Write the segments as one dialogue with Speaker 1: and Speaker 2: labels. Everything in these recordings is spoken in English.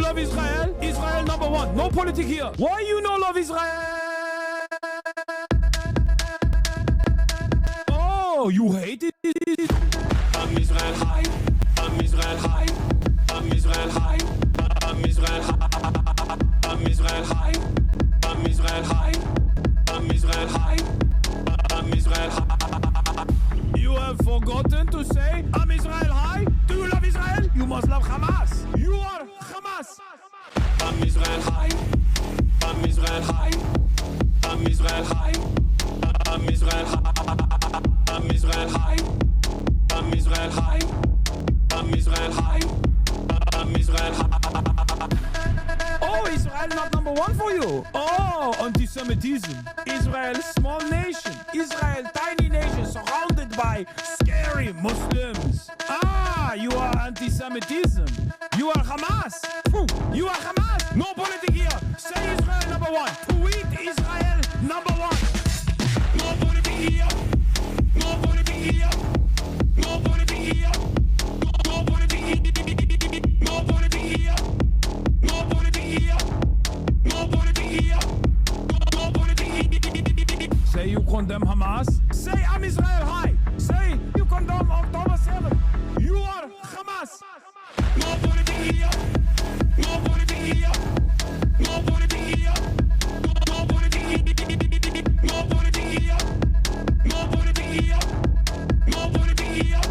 Speaker 1: love Israel? Israel number one. No politics here. Why you no love Israel? Oh, you hate it? I'm Israel high. I'm Israel high. I'm Israel high. I'm Israel high. I'm Israel high. I'm Israel high. I'm Israel high. I'm Israel high. You have forgotten to say I'm Israel high? Do you love Israel? You must love Hamas. You are Hamas. I'm Israel high. I'm Israel high. I'm Israel high. I'm Israel high. I'm Israel high. I'm Israel high. I'm Israel high. I'm Israel high. Oh, Israel not number one for you. Oh, anti-Semitism. Israel, small nation. Israel, tiny nation surrounded by scary Muslims. Ah, you are anti-Semitism. You are Hamas. You are Hamas. No politics here. Say Israel number one. Tweet Israel number one. No politics here. No politics here. No politics here. No politics here. No politics here. No politics here. No politics here. No politics here. Say you condemn Hamas. Say I'm Israel high. Say you condemn October 7. You are Hamas. No politics here. No politics here. No politics here. No politics here. No politics here. No politics here. No politics here.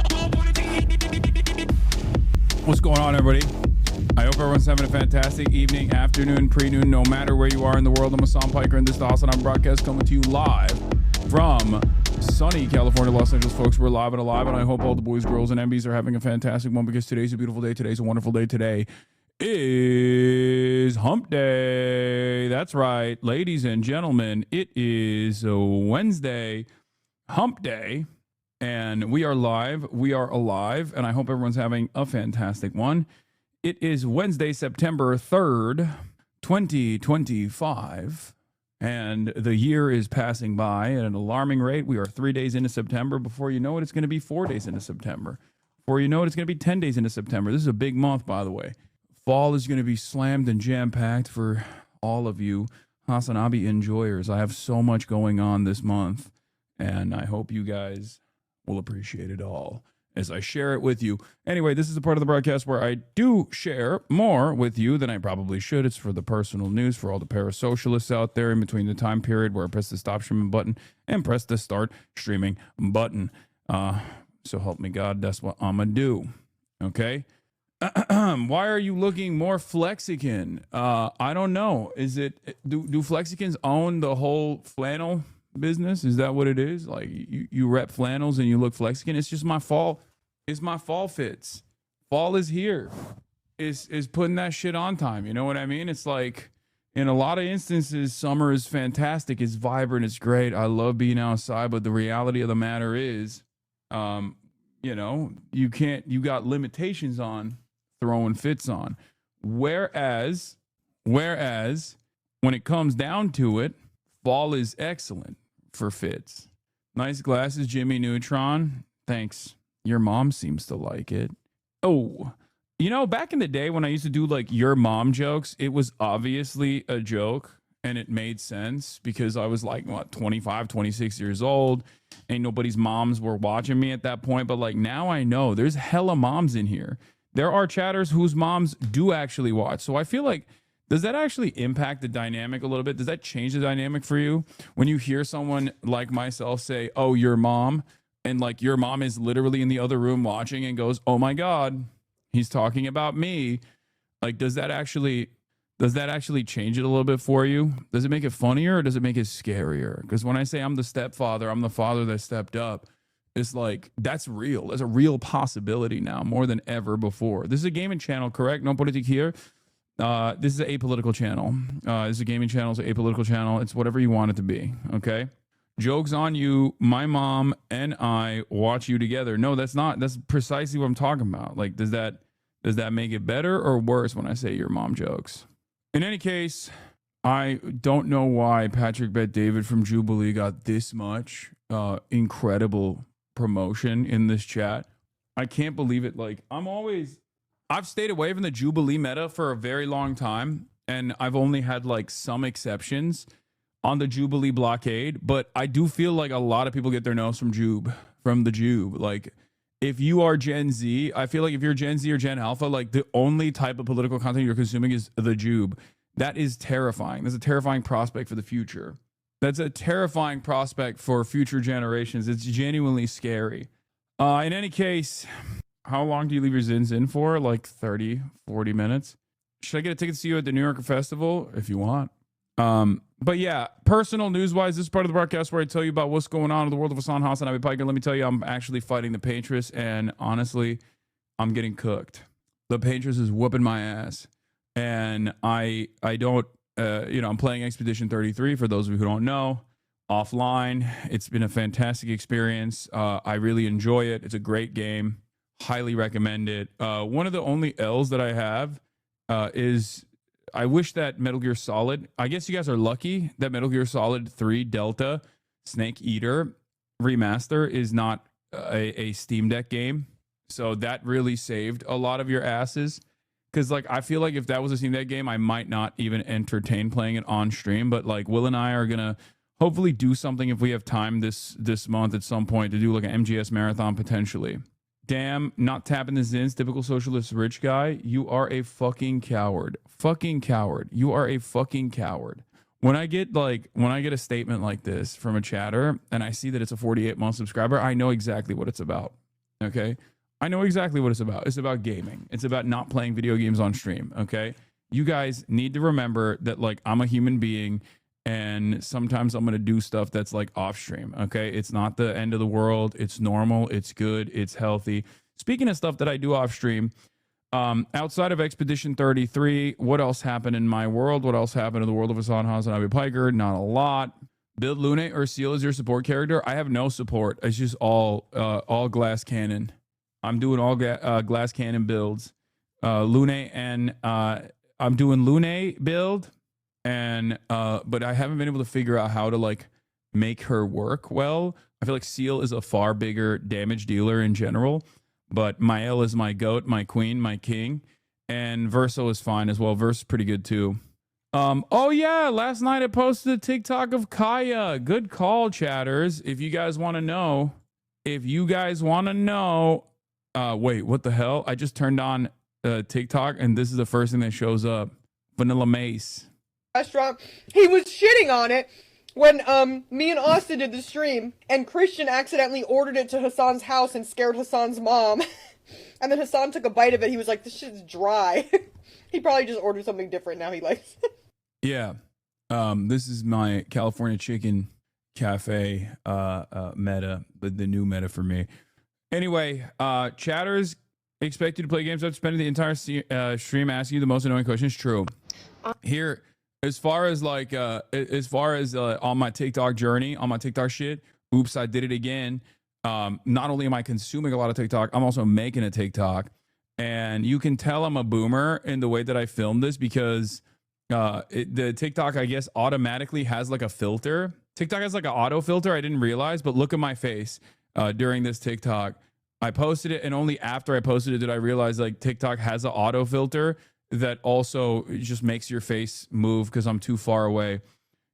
Speaker 1: No politics here. What's going on, everybody? I hope everyone's having a fantastic evening, afternoon, pre-noon, no matter where you are in the world. I'm Hassan Piker, and this is the Hassan broadcast coming to you live from sunny California, Los Angeles, folks. We're live and alive, and I hope all the boys, girls, and MBs are having a fantastic one because today's a beautiful day. Today's a wonderful day. Today is Hump Day. That's right, ladies and gentlemen. It is Wednesday, Hump Day, and we are live. We are alive, and I hope everyone's having a fantastic one. It is Wednesday, September 3rd, 2025, and the year is passing by at an alarming rate. We are 3 days into September. Before you know it, it's going to be 4 days into September. Before you know it, it's going to be 10 days into September. This is a big month, by the way. Fall is going to be slammed and jam-packed for all of you Hasanabi enjoyers. I have so much going on this month, and I hope you guys will appreciate it all as I share it with you. Anyway, this is the part of the broadcast where I do share more with you than I probably should. It's for the personal news, for all the parasocialists out there in between the time period where I press the stop streaming button and press the start streaming button. So help me God, that's what I'm going to do. Okay? Why are you looking more Flexican? I don't know. Is it, do Flexicans own the whole flannel business? Is that what it is? Like you rep flannels and you look Flexican? It's just my fall. It's my fall fits. Fall is here. Is putting that shit on time. You know what I mean? It's like in a lot of instances, summer is fantastic. It's vibrant. It's great. I love being outside. But the reality of the matter is, you know, you got limitations on throwing fits on. Whereas when it comes down to it, fall is excellent for fits. Nice glasses, Jimmy Neutron. Thanks. Your mom seems to like it. Oh, you know, back in the day when I used to do like your mom jokes, it was obviously a joke and it made sense because I was like, what, 25, 26 years old. Ain't nobody's moms were watching me at that point. But like now I know there's hella moms in here. There are chatters whose moms do actually watch. So I feel like, does that actually impact the dynamic a little bit? Does that change the dynamic for you when you hear someone like myself say, oh, your mom, and like your mom is literally in the other room watching and goes, oh my God, he's talking about me. Like, does that actually change it a little bit for you? Does it make it funnier or does it make it scarier? Because when I say I'm the stepfather, I'm the father that stepped up. It's like, that's real. There's a real possibility now more than ever before. This is a gaming channel, correct? No politic here. This is an apolitical channel. This is a gaming channel. It's an apolitical channel. It's whatever you want it to be. Okay. Joke's on you. My mom and I watch you together. No, that's not. That's precisely what I'm talking about. Like, does that make it better or worse when I say your mom jokes? In any case, I don't know why Patrick Bet David from Jubilee got this much incredible promotion in this chat. I can't believe it. Like, I'm always I've stayed away from the Jubilee meta for a very long time, and I've only had like some exceptions on the Jubilee blockade, but I do feel like a lot of people get their nose from the Jube. Like, if you are Gen Z, I feel like if you're Gen Z or Gen Alpha, like the only type of political content you're consuming is the Jube. That is terrifying. That's a terrifying prospect for the future. That's a terrifying prospect for future generations. It's genuinely scary. In any case, how long do you leave your Zins in for? Like 30, 40 minutes? Should I get a ticket to see you at the New Yorker Festival? If you want. But yeah, personal news-wise, this is part of the broadcast where I tell you about what's going on in the world of Hassan Haas and Abby Piker. Let me tell you, I'm actually fighting the Paintress, and honestly, I'm getting cooked. The Paintress is whooping my ass, and I don't, I'm playing Expedition 33, for those of you who don't know, offline. It's been a fantastic experience. I really enjoy it. It's a great game. Highly recommend it. One of the only L's that I have is I wish that Metal Gear Solid, I guess you guys are lucky that Metal Gear Solid 3 Delta Snake Eater remaster is not a Steam Deck game. So that really saved a lot of your asses. Because like I feel like if that was a Steam Deck game, I might not even entertain playing it on stream. But like Will and I are gonna hopefully do something if we have time this month at some point to do like an MGS marathon potentially. Damn, not tapping the Zins, typical socialist rich guy. You are a fucking coward. Fucking coward. You are a fucking coward. When I get a statement like this from a chatter and I see that it's a 48-month subscriber, I know exactly what it's about. Okay? I know exactly what it's about. It's about gaming. It's about not playing video games on stream. Okay? You guys need to remember that like I'm a human being and sometimes I'm going to do stuff that's like off stream. Okay. It's not the end of the world. It's normal. It's good. It's healthy. Speaking of stuff that I do off stream, outside of Expedition 33, what else happened in my world? What else happened in the world of Hassan Haas and Abby Piker? Not a lot. Build Lune or Seal as your support character. I have no support. It's just all glass cannon. I'm doing all glass cannon builds. Lune and I'm doing Lune build. And but I haven't been able to figure out how to like make her work well. I feel like Seal is a far bigger damage dealer in general, but Mael is my goat, my queen, my king, and Verso is fine as well. Verso's pretty good too. Oh yeah, last night I posted a TikTok of Kaya. Good call, chatters. If you guys want to know, wait, what the hell? I just turned on TikTok and this is the first thing that shows up. Vanilla Mace.
Speaker 2: Restaurant. He was shitting on it when me and Austin did the stream, and Christian accidentally ordered it to Hassan's house and scared Hassan's mom. And then Hassan took a bite of it. He was like, "This shit's dry." He probably just ordered something different now. He likes it.
Speaker 1: Yeah. This is my California Chicken Cafe meta, the new meta for me. Anyway, chatters expect you to play games after spending the entire stream asking you the most annoying questions. True. Here. As far as on my TikTok journey, on my TikTok shit, oops, I did it again. Not only am I consuming a lot of TikTok, I'm also making a TikTok. And you can tell I'm a boomer in the way that I filmed this because the TikTok, I guess, automatically has like a filter. TikTok has like an auto filter. I didn't realize, but look at my face during this TikTok. I posted it, and only after I posted it did I realize like TikTok has an auto filter that also just makes your face move because I'm too far away.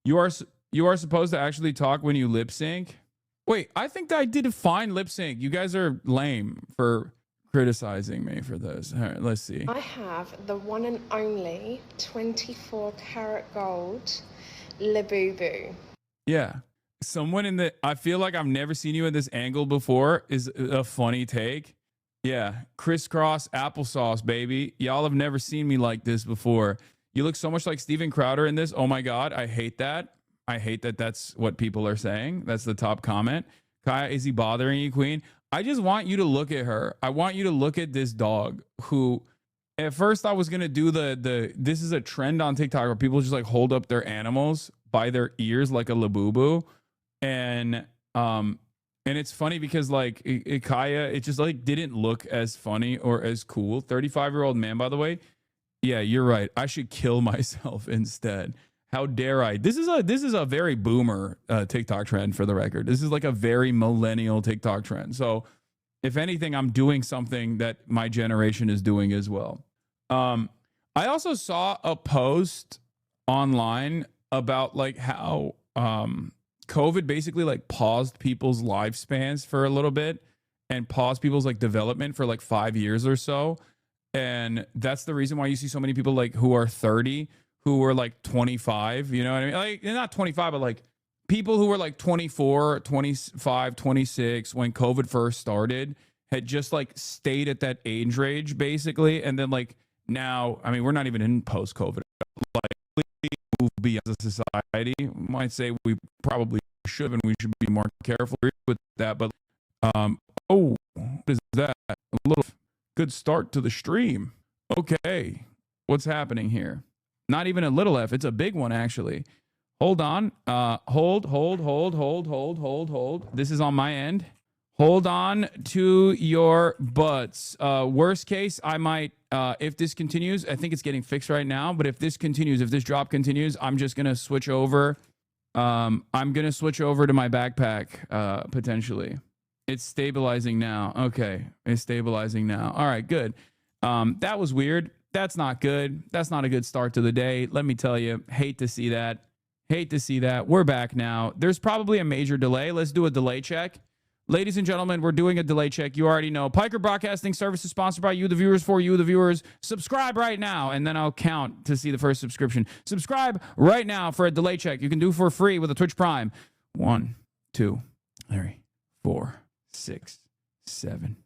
Speaker 1: You are supposed to actually talk when you lip sync. Wait, I think that I did a fine lip sync. You guys are lame for criticizing me for this. All right, let's see.
Speaker 3: I have the one and only 24 karat gold Labubu.
Speaker 1: Yeah. Someone I feel like I've never seen you in this angle before is a funny take. Yeah, crisscross applesauce, baby. Y'all have never seen me like this before. You look so much like Steven Crowder in this. Oh my God, I hate that. I hate that that's what people are saying. That's the top comment. Kaya, is he bothering you, Queen? I just want you to look at her. I want you to look at this dog who, at first I was going to do this is a trend on TikTok where people just like hold up their animals by their ears like a Labubu. And it's funny because like Kaya, it just like didn't look as funny or as cool. 35-year-old man, by the way. Yeah, you're right. I should kill myself instead. How dare I? This is a very boomer TikTok trend, for the record. This is like a very millennial TikTok trend. So if anything, I'm doing something that my generation is doing as well. I also saw a post online about like how COVID basically like paused people's lifespans for a little bit and paused people's like development for like 5 years or so. And that's the reason why you see so many people like who are 30 who were like 25, you know what I mean? Like not 25, but like people who were like 24, 25, 26 when COVID first started had just like stayed at that age range basically. And then like now, I mean, we're not even in post-COVID. Like we move beyond as a society. Might say we probably should and we should be more careful with that. But oh, what is that? A little good start to the stream. Okay, what's happening here? Not even a little F. It's a big one actually. Hold on. Hold. This is on my end. Hold on to your butts. Worst case, I might, if this continues, I think it's getting fixed right now, but if this continues, if this drop continues, I'm just going to switch over. I'm going to switch over to my backpack, potentially. It's stabilizing now. Okay. It's stabilizing now. All right, good. That was weird. That's not good. That's not a good start to the day. Let me tell you, hate to see that. Hate to see that. We're back now. There's probably a major delay. Let's do a delay check. Ladies and gentlemen, we're doing a delay check. You already know. Piker Broadcasting Service is sponsored by you, the viewers, for you, the viewers. Subscribe right now, and then I'll count to see the first subscription. Subscribe right now for a delay check. You can do for free with a Twitch Prime. 1, 2, 3, 4, 6, 7,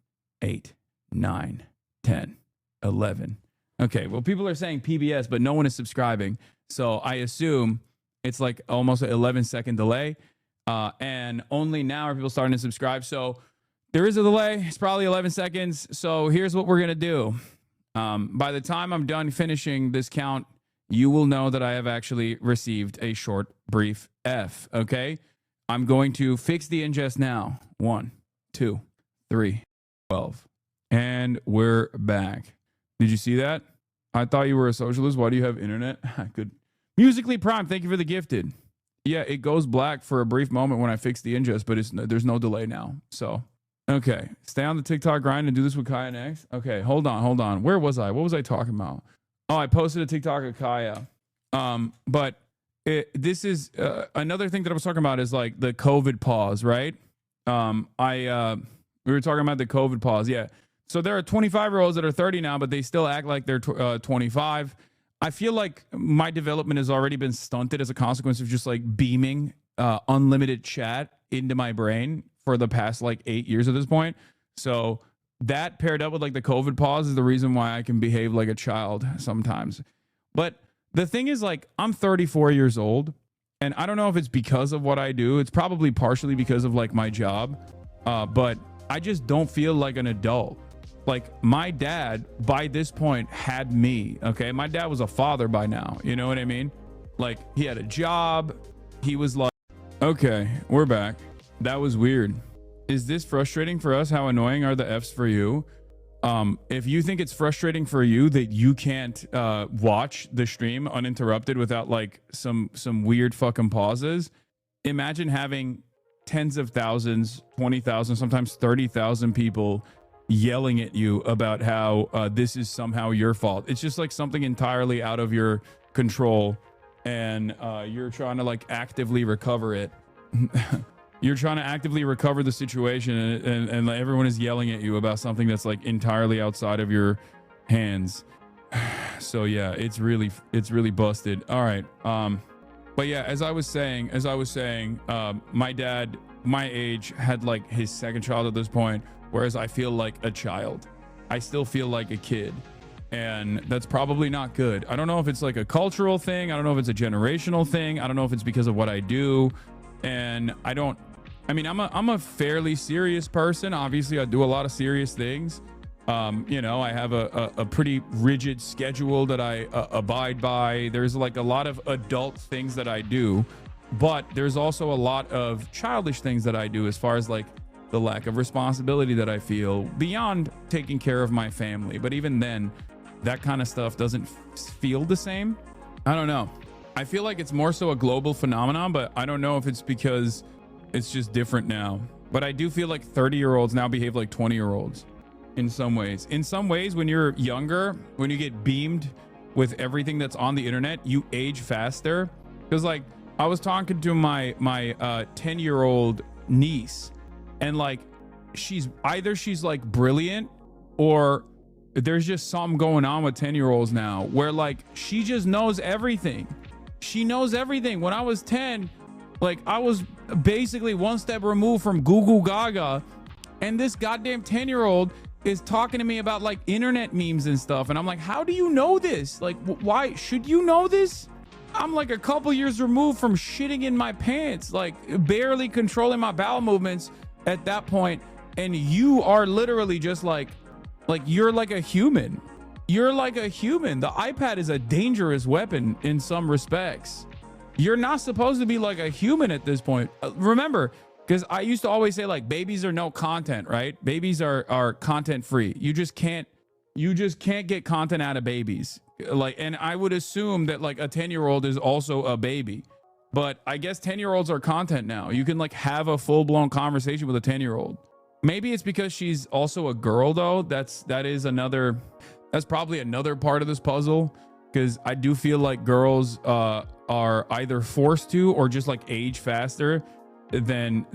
Speaker 1: 8, 9, 10, 11. Okay, well, people are saying PBS, but no one is subscribing. So I assume it's like almost an 11-second delay. And only now are people starting to subscribe. So there is a delay. It's probably 11 seconds. So here's what we're going to do. By the time I'm done finishing this count, you will know that I have actually received a short, brief F. Okay. I'm going to fix the ingest now. 1, 2, 3, 12. And we're back. Did you see that? I thought you were a socialist. Why do you have internet? Good. Musically Prime. Thank you for the gifted. Yeah, it goes black for a brief moment when I fix the ingest, but there's no delay now. So, okay. Stay on the TikTok grind and do this with Kaya next. Okay, hold on. Where was I? What was I talking about? Oh, I posted a TikTok of Kaya. But this is another thing that I was talking about is like the COVID pause, right? We were talking about the COVID pause. Yeah. So there are 25-year-olds that are 30 now, but they still act like they're 25. I feel like my development has already been stunted as a consequence of just like beaming unlimited chat into my brain for the past like 8 years at this point. So that paired up with like the COVID pause is the reason why I can behave like a child sometimes. But the thing is, like, I'm 34 years old, and I don't know if it's because of what I do. It's probably partially because of like my job, but I just don't feel like an adult. Like, my dad, by this point, had me, okay? My dad was a father by now, you know what I mean? Like, he had a job. He was like, okay, we're back. That was weird. Is this frustrating for us? How annoying are the Fs for you? If you think it's frustrating for you that you can't watch the stream uninterrupted without, like, some weird fucking pauses, imagine having tens of thousands, 20,000, sometimes 30,000 people yelling at you about how this is somehow your fault. It's just like something entirely out of your control, and you're trying to like actively recover it. You're trying to actively recover the situation, and like, everyone is yelling at you about something that's like entirely outside of your hands. So yeah, it's really busted. All right. But yeah, as I was saying, my dad, my age, had like his second child at this point, whereas I feel like a child. I still feel like a kid, and that's probably not good. I don't know if it's like a cultural thing. I don't know if it's a generational thing. I don't know if it's because of what I do. And I'm a fairly serious person. Obviously, I do a lot of serious things. You know, I have a pretty rigid schedule that I abide by. There's like a lot of adult things that I do, but there's also a lot of childish things that I do, as far as like the lack of responsibility that I feel beyond taking care of my family. But even then, that kind of stuff doesn't feel the same. I don't know. I feel like it's more so a global phenomenon, but I don't know if it's because it's just different now. But I do feel like 30-year-olds now behave like 20-year-olds in some ways. In some ways, when you're younger, when you get beamed with everything that's on the internet, you age faster. Because like I was talking to my 10-year-old niece, and like she's like brilliant, or there's just something going on with 10-year-olds now where like she just knows everything. She knows everything. When I was 10, like I was basically one step removed from Google Gaga, and this goddamn 10-year-old is talking to me about like internet memes and stuff, and I'm like, how do you know this? Like, why should you know this? I'm like a couple years removed from shitting in my pants, like barely controlling my bowel movements at that point, and you are literally just like you're like a human. You're like a human. The iPad is a dangerous weapon in some respects. You're not supposed to be like a human at this point. Remember, because I used to always say like babies are no content, right? Babies are content free. You just can't get content out of babies. Like, and I would assume that like a 10-year-old is also a baby, but I guess 10-year-olds are content now. You can like have a full-blown conversation with a 10-year-old. Maybe it's because she's also a girl though. That's probably another part of this puzzle, because I do feel like girls are either forced to or just like age faster than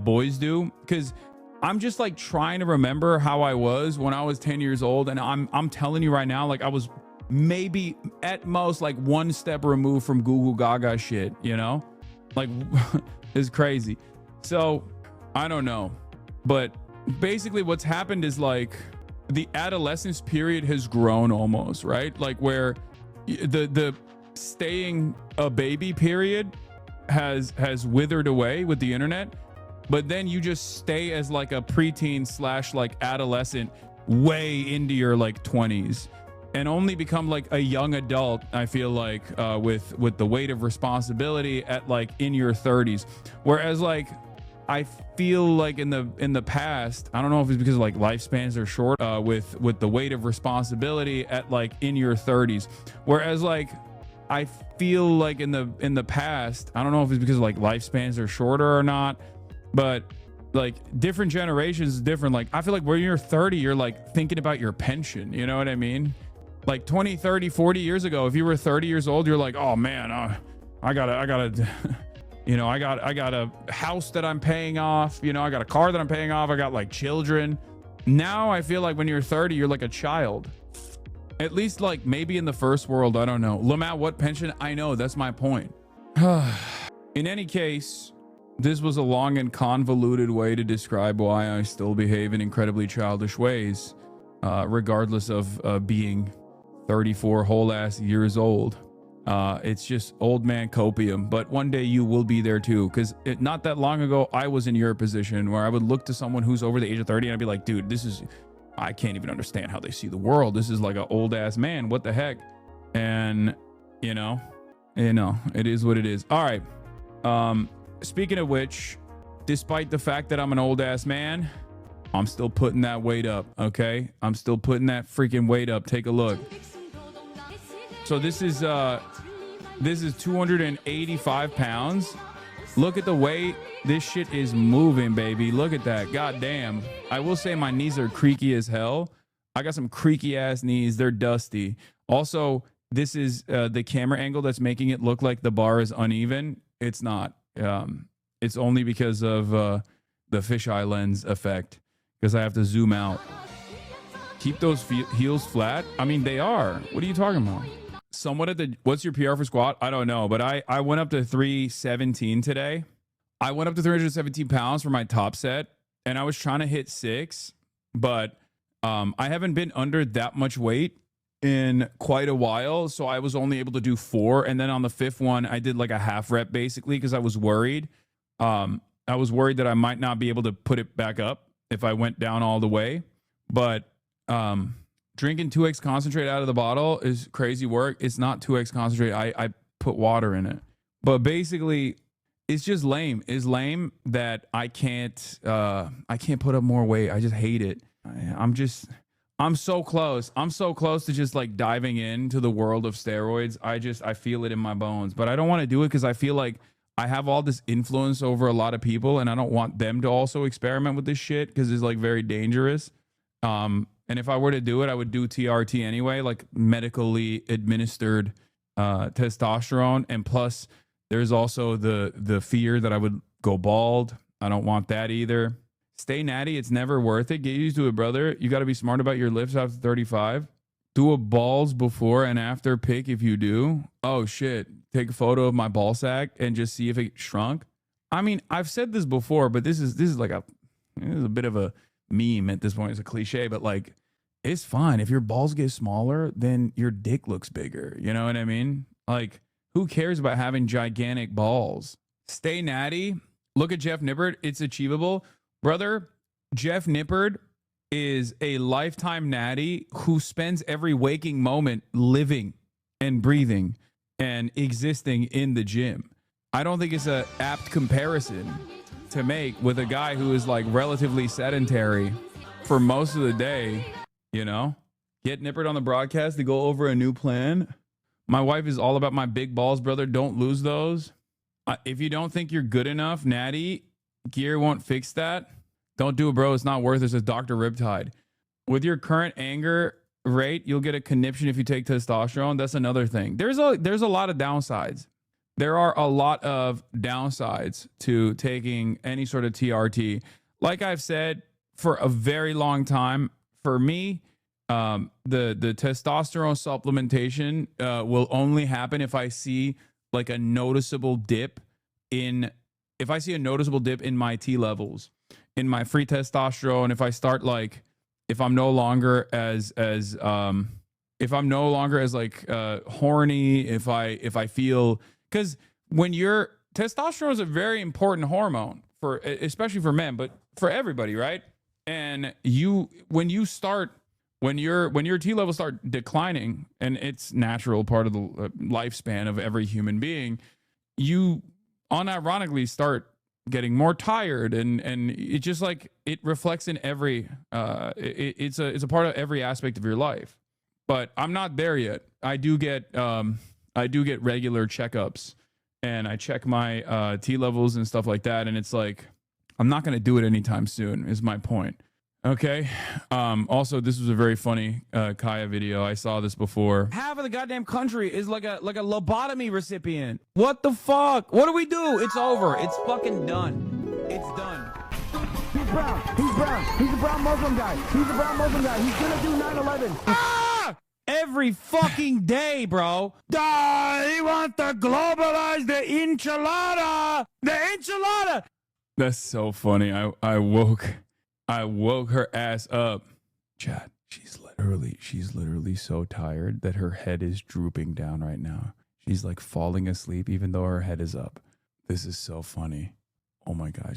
Speaker 1: boys do. Because I'm just like trying to remember how I was when I was 10 years old, and I'm telling you right now, like I was maybe at most like one step removed from Google Gaga shit, you know? Like it's crazy. So I don't know, but basically what's happened is like the adolescence period has grown almost, right? Like where the staying a baby period has withered away with the internet, but then you just stay as like a preteen / like adolescent way into your like 20s, and only become like a young adult, I feel like, with the weight of responsibility at like in your 30s. Whereas like I feel like in the past, I don't know if it's because like lifespans are short, with the weight of responsibility at like in your 30s. Whereas like I feel like in the past, I don't know if it's because like lifespans are shorter or not, but like different generations is different. Like I feel like when you're 30, you're like thinking about your pension, you know what I mean? Like 20, 30, 40 years ago, if you were 30 years old, you're like, oh man, I gotta you know, I got a house that I'm paying off, you know, I got a car that I'm paying off, I got like children. Now I feel like when you're 30, you're like a child. At least like maybe in the first world, I don't know. Lamau, what pension? I know, that's my point. In any case, this was a long and convoluted way to describe why I still behave in incredibly childish ways, regardless of being 34 whole ass years old. It's just old man copium, but one day you will be there too. Because not that long ago, I was in your position where I would look to someone who's over the age of 30 and I'd be like, dude, I can't even understand how they see the world. This is like an old ass man. What the heck? And you know, it is what it is. All right. Speaking of which, despite the fact that I'm an old ass man, I'm still putting that weight up. Okay. I'm still putting that freaking weight up. Take a look. So this is 285 pounds. Look at the weight. This shit is moving, baby. Look at that. God damn. I will say my knees are creaky as hell. I got some creaky ass knees. They're dusty. Also, this is the camera angle that's making it look like the bar is uneven. It's not. It's only because of the fisheye lens effect, because I have to zoom out. Keep those heels flat. I mean, they are. What are you talking about? Somewhat at the, what's your PR for squat? I don't know, but I went up to 317 today. I went up to 317 pounds for my top set, and I was trying to hit 6, but I haven't been under that much weight in quite a while, so I was only able to do 4, and then on the 5th one, I did like a half rep basically because I was worried. I was worried that I might not be able to put it back up if I went down all the way, but drinking 2x concentrate out of the bottle is crazy work. It's not 2x concentrate. I put water in it. But basically, it's just lame. It's lame that I can't put up more weight. I just hate it. I'm so close. I'm so close to just like diving into the world of steroids. I feel it in my bones, but I don't want to do it because I feel like I have all this influence over a lot of people, and I don't want them to also experiment with this shit because it's like very dangerous. And if I were to do it, I would do TRT anyway, like medically administered testosterone. And plus, there's also the fear that I would go bald. I don't want that either. Stay natty. It's never worth it. Get used to it, brother. You got to be smart about your lifts after 35. Do a balls before and after pic if you do. Oh, shit. Take a photo of my ball sack and just see if it shrunk. I mean, I've said this before, but this is like this is a bit of a meme at this point. It's a cliche, but like, it's fine. If your balls get smaller, then your dick looks bigger. You know what I mean? Like, who cares about having gigantic balls? Stay natty. Look at Jeff Nippard. It's achievable. Brother, Jeff Nippard is a lifetime natty who spends every waking moment living and breathing and existing in the gym. I don't think it's a apt comparison to make with a guy who is like relatively sedentary for most of the day, you know? Get Nippard on the broadcast to go over a new plan. My wife is all about my big balls, brother. Don't lose those. If you don't think you're good enough, natty, gear won't fix that. Don't do it, bro. It's not worth it, says Dr. Riptide. With your current anger rate, you'll get a conniption if you take testosterone. That's another thing. There's a lot of downsides. There are a lot of downsides to taking any sort of TRT. Like I've said for a very long time, for me, the testosterone supplementation will only happen if I see like a noticeable dip in my T levels, in my free testosterone. If I start like, if I'm no longer as like horny, if I feel, because when your testosterone is a very important hormone for, especially for men, but for everybody, right? And when your T levels start declining, and it's natural part of the lifespan of every human being, you unironically start getting more tired, and it just like it reflects in every it's a part of every aspect of your life. But I'm not there yet. I do get regular checkups, and I check my T levels and stuff like that, and it's like I'm not going to do it anytime soon is my point. Okay. Also, this was a very funny Kaya video. I saw this before. Half of the goddamn country is like a lobotomy recipient. What the fuck? What do we do? It's over. It's fucking done. It's done.
Speaker 4: He's brown. He's brown. He's a brown Muslim guy. He's a brown Muslim guy. He's gonna do 9/11.
Speaker 1: Ah! Every fucking day, bro. He wants to globalize the enchilada. The enchilada. That's so funny. I woke her ass up. Chad, she's literally so tired that her head is drooping down right now. She's like falling asleep even though her head is up. This is so funny. Oh my God,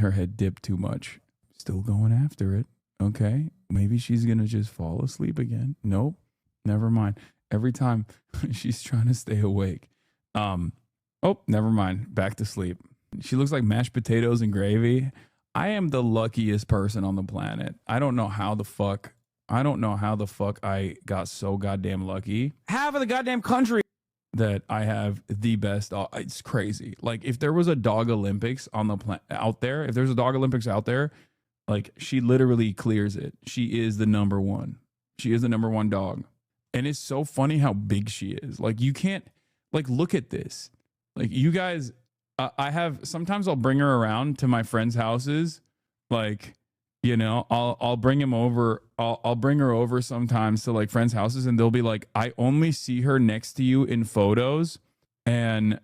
Speaker 1: her head dipped too much. Still going after it. Okay, maybe she's gonna just fall asleep again. Nope, never mind. Every time she's trying to stay awake. Oh, never mind. Back to sleep. She looks like mashed potatoes and gravy. I am the luckiest person on the planet. I don't know how the fuck I got so goddamn lucky. Half of the goddamn country that I have the best. It's crazy. Like if there was a dog Olympics on the out there, if there's a dog Olympics out there, like she literally clears it. She is the number one. She is the number one dog. And it's so funny how big she is. Like you can't like look at this. Like you guys, sometimes I'll bring her around to my friends' houses. Like, you know, I'll bring him over. I'll bring her over sometimes to like friends' houses, and they'll be like, I only see her next to you in photos. And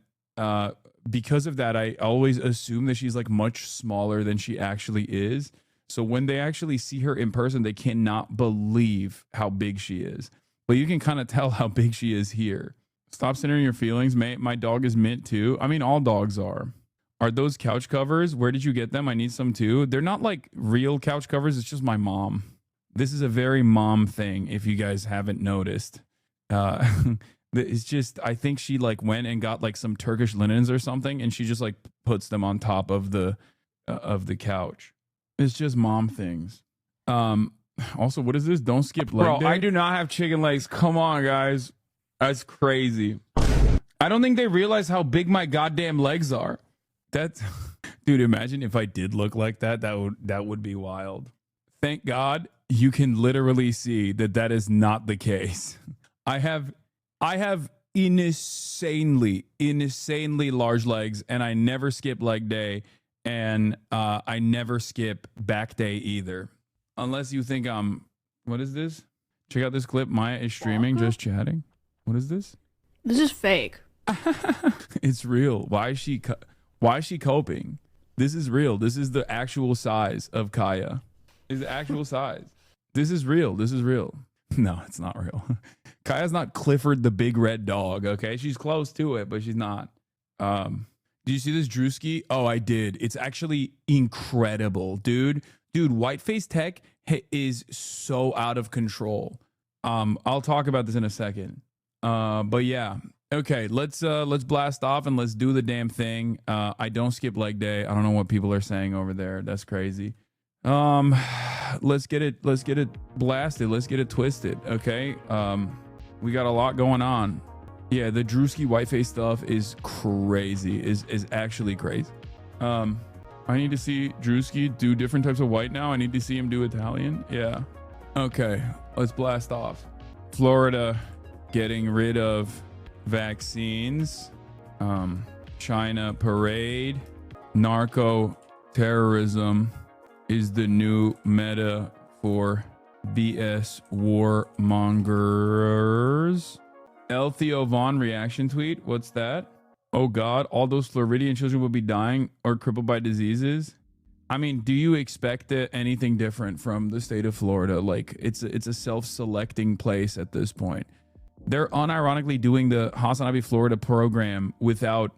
Speaker 1: because of that, I always assume that she's like much smaller than she actually is. So when they actually see her in person, they cannot believe how big she is. But you can kind of tell how big she is here. Stop centering your feelings, mate. My dog is mint too. I mean, all dogs are. Are those couch covers? Where did you get them? I need some too. They're not like real couch covers. It's just my mom. This is a very mom thing, if you guys haven't noticed. It's just, I think she like went and got like some Turkish linens or something, and she just like puts them on top of the couch. It's just mom things. Also, what is this? Don't skip leg day? Bro, I do not have chicken legs. Come on, guys. That's crazy. I don't think they realize how big my goddamn legs are. That's dude, imagine if I did look like that. That would be wild. Thank God you can literally see that is not the case. I have insanely large legs, and I never skip leg day, and I never skip back day either. Unless you think what is this? Check out this clip. Maya is streaming, just chatting. What is this?
Speaker 5: This is fake.
Speaker 1: It's real. Why is she coping? This is real. This is the actual size of Kaya. Is the actual size. This is real. This is real. No, it's not real. Kaya's not Clifford the big red dog, okay? She's close to it, but she's not. Did you see this Drewski? Oh, I did. It's actually incredible, dude. Dude, Whiteface Tech is so out of control. I'll talk about this in a second. But yeah. Okay, let's blast off and let's do the damn thing. I don't skip leg day. I don't know what people are saying over there. That's crazy. Let's get it blasted. Let's get it twisted. Okay. We got a lot going on. Yeah, the Drewski Whiteface stuff is crazy. Is actually crazy. I need to see Drewski do different types of white now. I need to see him do Italian. Yeah. Okay, let's blast off. Florida getting rid of vaccines. China parade. Narco terrorism is the new meta for BS warmongers. El Theo Von reaction tweet. What's that? Oh God, all those Floridian children will be dying or crippled by diseases. I mean, do you expect anything different from the state of Florida? Like, it's a self-selecting place at this point. They're unironically doing the Hasanabe Florida program without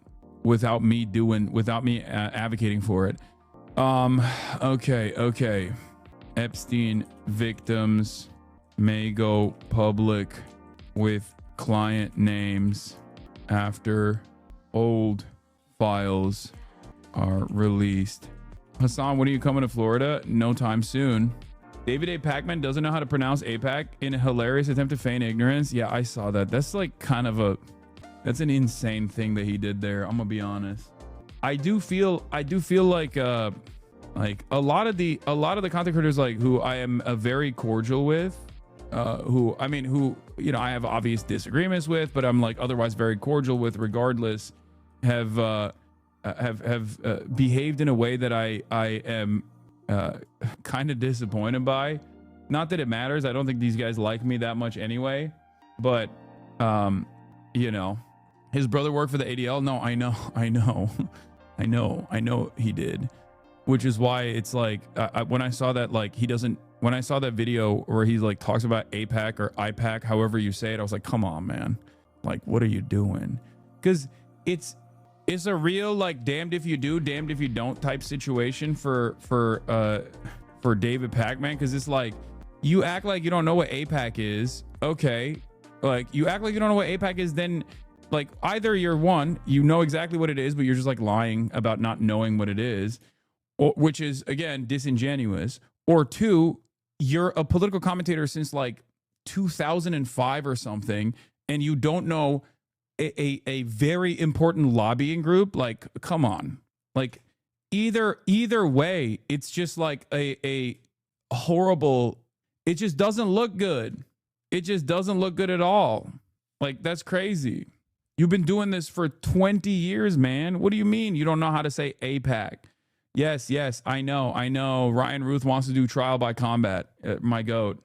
Speaker 1: me advocating for it. Okay. Epstein victims may go public with client names after old files are released. Hassan, when are you coming to Florida? No time soon. David A. Pacman doesn't know how to pronounce APAC in a hilarious attempt to feign ignorance. Yeah, I saw that. That's like that's an insane thing that he did there. I'm gonna be honest. I do feel like a lot of the content creators like who I am very cordial with, who you know I have obvious disagreements with, but I'm like otherwise very cordial with regardless, have behaved in a way that I am kind of disappointed by. Not that it matters. I don't think these guys like me that much anyway, but you know, his brother worked for the ADL. No, I know he did, which is why it's like when I saw that, like when I saw that video where he like talks about APAC or IPAC, however you say it, I was like, come on, man, like what are you doing? Because it's a real like damned if you do, damned if you don't type situation for David Pacman. Because it's like you act like you don't know what APAC is. Okay, like you act like you don't know what APAC is, then like either you're one, you know exactly what it is, but you're just like lying about not knowing what it is, or, which is again disingenuous, or two, you're a political commentator since like 2005 or something, and you don't know a very important lobbying group. Like, come on. Like either way, it's just like a horrible, it just doesn't look good. It just doesn't look good at all. Like, that's crazy. You've been doing this for 20 years, man. What do you mean you don't know how to say APAC? Yes, I know. Ryan Ruth wants to do trial by combat. My goat.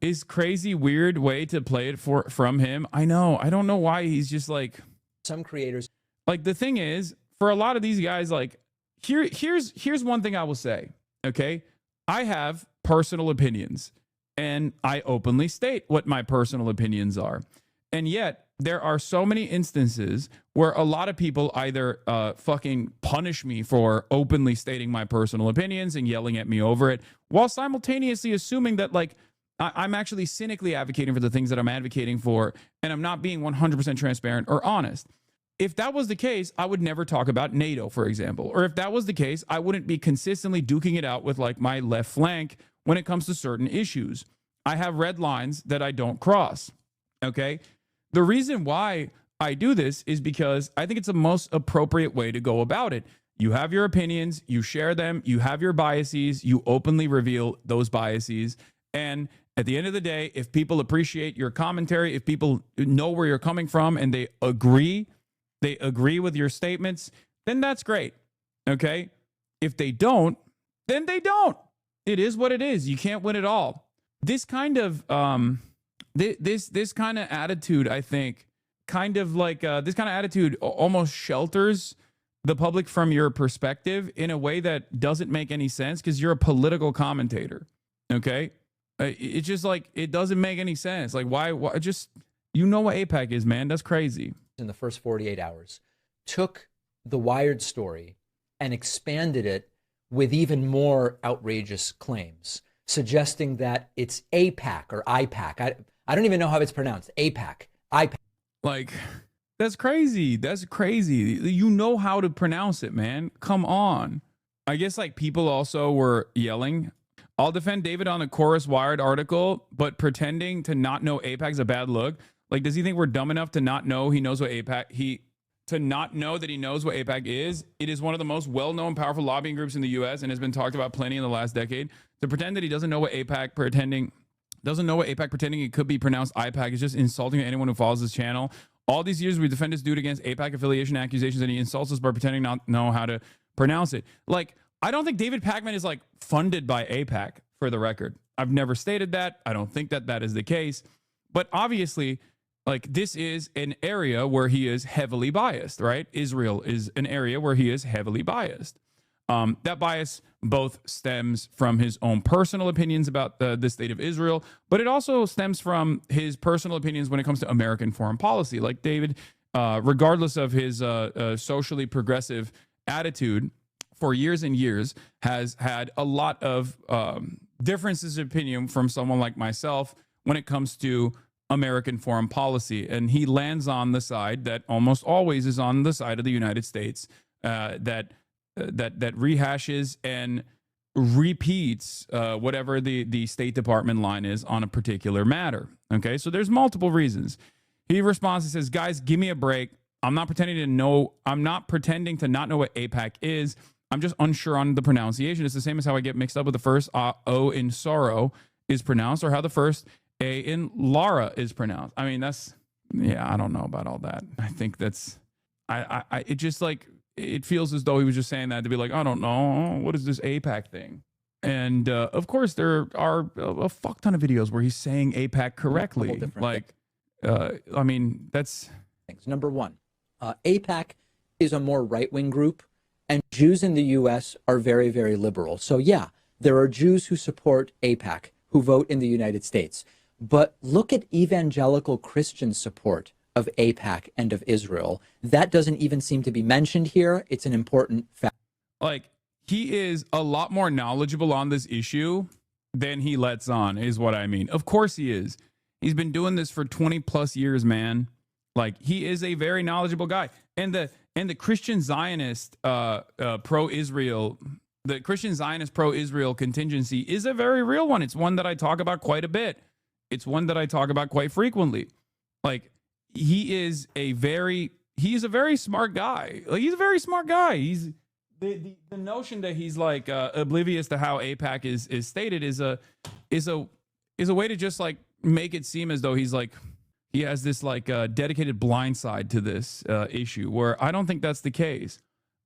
Speaker 1: Is crazy weird way to play it from him. I know. I don't know why he's just like
Speaker 6: some creators.
Speaker 1: Like the thing is, for a lot of these guys, like here's one thing I will say. Okay, I have personal opinions, and I openly state what my personal opinions are, and yet there are so many instances where a lot of people either fucking punish me for openly stating my personal opinions and yelling at me over it, while simultaneously assuming that like I'm actually cynically advocating for the things that I'm advocating for, and I'm not being 100% transparent or honest. If that was the case, I would never talk about NATO, for example. Or if that was the case, I wouldn't be consistently duking it out with like my left flank when it comes to certain issues. I have red lines that I don't cross. Okay. The reason why I do this is because I think it's the most appropriate way to go about it. You have your opinions, you share them, you have your biases, you openly reveal those biases. And at the end of the day, if people appreciate your commentary, if people know where you're coming from and they agree with your statements, then that's great. Okay? If they don't, then they don't. It is what it is. You can't win it all. This kind of this kind of attitude, I think, this kind of attitude almost shelters the public from your perspective in a way that doesn't make any sense because you're a political commentator. Okay? It's just like, it doesn't make any sense. Like, why just, you know what AIPAC is, man. That's crazy.
Speaker 5: In the first 48 hours, took the Wired story and expanded it with even more outrageous claims, suggesting that it's AIPAC or IPAC. I don't even know how it's pronounced. AIPAC.
Speaker 1: Like, that's crazy. That's crazy. You know how to pronounce it, man. Come on. I guess like people also were yelling, I'll defend David on the Chorus Wired article, but pretending to not know AIPAC is a bad look. Like, does he think we're dumb enough to not know he knows what AIPAC, to not know that he knows what AIPAC is? It is one of the most well-known, powerful lobbying groups in the U.S. and has been talked about plenty in the last decade. To pretend that he doesn't know what AIPAC, pretending it could be pronounced IPAC is just insulting to anyone who follows this channel. All these years we defend this dude against AIPAC affiliation accusations, and he insults us by pretending not know how to pronounce it. Like, I don't think David Pakman is like funded by AIPAC, for the record. I've never stated that. I don't think that that is the case. But obviously, like, this is an area where he is heavily biased, right? Israel is an area where he is heavily biased. That bias both stems from his own personal opinions about the state of Israel, but it also stems from his personal opinions when it comes to American foreign policy. Like David, regardless of his socially progressive attitude, for years and years has had a lot of differences of opinion from someone like myself when it comes to American foreign policy. And he lands on the side that almost always is on the side of the United States, that rehashes and repeats whatever the State Department line is on a particular matter. Okay, so there's multiple reasons. He responds and says, guys, give me a break. I'm not pretending to not know what AIPAC is. I'm just unsure on the pronunciation. It's the same as how I get mixed up with the first O in sorrow is pronounced, or how the first A in Lara is pronounced. I mean, I don't know about all that. I think it just like, it feels as though he was just saying that to be like, I don't know, what is this AIPAC thing? And of course, there are a fuck ton of videos where he's saying AIPAC correctly. Like, I mean, that's...
Speaker 5: Number one, AIPAC is a more right-wing group, and Jews in the U.S. are very, very liberal. So yeah, there are Jews who support AIPAC, who vote in the United States. But look at evangelical Christian support of AIPAC and of Israel. That doesn't even seem to be mentioned here. It's an important fact.
Speaker 1: Like, he is a lot more knowledgeable on this issue than he lets on, is what I mean. Of course he is. He's been doing this for 20 plus years, man. Like, he is a very knowledgeable guy. And the Christian Zionist pro-Israel, the Christian Zionist pro-Israel contingency is a very real one. It's one that I talk about quite a bit. It's one that I talk about quite frequently. Like, he's a very smart guy. Like, he's a very smart guy. He's the notion that he's like oblivious to how AIPAC is stated is a way to just like make it seem as though he's like, he has this like dedicated blind side to this issue, where I don't think that's the case.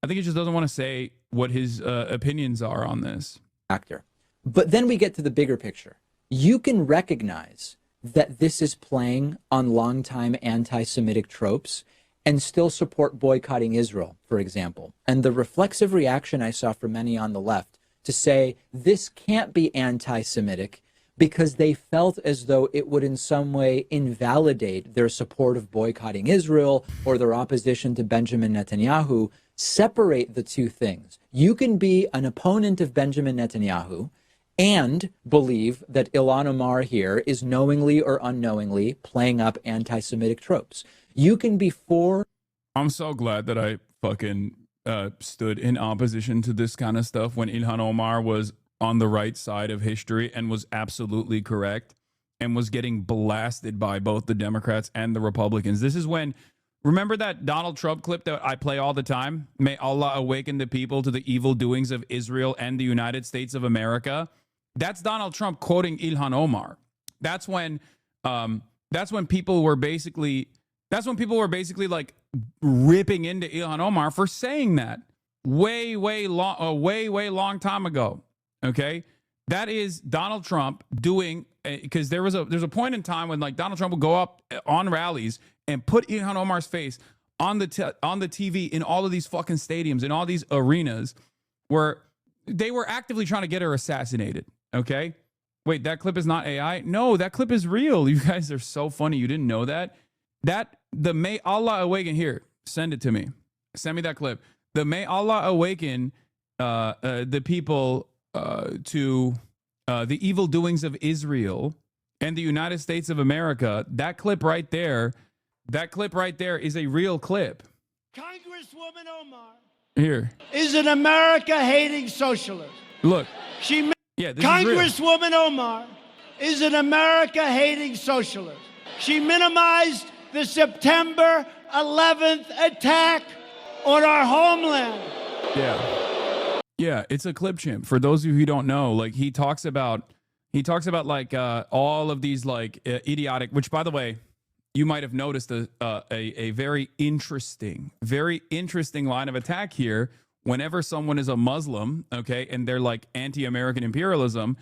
Speaker 1: I think he just doesn't want to say what his opinions are on this.
Speaker 5: Factor. But then we get to the bigger picture. You can recognize that this is playing on longtime anti-Semitic tropes and still support boycotting Israel, for example. And the reflexive reaction I saw from many on the left to say this can't be anti-Semitic because they felt as though it would in some way invalidate their support of boycotting Israel or their opposition to Benjamin Netanyahu. Separate the two things. You can be an opponent of Benjamin Netanyahu and believe that Ilhan Omar here is knowingly or unknowingly playing up anti-Semitic tropes. You can be for...
Speaker 1: I'm so glad that I fucking stood in opposition to this kind of stuff when Ilhan Omar was on the right side of history and was absolutely correct and was getting blasted by both the Democrats and the Republicans. This is when Remember that Donald Trump clip that I play all the time? May Allah awaken the people to the evil doings of Israel and the United States of America. That's Donald Trump quoting Ilhan Omar. That's when people were basically like ripping into Ilhan Omar for saying that way long time ago. Okay, that is Donald Trump doing, because there's a point in time when like Donald Trump would go up on rallies and put Ilhan Omar's face on the TV in all of these fucking stadiums, in all these arenas where they were actively trying to get her assassinated. Okay, wait, that clip is not AI? No, that clip is real. You guys are so funny. You didn't know that? The May Allah awaken, here, send it to me. Send me that clip. The May Allah awaken the people to the evil doings of Israel and the United States of America. That clip right there is a real clip.
Speaker 6: Congresswoman Omar
Speaker 1: Here.
Speaker 6: is an America-hating socialist.
Speaker 1: Look.
Speaker 6: Yeah, Congresswoman Omar is an America-hating socialist. She minimized the September 11th attack on our homeland.
Speaker 1: Yeah, it's a clip chimp. For those of you who don't know, like he talks about like all of these like idiotic, which by the way, you might have noticed a very interesting line of attack here. Whenever someone is a Muslim, okay, and they're like anti-American imperialism,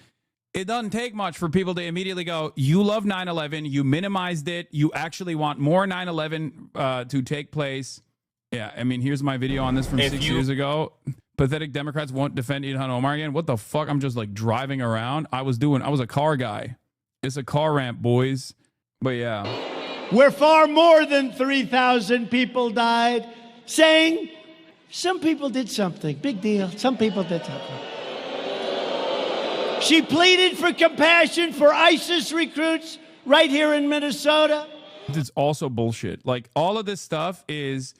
Speaker 1: it doesn't take much for people to immediately go, you love 9/11, you minimized it, you actually want more 9/11 to take place. Yeah, I mean, here's my video on this from 6 years ago. Pathetic Democrats won't defend Ilhan Omar again. What the fuck? I'm just like driving around. I was a car guy. It's a car ramp, boys. But yeah.
Speaker 6: Where far more than 3,000 people died, saying some people did something. Big deal. Some people did something. She pleaded for compassion for ISIS recruits right here in Minnesota.
Speaker 1: It's also bullshit. Like all of this stuff is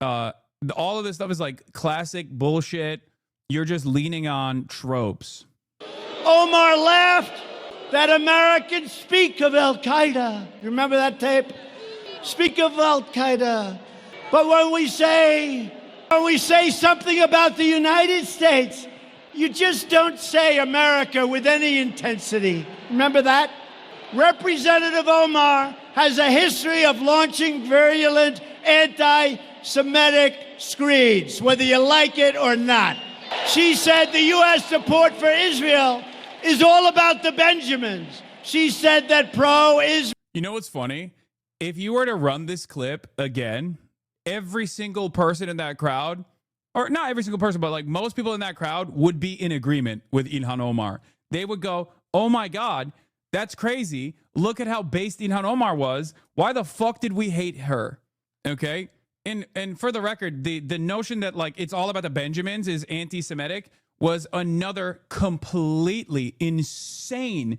Speaker 1: like classic bullshit. You're just leaning on tropes.
Speaker 6: Omar laughed that Americans speak of Al-Qaeda. You remember that tape? Speak of Al-Qaeda. But when we say something about the United States, you just don't say America with any intensity. Remember that? Representative Omar has a history of launching virulent anti-Semitic screeds, whether you like it or not. She said the U.S. support for Israel is all about the Benjamins. She said that pro-Israel...
Speaker 1: You know what's funny? If you were to run this clip again, every single person in that crowd, or not every single person, but like most people in that crowd would be in agreement with Ilhan Omar. They would go, oh my God, that's crazy. Look at how based Ilhan Omar was. Why the fuck did we hate her? Okay? And for the record, the notion that like it's all about the Benjamins is anti-Semitic was another completely insane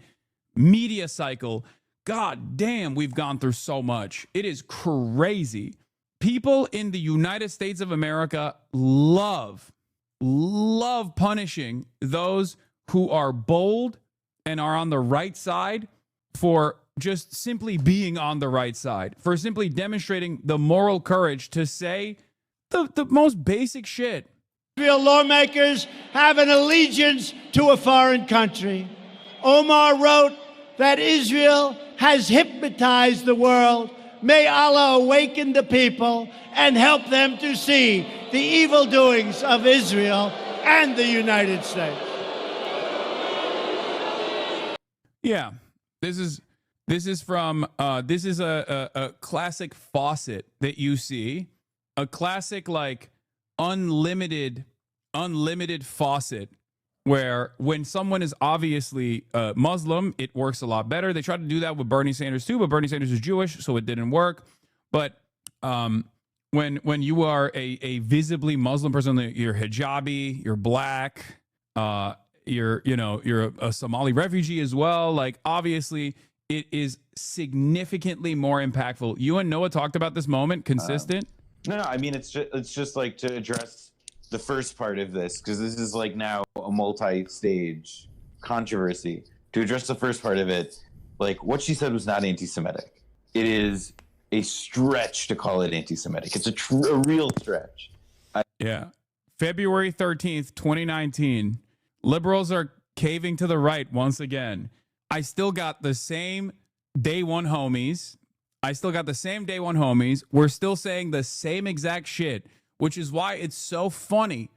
Speaker 1: media cycle. God damn, we've gone through so much. It is crazy. People in the United States of America love punishing those who are bold and are on the right side for just simply being on the right side, for simply demonstrating the moral courage to say the most basic shit.
Speaker 6: Israel lawmakers have an allegiance to a foreign country. Omar wrote that Israel has hypnotized the world. May Allah awaken the people and help them to see the evil doings of Israel and the United States.
Speaker 1: Yeah, this is from a classic faucet that you see, a classic like unlimited faucet where when someone is obviously Muslim, it works a lot better. They tried to do that with Bernie Sanders too, but Bernie Sanders is Jewish, so it didn't work. But when you are a visibly Muslim person, you're hijabi, you're black, you're a Somali refugee as well. Like obviously, it is significantly more impactful. You and Noah talked about this moment. Consistent.
Speaker 7: No, I mean it's just like to address the first part of this, because this is like now a multi-stage controversy. To address the first part of it, like what she said was not anti-Semitic. It is a stretch to call it anti-Semitic. It's a real stretch.
Speaker 1: Yeah. February 13th, 2019. Liberals are caving to the right once again. I still got the same day one homies. We're still saying the same exact shit, which is why it's so funny.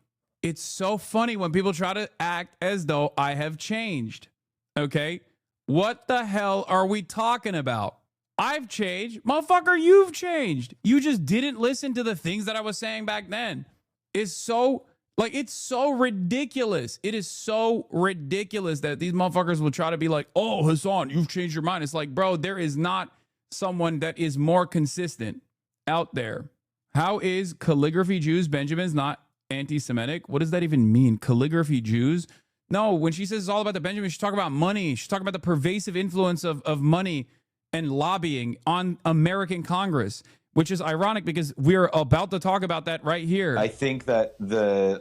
Speaker 1: It's so funny when people try to act as though I have changed. Okay? What the hell are we talking about? I've changed. Motherfucker, you've changed. You just didn't listen to the things that I was saying back then. It's so ridiculous. It is so ridiculous that these motherfuckers will try to be like, oh, Hasan, you've changed your mind. It's like, bro, there is not someone that is more consistent out there. How is calligraphy Jews Benjamins not anti-Semitic? What does that even mean? Calligraphy Jews? No, when she says it's all about the Benjamins, she's talking about money. She's talking about the pervasive influence of money and lobbying on American Congress, which is ironic because we're about to talk about that right here.
Speaker 7: I think that the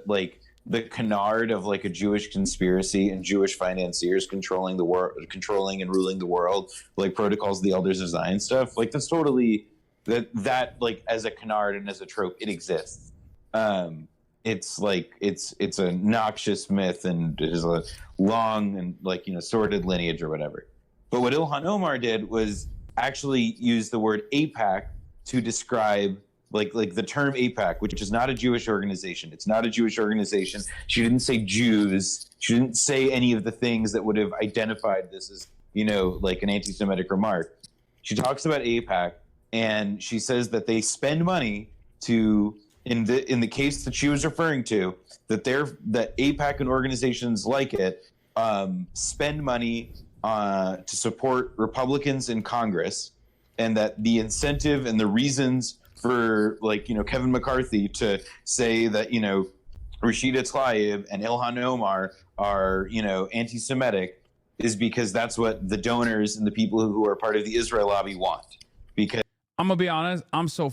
Speaker 7: canard of like a Jewish conspiracy and Jewish financiers controlling the world, controlling and ruling the world, like Protocols of the Elders of Zion stuff, like that's totally that like as a canard and as a trope, it exists. It's like it's a noxious myth and it is a long and like sordid lineage or whatever. But what Ilhan Omar did was actually use the word AIPAC to describe like the term AIPAC, which is not a Jewish organization. It's not a Jewish organization. She didn't say Jews. She didn't say any of the things that would have identified this as, like an anti-Semitic remark. She talks about AIPAC and she says that they spend money to, in the case that she was referring to, that AIPAC and organizations like it spend money to support Republicans in Congress, and that the incentive and the reasons for Kevin McCarthy to say that Rashida Tlaib and Ilhan Omar are anti-Semitic is because that's what the donors and the people who are part of the Israel lobby want. Because
Speaker 1: I'm gonna be honest, I'm so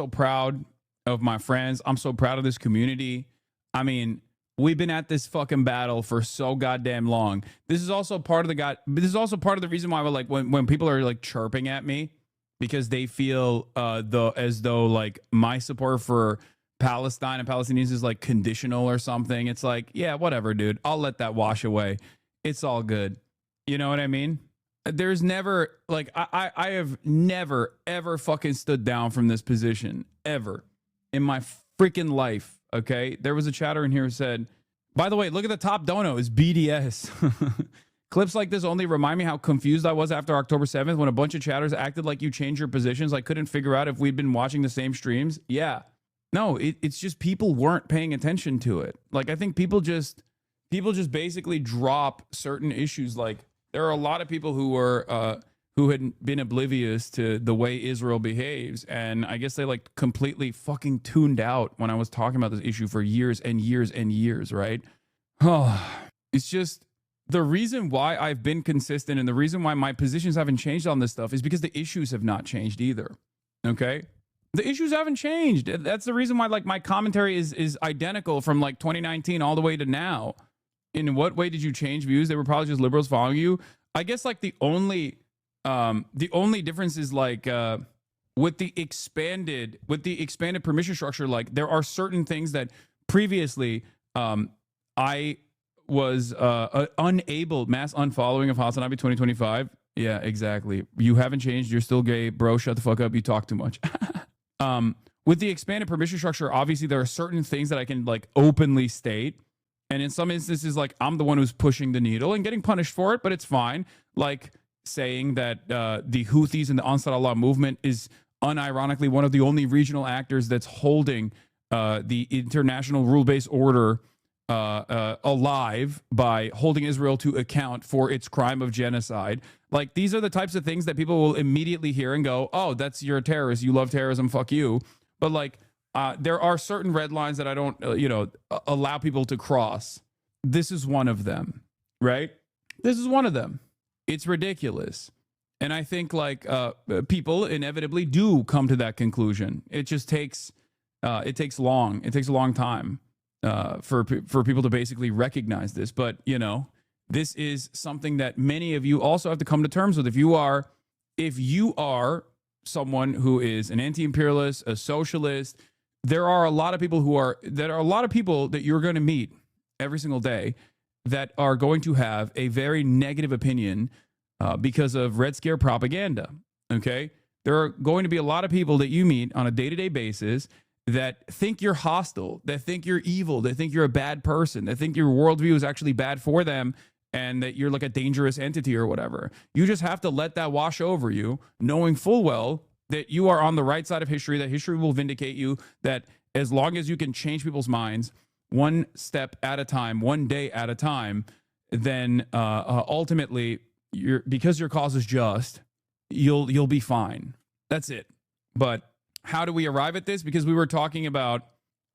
Speaker 1: proud of my friends. I'm so proud of this community. I mean, we've been at this fucking battle for so goddamn long. This is also part of the reason why when people are like chirping at me because they feel as though like my support for Palestine and Palestinians is like conditional or something. It's like, yeah, whatever, dude. I'll let that wash away. It's all good. You know what I mean? There's never like I have never ever fucking stood down from this position ever in my freaking life. Okay, there was a chatter in here who said, by the way, look at the top dono is BDS. Clips like this only remind me how confused I was after October 7th when a bunch of chatters acted like you changed your positions. I couldn't figure out if we'd been watching the same streams. Yeah. No, it's just people weren't paying attention to it. Like, I think people just basically drop certain issues. Like, there are a lot of people who had been oblivious to the way Israel behaves. And I guess they like completely fucking tuned out when I was talking about this issue for years and years and years, right? Oh, it's just the reason why I've been consistent and the reason why my positions haven't changed on this stuff is because the issues have not changed either. Okay? The issues haven't changed. That's the reason why like my commentary is identical from like 2019 all the way to now. In what way did you change views? They were probably just liberals following you. I guess like the only difference is like with the expanded permission structure, like there are certain things that previously I was unable mass unfollowing of Hasan Abi 2025. Yeah, exactly. You haven't changed. You're still gay, bro. Shut the fuck up. You talk too much. With the expanded permission structure, obviously there are certain things that I can like openly state. And in some instances, like I'm the one who's pushing the needle and getting punished for it, but it's fine. Like saying that the Houthis and the Ansar Allah movement is unironically one of the only regional actors that's holding the international rule-based order alive by holding Israel to account for its crime of genocide. Like, these are the types of things that people will immediately hear and go, oh, you're a terrorist. You love terrorism. Fuck you. But like, there are certain red lines that I don't, allow people to cross. This is one of them, right? This is one of them. It's ridiculous. And I think like people inevitably do come to that conclusion. It just takes it takes a long time for people to basically recognize this. But this is something that many of you also have to come to terms with. If you are someone who is an anti-imperialist, a socialist, there are a lot of people that you're going to meet every single day that are going to have a very negative opinion because of Red Scare propaganda. Okay. There are going to be a lot of people that you meet on a day-to-day basis that think you're hostile, that think you're evil, that think you're a bad person, that think your worldview is actually bad for them, and that you're like a dangerous entity or whatever. You just have to let that wash over you, knowing full well that you are on the right side of history, that history will vindicate you, that as long as you can change people's minds one step at a time, one day at a time, then ultimately, because your cause is just, you'll be fine. That's it. But how do we arrive at this? Because we were talking about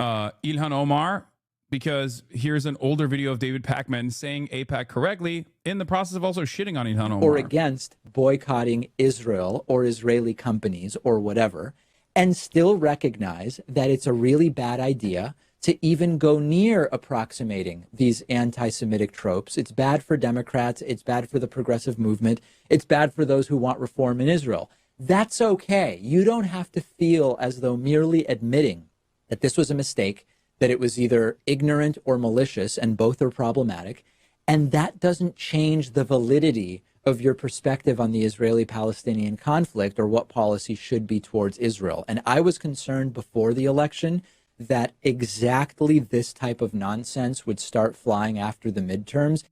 Speaker 1: Ilhan Omar, because here's an older video of David Pakman saying AIPAC correctly in the process of also shitting on Ilhan Omar.
Speaker 5: Or against boycotting Israel or Israeli companies or whatever, and still recognize that it's a really bad idea to even go near approximating these anti-Semitic tropes. It's bad for Democrats. It's bad for the progressive movement. It's bad for those who want reform in Israel. That's okay. You don't have to feel as though merely admitting that this was a mistake, that it was either ignorant or malicious, and both are problematic. And that doesn't change the validity of your perspective on the Israeli-Palestinian conflict or what policy should be towards Israel. And I was concerned before the election that exactly this type of nonsense would start flying after the midterms.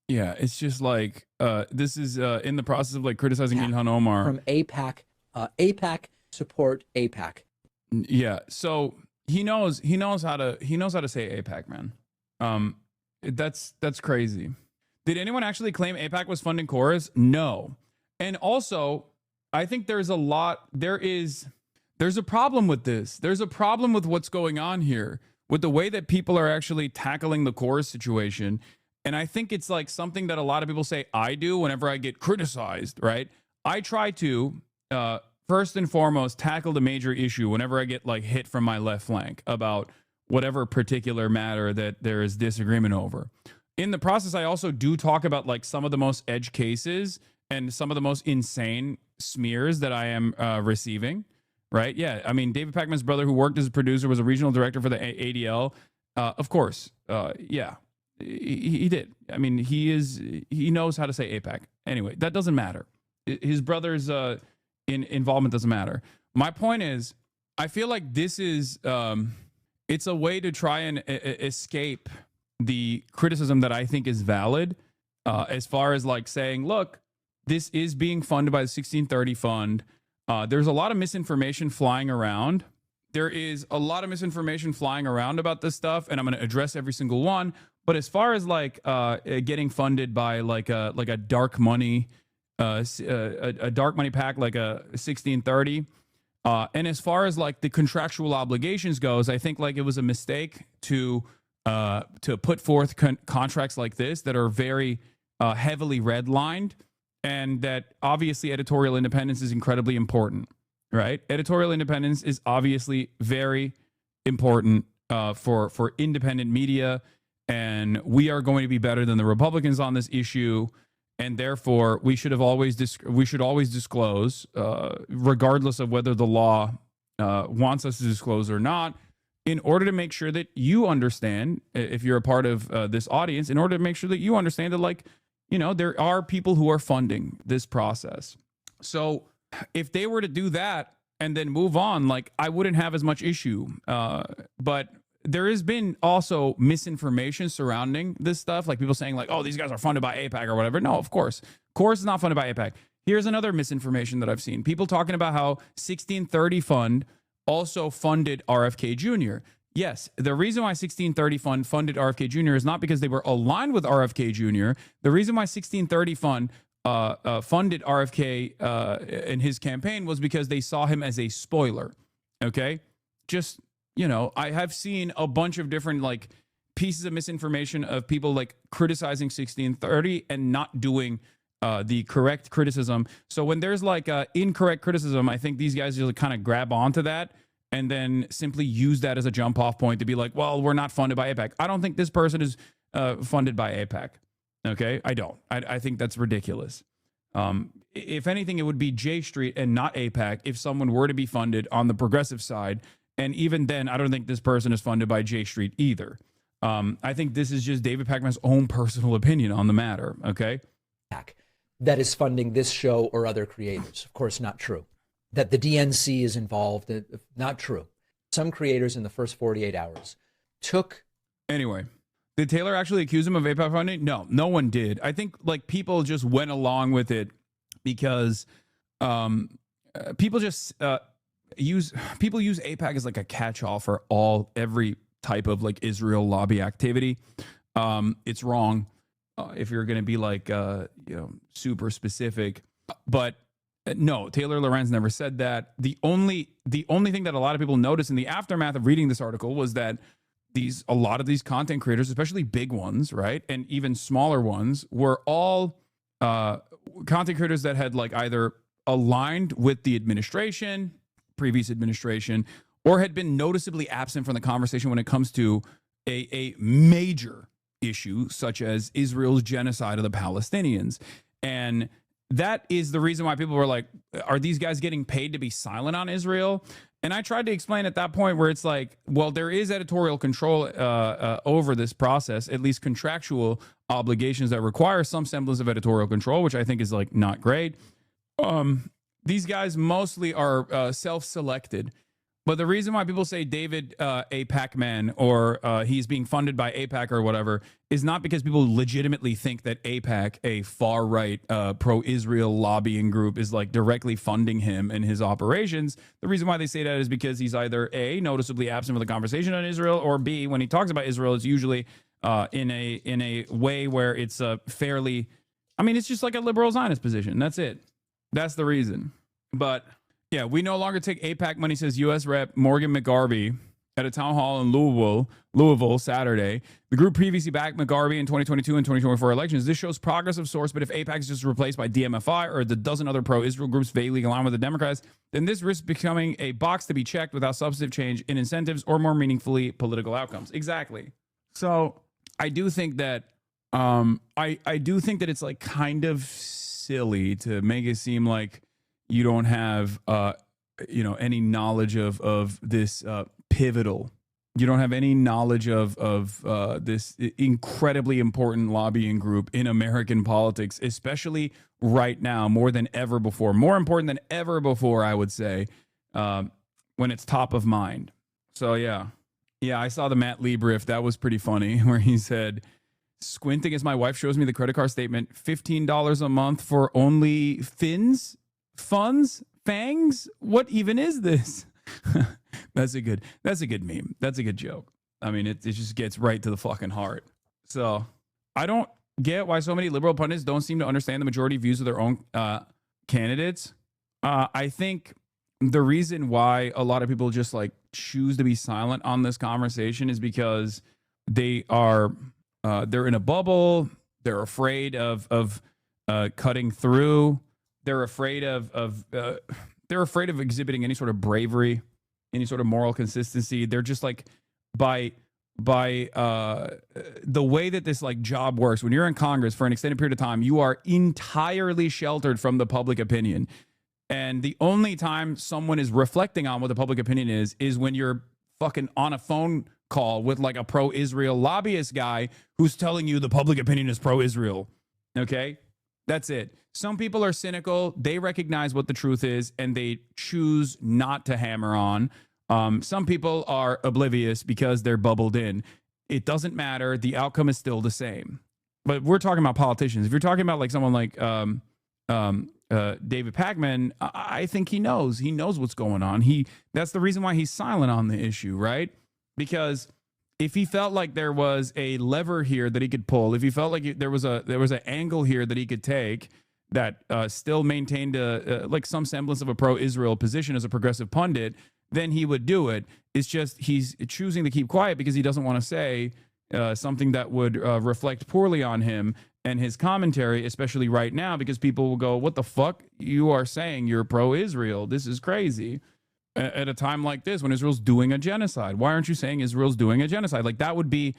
Speaker 1: Yeah, it's just like this is in the process of like criticizing Ilhan Omar
Speaker 5: from AIPAC. AIPAC support AIPAC.
Speaker 1: Yeah, so he knows how to say AIPAC, man. That's crazy. Did anyone actually claim AIPAC was funding Chorus? No. And also, I think there's a problem with this. There's a problem with what's going on here, with the way that people are actually tackling the Chorus situation. And I think it's like something that a lot of people say I do whenever I get criticized, right? I try to, first and foremost, tackle the major issue whenever I get like hit from my left flank about whatever particular matter that there is disagreement over. In the process, I also do talk about like some of the most edge cases and some of the most insane smears that I am receiving, right? Yeah, I mean, David Pakman's brother, who worked as a producer, was a regional director for the ADL. Of course, yeah. He did. I mean, he knows how to say AIPAC. Anyway, that doesn't matter. His brother's involvement doesn't matter. My point is, I feel like this is it's a way to try and escape the criticism that I think is valid, as far as like saying, look, this is being funded by the 1630 fund. There's a lot of misinformation flying around. There is a lot of misinformation flying around about this stuff, and I'm going to address every single one. But as far as like getting funded by like a dark money, a dark money pack like a 1630, and as far as like the contractual obligations goes, I think like it was a mistake to put forth contracts like this that are very heavily redlined, and that obviously editorial independence is incredibly important, right? Editorial independence is obviously very important for independent media. And we are going to be better than the Republicans on this issue, and therefore we should always disclose, regardless of whether the law wants us to disclose or not, in order to make sure that you understand, if you're a part of this audience, in order to make sure that you understand that, like, you know, there are people who are funding this process. So if they were to do that and then move on, like, I wouldn't have as much issue, but there has been also misinformation surrounding this stuff, like people saying like, oh, these guys are funded by AIPAC or whatever. No, of course. Chorus is not funded by AIPAC. Here's another misinformation that I've seen. People talking about how 1630 Fund also funded RFK Jr. Yes, the reason why 1630 Fund funded RFK Jr. is not because they were aligned with RFK Jr. The reason why 1630 Fund funded RFK in his campaign was because they saw him as a spoiler. Okay? Just... You know, I have seen a bunch of different like pieces of misinformation of people like criticizing 1630 and not doing the correct criticism. So when there's like incorrect criticism, I think these guys just kind of grab onto that and then simply use that as a jump off point to be like, well, we're not funded by AIPAC. I don't think this person is funded by AIPAC. Okay, I don't. I think that's ridiculous. If anything, it would be J Street and not AIPAC if someone were to be funded on the progressive side. And even then, I don't think this person is funded by J Street either. I think this is just David Pakman's own personal opinion on the matter. Okay.
Speaker 5: That is funding this show or other creators. Of course, not true. That the DNC is involved, not true. Some creators in the first 48 hours took.
Speaker 1: Anyway, did Taylor actually accuse him of AIPAC funding? No, no one did. I think like people just went along with it because people just use AIPAC as like a catch-all for every type of like Israel lobby activity. It's wrong if you're going to be like super specific, but no, Taylor Lorenz never said that. The only thing that a lot of people noticed in the aftermath of reading this article was that a lot of these content creators, especially big ones, right, and even smaller ones, were all content creators that had like either aligned with the previous administration, or had been noticeably absent from the conversation when it comes to a major issue such as Israel's genocide of the Palestinians. And that is the reason why people were like, are these guys getting paid to be silent on Israel? And I tried to explain at that point where it's like, well, there is editorial control over this process, at least contractual obligations that require some semblance of editorial control, which I think is like not great. These guys mostly are self-selected. But the reason why people say David AIPAC man or he's being funded by AIPAC or whatever is not because people legitimately think that AIPAC, a far-right pro-Israel lobbying group, is like directly funding him and his operations. The reason why they say that is because he's either A, noticeably absent from the conversation on Israel, or B, when he talks about Israel, it's usually in a way where it's fairly, I mean, it's just like a liberal Zionist position. That's it. That's the reason. But yeah, we no longer take AIPAC money, says U.S. Rep. Morgan McGarvey at a town hall in Louisville Saturday. The group previously backed McGarvey in 2022 and 2024 elections. This shows progress of sorts, but if AIPAC is just replaced by DMFI or the dozen other pro-Israel groups vaguely aligned with the Democrats, then this risks becoming a box to be checked without substantive change in incentives or more meaningfully political outcomes. Exactly. So I do think that I do think that it's like kind of silly to make it seem like you don't have, any knowledge of this pivotal. You don't have any knowledge of this incredibly important lobbying group in American politics, especially right now, more than ever before. More important than ever before, I would say, when it's top of mind. So, yeah, I saw the Matt Liebriff. That was pretty funny, where he said, squinting as my wife shows me the credit card statement, $15 a month for only funds, fangs. What even is this? That's a good meme. That's a good joke. I mean, it just gets right to the fucking heart. So I don't get why so many liberal pundits don't seem to understand the majority views of their own candidates. I think the reason why a lot of people just like choose to be silent on this conversation is because they are they're in a bubble. They're afraid of cutting through. They're afraid of exhibiting any sort of bravery, any sort of moral consistency. They're just like by the way that this like job works. When you're in Congress for an extended period of time, you are entirely sheltered from the public opinion. And the only time someone is reflecting on what the public opinion is when you're fucking on a phone call with like a pro-Israel lobbyist guy who's telling you the public opinion is pro-Israel. Okay? That's it. Some people are cynical. They recognize what the truth is and they choose not to hammer on. Some people are oblivious because they're bubbled in. It doesn't matter. The outcome is still the same. But we're talking about politicians. If you're talking about like someone like David Pakman, I think he knows. He knows what's going on. That's the reason why he's silent on the issue, right? Because if he felt like there was a lever here that he could pull, if he felt like there was an angle here that he could take that still maintained like some semblance of a pro-Israel position as a progressive pundit, then he would do it. It's just he's choosing to keep quiet because he doesn't want to say something that would reflect poorly on him and his commentary, especially right now, because people will go, what the fuck? You are saying you're pro-Israel. This is crazy. At a time like this, when Israel's doing a genocide, why aren't you saying Israel's doing a genocide? Like that would be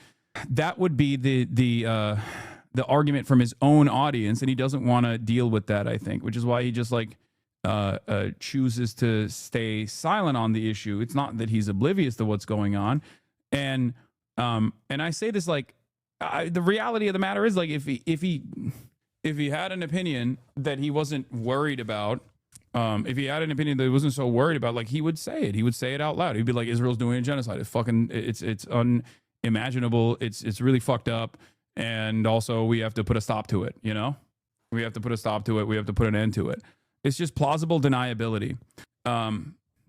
Speaker 1: the the argument from his own audience, and he doesn't want to deal with that, I think, which is why he just like chooses to stay silent on the issue. It's not that he's oblivious to what's going on. And I say this like, the reality of the matter is, like, if he had an opinion that he wasn't worried about, if he had an opinion that he wasn't so worried about, like, he would say it. He would say it out loud. He'd be like, Israel's doing a genocide. It's fucking, it's unimaginable. It's really fucked up. And also we have to put a stop to it. You know, we have to put a stop to it. We have to put an end to it. It's just plausible deniability.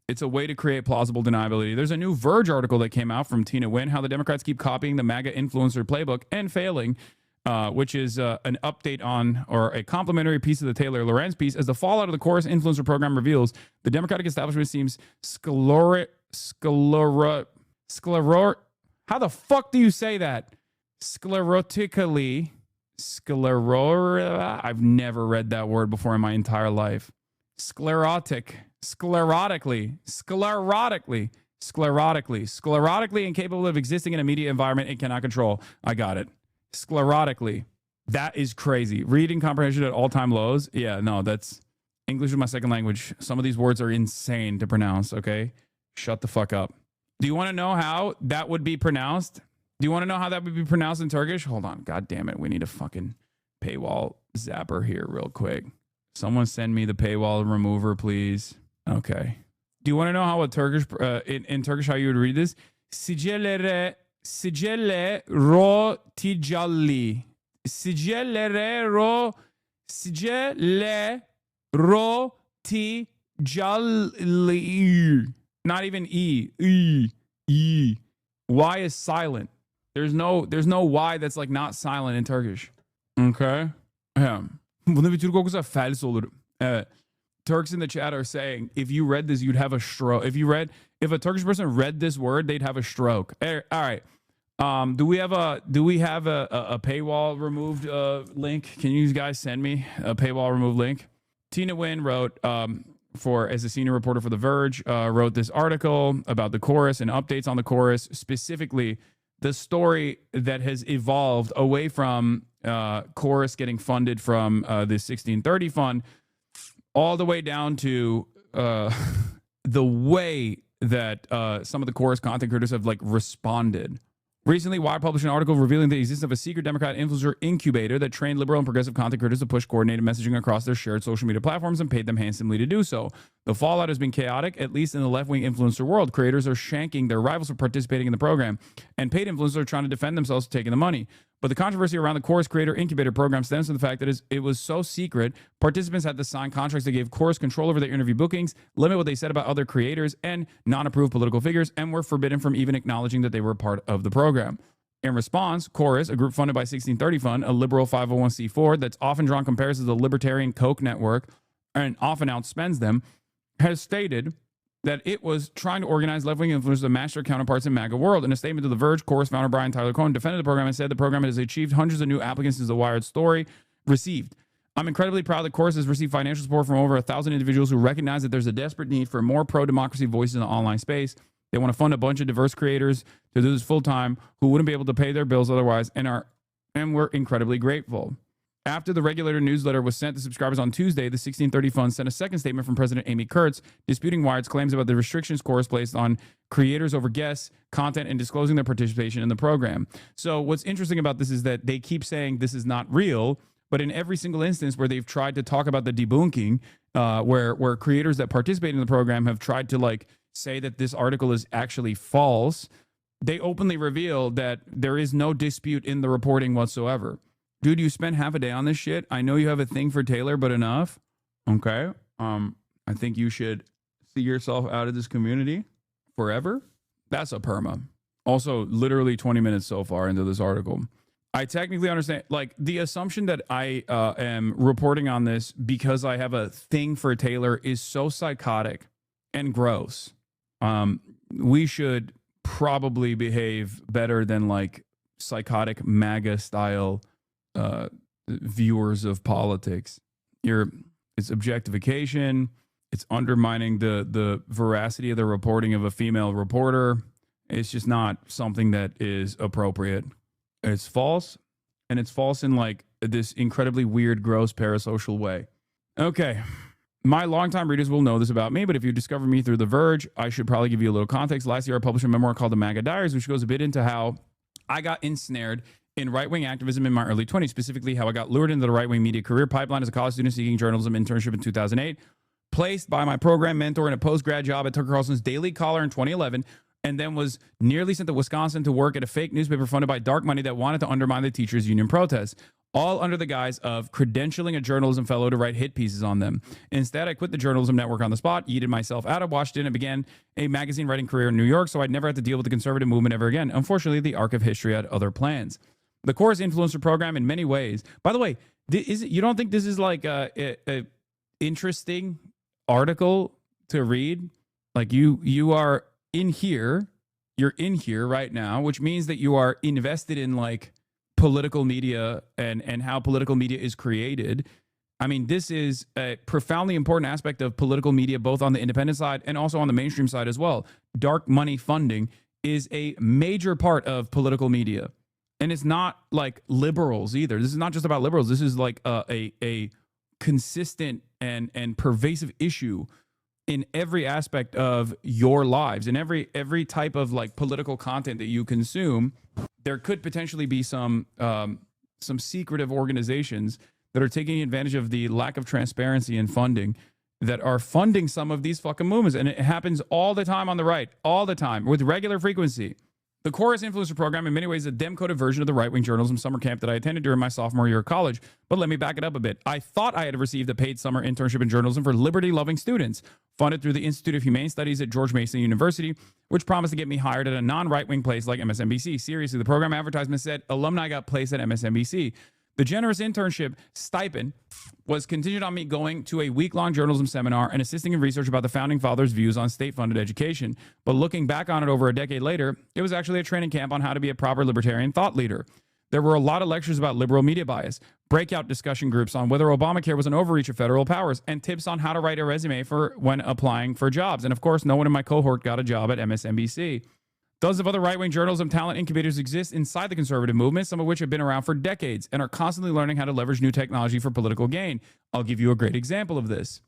Speaker 1: It's a way to create plausible deniability. There's a new Verge article that came out from Tina Nguyen, how the Democrats keep copying the MAGA influencer playbook and failing, which is an update on, or a complimentary piece of the Taylor Lorenz piece. As the fallout of the Chorus influencer program reveals, the Democratic establishment seems how the fuck do you say that? Sclerotically. I've never read that word before in my entire life. Sclerotically incapable of existing in a media environment it cannot control. I got it. Sclerotically. That is crazy. Reading comprehension at all-time lows. Yeah, no, that's English is my second language. Some of these words are insane to pronounce, okay? Shut the fuck up. Do you want to know how that would be pronounced? Do you want to know how that would be pronounced in Turkish? Hold on. God damn it. We need a fucking paywall zapper here real quick. Someone send me the paywall remover, please. Okay. Do you want to know how a Turkish in Turkish how you would read this? Sicellere ro tijalli. Sicellere ro tijalli. Not even e. Y is silent. There's no Y that's like not silent in Turkish. Okay. Bunda bir Türk okusa fels olur. Turks in the chat are saying if you read this, you'd have a stroke. If a Turkish person read this word, they'd have a stroke. All right. Do we have a paywall removed link? Can you guys send me a paywall removed link? Tina Nguyen wrote as a senior reporter for The Verge, wrote this article about the chorus and updates on the chorus, specifically the story that has evolved away from chorus getting funded from the 1630 fund, all the way down to the way that some of the chorus content creators have like responded. Recently, Wired published an article revealing the existence of a secret Democrat influencer incubator that trained liberal and progressive content creators to push coordinated messaging across their shared social media platforms and paid them handsomely to do so. The fallout has been chaotic, at least in the left-wing influencer world. Creators are shanking their rivals for participating in the program, and paid influencers are trying to defend themselves for taking the money. But the controversy around the Chorus Creator Incubator program stems from the fact that it was so secret, participants had to sign contracts that gave Chorus control over their interview bookings, limit what they said about other creators and non-approved political figures, and were forbidden from even acknowledging that they were part of the program. In response, Chorus, a group funded by 1630 Fund, a liberal 501c4 that's often drawn comparisons to the libertarian Koch network and often outspends them, has stated that it was trying to organize left-wing influencers to match their counterparts in MAGA world. In a statement to The Verge, Chorus founder Brian Tyler Cohen defended the program and said the program has achieved hundreds of new applicants since the Wired story received. I'm incredibly proud that Chorus has received financial support from over 1,000 individuals who recognize that there's a desperate need for more pro-democracy voices in the online space. They want to fund a bunch of diverse creators to do this full-time who wouldn't be able to pay their bills otherwise, and we're incredibly grateful. After the regulator newsletter was sent to subscribers on Tuesday, the 1630 Fund sent a second statement from President Amy Kurtz disputing Wired's claims about the restrictions Chorus placed on creators over guests, content, and disclosing their participation in the program. So what's interesting about this is that they keep saying this is not real, but in every single instance where they've tried to talk about the debunking, where creators that participate in the program have tried to like say that this article is actually false, they openly reveal that there is no dispute in the reporting whatsoever. Dude, you spent half a day on this shit. I know you have a thing for Taylor, but enough. Okay. I think you should see yourself out of this community forever. That's a perma. Also, literally 20 minutes so far into this article. I technically understand, like, the assumption that I am reporting on this because I have a thing for Taylor is so psychotic and gross. We should probably behave better than, like, psychotic MAGA style viewers of politics. It's objectification. It's undermining the veracity of the reporting of a female reporter. It's just not something that is appropriate. It's false. and it's false in like this incredibly weird, gross, parasocial way. Okay. My longtime readers will know this about me, but if you discover me through The Verge, I should probably give you a little context. Last year, I published a memoir called The MAGA Diaries, which goes a bit into how I got ensnared in right-wing activism in my early 20s, specifically how I got lured into the right-wing media career pipeline as a college student seeking journalism internship in 2008, placed by my program mentor in a post-grad job at Tucker Carlson's Daily Caller in 2011, and then was nearly sent to Wisconsin to work at a fake newspaper funded by dark money that wanted to undermine the teachers' union protests, all under the guise of credentialing a journalism fellow to write hit pieces on them. Instead, I quit the journalism network on the spot, yeeted myself out of Washington, and began a magazine writing career in New York, so I'd never have to deal with the conservative movement ever again. Unfortunately, the arc of history had other plans. The Chorus Influencer Program, in many ways, by the way, you don't think this is like a interesting article to read? Like you are in here, you're in here right now, which means that you are invested in like political media and how political media is created. I mean, this is a profoundly important aspect of political media, both on the independent side and also on the mainstream side as well. Dark money funding is a major part of political media. And it's not like liberals either. This is not just about liberals. This is like a consistent and pervasive issue in every aspect of your lives. In every type of like political content that you consume, there could potentially be some secretive organizations that are taking advantage of the lack of transparency and funding that are funding some of these fucking movements. And it happens all the time on the right, all the time, with regular frequency. The Chorus Influencer Program, in many ways, is a Dem-coded version of the right-wing journalism summer camp that I attended during my sophomore year of college. But let me back it up a bit. I thought I had received a paid summer internship in journalism for liberty-loving students, funded through the Institute of Humane Studies at George Mason University, which promised to get me hired at a non-right-wing place like MSNBC. Seriously, the program advertisement said alumni got placed at MSNBC. The generous internship stipend was contingent on me going to a week-long journalism seminar and assisting in research about the Founding Fathers' views on state-funded education. But looking back on it over a decade later, it was actually a training camp on how to be a proper libertarian thought leader. There were a lot of lectures about liberal media bias, breakout discussion groups on whether Obamacare was an overreach of federal powers, and tips on how to write a resume for when applying for jobs. And of course, no one in my cohort got a job at MSNBC. Dozens of other right-wing journalism talent incubators exist inside the conservative movement, some of which have been around for decades and are constantly learning how to leverage new technology for political gain. I'll give you a great example of this.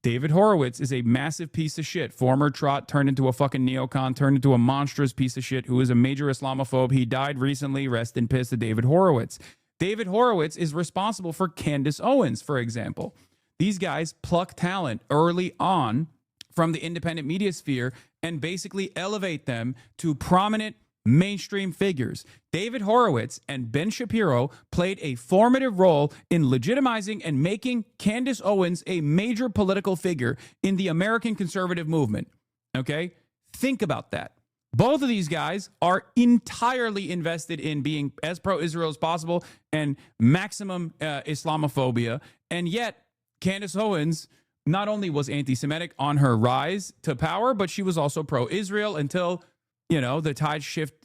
Speaker 1: David Horowitz is a massive piece of shit. Former trot turned into a fucking neocon, turned into a monstrous piece of shit who is a major Islamophobe. He died recently. Rest in peace to David Horowitz. David Horowitz is responsible for Candace Owens, for example. These guys pluck talent early on from the independent media sphere and basically elevate them to prominent mainstream figures. David Horowitz and Ben Shapiro played a formative role in legitimizing and making Candace Owens a major political figure in the American conservative movement. Okay? Think about that. Both of these guys are entirely invested in being as pro-Israel as possible and maximum Islamophobia. And yet, Candace Owens not only was anti-Semitic on her rise to power, but she was also pro-Israel until, you know, the tide shift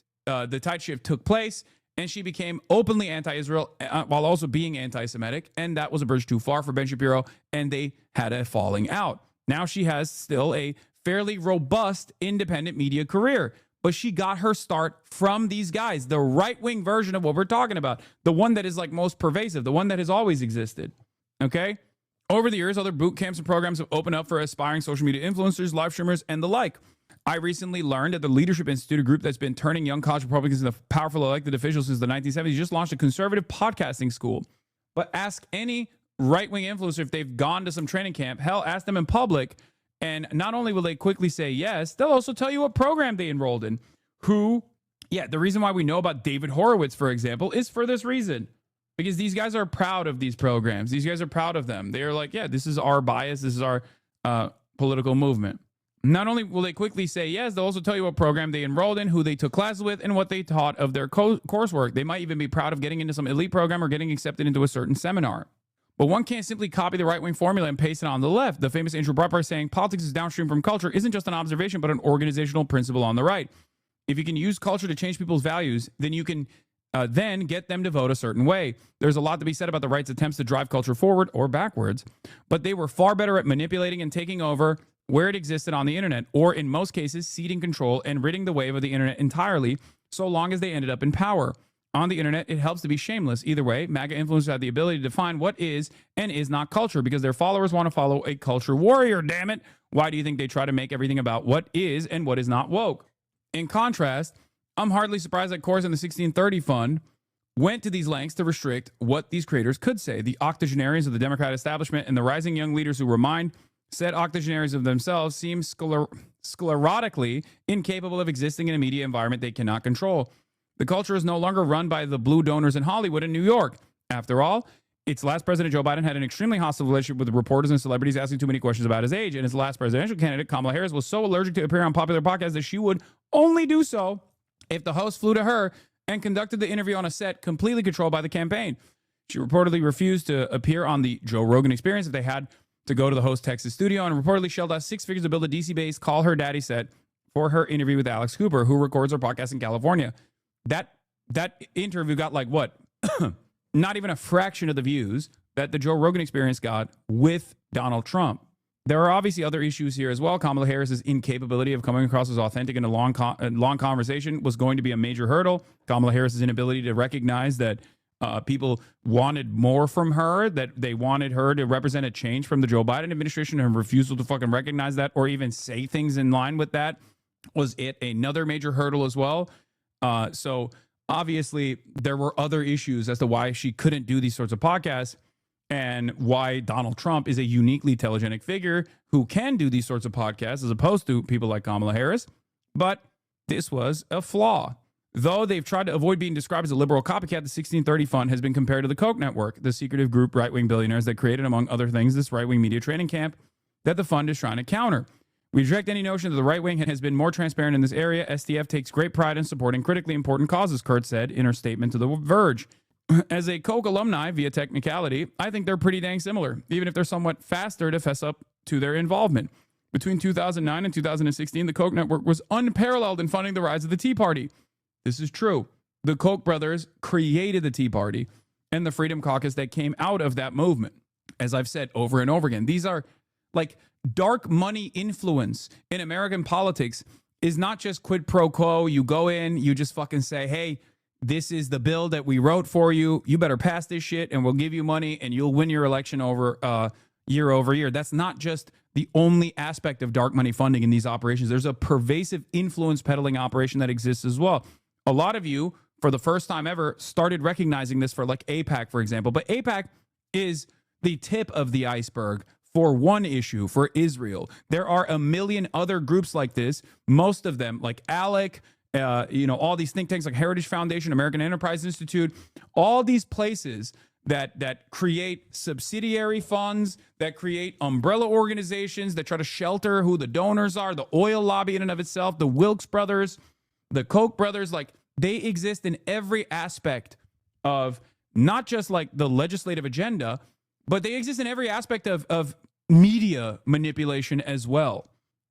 Speaker 1: took place, and she became openly anti-Israel while also being anti-Semitic, and that was a bridge too far for Ben Shapiro, and they had a falling out. Now she has still a fairly robust independent media career, but she got her start from these guys, the right-wing version of what we're talking about, the one that is like most pervasive, the one that has always existed. Okay? Over the years, other boot camps and programs have opened up for aspiring social media influencers, live streamers, and the like. I recently learned at the Leadership Institute, a group that's been turning young college Republicans into powerful elected officials since the 1970s, just launched a conservative podcasting school. But ask any right-wing influencer if they've gone to some training camp. Hell, ask them in public, and not only will they quickly say yes, they'll also tell you what program they enrolled in. The reason why we know about David Horowitz, for example, is for this reason. Because these guys are proud of these programs. These guys are proud of them. They're like, yeah, this is our bias. This is our political movement. Not only will they quickly say yes, they'll also tell you what program they enrolled in, who they took classes with, and what they taught of their coursework. They might even be proud of getting into some elite program or getting accepted into a certain seminar. But one can't simply copy the right-wing formula and paste it on the left. The famous Andrew Breitbart saying politics is downstream from culture isn't just an observation, but an organizational principle on the right. If you can use culture to change people's values, then you can then get them to vote a certain way. There's a lot to be said about the right's attempts to drive culture forward or backwards, but they were far better at manipulating and taking over where it existed on the internet, or in most cases, ceding control and ridding the wave of the internet entirely, so long as they ended up in power. On the internet, it helps to be shameless. Either way, MAGA influencers have the ability to define what is and is not culture because their followers want to follow a culture warrior, damn it. Why do you think they try to make everything about what is and what is not woke? In contrast, I'm hardly surprised that Coors and the 1630 Fund went to these lengths to restrict what these creators could say. The octogenarians of the Democrat establishment and the rising young leaders who remind said octogenarians of themselves seem sclerotically incapable of existing in a media environment they cannot control. The culture is no longer run by the blue donors in Hollywood and New York. After all, its last president, Joe Biden, had an extremely hostile relationship with reporters and celebrities asking too many questions about his age. And his last presidential candidate, Kamala Harris, was so allergic to appearing on popular podcasts that she would only do so if the host flew to her and conducted the interview on a set completely controlled by the campaign. She reportedly refused to appear on the Joe Rogan Experience if they had to go to the host Texas studio, and reportedly shelled out 6 figures to build a DC-based Call Her Daddy set for her interview with Alex Cooper, who records her podcast in California. That interview got like what? Not even a fraction of the views that the Joe Rogan Experience got with Donald Trump. There are obviously other issues here as well. Kamala Harris's incapability of coming across as authentic in a long conversation was going to be a major hurdle. Kamala Harris's inability to recognize that people wanted more from her, that they wanted her to represent a change from the Joe Biden administration, and her refusal to fucking recognize that or even say things in line with that was another major hurdle as well. So obviously there were other issues as to why she couldn't do these sorts of podcasts and why Donald Trump is a uniquely telegenic figure who can do these sorts of podcasts as opposed to people like Kamala Harris. But this was a flaw. Though they've tried to avoid being described as a liberal copycat, the 1630 Fund has been compared to the Koch network, the secretive group right-wing billionaires that created, among other things, this right-wing media training camp that the fund is trying to counter. We reject any notion that the right wing has been more transparent in this area. STF takes great pride in supporting critically important causes, Kurtz said in her statement to The Verge. As a Koch alumni via technicality, I think they're pretty dang similar, even if they're somewhat faster to fess up to their involvement. Between 2009 and 2016, the Koch network was unparalleled in funding the rise of the Tea Party. This is true. The Koch brothers created the Tea Party and the Freedom Caucus that came out of that movement. As I've said over and over again, these are like dark money influence in American politics is not just quid pro quo. You go in, you just fucking say, hey, this is the bill that we wrote for you. You better pass this shit and we'll give you money and you'll win your election over year. That's not just the only aspect of dark money funding in these operations. There's a pervasive influence peddling operation that exists as well. A lot of you, for the first time ever, started recognizing this for like AIPAC, for example. But AIPAC is the tip of the iceberg for one issue, for Israel. There are a million other groups like this, most of them like ALEC, all these think tanks like Heritage Foundation, American Enterprise Institute, all these places that create subsidiary funds, that create umbrella organizations that try to shelter who the donors are, the oil lobby in and of itself, the Wilkes brothers, the Koch brothers, like they exist in every aspect of not just like the legislative agenda, but they exist in every aspect of media manipulation as well.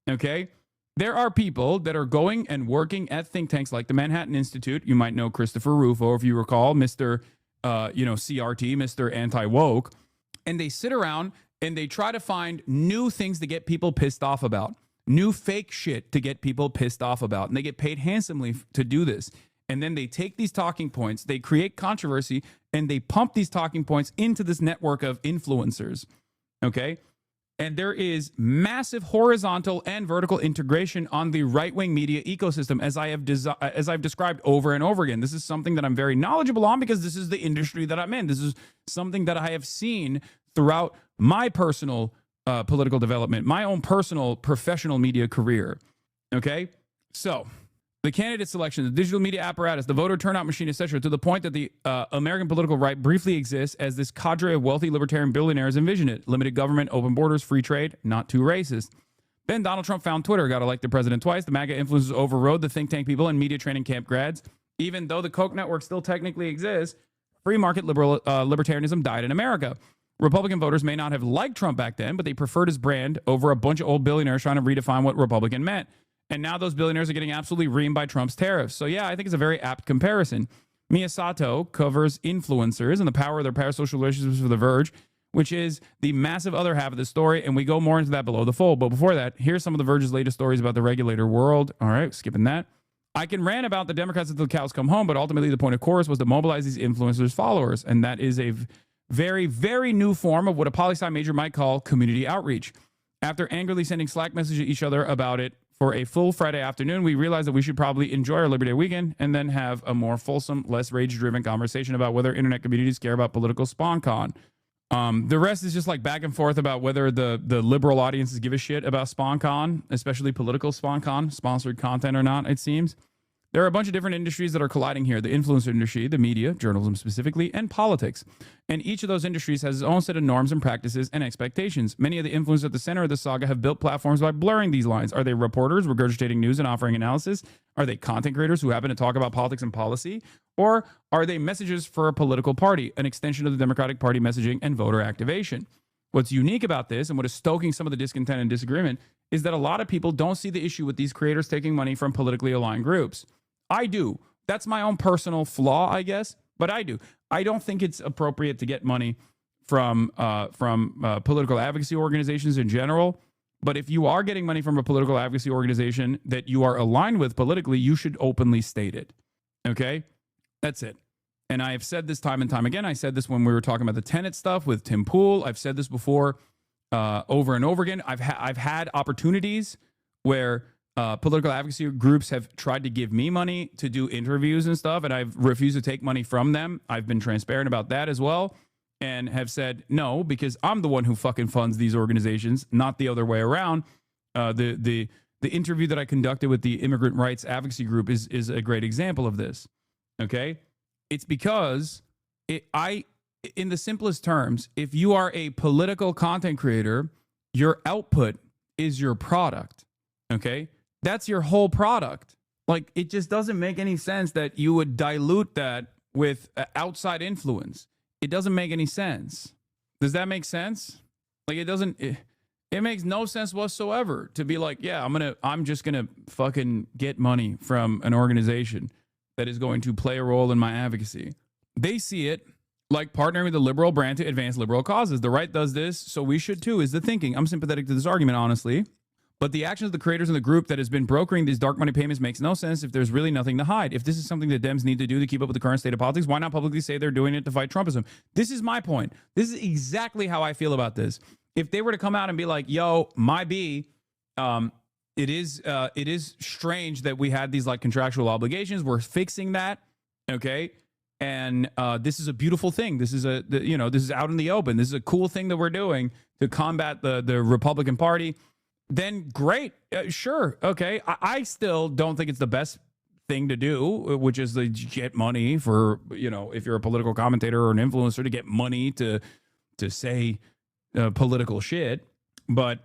Speaker 1: Okay? There are people that are going and working at think tanks like the Manhattan Institute. You might know Christopher Rufo, if you recall, Mr. CRT, Mr. Anti-Woke. And they sit around and they try to find new things to get people pissed off about, new fake shit to get people pissed off about. And they get paid handsomely to do this. And then they take these talking points, they create controversy, and they pump these talking points into this network of influencers. Okay? And there is massive horizontal and vertical integration on the right-wing media ecosystem, as I've described over and over again. This is something that I'm very knowledgeable on because this is the industry that I'm in. This is something that I have seen throughout my personal political development, my own personal professional media career. Okay? So the candidate selection, the digital media apparatus, the voter turnout machine, etc., to the point that the American political right briefly exists as this cadre of wealthy libertarian billionaires envision it. Limited government, open borders, free trade, not too racist. Then Donald Trump found Twitter, got elected the president twice. The MAGA influences overrode the think tank people and media training camp grads. Even though the Koch network still technically exists, free market libertarianism died in America. Republican voters may not have liked Trump back then, but they preferred his brand over a bunch of old billionaires trying to redefine what Republican meant. And now those billionaires are getting absolutely reamed by Trump's tariffs. So yeah, I think it's a very apt comparison. Mia Sato covers influencers and the power of their parasocial relationships for The Verge, which is the massive other half of the story. And we go more into that below the fold. But before that, here's some of The Verge's latest stories about the regulator world. All right, skipping that. I can rant about the Democrats until the cows come home, but ultimately the point of course was to mobilize these influencers' followers. And that is a very, very new form of what a poli-sci major might call community outreach. After angrily sending Slack messages to each other about it for a full Friday afternoon, we realized that we should probably enjoy our Liberty Day weekend and then have a more fulsome, less rage-driven conversation about whether internet communities care about political SpawnCon. The rest is just like back and forth about whether the liberal audiences give a shit about SpawnCon, especially political SpawnCon, sponsored content or not, it seems. There are a bunch of different industries that are colliding here. The influencer industry, the media, journalism specifically, and politics. And each of those industries has its own set of norms and practices and expectations. Many of the influencers at the center of the saga have built platforms by blurring these lines. Are they reporters regurgitating news and offering analysis? Are they content creators who happen to talk about politics and policy? Or are they messages for a political party, an extension of the Democratic Party messaging and voter activation? What's unique about this and what is stoking some of the discontent and disagreement is that a lot of people don't see the issue with these creators taking money from politically aligned groups. I do. That's my own personal flaw, I guess, but I do. I don't think it's appropriate to get money from political advocacy organizations in general. But if you are getting money from a political advocacy organization that you are aligned with politically, you should openly state it. Okay? That's it. And I have said this time and time again. I said this when we were talking about the Tenet stuff with Tim Pool. I've said this before over and over again. I've had opportunities where political advocacy groups have tried to give me money to do interviews and stuff, and I've refused to take money from them. I've been transparent about that as well and have said no, because I'm the one who fucking funds these organizations, not the other way around. The interview that I conducted with the immigrant rights advocacy group is a great example of this. Okay? It's because in the simplest terms, if you are a political content creator, your output is your product. Okay? That's your whole product. Like, it just doesn't make any sense that you would dilute that with outside influence. It doesn't make any sense. Does that make sense? Like, it makes no sense whatsoever to be like, yeah, I'm just gonna fucking get money from an organization that is going to play a role in my advocacy. They see it like partnering with a liberal brand to advance liberal causes. The right does this, so we should too, is the thinking. I'm sympathetic to this argument, honestly. But the actions of the creators in the group that has been brokering these dark money payments makes no sense if there's really nothing to hide. If this is something that Dems need to do to keep up with the current state of politics, why not publicly say they're doing it to fight Trumpism? This is my point. This is exactly how I feel about this. If they were to come out and be like, yo, my B, it is strange that we had these like contractual obligations. We're fixing that. Okay. And this is a beautiful thing. This is this is out in the open. This is a cool thing that we're doing to combat the Republican Party. Then great. Sure. Okay. I still don't think it's the best thing to do, which is to get money for, if you're a political commentator or an influencer, to get money to say political shit. But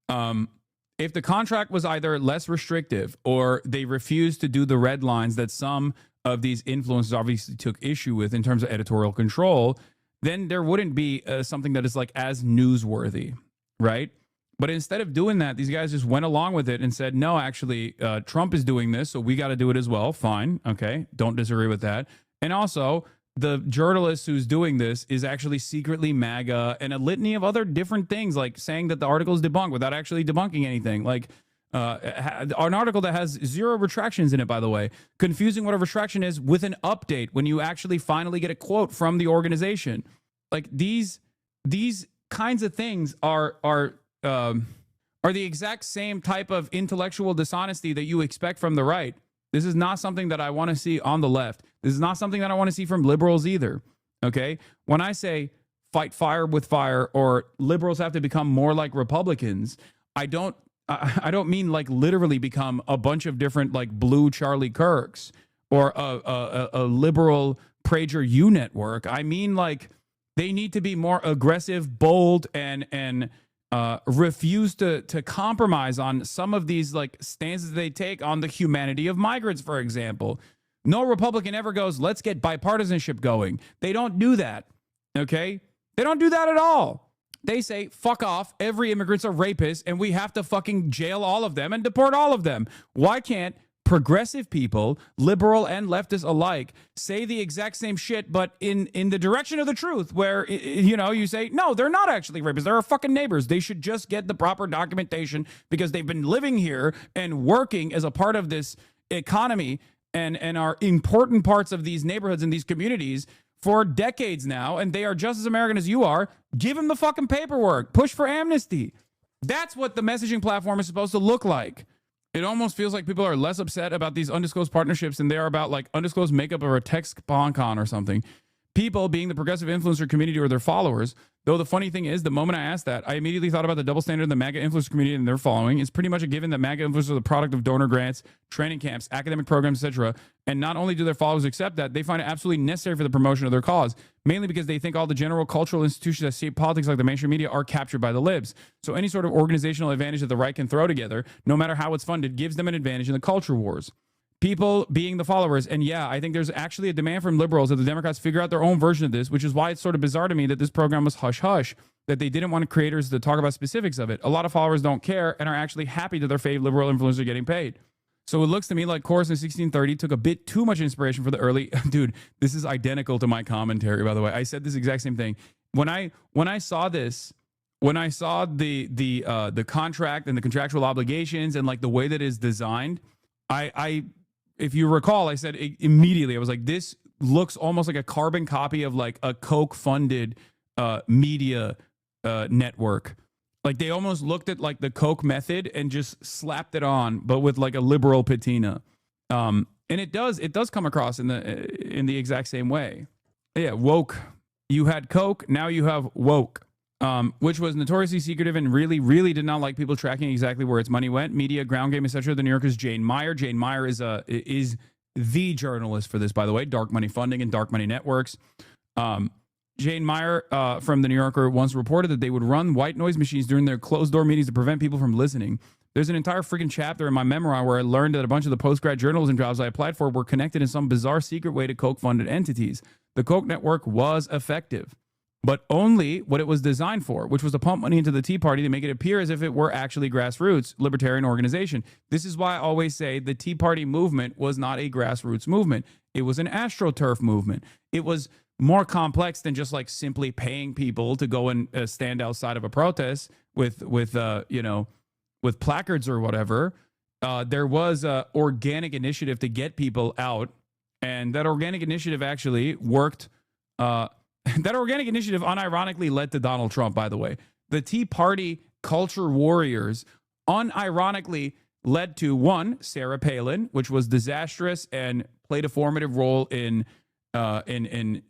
Speaker 1: if the contract was either less restrictive or they refused to do the red lines that some of these influencers obviously took issue with in terms of editorial control, then there wouldn't be something that is like as newsworthy, right? But instead of doing that, these guys just went along with it and said, no, actually, Trump is doing this, so we got to do it as well. Fine. Okay. Don't disagree with that. And also, the journalist who's doing this is actually secretly MAGA and a litany of other different things, like saying that the article is debunked without actually debunking anything. Like an article that has 0 retractions in it, by the way, confusing what a retraction is with an update when you actually finally get a quote from the organization. Like these kinds of things are the exact same type of intellectual dishonesty that you expect from the right. This is not something that I want to see on the left. This is not something that I want to see from liberals either. Okay? When I say fight fire with fire or liberals have to become more like Republicans, I don't mean like literally become a bunch of different like blue Charlie Kirks or a liberal PragerU network. I mean like they need to be more aggressive, bold, and refuse to compromise on some of these like stances they take on the humanity of migrants, for example. No Republican ever goes, let's get bipartisanship going. They don't do that. Okay? They don't do that at all. They say, fuck off. Every immigrant's a rapist and we have to fucking jail all of them and deport all of them. Why can't progressive people, liberal and leftist alike, say the exact same shit, but in the direction of the truth, where, you say, no, they're not actually rapists. They're our fucking neighbors. They should just get the proper documentation because they've been living here and working as a part of this economy and are important parts of these neighborhoods and these communities for decades now, and they are just as American as you are. Give them the fucking paperwork. Push for amnesty. That's what the messaging platform is supposed to look like. It almost feels like people are less upset about these undisclosed partnerships than they are about like undisclosed makeup or a text BonCon or something. People being the progressive influencer community or their followers, though the funny thing is, the moment I asked that, I immediately thought about the double standard in the MAGA influencer community and their following. It's pretty much a given that MAGA influencers are the product of donor grants, training camps, academic programs, etc. And not only do their followers accept that, they find it absolutely necessary for the promotion of their cause, mainly because they think all the general cultural institutions that shape politics like the mainstream media are captured by the libs. So any sort of organizational advantage that the right can throw together, no matter how it's funded, gives them an advantage in the culture wars. People being the followers. And yeah, I think there's actually a demand from liberals that the Democrats figure out their own version of this, which is why it's sort of bizarre to me that this program was hush-hush, that they didn't want creators to talk about specifics of it. A lot of followers don't care and are actually happy that their fave liberal influencers are getting paid. So it looks to me like Chorus in 1630 took a bit too much inspiration for the early... Dude, this is identical to my commentary, by the way. I said this exact same thing. When I saw this... When I saw the contract and the contractual obligations and like the way that it's designed, I if you recall, I said immediately, I was like, this looks almost like a carbon copy of like a Koch-funded media network. Like they almost looked at like the Koch method and just slapped it on, but with like a liberal patina. And it does come across in the exact same way. Yeah, woke. You had Koch, now you have woke. Which was notoriously secretive and really, really did not like people tracking exactly where its money went. Media, ground game, etc. The New Yorker's Jane Meyer. Jane Meyer is the journalist for this, by the way. Dark money funding and dark money networks. Jane Meyer from the New Yorker once reported that they would run white noise machines during their closed door meetings to prevent people from listening. There's an entire freaking chapter in my memoir where I learned that a bunch of the postgrad journalism jobs I applied for were connected in some bizarre secret way to Koch-funded entities. The Koch network was effective, but only what it was designed for, which was to pump money into the Tea Party to make it appear as if it were actually grassroots libertarian organization. This is why I always say the Tea Party movement was not a grassroots movement. It was an AstroTurf movement. It was more complex than just like simply paying people to go and stand outside of a protest with placards or whatever. There was a organic initiative to get people out, and that organic initiative actually worked. That organic initiative unironically led to Donald Trump, by the way. The Tea Party culture warriors unironically led to, one, Sarah Palin, which was disastrous and played a formative role in the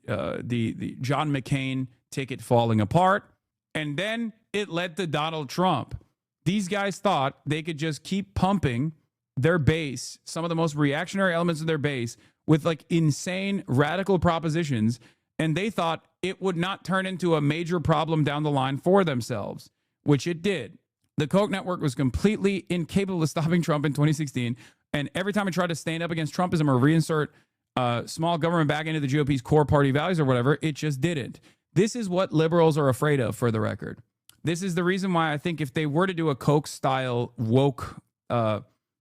Speaker 1: John McCain ticket falling apart. And then it led to Donald Trump. These guys thought they could just keep pumping their base, some of the most reactionary elements of their base, with like insane radical propositions, and they thought it would not turn into a major problem down the line for themselves, which it did. The Koch network was completely incapable of stopping Trump in 2016, and every time it tried to stand up against Trumpism or reinsert small government back into the GOP's core party values or whatever, it just didn't. This is what liberals are afraid of, for the record. This is the reason why I think if they were to do a Koch-style woke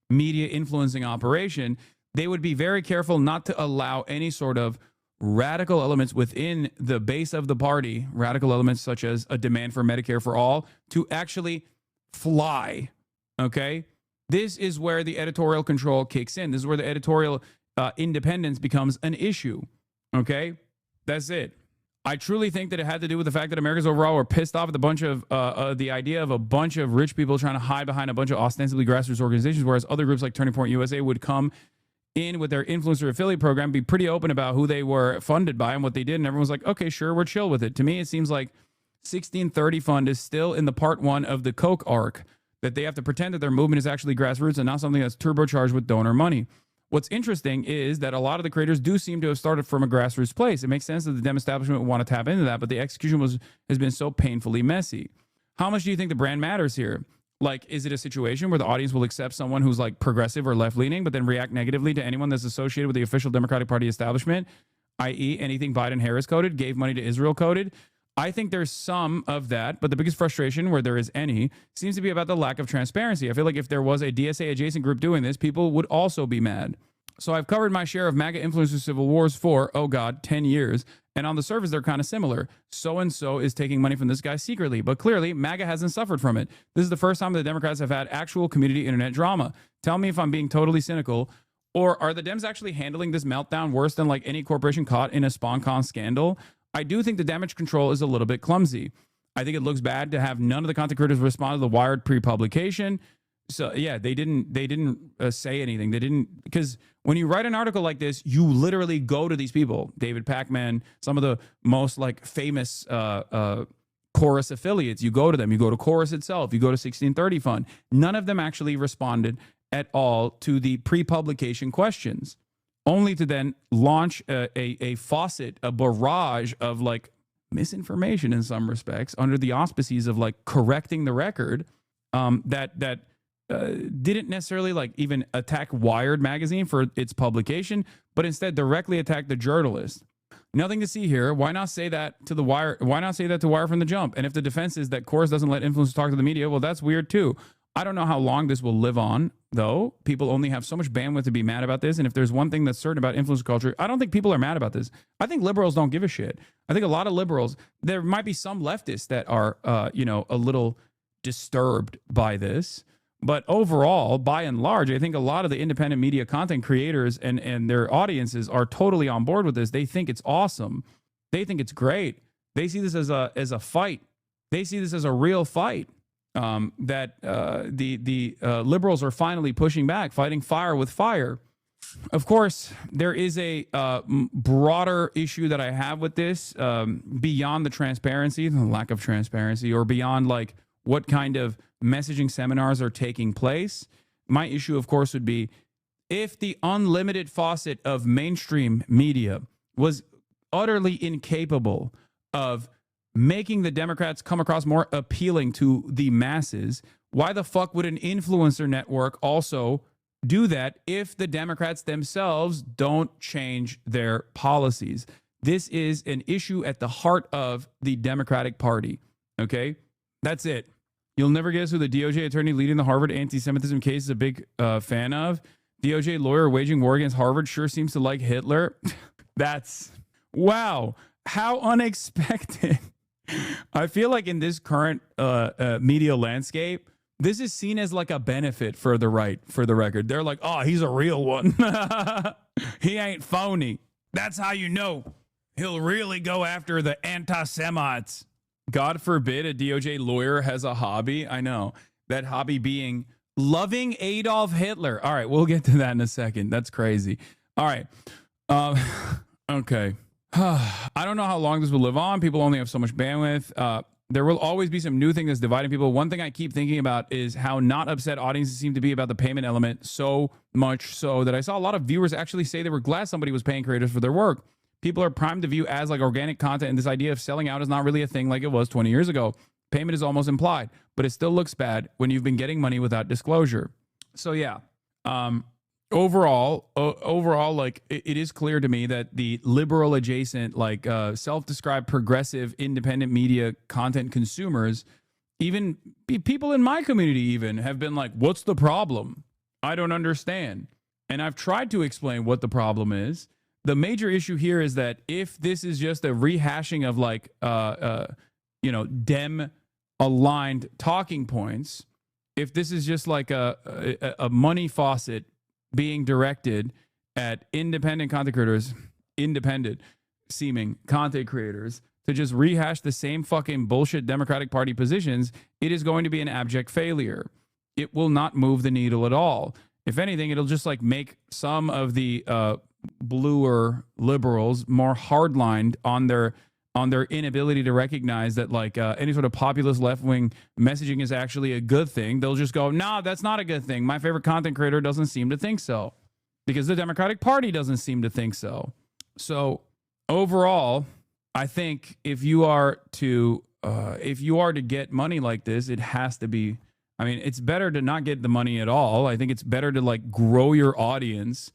Speaker 1: media influencing operation, they would be very careful not to allow any sort of radical elements within the base of the party, radical elements such as a demand for Medicare for all, to actually fly. Okay? This is where the editorial control kicks in. This is where the editorial independence becomes an issue. Okay? That's it. I truly think that it had to do with the fact that Americans overall were pissed off at the bunch of the idea of a bunch of rich people trying to hide behind a bunch of ostensibly grassroots organizations, whereas other groups like Turning Point USA would come in with their influencer affiliate program, be pretty open about who they were funded by and what they did, and everyone's like, okay, sure, we're chill with it. To me, it seems like 1630 Fund is still in the part one of the Koch arc, that they have to pretend that their movement is actually grassroots and not something that's turbocharged with donor money. What's interesting is that a lot of the creators do seem to have started from a grassroots place. It makes sense that the Dem establishment would want to tap into that, but the execution has been so painfully messy. How much do you think the brand matters here? Like, is it a situation where the audience will accept someone who's like progressive or left-leaning, but then react negatively to anyone that's associated with the official Democratic Party establishment, i.e. anything Biden-Harris coded, gave money to Israel coded? I think there's some of that, but the biggest frustration, where there is any, seems to be about the lack of transparency. I feel like if there was a DSA adjacent group doing this, people would also be mad. So I've covered my share of MAGA influencer civil wars for, 10 years. And on the surface, they're kind of similar. So-and-so is taking money from this guy secretly. But clearly, MAGA hasn't suffered from it. This is the first time the Democrats have had actual community internet drama. Tell me if I'm being totally cynical, Or are the Dems actually handling this meltdown worse than like any corporation caught in a SpawnCon scandal? I do think the damage control is a little bit clumsy. I think it looks bad to have none of the content creators respond to the Wired pre-publication. So yeah, they didn't say anything. They didn't, because when you write an article like this, you literally go to these people, David Pakman, some of the most like famous Chorus affiliates. You go to them. You go to Chorus itself. You go to 1630 Fund. None of them actually responded at all to the pre-publication questions, only to then launch a faucet, a barrage of like misinformation in some respects under the auspices of like correcting the record that didn't necessarily like even attack Wired magazine for its publication, but instead directly attacked the journalist. Nothing to see here. Why not say that to the Wire? Why not say that to Wire from the jump? And if the defense is that Chorus doesn't let influencers talk to the media, well, that's weird too. I don't know how long this will live on, though. People only have so much bandwidth to be mad about this. And if there's one thing that's certain about influencer culture, I don't think people are mad about this. I think liberals don't give a shit. I think a lot of liberals, there might be some leftists that are, a little disturbed by this. But overall, by and large, I think a lot of the independent media content creators and their audiences are totally on board with this. They think it's awesome. They think it's great. They see this as a fight. They see this as a real fight. That the liberals are finally pushing back, fighting fire with fire. Of course, there is a broader issue that I have with this beyond the transparency, the lack of transparency, or beyond like what kind of messaging seminars are taking place. My issue, of course, would be if the unlimited faucet of mainstream media was utterly incapable of making the Democrats come across more appealing to the masses, why the fuck would an influencer network also do that if the Democrats themselves don't change their policies? This is an issue at the heart of the Democratic Party. Okay? That's it. You'll never guess who the DOJ attorney leading the Harvard anti-Semitism case is a big fan of. DOJ lawyer waging war against Harvard sure seems to like Hitler. That's, wow, how unexpected. I feel like in this current media landscape, this is seen as like a benefit for the right, for the record. They're like, oh, he's a real one. He ain't phony. That's how you know he'll really go after the anti-Semites. God forbid a DOJ lawyer has a hobby. I know. That hobby being loving Adolf Hitler. All right, we'll get to that in a second. That's crazy. All right. Okay. I don't know how long this will live on. People only have so much bandwidth. There will always be some new thing that's dividing people. One thing I keep thinking about is how not upset audiences seem to be about the payment element, so much so that I saw a lot of viewers actually say they were glad somebody was paying creators for their work. People are primed to view as like organic content, and this idea of selling out is not really a thing like it was 20 years ago. Payment is almost implied, but it still looks bad when you've been getting money without disclosure. So yeah, overall, like it is clear to me that the liberal adjacent, like self-described progressive independent media content consumers, even people in my community even have been like, what's the problem? I don't understand. And I've tried to explain what the problem is. The major issue here is that if this is just a rehashing of like, Dem aligned talking points, if this is just like a money faucet being directed at independent content creators, independent seeming content creators, to just rehash the same fucking bullshit Democratic Party positions, it is going to be an abject failure. It will not move the needle at all. If anything, it'll just like make some of the bluer liberals more hardlined on their inability to recognize that like any sort of populist left-wing messaging is actually a good thing. They'll just go, nah, that's not a good thing. My favorite content creator doesn't seem to think so, because the Democratic Party doesn't seem to think so. So overall, I think if you are to get money like this, it has to be, I mean, it's better to not get the money at all. I think it's better to like grow your audience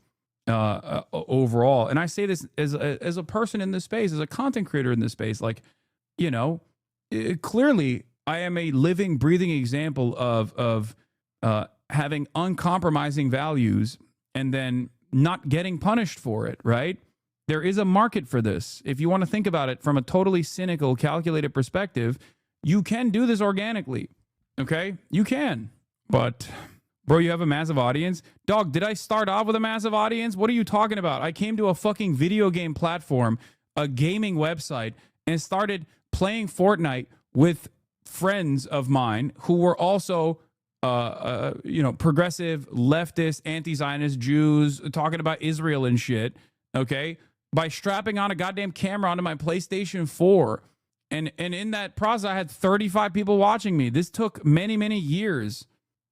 Speaker 1: overall. And I say this as a person in this space, as a content creator in this space, like, clearly I am a living, breathing example of having uncompromising values and then not getting punished for it, right? There is a market for this. If you want to think about it from a totally cynical, calculated perspective, you can do this organically. Okay? You can. But Bro, you have a massive audience? Dog, did I start off with a massive audience? What are you talking about? I came to a fucking video game platform, a gaming website, and started playing Fortnite with friends of mine who were also, progressive, leftist, anti-Zionist Jews talking about Israel and shit, okay? By strapping on a goddamn camera onto my PlayStation 4. And in that process, I had 35 people watching me. This took many, many years.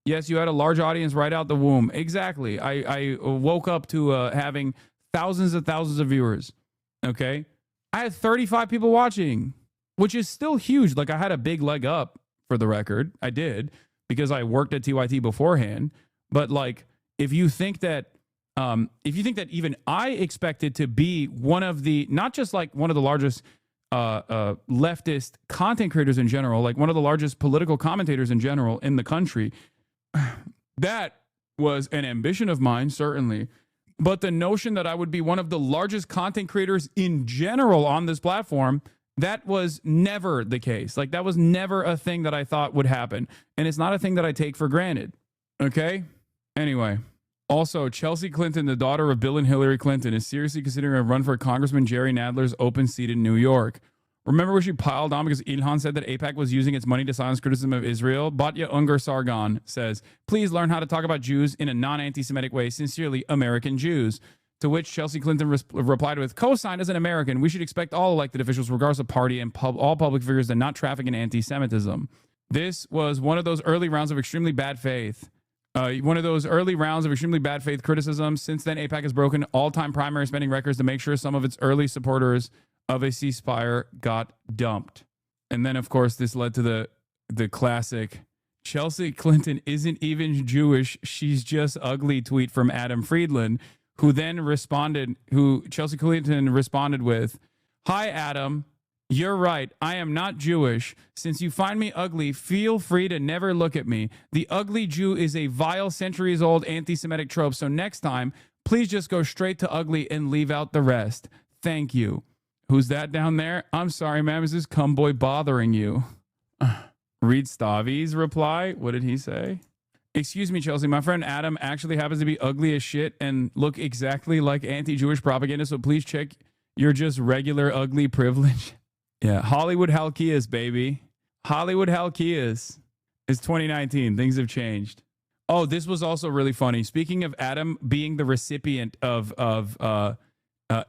Speaker 1: Yes, you had a large audience right out the womb. Exactly. I woke up to having thousands of viewers. Okay. I had 35 people watching, which is still huge. Like, I had a big leg up, for the record. I did, because I worked at TYT beforehand. But like, if you think that even I expected to be one of the, not just like one of the largest leftist content creators in general, like one of the largest political commentators in general in the country, that was an ambition of mine, certainly. But the notion that I would be one of the largest content creators in general on this platform, that was never the case. Like, that was never a thing that I thought would happen. And it's not a thing that I take for granted. Okay? Anyway. Also, Chelsea Clinton, the daughter of Bill and Hillary Clinton, is seriously considering a run for Congressman Jerry Nadler's open seat in New York. Remember where she piled on because Ilhan said that AIPAC was using its money to silence criticism of Israel? Batya Ungar Sargon says, please learn how to talk about Jews in a non-anti-Semitic way. Sincerely, American Jews. To which Chelsea Clinton replied with, co-signed as an American, we should expect all elected officials, regardless of party, and all public figures to not traffic in anti-Semitism. This was one of those early rounds of extremely bad faith. Criticism. Since then, AIPAC has broken all-time primary spending records to make sure some of its early supporters of a ceasefire got dumped. And then, of course, this led to the classic Chelsea Clinton isn't even Jewish, she's just ugly tweet from Adam Friedland, who Chelsea Clinton responded with, hi, Adam. You're right. I am not Jewish. Since you find me ugly, feel free to never look at me. The ugly Jew is a vile, centuries-old anti-Semitic trope, so next time, please just go straight to ugly and leave out the rest. Thank you. Who's that down there? I'm sorry, ma'am. Is this cumboy bothering you? Read Stavi's reply. What did he say? Excuse me, Chelsea. My friend Adam actually happens to be ugly as shit and look exactly like anti-Jewish propaganda, so please check your just regular ugly privilege. Yeah, Hollywood Halkias, baby. Hollywood Halkias. It's 2019. Things have changed. Oh, this was also really funny. Speaking of Adam being the recipient of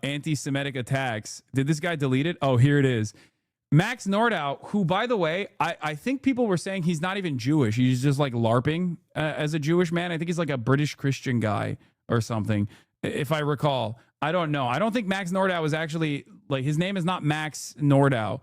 Speaker 1: anti-Semitic attacks, did this guy delete it? Oh, here it is. Max Nordau, who, by the way, I think people were saying he's not even Jewish. He's just like LARPing as a Jewish man. I think he's like a British Christian guy or something, if I recall. I don't know. I don't think Max Nordau is actually, like, his name is not Max Nordau,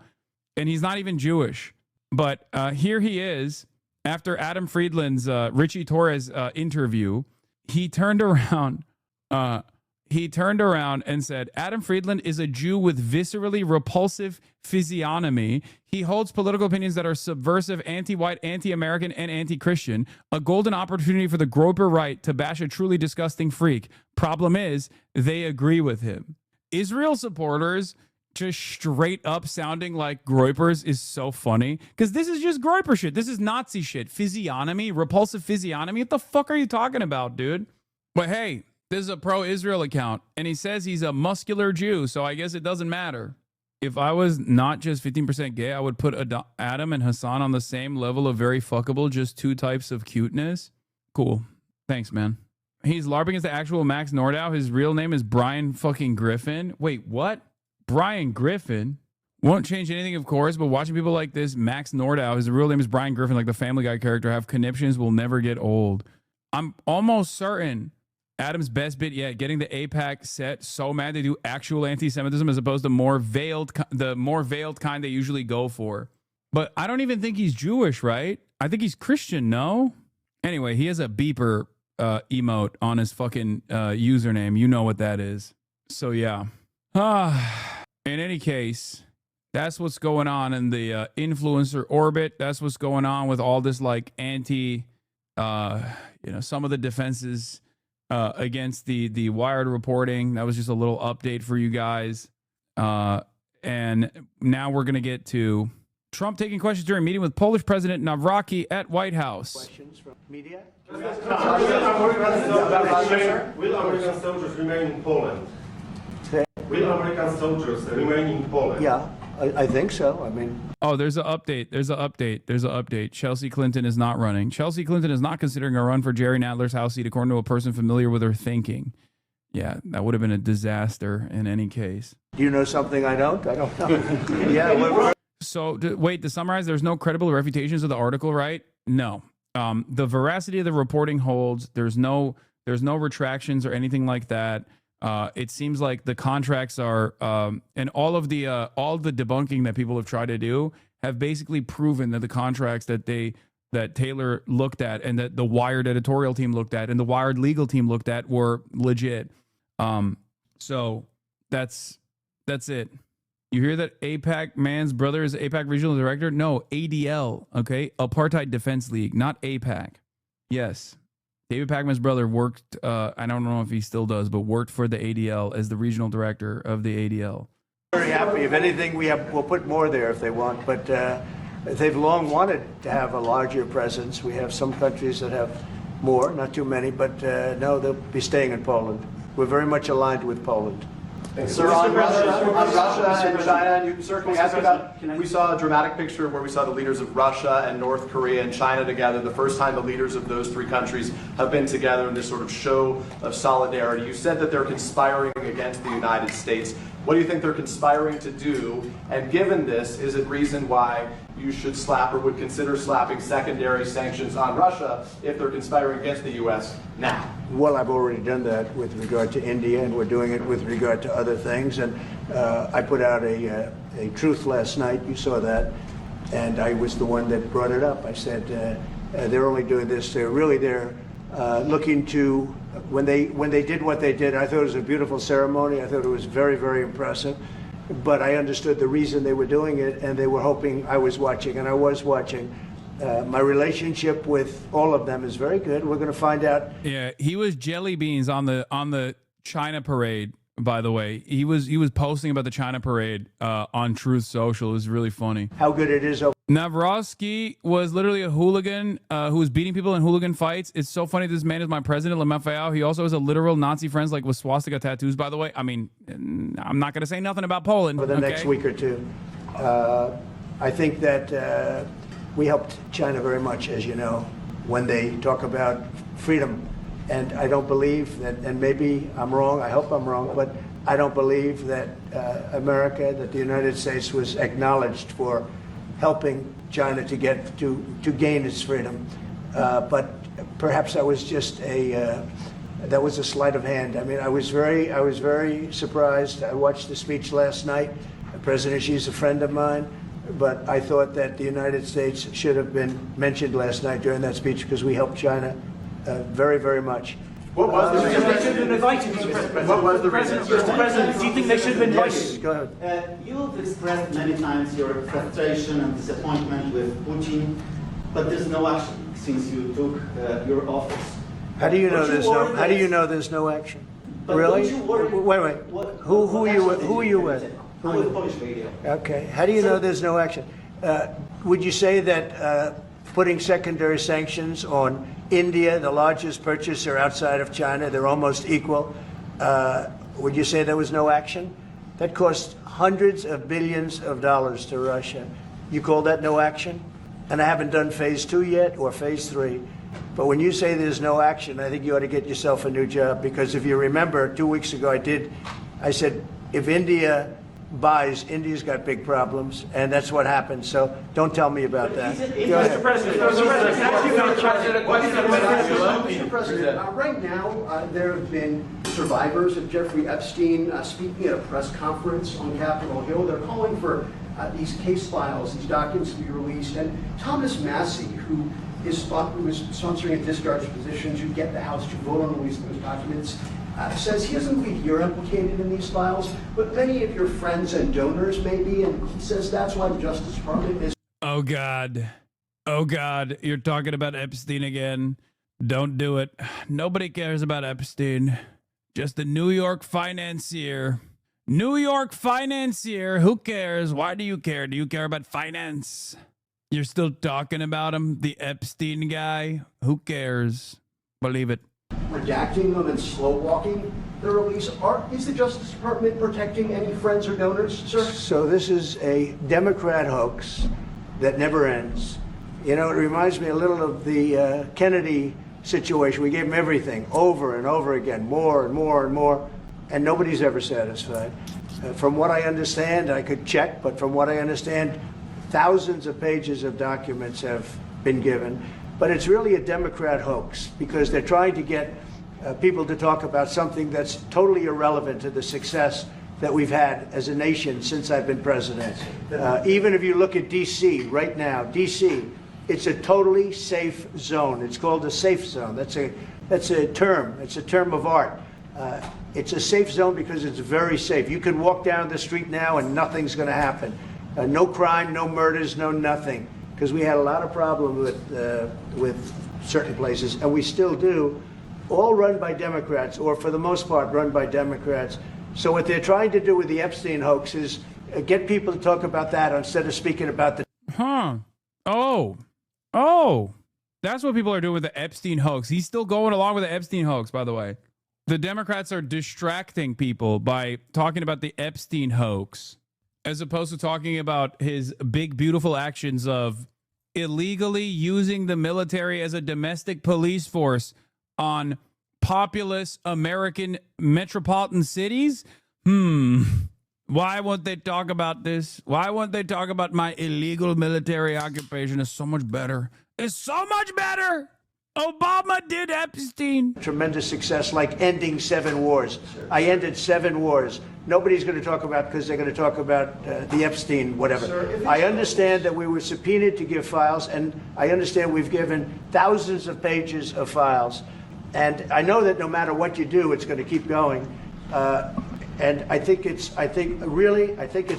Speaker 1: and he's not even Jewish. But here he is, after Adam Friedland's Richie Torres interview, he turned around and said, Adam Friedland is a Jew with viscerally repulsive physiognomy. He holds political opinions that are subversive, anti-white, anti-American, and anti-Christian. A golden opportunity for the Groyper right to bash a truly disgusting freak. Problem is, they agree with him. Israel supporters just straight up sounding like Groypers is so funny. Because this is just Groyper shit. This is Nazi shit. Physiognomy, repulsive physiognomy. What the fuck are you talking about, dude? But hey, this is a pro-Israel account, and he says he's a muscular Jew, so I guess it doesn't matter. If I was not just 15% gay, I would put Adam and Hassan on the same level of very fuckable, just two types of cuteness. Cool. Thanks, man. He's LARPing as the actual Max Nordau. His real name is Brian fucking Griffin. Wait, what? Brian Griffin? Won't change anything, of course, but watching people like this, Max Nordau, his real name is Brian Griffin, like the Family Guy character, have conniptions will never get old. I'm almost certain Adam's best bit yet, getting the AIPAC set so mad they do actual anti-Semitism as opposed to the more veiled kind they usually go for. But I don't even think he's Jewish, right? I think he's Christian, no? Anyway, he has a beeper emote on his fucking username. You know what that is. So yeah. In any case, that's what's going on in the influencer orbit. That's what's going on with all this like some of the defenses against the Wired reporting. That was just a little update for you guys. And now we're going to get to Trump taking questions during meeting with Polish President Nawrocki at White House.
Speaker 6: Questions from media?
Speaker 8: Will American soldiers remain in Poland? Will American soldiers remain in Poland?
Speaker 6: Yeah, I think so. I mean,
Speaker 1: Oh, there's an update. There's an update. Chelsea Clinton is not running. Chelsea Clinton is not considering a run for Jerry Nadler's House seat, according to a person familiar with her thinking. Yeah, that would have been a disaster in any case.
Speaker 6: do you know something I don't? I don't know. Yeah,
Speaker 1: So, wait, to summarize, there's no credible refutations of the article, right? No. The veracity of the reporting holds. There's no retractions or anything like that. It seems like the contracts are, and all the debunking that people have tried to do have basically proven that the contracts that Taylor looked at and that the Wired editorial team looked at and the Wired legal team looked at were legit. So that's it. You hear that APAC man's brother is APAC regional director? No, ADL, okay? Apartheid Defense League, not APAC. Yes. David Pakman's brother worked, I don't know if he still does, but worked for the ADL as the regional director of the ADL.
Speaker 6: very happy. If anything, we'll put more there if they want. But they've long wanted to have a larger presence. We have some countries that have more, not too many, but no, they'll be staying in Poland. We're very much aligned with Poland.
Speaker 9: Sir, on Russia and China, you certainly asked about. We saw a dramatic picture where we saw the leaders of Russia and North Korea and China together. The first time the leaders of those three countries have been together in this sort of show of solidarity. You said that they're conspiring against the United States. What do you think they're conspiring to do? And given this, is it reason why you should slap or would consider slapping secondary sanctions on Russia if they're conspiring against the U.S. now?
Speaker 6: Well, I've already done that with regard to India, and we're doing it with regard to other things. And I put out a truth last night. You saw that. And I was the one that brought it up. I said, they're only doing this. They're looking to, when they did what they did, I thought it was a beautiful ceremony. I thought it was very, very impressive. But I understood the reason they were doing it, and they were hoping I was watching, and I was watching. My relationship with all of them is very good. We're going to find out.
Speaker 1: Yeah, he was jelly beans on the China parade. By the way, he was posting about the China parade on Truth Social. It was really funny.
Speaker 6: How good it is.
Speaker 1: Nawrocki was literally a hooligan who was beating people in hooligan fights. It's so funny. This man is my president, Lemafayao. He also has a literal Nazi friends, like with swastika tattoos, by the way. I mean, I'm not going to say nothing about Poland.
Speaker 6: For the next week or two. I think that we helped China very much, as you know, when they talk about freedom. And I don't believe that, and maybe I'm wrong, I hope I'm wrong, but I don't believe that America, that the United States was acknowledged for helping China to get to gain its freedom. But perhaps that was just that was a sleight of hand. I mean, I was very surprised. I watched the speech last night. President Xi's a friend of mine, but I thought that the United States should have been mentioned last night during that speech because we helped China very, very much.
Speaker 9: What was the reason?
Speaker 10: They should have been invited, Mr. President.
Speaker 9: What was the reason?
Speaker 10: Mr. President, do you think they should have been invited?
Speaker 6: Yes, go ahead.
Speaker 11: You've expressed many times your frustration and disappointment with Putin, but there's no action since you took your office.
Speaker 6: How do you know there's no? How do you know there's no action?
Speaker 11: But
Speaker 6: Really?
Speaker 11: don't you worry-
Speaker 6: Wait. Who are you with?
Speaker 11: I'm with Polish radio.
Speaker 6: Okay. How do you know there's no action? Would you say that putting secondary sanctions on India, the largest purchaser outside of China, they're almost equal? Would you say there was no action? That cost hundreds of billions of dollars to Russia. You call that no action? And I haven't done phase 2 yet or phase 3. But when you say there's no action, I think you ought to get yourself a new job. Because if you remember, 2 weeks ago I said, if India buys, India's got big problems, and that's what happened. So don't tell me about that.
Speaker 10: Mr. President,
Speaker 9: Mr. President, right now there have been survivors of Jeffrey Epstein speaking at a press conference on Capitol Hill. They're calling for these case files, these documents to be released. And Thomas Massey, who is sponsoring a discharge position to get the House to vote on releasing those documents, says he doesn't believe you're implicated in these files, but many of your friends and donors may be, and he says that's why the Justice Department is...
Speaker 1: Oh, God. You're talking about Epstein again. Don't do it. Nobody cares about Epstein. Just the New York financier. New York financier. Who cares? Why do you care? Do you care about finance? You're still talking about him, the Epstein guy. Who cares? Believe it.
Speaker 12: Redacting them and slow walking the release. Is the Justice Department protecting any friends or donors, sir?
Speaker 13: So this is a Democrat hoax that never ends. You know, it reminds me a little of the Kennedy situation. We gave him everything over and over again, more and more and more, and nobody's ever satisfied. From what I understand, I could check, but from what I understand, thousands of pages of documents have been given. But it's really a Democrat hoax because they're trying to get people to talk about something that's totally irrelevant to the success that we've had as a nation since I've been president. Even if you look at D.C. right now, D.C., it's a totally safe zone. It's called a safe zone. That's a term. It's a term of art. It's a safe zone because it's very safe. You can walk down the street now and nothing's going to happen. No crime, no murders, no nothing. Because we had a lot of problems with certain places, and we still do, all run by Democrats, or for the most part run by Democrats. So what they're trying to do with the Epstein hoax is get people to talk about that instead of speaking about the...
Speaker 1: Oh, that's what people are doing with the Epstein hoax. He's still going along with the Epstein hoax, by the way. The Democrats are distracting people by talking about the Epstein hoax, as opposed to talking about his big, beautiful actions of illegally using the military as a domestic police force on populous American metropolitan cities. Why won't they talk about this? Why won't they talk about my illegal military occupation? It's so much better. It's so much better. Obama did Epstein.
Speaker 13: Tremendous success, like ending 7 wars. I ended 7 wars. Nobody's going to talk about because they're going to talk about the Epstein, whatever. I understand that we were subpoenaed to give files, and I understand we've given thousands of pages of files. And I know that no matter what you do, it's going to keep going. And I think it's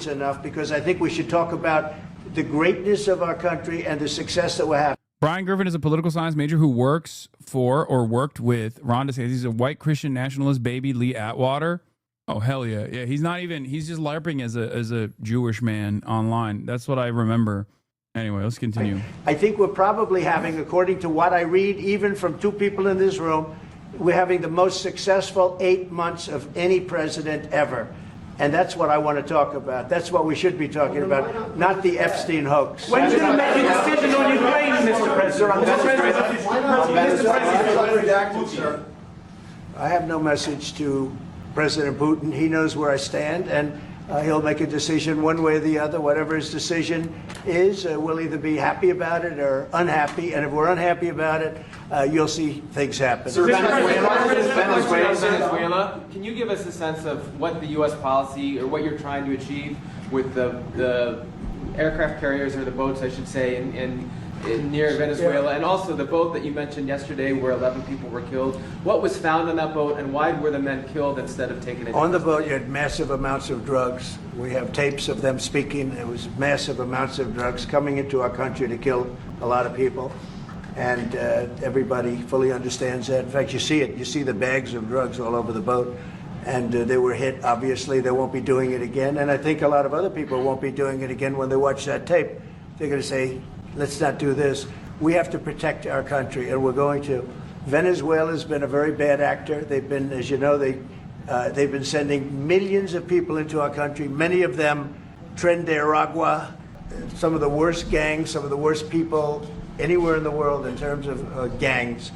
Speaker 13: enough because I think we should talk about the greatness of our country and the success that we're having.
Speaker 1: Brian Griffin is a political science major who works for or worked with Ron DeSantis. He's a white Christian nationalist baby, Lee Atwater. Oh, hell yeah. Yeah, he's just LARPing as a Jewish man online. That's what I remember. Anyway, let's continue.
Speaker 13: I think we're probably having, according to what I read, even from 2 people in this room, we're having the most successful 8 months of any president ever. And that's what I want to talk about. That's what we should be talking about, not the Epstein hoax.
Speaker 10: When's going to make a decision on Ukraine, Mr. President? Mr. President,
Speaker 13: I have no message to President Putin. He knows where I stand, and he'll make a decision one way or the other. Whatever his decision is, we'll either be happy about it or unhappy. And if we're unhappy about it, you'll see things happen.
Speaker 14: Venezuela, can you give us a sense of what the U.S. policy or what you're trying to achieve with the aircraft carriers, or the boats, I should say, in near Venezuela, and also the boat that you mentioned yesterday where 11 people were killed? What was found on that boat, and why were the men killed instead of taken into
Speaker 13: On the boat, you had massive amounts of drugs. We have tapes of them speaking. There was massive amounts of drugs coming into our country to kill a lot of people. And everybody fully understands that. In fact, you see it. You see the bags of drugs all over the boat. And they were hit. Obviously, they won't be doing it again. And I think a lot of other people won't be doing it again when they watch that tape. They're going to say, let's not do this. We have to protect our country, and we're going to. Venezuela's been a very bad actor. They've been, as you know, they've been sending millions of people into our country, many of them Tren de Aragua, some of the worst gangs, some of the worst people anywhere in the world in terms of gangs.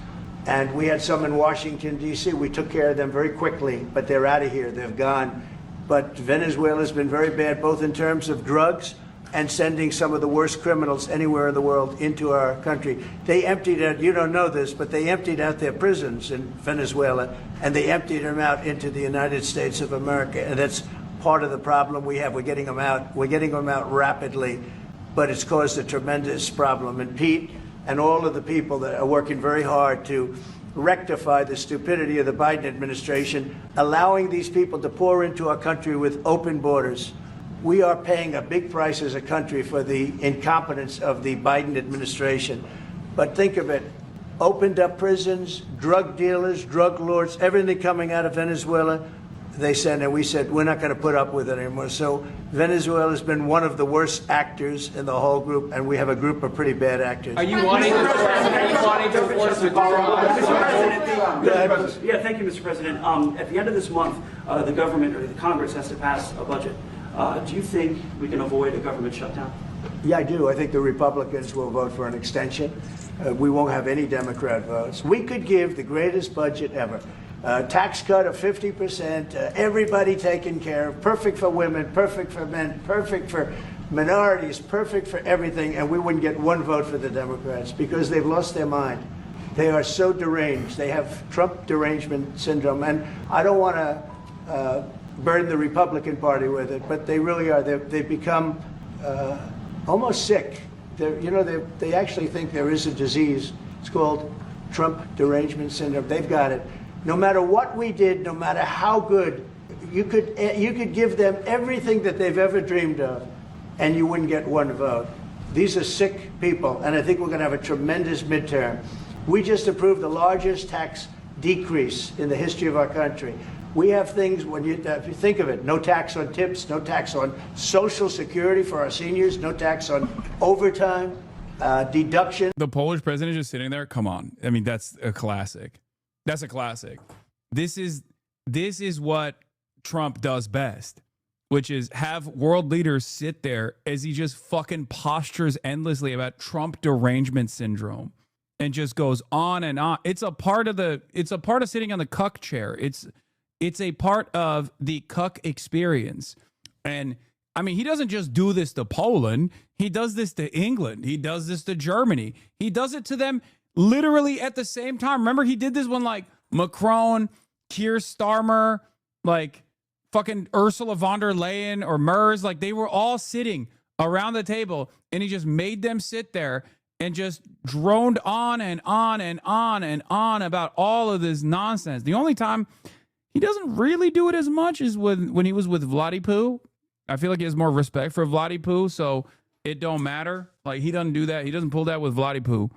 Speaker 13: And we had some in Washington, D.C. We took care of them very quickly, but they're out of here. They've gone. But Venezuela's been very bad, both in terms of drugs and sending some of the worst criminals anywhere in the world into our country. They emptied out, you don't know this, but they emptied out their prisons in Venezuela, and they emptied them out into the United States of America. And that's part of the problem we have. We're getting them out. We're getting them out rapidly, but it's caused a tremendous problem. And Pete and all of the people that are working very hard to rectify the stupidity of the Biden administration, allowing these people to pour into our country with open borders. We are paying a big price as a country for the incompetence of the Biden administration. But think of it, opened up prisons, drug dealers, drug lords, everything coming out of Venezuela. they sent, and we said, we're not going to put up with it anymore. So Venezuela has been one of the worst actors in the whole group, and we have a group of pretty bad actors.
Speaker 14: Are you wanting to force withdrawal?
Speaker 10: Yeah, thank you, Mr. President. At the end of this month, the government or the Congress has to pass a budget. Do you think we can avoid a government shutdown?
Speaker 13: Yeah, I do. I think the Republicans will vote for an extension. We won't have any Democrat votes. We could give the greatest budget ever. Tax cut of 50%, everybody taken care of, perfect for women, perfect for men, perfect for minorities, perfect for everything, and we wouldn't get one vote for the Democrats because they've lost their mind. They are so deranged. They have Trump derangement syndrome, and I don't want to burden the Republican Party with it, but they really are. They've become almost sick. They actually think there is a disease. It's called Trump derangement syndrome. They've got it. No matter what we did, no matter how good, you could give them everything that they've ever dreamed of, and you wouldn't get one vote. These are sick people, and I think we're going to have a tremendous midterm. We just approved the largest tax decrease in the history of our country. We have things, if you think of it, no tax on tips, no tax on Social Security for our seniors, no tax on overtime, deduction.
Speaker 1: The Polish president just sitting there. Come on. I mean, that's a classic. That's a classic. This is what Trump does best, which is have world leaders sit there as he just fucking postures endlessly about Trump derangement syndrome and just goes on and on. It's a part of sitting on the cuck chair. It's a part of the cuck experience. And I mean, he doesn't just do this to Poland. He does this to England. He does this to Germany. He does it to them literally at the same time. Remember, he did this when like Macron, Keir Starmer, like fucking Ursula von der Leyen or Merz, like they were all sitting around the table and he just made them sit there and just droned on and on and on and on about all of this nonsense. The only time he doesn't really do it as much is when he was with Vladipu. I feel like he has more respect for Vladipu, so it don't matter. Like he doesn't do that. He doesn't pull that with Vladipu.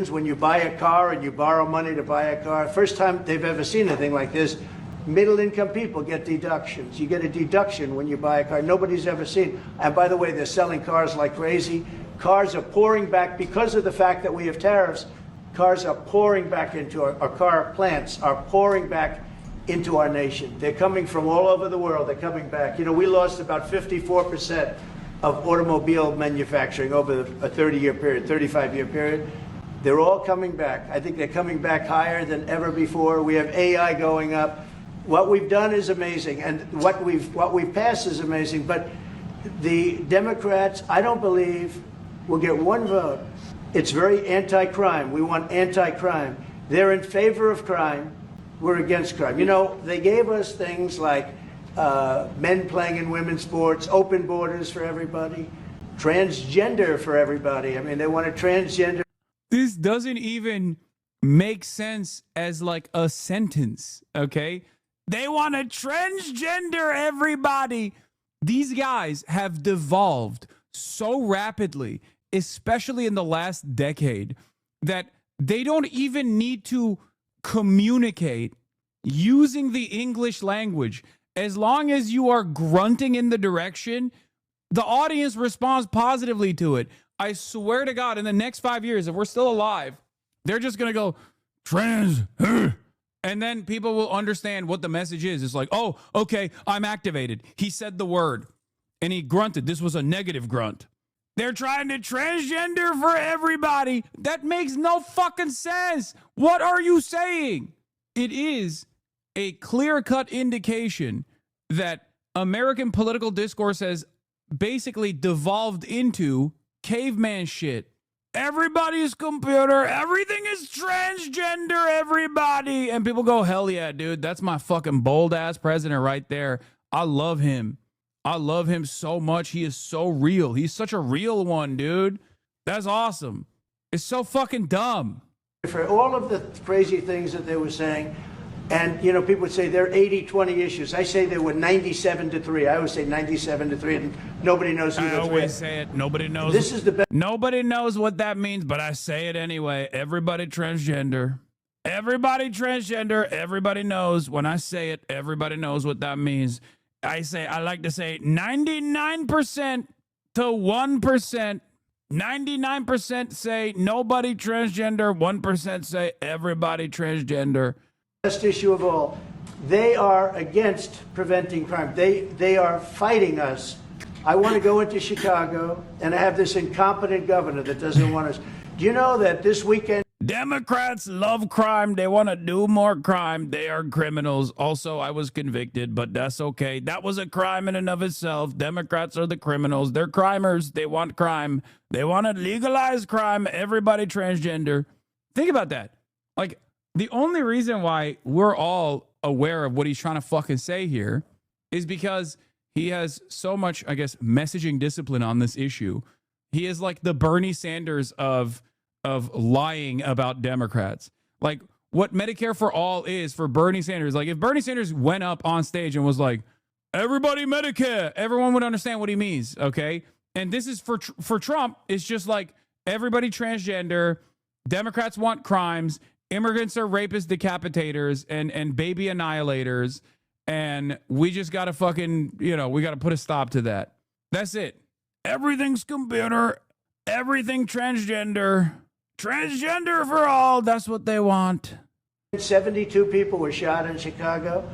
Speaker 13: When you buy a car and you borrow money to buy a car, first time they've ever seen anything like this, middle-income people get deductions. You get a deduction when you buy a car. Nobody's ever seen. And by the way, they're selling cars like crazy. Cars are pouring back because of the fact that we have tariffs. Cars are pouring back into our car plants are pouring back into our nation. They're coming from all over the world. They're coming back. You know, we lost about 54% of automobile manufacturing over a 30-year period, 35-year period. They're all coming back. I think they're coming back higher than ever before. We have AI going up. What we've done is amazing, and what we've passed is amazing. But the Democrats, I don't believe, will get one vote. It's very anti-crime. We want anti-crime. They're in favor of crime. We're against crime. You know, they gave us things like men playing in women's sports, open borders for everybody, transgender for everybody. I mean, they want a transgender.
Speaker 1: This doesn't even make sense as like a sentence, okay? They want to transgender everybody. These guys have devolved so rapidly, especially in the last decade, that they don't even need to communicate using the English language. As long as you are grunting in the direction, the audience responds positively to it. I swear to God, in the next 5 years, if we're still alive, they're just going to go trans. And then people will understand what the message is. It's like, oh, okay, I'm activated. He said the word and he grunted. This was a negative grunt. They're trying to transgender for everybody. That makes no fucking sense. What are you saying? It is a clear-cut indication that American political discourse has basically devolved into caveman shit. Everybody's computer. Everything is transgender, everybody. And people go, hell yeah, dude. That's my fucking bold-ass president right there. I love him. I love him so much. He is so real. He's such a real one, dude. That's awesome. It's so fucking dumb.
Speaker 13: For all of the crazy things that they were saying, and, you know, people would say they're 80-20 issues. I say they were 97-3. I always say 97-3, and nobody knows who
Speaker 1: I
Speaker 13: the three
Speaker 1: always
Speaker 13: are.
Speaker 1: say it. Nobody knows.
Speaker 13: This is the best.
Speaker 1: Nobody knows what that means, but I say it anyway. Everybody transgender. Everybody transgender, everybody knows. When I say it, everybody knows what that means. I like to say 99% to 1%. 99% say nobody transgender, 1% say everybody transgender.
Speaker 13: Best issue of all, they are against preventing crime. They are fighting us. I want to go into Chicago, and I have this incompetent governor that doesn't want us. Do you know that this weekend?
Speaker 1: Democrats love crime. They want to do more crime. They are criminals. Also, I was convicted, but that's okay. That was a crime in and of itself. Democrats are the criminals. They're crimers. They want crime. They want to legalize crime. Everybody transgender. Think about that. Like, the only reason why we're all aware of what he's trying to fucking say here is because he has so much, I guess, messaging discipline on this issue. He is like the Bernie Sanders of lying about Democrats. Like what Medicare for All is for Bernie Sanders. Like if Bernie Sanders went up on stage and was like, everybody Medicare, everyone would understand what he means. Okay. And this is for Trump. It's just like everybody transgender. Democrats want crimes. Immigrants are rapists, decapitators, and baby annihilators. And we just got to fucking, we got to put a stop to that. That's it. Everything's computer. Everything transgender. Transgender for all. That's what they want.
Speaker 13: 72 people were shot in Chicago.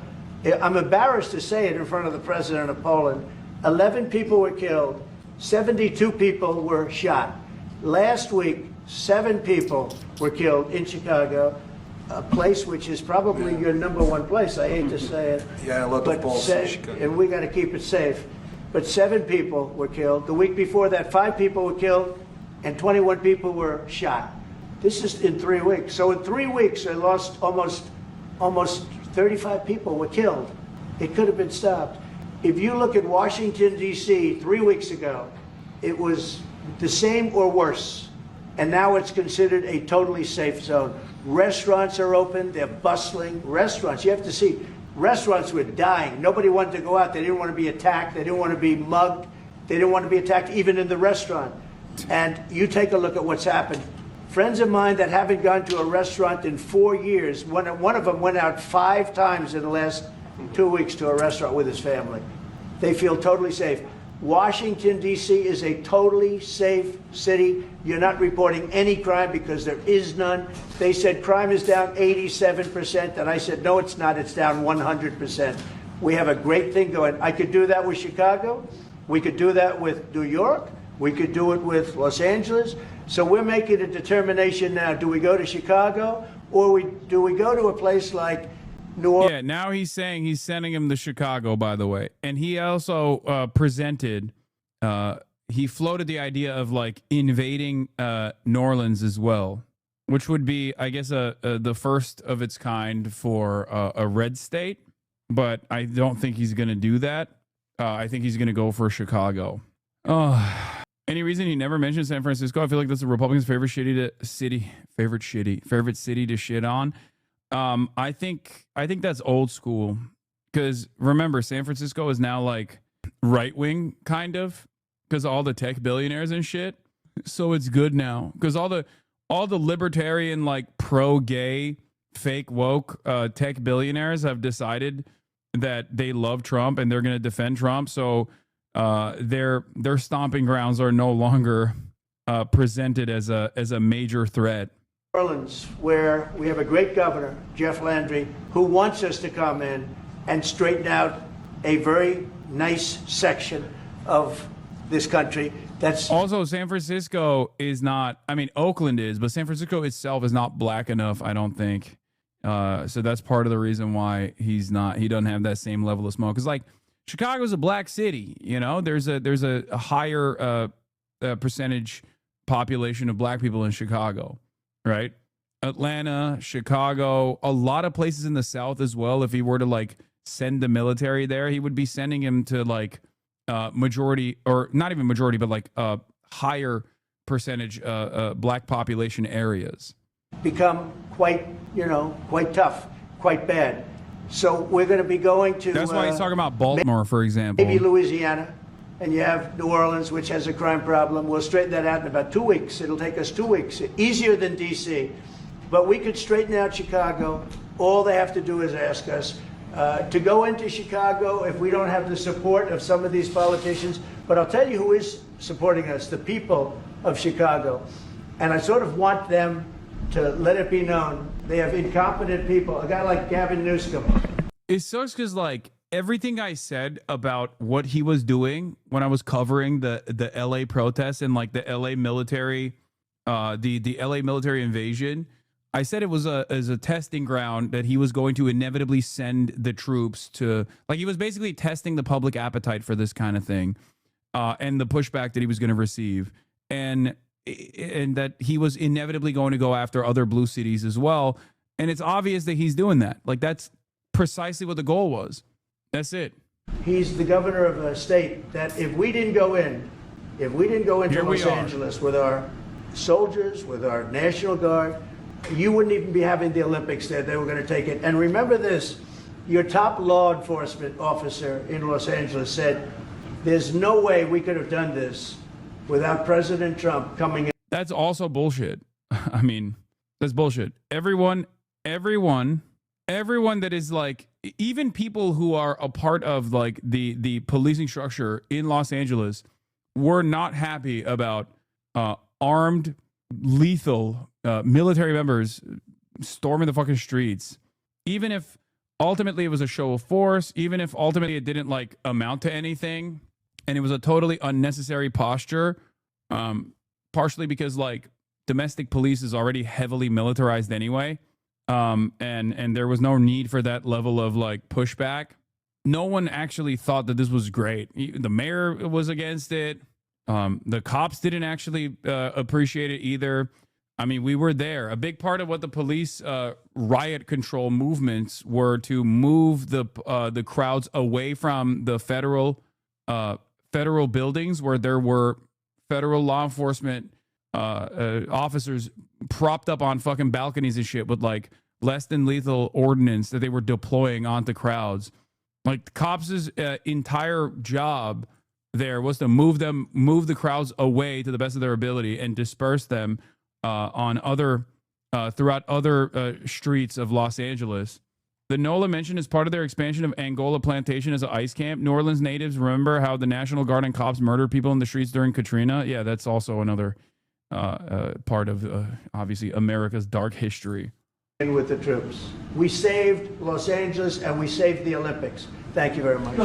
Speaker 13: I'm embarrassed to say it in front of the president of Poland. 11 people were killed. 72 people were shot. Last week, 7 people were killed in Chicago, a place which is probably your number one place. I hate to say it.
Speaker 15: Yeah, a lot of Poles in Chicago.
Speaker 13: And we got to keep it safe. But 7 people were killed. The week before that, 5 people were killed and 21 people were shot. This is in 3 weeks. So in 3 weeks, I lost almost 35 people were killed. It could have been stopped. If you look at Washington, D.C., 3 weeks ago, it was the same or worse. And now it's considered a totally safe zone. Restaurants are open. They're bustling. Restaurants, you have to see, restaurants were dying. Nobody wanted to go out. They didn't want to be attacked. They didn't want to be mugged. They didn't want to be attacked even in the restaurant. And you take a look at what's happened. Friends of mine that haven't gone to a restaurant in 4 years, one of them went out 5 times in the last 2 weeks to a restaurant with his family. They feel totally safe. Washington, D.C. is a totally safe city. You're not reporting any crime because there is none. They said crime is down 87%, and I said, no, it's not. It's down 100%. We have a great thing going. I could do that with Chicago. We could do that with New York. We could do it with Los Angeles. So we're making a determination now. Do we go to Chicago or do we go to a place like New Orleans?
Speaker 1: Yeah, now he's saying he's sending him to Chicago, by the way. And he also presented, he floated the idea of like invading New Orleans as well, which would be, I guess, the first of its kind for a red state. But I don't think he's going to do that. I think he's going to go for Chicago. Any reason he never mentioned San Francisco? I feel like that's the Republicans' favorite city to shit on. I think that's old school because remember, San Francisco is now like right wing kind of because all the tech billionaires and shit. So it's good now because all the libertarian like pro gay fake woke tech billionaires have decided that they love Trump and they're going to defend Trump. So their stomping grounds are no longer presented as a major threat.
Speaker 13: Orleans, where we have a great governor, Jeff Landry, who wants us to come in and straighten out a very nice section of this country. That's
Speaker 1: also San Francisco is not. I mean, Oakland is, but San Francisco itself is not black enough, I don't think. So that's part of the reason why he doesn't have that same level of smoke. Because like Chicago's a black city, there's a higher percentage population of black people in Chicago, right? Atlanta, Chicago, a lot of places in the South as well. If he were to like send the military there, he would be sending him to like majority, or not even majority, but like higher percentage black population areas.
Speaker 13: Become quite tough, quite bad. So we're going to be going to...
Speaker 1: That's why he's talking about Baltimore, for example.
Speaker 13: Maybe Louisiana, and you have New Orleans, which has a crime problem. We'll straighten that out in about 2 weeks. It'll take us 2 weeks, easier than D.C. but we could straighten out Chicago. All they have to do is ask us to go into Chicago if we don't have the support of some of these politicians. But I'll tell you who is supporting us, the people of Chicago. And I sort of want them to let it be known. They have incompetent people, a guy like Gavin Newsom.
Speaker 1: It sucks because, like, everything I said about what he was doing when I was covering the LA protests and, like, the LA military, the LA military invasion, I said it was as a testing ground that he was going to inevitably send the troops to, like, he was basically testing the public appetite for this kind of thing, and the pushback that he was going to receive, and that he was inevitably going to go after other blue cities as well. And it's obvious that he's doing that. Like, that's precisely what the goal was. That's it.
Speaker 13: He's the governor of a state that if we didn't go into Los Angeles with our soldiers, with our National Guard, you wouldn't even be having the Olympics there. They were going to take it. And remember this, your top law enforcement officer in Los Angeles said, there's no way we could have done this without President Trump coming in.
Speaker 1: That's also bullshit. I mean, that's bullshit. Everyone that is, like, even people who are a part of, like, the policing structure in Los Angeles were not happy about armed, lethal military members storming the fucking streets. Even if ultimately it was a show of force, even if ultimately it didn't, like, amount to anything, and it was a totally unnecessary posture, partially because, like, domestic police is already heavily militarized anyway. And there was no need for that level of, like, pushback. No one actually thought that this was great. The mayor was against it. The cops didn't actually appreciate it either. I mean, we were there. A big part of what the police riot control movements were to move the crowds away from the federal buildings where there were federal law enforcement officers propped up on fucking balconies and shit with, like, less than lethal ordnance that they were deploying onto crowds. Like, the cops' entire job there was to move the crowds away to the best of their ability and disperse them on other throughout other streets of Los Angeles. The NOLA mentioned as part of their expansion of Angola Plantation as an ICE camp. New Orleans natives remember how the National Guard and cops murdered people in the streets during Katrina. Yeah, that's also another part of obviously America's dark history.
Speaker 13: In with the troops. We saved Los Angeles and we saved the Olympics. Thank you very much.
Speaker 9: I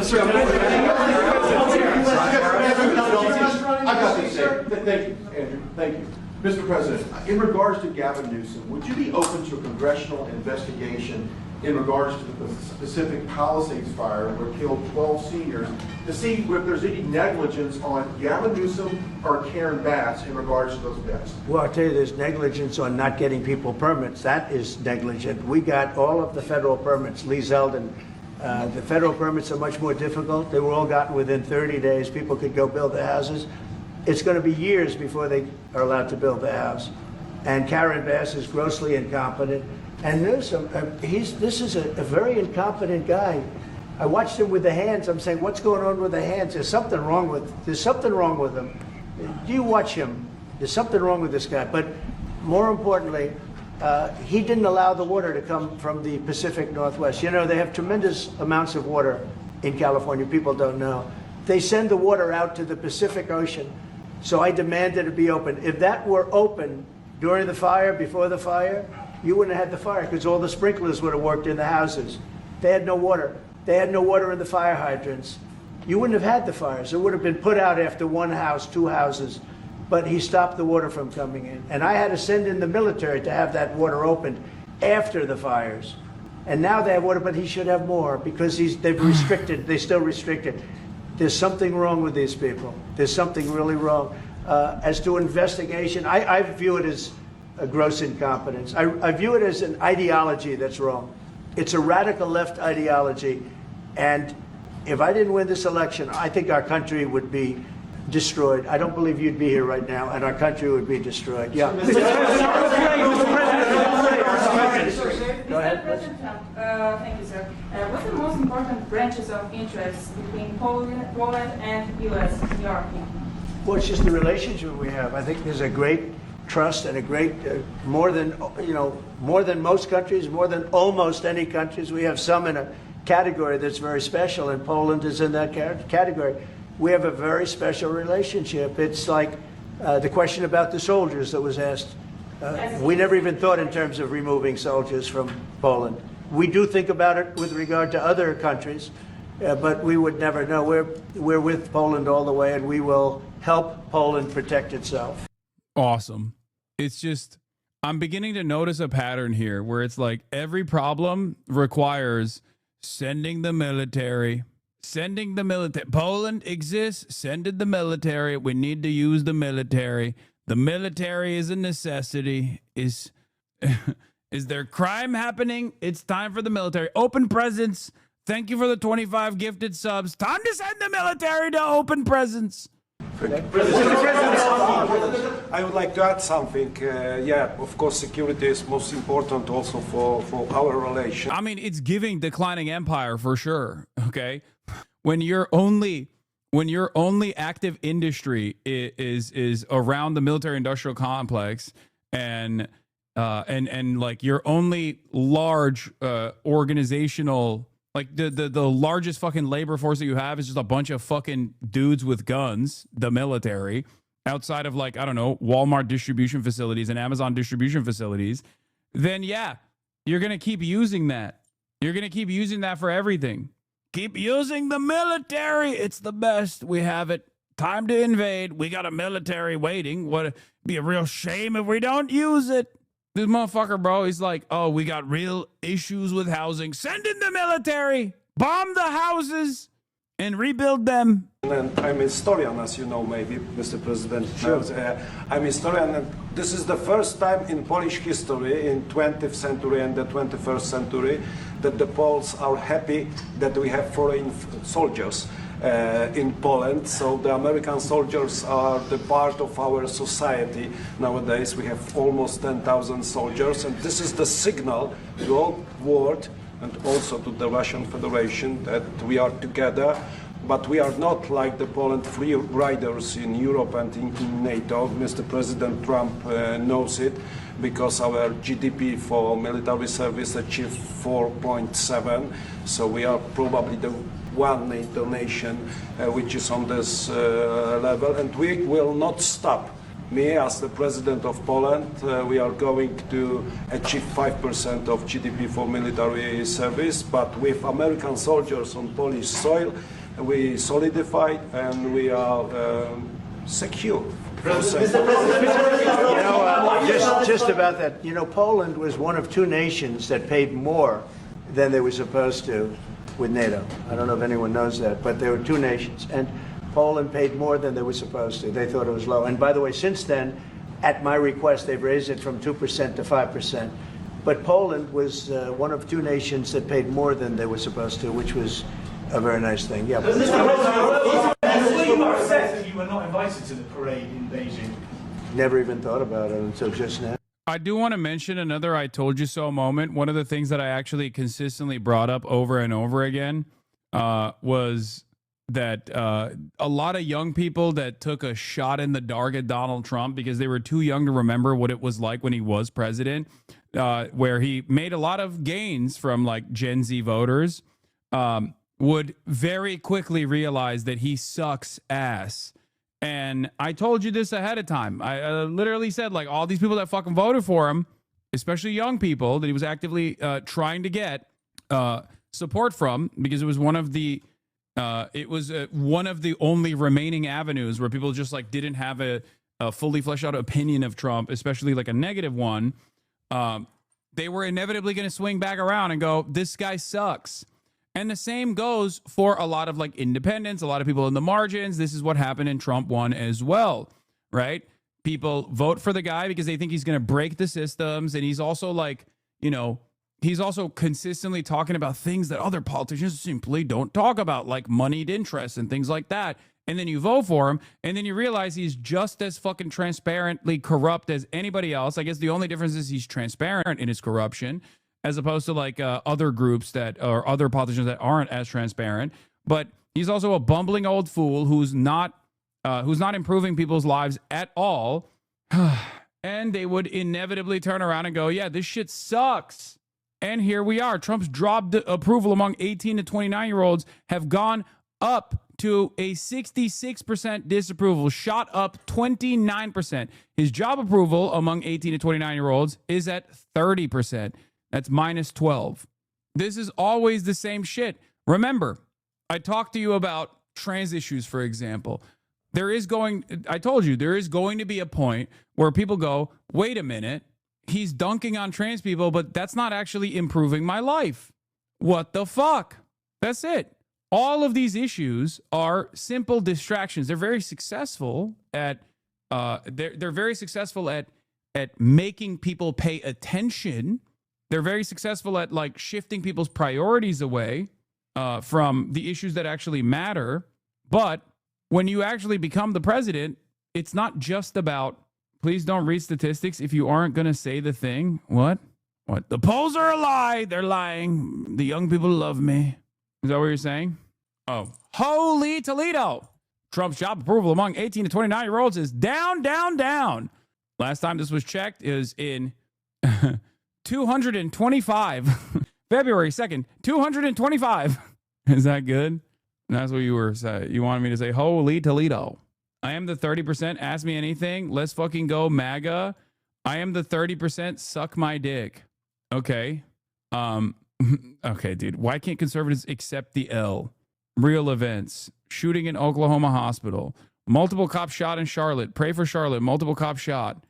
Speaker 9: got this, sir. Thank you, Andrew. Thank you. Mr. President, in regards to Gavin Newsom, would you be open to a congressional investigation in regards to the Pacific Palisades fire where it killed 12 seniors to see if there's any negligence on Gavin Newsom or Karen Bass in regards to those deaths?
Speaker 13: Well, I'll tell you, there's negligence on not getting people permits. That is negligent. We got all of the federal permits. Lee Zeldin, the federal permits are much more difficult. They were all gotten within 30 days. People could go build their houses. It's going to be years before they are allowed to build their house. And Karen Bass is grossly incompetent. And Newsom, this is a very incompetent guy. I watched him with the hands. I'm saying, what's going on with the hands? There's something wrong with him. Do you watch him? There's something wrong with this guy. But more importantly, he didn't allow the water to come from the Pacific Northwest. You know, they have tremendous amounts of water in California. People don't know. They send the water out to the Pacific Ocean. So I demanded it be open. If that were open during the fire, before the fire, you wouldn't have had the fire because all the sprinklers would have worked in the houses. They had no water. They had no water in the fire hydrants. You wouldn't have had the fires. It would have been put out after one house, two houses. But he stopped the water from coming in. And I had to send in the military to have that water opened after the fires. And now they have water, but he should have more because they've restricted, they still restricted. There's something wrong with these people. There's something really wrong. As to investigation, I view it as a gross incompetence. I view it as an ideology that's wrong. It's a radical left ideology. And if I didn't win this election, I think our country would be destroyed. I don't believe you'd be here right now, and our country would be destroyed. Yeah. Go ahead.
Speaker 16: President Trump, thank you, sir. What's the most important branches of interest between Poland and U.S. in your opinion?
Speaker 13: Well, it's just the relationship we have. I think there's a great trust and a great, more than most countries, more than almost any countries. We have some in a category that's very special, and Poland is in that category. We have a very special relationship. It's like the question about the soldiers that was asked. We never even thought in terms of removing soldiers from Poland. We do think about it with regard to other countries, but we would never know. We're with Poland all the way, and we will help Poland protect itself.
Speaker 1: Awesome. It's just, I'm beginning to notice a pattern here where it's like every problem requires sending the military. Poland exists, send in the military. We need to use the military. The military is a necessity. Is there crime happening? It's time for the military. Open presents. Thank you for the 25 gifted subs. Time to send the military to open presents.
Speaker 17: I would like to add something. Of course, security is most important also for our relation.
Speaker 1: I mean, it's giving declining empire for sure. Okay, when your only active industry is around the military-industrial complex, and like your only large organizational. Like the largest fucking labor force that you have is just a bunch of fucking dudes with guns, the military, outside of like, I don't know, Walmart distribution facilities and Amazon distribution facilities, then yeah, you're going to keep using that. You're going to keep using that for everything. Keep using the military. It's the best. We have it. Time to invade. We got a military waiting. Would be a real shame if we don't use it. This motherfucker, bro, he's like, oh, we got real issues with housing. Send in the military, bomb the houses, and rebuild them.
Speaker 17: And I'm a historian, as you know, maybe, Mr. President. Sure. I'm a historian, and this is the first time in Polish history, in 20th century and the 21st century, that the Poles are happy that we have foreign soldiers. In Poland, so the American soldiers are the part of our society nowadays. We have almost 10,000 soldiers, and this is the signal to the whole world and also to the Russian Federation that we are together, but we are not like the Poland free riders in Europe and in NATO. Mr. President Trump knows it, because our GDP for military service achieved 4.7, so we are probably the one NATO nation which is on this level, and we will not stop. Me, as the president of Poland, we are going to achieve 5% of GDP for military service, but with American soldiers on Polish soil, we solidify and we are secure.
Speaker 13: Just about that, Poland was one of two nations that paid more than they were supposed to with NATO. I don't know if anyone knows that, but there were two nations, and Poland paid more than they were supposed to. They thought it was low. And by the way, since then, at my request, they've raised it from 2% to 5%. But Poland was one of two nations that paid more than they were supposed to, which was a very nice thing. Yeah.
Speaker 18: You were not invited to the parade in Beijing.
Speaker 13: Never even thought about it until just now.
Speaker 1: I do want to mention another I told you so moment. One of the things that I actually consistently brought up over and over again was that a lot of young people that took a shot in the dark at Donald Trump because they were too young to remember what it was like when he was president, where he made a lot of gains from like Gen Z voters, would very quickly realize that he sucks ass. And I told you this ahead of time. I literally said, like, all these people that fucking voted for him, especially young people that he was actively trying to get support from, because it was one of the only remaining avenues where people just like didn't have a fully fleshed out opinion of Trump, especially like a negative one. They were inevitably going to swing back around and go, this guy sucks. And the same goes for a lot of like independents, a lot of people in the margins. This is what happened in Trump 1 as well, right? People vote for the guy because they think he's going to break the systems. And he's also like, he's also consistently talking about things that other politicians simply don't talk about, like moneyed interests and things like that. And then you vote for him, and then you realize he's just as fucking transparently corrupt as anybody else. I guess the only difference is he's transparent in his corruption, as opposed to like other groups that or other politicians that aren't as transparent. But he's also a bumbling old fool who's not improving people's lives at all. And they would inevitably turn around and go, yeah, this shit sucks. And here we are. Trump's dropped approval among 18 to 29-year-olds have gone up to a 66% disapproval, shot up 29%. His job approval among 18 to 29-year-olds is at 30%. That's minus 12. This is always the same shit. Remember, I talked to you about trans issues, for example. I told you, there is going to be a point where people go, wait a minute, he's dunking on trans people, but that's not actually improving my life. What the fuck? That's it. All of these issues are simple distractions. They're very successful at they're very successful at making people pay attention. They're very successful at like shifting people's priorities away from the issues that actually matter. But when you actually become the president, it's not just about, please don't read statistics if you aren't going to say the thing. What? The polls are a lie. They're lying. The young people love me. Is that what you're saying? Oh, holy Toledo. Trump's job approval among 18 to 29-year-olds is down, down, down. Last time this was checked is in 225. February 2nd, 225. Is that good? That's what you were saying. You wanted me to say, holy Toledo. I am the 30%. Ask me anything. Let's fucking go, MAGA. I am the 30%. Suck my dick. Okay. Okay, dude. Why can't conservatives accept the L? Real events. Shooting in Oklahoma hospital. Multiple cops shot in Charlotte. Pray for Charlotte. Multiple cops shot.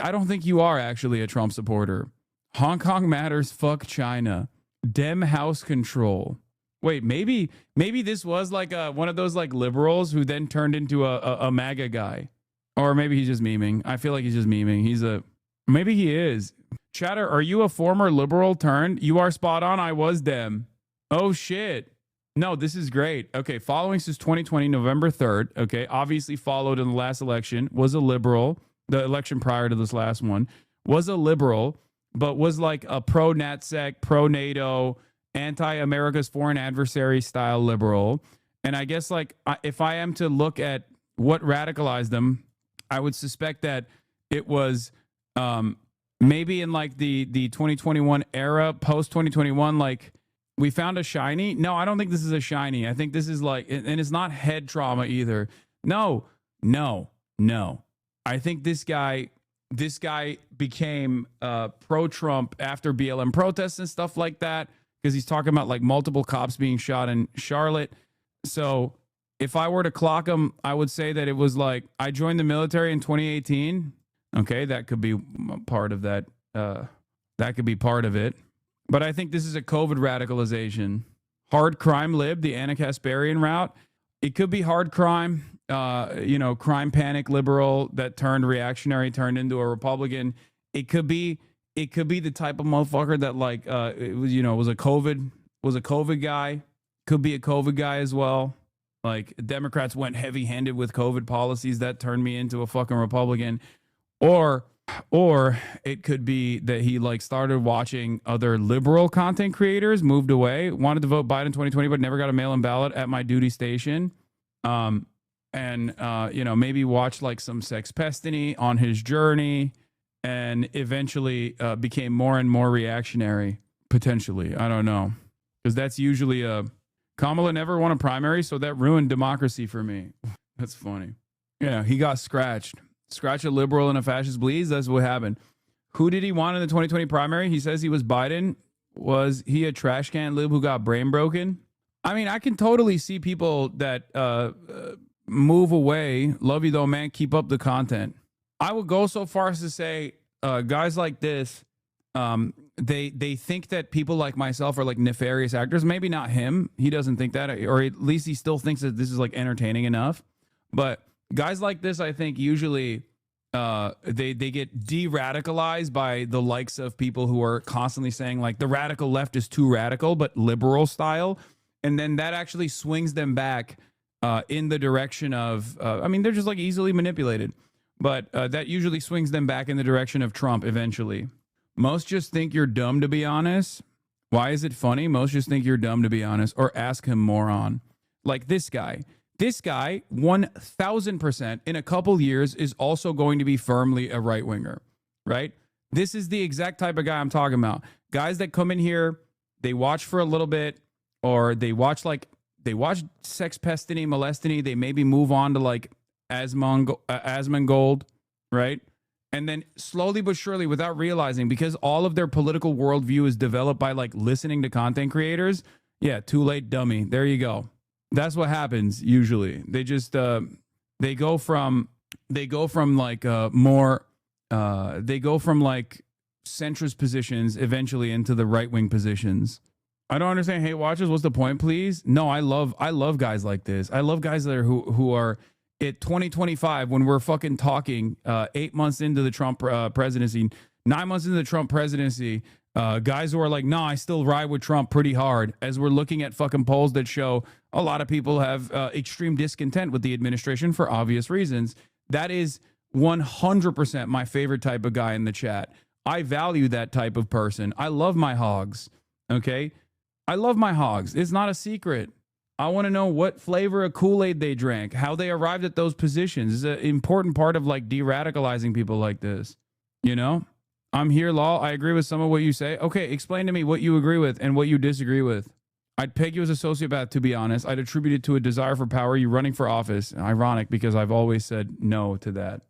Speaker 1: I don't think you are actually a Trump supporter. Hong Kong matters. Fuck China. Dem house control. Wait, maybe this was like one of those like liberals who then turned into a MAGA guy. Or maybe he's just memeing. I feel like he's just memeing. Maybe he is. Chatter, are you a former liberal turned? You are spot on. I was Dem. Oh, shit. No, this is great. Okay, following since 2020, November 3rd. Okay, obviously followed in the last election. Was a liberal. The election prior to this last one. Was a liberal, but was like a pro-NatSec, pro-NATO, anti-America's foreign adversary style liberal. And I guess like if I am to look at what radicalized them, I would suspect that it was maybe in like the 2021 era, post 2021, like we found a shiny. No, I don't think this is a shiny. I think this is like, and it's not head trauma either. No. I think this guy became pro-Trump after BLM protests and stuff like that, because he's talking about like multiple cops being shot in Charlotte. So if I were to clock him, I would say that it was like, I joined the military in 2018. Okay, that could be part of that. That could be part of it. But I think this is a COVID radicalization. Hard crime lib, the Anna Kasparian route. It could be hard crime, crime panic liberal that turned reactionary, turned into a Republican. It could be the type of motherfucker that like was a COVID guy. Could be a COVID guy as well. Like Democrats went heavy-handed with COVID policies that turned me into a fucking Republican. Or it could be that he like started watching other liberal content creators, moved away, wanted to vote Biden 2020, but never got a mail-in ballot at my duty station. Maybe watched like some Sex Pestiny on his journey, and eventually became more and more reactionary, potentially. I don't know. Because that's usually Kamala never won a primary, so that ruined democracy for me. That's funny. Yeah, he got scratched. Scratch a liberal and a fascist bleeds. That's what happened. Who did he want in the 2020 primary? He says he was Biden. Was he a trash can lib who got brain broken? I mean, I can totally see people that move away. Love you though, man. Keep up the content. I would go so far as to say guys like this, they think that people like myself are like nefarious actors. Maybe not him. He doesn't think that, or at least he still thinks that this is like entertaining enough. But guys like this, I think, usually they get de-radicalized by the likes of people who are constantly saying like the radical left is too radical, but liberal style. And then that actually swings them back in the direction of, they're just like easily manipulated. But that usually swings them back in the direction of Trump eventually. Most just think you're dumb, to be honest. Why is it funny? Most just think you're dumb, to be honest, or ask him moron. Like this guy. This guy, 1,000% in a couple years, is also going to be firmly a right winger, right? This is the exact type of guy I'm talking about. Guys that come in here, they watch for a little bit, or they watch Sex Pestiny, Molestiny. They maybe move on to like Asmongold, right? And then slowly but surely, without realizing, because all of their political worldview is developed by like listening to content creators. Yeah, too late, dummy. There you go. That's what happens usually. They just they go from like centrist positions eventually into the right wing positions. I don't understand. Hate watchers, what's the point, please? No, I love guys like this. I love guys that are who are at 2025 when we're fucking talking 8 months into the Trump presidency, 9 months into the Trump presidency. Guys who are like, nah, I still ride with Trump pretty hard, as we're looking at fucking polls that show a lot of people have extreme discontent with the administration for obvious reasons. That is 100% my favorite type of guy in the chat. I value that type of person. I love my hogs. Okay? I love my hogs. It's not a secret. I want to know what flavor of Kool-Aid they drank, how they arrived at those positions. It's an important part of like de-radicalizing people like this. You know? I'm here, Law. I agree with some of what you say. Okay, explain to me what you agree with and what you disagree with. I'd peg you as a sociopath, to be honest. I'd attribute it to a desire for power. You running for office. Ironic, because I've always said no to that.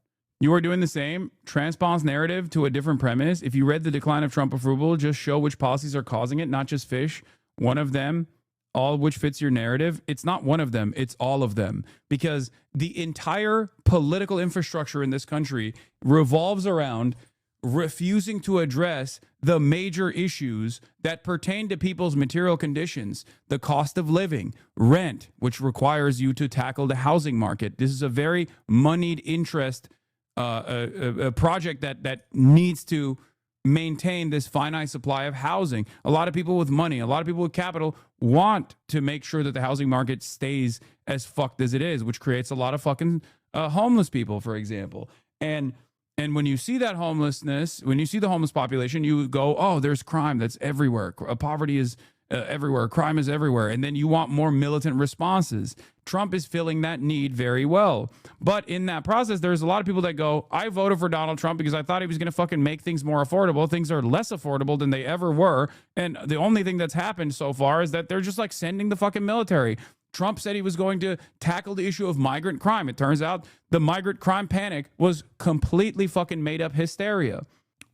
Speaker 1: You are doing the same. Transpons narrative to a different premise. If you read The Decline of Trump Approval, just show which policies are causing it, not just fish. One of them, all of which fits your narrative. It's not one of them. It's all of them. Because the entire political infrastructure in this country revolves around refusing to address the major issues that pertain to people's material conditions, the cost of living, rent, which requires you to tackle the housing market. This is a very moneyed interest a project that needs to maintain this finite supply of housing. A lot of people with money, a lot of people with capital want to make sure that the housing market stays as fucked as it is, which creates a lot of fucking homeless people, for example. And when you see that homelessness, when you see the homeless population, you go, oh, there's crime that's everywhere. Poverty is everywhere. Crime is everywhere. And then you want more militant responses. Trump is filling that need very well. But in that process, there's a lot of people that go, I voted for Donald Trump because I thought he was going to fucking make things more affordable. Things are less affordable than they ever were. And the only thing that's happened so far is that they're just like sending the fucking military. Trump said he was going to tackle the issue of migrant crime. It turns out the migrant crime panic was completely fucking made up hysteria.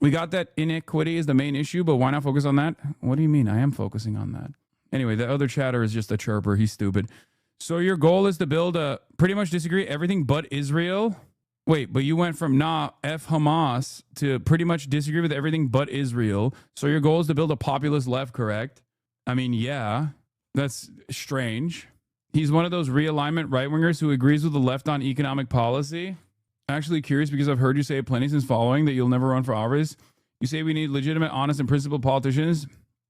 Speaker 1: We got that inequity is the main issue, but why not focus on that? What do you mean? I am focusing on that. Anyway, the other chatter is just a chirper. He's stupid. So your goal is to build a pretty much disagree everything but Israel? Wait, but you went from F Hamas to pretty much disagree with everything but Israel. So your goal is to build a populist left, correct? I mean, yeah, that's strange. He's one of those realignment right-wingers who agrees with the left on economic policy. Actually curious because I've heard you say it plenty since following that you'll never run for office. You say we need legitimate, honest, and principled politicians,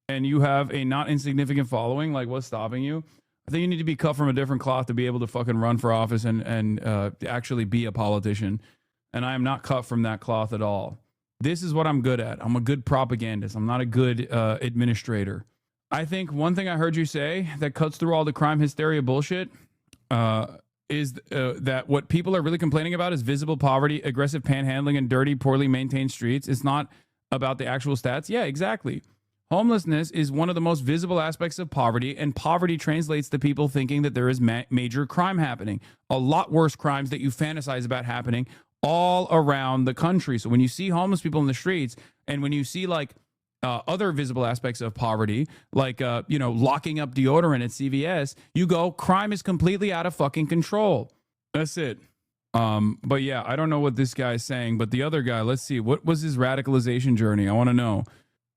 Speaker 1: and you have a not insignificant following. Like, what's stopping you? I think you need to be cut from a different cloth to be able to fucking run for office and actually be a politician. And I am not cut from that cloth at all. This is what I'm good at. I'm a good propagandist. I'm not a good administrator. I think one thing I heard you say that cuts through all the crime hysteria bullshit is that what people are really complaining about is visible poverty, aggressive panhandling, and dirty, poorly maintained streets. It's not about the actual stats. Yeah, exactly. Homelessness is one of the most visible aspects of poverty, and poverty translates to people thinking that there is major crime happening. A lot worse crimes that you fantasize about happening all around the country. So when you see homeless people in the streets, and when you see like other visible aspects of poverty, like, locking up deodorant at CVS, you go, crime is completely out of fucking control. That's it. But yeah, I don't know what this guy is saying, but the other guy, let's see, what was his radicalization journey? I want to know.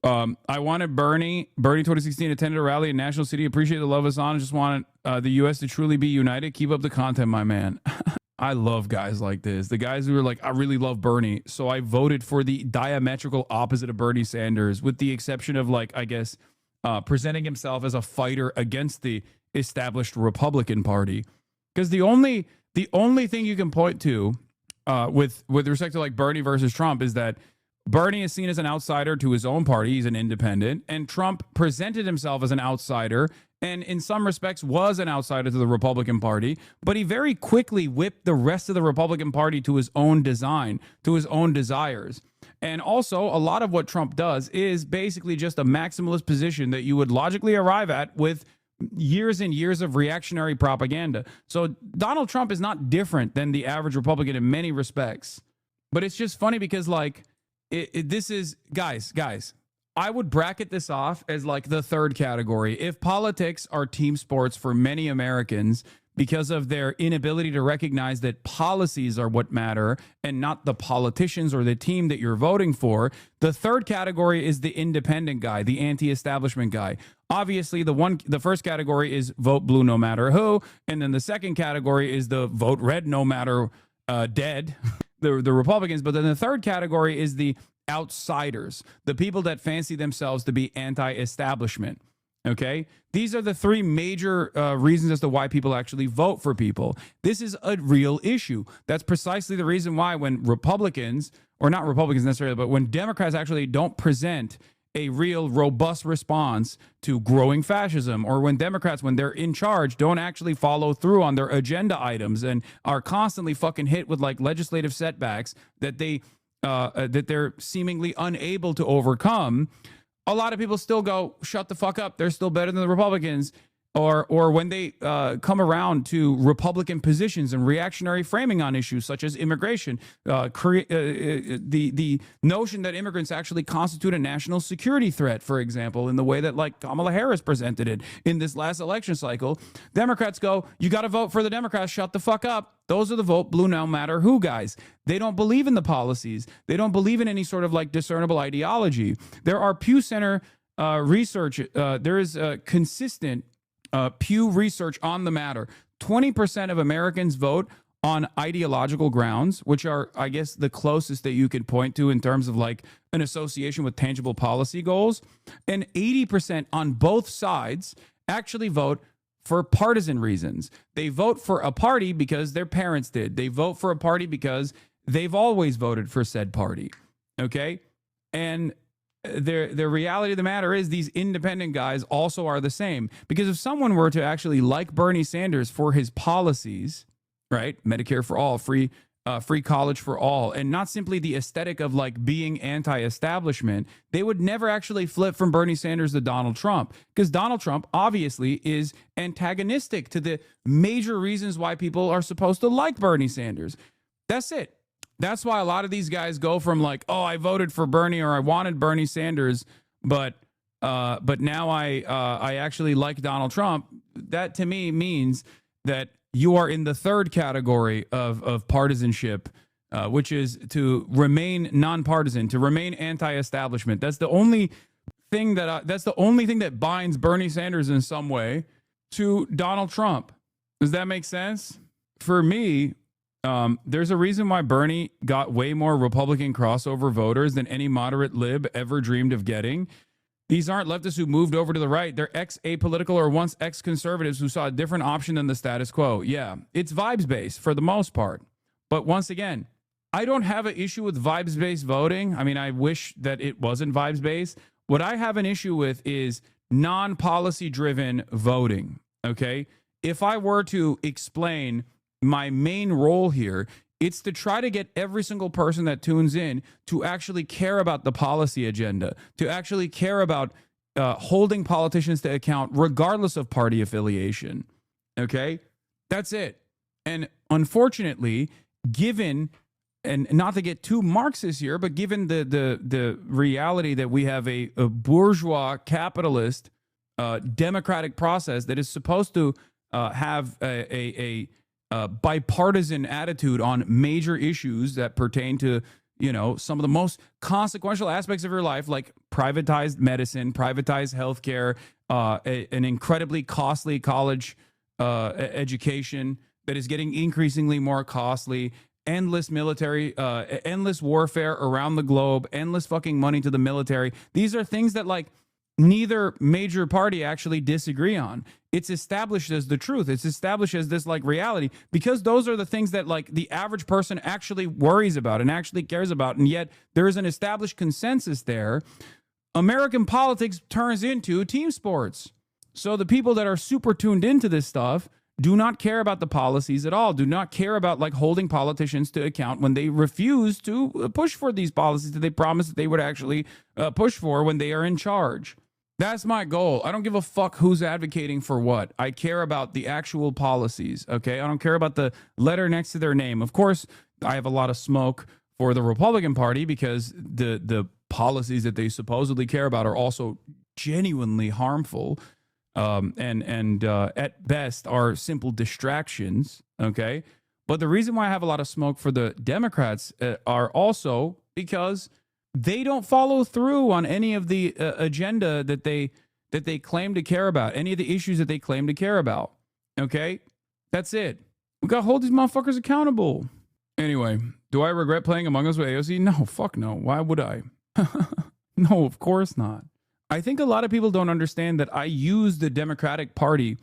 Speaker 1: I wanted Bernie 2016 attended a rally in National City. Appreciate the love, Hassan. Just wanted the U.S. to truly be united. Keep up the content, my man. I love guys like this. The guys who are like, I really love Bernie, so I voted for the diametrical opposite of Bernie Sanders, with the exception of, like, I guess, presenting himself as a fighter against the established Republican Party. Because the only thing you can point to with respect to like Bernie versus Trump is that Bernie is seen as an outsider to his own party. He's an independent, and Trump presented himself as an outsider and in some respects was an outsider to the Republican Party, but he very quickly whipped the rest of the Republican Party to his own design, to his own desires. And also, a lot of what Trump does is basically just a maximalist position that you would logically arrive at with years and years of reactionary propaganda. So Donald Trump is not different than the average Republican in many respects. But it's just funny because, like, this is, guys, I would bracket this off as like the third category. If politics are team sports for many Americans because of their inability to recognize that policies are what matter and not the politicians or the team that you're voting for, the third category is the independent guy, the anti-establishment guy. Obviously, the first category is vote blue no matter who, and then the second category is the vote red no matter dead, the Republicans. But then the third category is the outsiders, the people that fancy themselves to be anti-establishment. Okay, these are the three major reasons as to why people actually vote for people. This is a real issue. That's precisely the reason why when Republicans, or not Republicans necessarily, but when Democrats actually don't present a real robust response to growing fascism, or when Democrats, when they're in charge, don't actually follow through on their agenda items and are constantly fucking hit with like legislative setbacks that they're seemingly unable to overcome, a lot of people still go, shut the fuck up. They're still better than the Republicans. Or when they come around to Republican positions and reactionary framing on issues such as immigration, the notion that immigrants actually constitute a national security threat, for example, in the way that like Kamala Harris presented it in this last election cycle, Democrats go, you got to vote for the Democrats, shut the fuck up. Those are the vote blue no matter who guys. They don't believe in the policies. They don't believe in any sort of like discernible ideology. There are Pew Center research. There is consistent Pew research on the matter. 20% of Americans vote on ideological grounds, which are, I guess, the closest that you could point to in terms of like an association with tangible policy goals. And 80% on both sides actually vote for partisan reasons. They vote for a party because their parents did. They vote for a party because they've always voted for said party. Okay? And the reality of the matter is these independent guys also are the same. Because if someone were to actually like Bernie Sanders for his policies, right? Medicare for all, free college for all, and not simply the aesthetic of like being anti-establishment, they would never actually flip from Bernie Sanders to Donald Trump. Because Donald Trump obviously is antagonistic to the major reasons why people are supposed to like Bernie Sanders. That's it. That's why a lot of these guys go from like, oh, I voted for Bernie or I wanted Bernie Sanders, but now I actually like Donald Trump. That to me means that you are in the third category of partisanship, which is to remain nonpartisan, to remain anti-establishment. That's the only thing that binds Bernie Sanders in some way to Donald Trump. Does that make sense? For me, there's a reason why Bernie got way more Republican crossover voters than any moderate lib ever dreamed of getting. These aren't leftists who moved over to the right. They're ex-apolitical or once ex-conservatives who saw a different option than the status quo. Yeah, it's vibes-based for the most part. But once again, I don't have an issue with vibes-based voting. I mean, I wish that it wasn't vibes-based. What I have an issue with is non-policy-driven voting, okay? If I were to explain my main role here, it's to try to get every single person that tunes in to actually care about the policy agenda, to actually care about holding politicians to account regardless of party affiliation. Okay? That's it. And unfortunately, given, and not to get too Marxist here, but given the reality that we have a bourgeois capitalist democratic process that is supposed to have a bipartisan attitude on major issues that pertain to, you know, some of the most consequential aspects of your life, like privatized medicine, privatized healthcare, an incredibly costly college education that is getting increasingly more costly, endless military, endless warfare around the globe, endless fucking money to the military. These are things that like neither major party actually disagree on. It's established as the truth. It's established as this like reality because those are the things that like the average person actually worries about and actually cares about. And yet there is an established consensus there. American politics turns into team sports. So the people that are super tuned into this stuff do not care about the policies at all, do not care about like holding politicians to account when they refuse to push for these policies that they promised that they would actually push for when they are in charge. That's my goal. I don't give a fuck who's advocating for what. I care about the actual policies, okay? I don't care about the letter next to their name. Of course, I have a lot of smoke for the Republican Party because the policies that they supposedly care about are also genuinely harmful. And at best are simple distractions, okay? But the reason why I have a lot of smoke for the Democrats are also because they don't follow through on any of the agenda that they claim to care about, any of the issues that they claim to care about, okay? That's it. We got to hold these motherfuckers accountable. Anyway, do I regret playing Among Us with AOC? No, fuck no. Why would I? No, of course not. I think a lot of people don't understand that I use the Democratic Party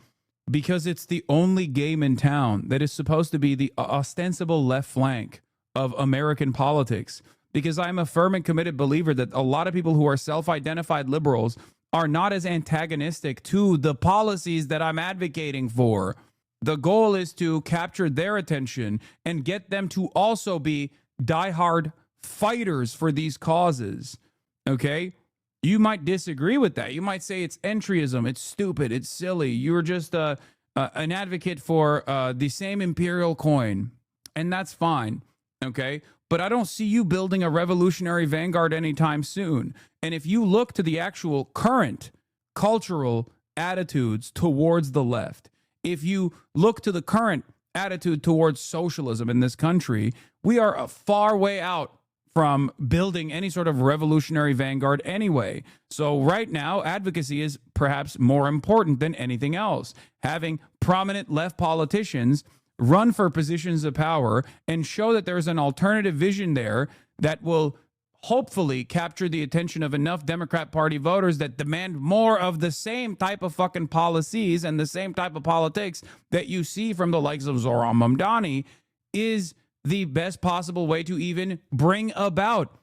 Speaker 1: because it's the only game in town that is supposed to be the ostensible left flank of American politics. Because I'm a firm and committed believer that a lot of people who are self-identified liberals are not as antagonistic to the policies that I'm advocating for. The goal is to capture their attention and get them to also be diehard fighters for these causes. Okay? You might disagree with that. You might say it's entryism, it's stupid, it's silly. You're just an advocate for the same imperial coin. And that's fine. Okay? But I don't see you building a revolutionary vanguard anytime soon. And if you look to the actual current cultural attitudes towards the left, if you look to the current attitude towards socialism in this country, we are a far way out from building any sort of revolutionary vanguard anyway. So right now, advocacy is perhaps more important than anything else. Having prominent left politicians run for positions of power and show that there's an alternative vision there that will hopefully capture the attention of enough Democrat Party voters that demand more of the same type of fucking policies and the same type of politics that you see from the likes of Zoran Mamdani is the best possible way to even bring about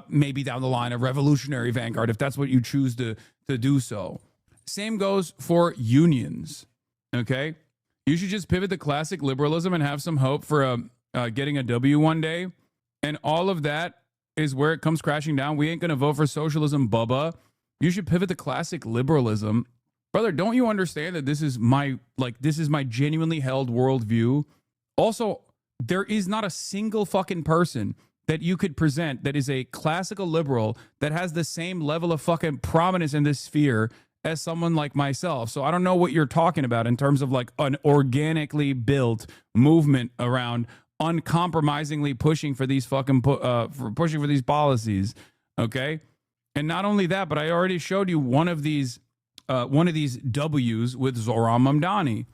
Speaker 1: maybe down the line a revolutionary vanguard if that's what you choose to do so. Same goes for unions, okay? You should just pivot to classic liberalism and have some hope for getting a W one day. And all of that is where it comes crashing down. We ain't going to vote for socialism, Bubba. You should pivot to classic liberalism. Brother, don't you understand that this is my genuinely held worldview? Also, there is not a single fucking person that you could present that is a classical liberal that has the same level of fucking prominence in this sphere as someone like myself. So I don't know what you're talking about in terms of like an organically built movement around uncompromisingly pushing for these fucking pushing for these policies. Okay. And not only that, but I already showed you one of these W's with Zoran Mamdani.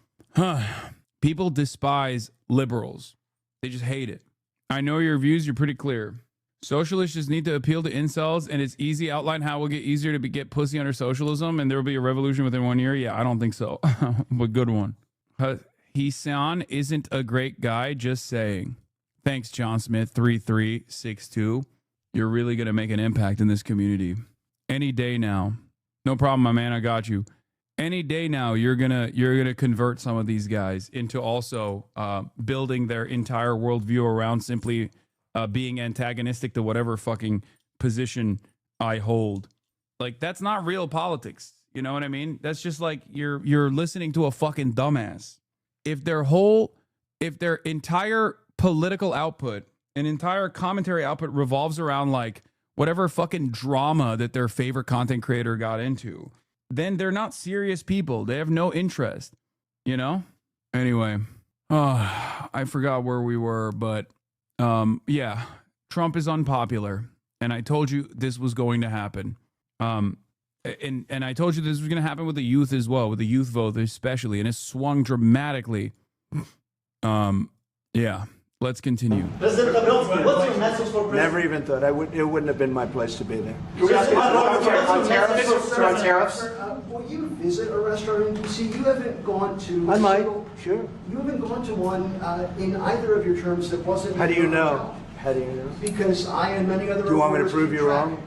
Speaker 1: People despise liberals. They just hate it. I know your views. You're pretty clear. Socialists just need to appeal to incels, and it's easy. Outline how it will get easier to get pussy under socialism, and there will be a revolution within 1 year. Yeah, I don't think so. But good one. Hisan isn't a great guy, just saying. Thanks, John Smith, 3362. You're really going to make an impact in this community. Any day now. No problem, my man. I got you. Any day now, you're gonna convert some of these guys into also building their entire worldview around simply being antagonistic to whatever fucking position I hold. Like, that's not real politics. You know what I mean? That's just like you're listening to a fucking dumbass. If their entire political output, an entire commentary output revolves around like whatever fucking drama that their favorite content creator got into, then they're not serious people. They have no interest, you know? Anyway, I forgot where we were, but yeah, Trump is unpopular. And I told you this was going to happen. And I told you this was going to happen with the youth as well, with the youth vote especially, and it swung dramatically. Yeah, let's continue.
Speaker 11: President Dabrowski, what's your message for President?
Speaker 13: Never even thought it wouldn't have been my place to be there.
Speaker 12: On tariffs? Will you visit a restaurant in D.C.? You haven't gone to.
Speaker 13: I might. Sure.
Speaker 12: You haven't gone to one in either of your terms that wasn't.
Speaker 13: How do you know? How do you know?
Speaker 12: Because I and many other.
Speaker 13: Do you want me to prove you wrong?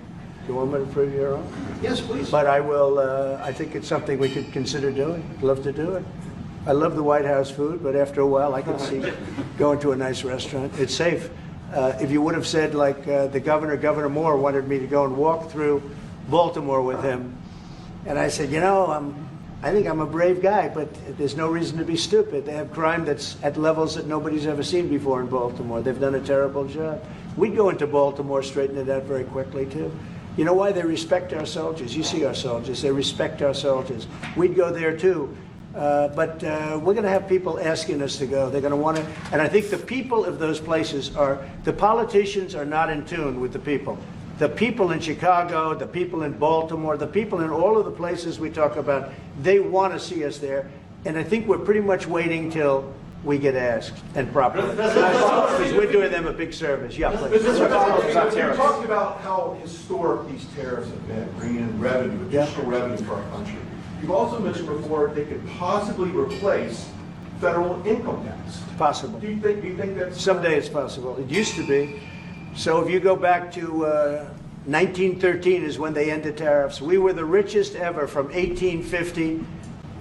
Speaker 13: You want me to prove you wrong?
Speaker 12: Yes, please.
Speaker 13: But I will, I think it's something we could consider doing. I'd love to do it. I love the White House food, but after a while I can see going to a nice restaurant. It's safe. If you would have said, like the Governor Moore wanted me to go and walk through Baltimore with him, and I said, you know, I think I'm a brave guy, but there's no reason to be stupid. They have crime that's at levels that nobody's ever seen before in Baltimore. They've done a terrible job. We'd go into Baltimore, straighten it out very quickly, too. You know why? They respect our soldiers. You see our soldiers. They respect our soldiers. We'd go there, too. But we're going to have people asking us to go. They're going to want to. And I think the people of those places the politicians are not in tune with the people. The people in Chicago, the people in Baltimore, the people in all of the places we talk about, they want to see us there. And I think we're pretty much waiting till we get asked and properly. Because we're doing them a big service. Yeah, please.
Speaker 12: You talked about how historic these tariffs have been, bringing in revenue, additional revenue for our country. You've also mentioned before they could possibly replace federal income tax.
Speaker 13: Possible.
Speaker 12: Do you think that's...
Speaker 13: Someday it's possible. It used to be. So if you go back to 1913 is when they ended tariffs. We were the richest ever from 1850.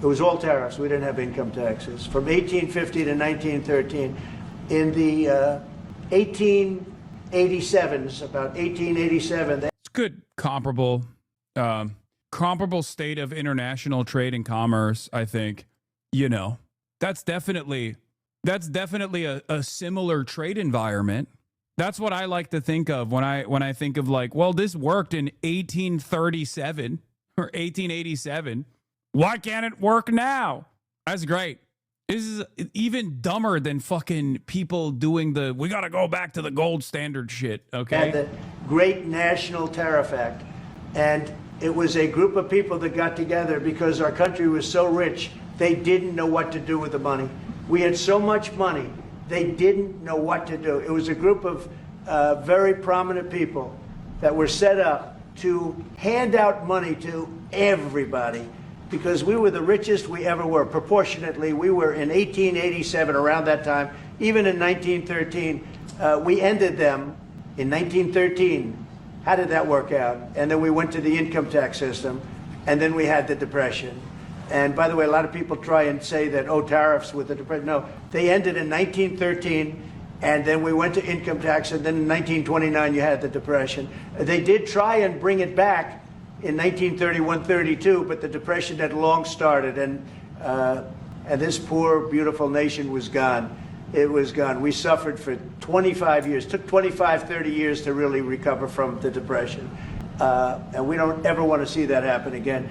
Speaker 13: It was all tariffs. We didn't have income taxes. From 1850 to 1913. In the 1887s, about 1887.
Speaker 1: It's good comparable state of international trade and commerce, I think. You know, that's definitely a similar trade environment. That's what I like to think of when I think of like, well, this worked in 1837 or 1887. Why can't it work now? That's great. This is even dumber than fucking people doing we got to go back to the gold standard shit, okay?
Speaker 13: And the Great National Tariff Act. And it was a group of people that got together because our country was so rich, they didn't know what to do with the money. We had so much money, they didn't know what to do. It was a group of very prominent people that were set up to hand out money to everybody because we were the richest we ever were. Proportionately, we were in 1887, around that time, even in 1913. We ended them in 1913. How did that work out? And then we went to the income tax system, and then we had the Depression. And by the way, a lot of people try and say that, oh, tariffs with the Depression. No, they ended in 1913, and then we went to income tax, and then in 1929 you had the Depression. They did try and bring it back in 1931-32, but the Depression had long started, and this poor, beautiful nation was gone. It was gone. We suffered for 25 years. It took 25, 30 years to really recover from the Depression. And we don't ever want to see that happen again.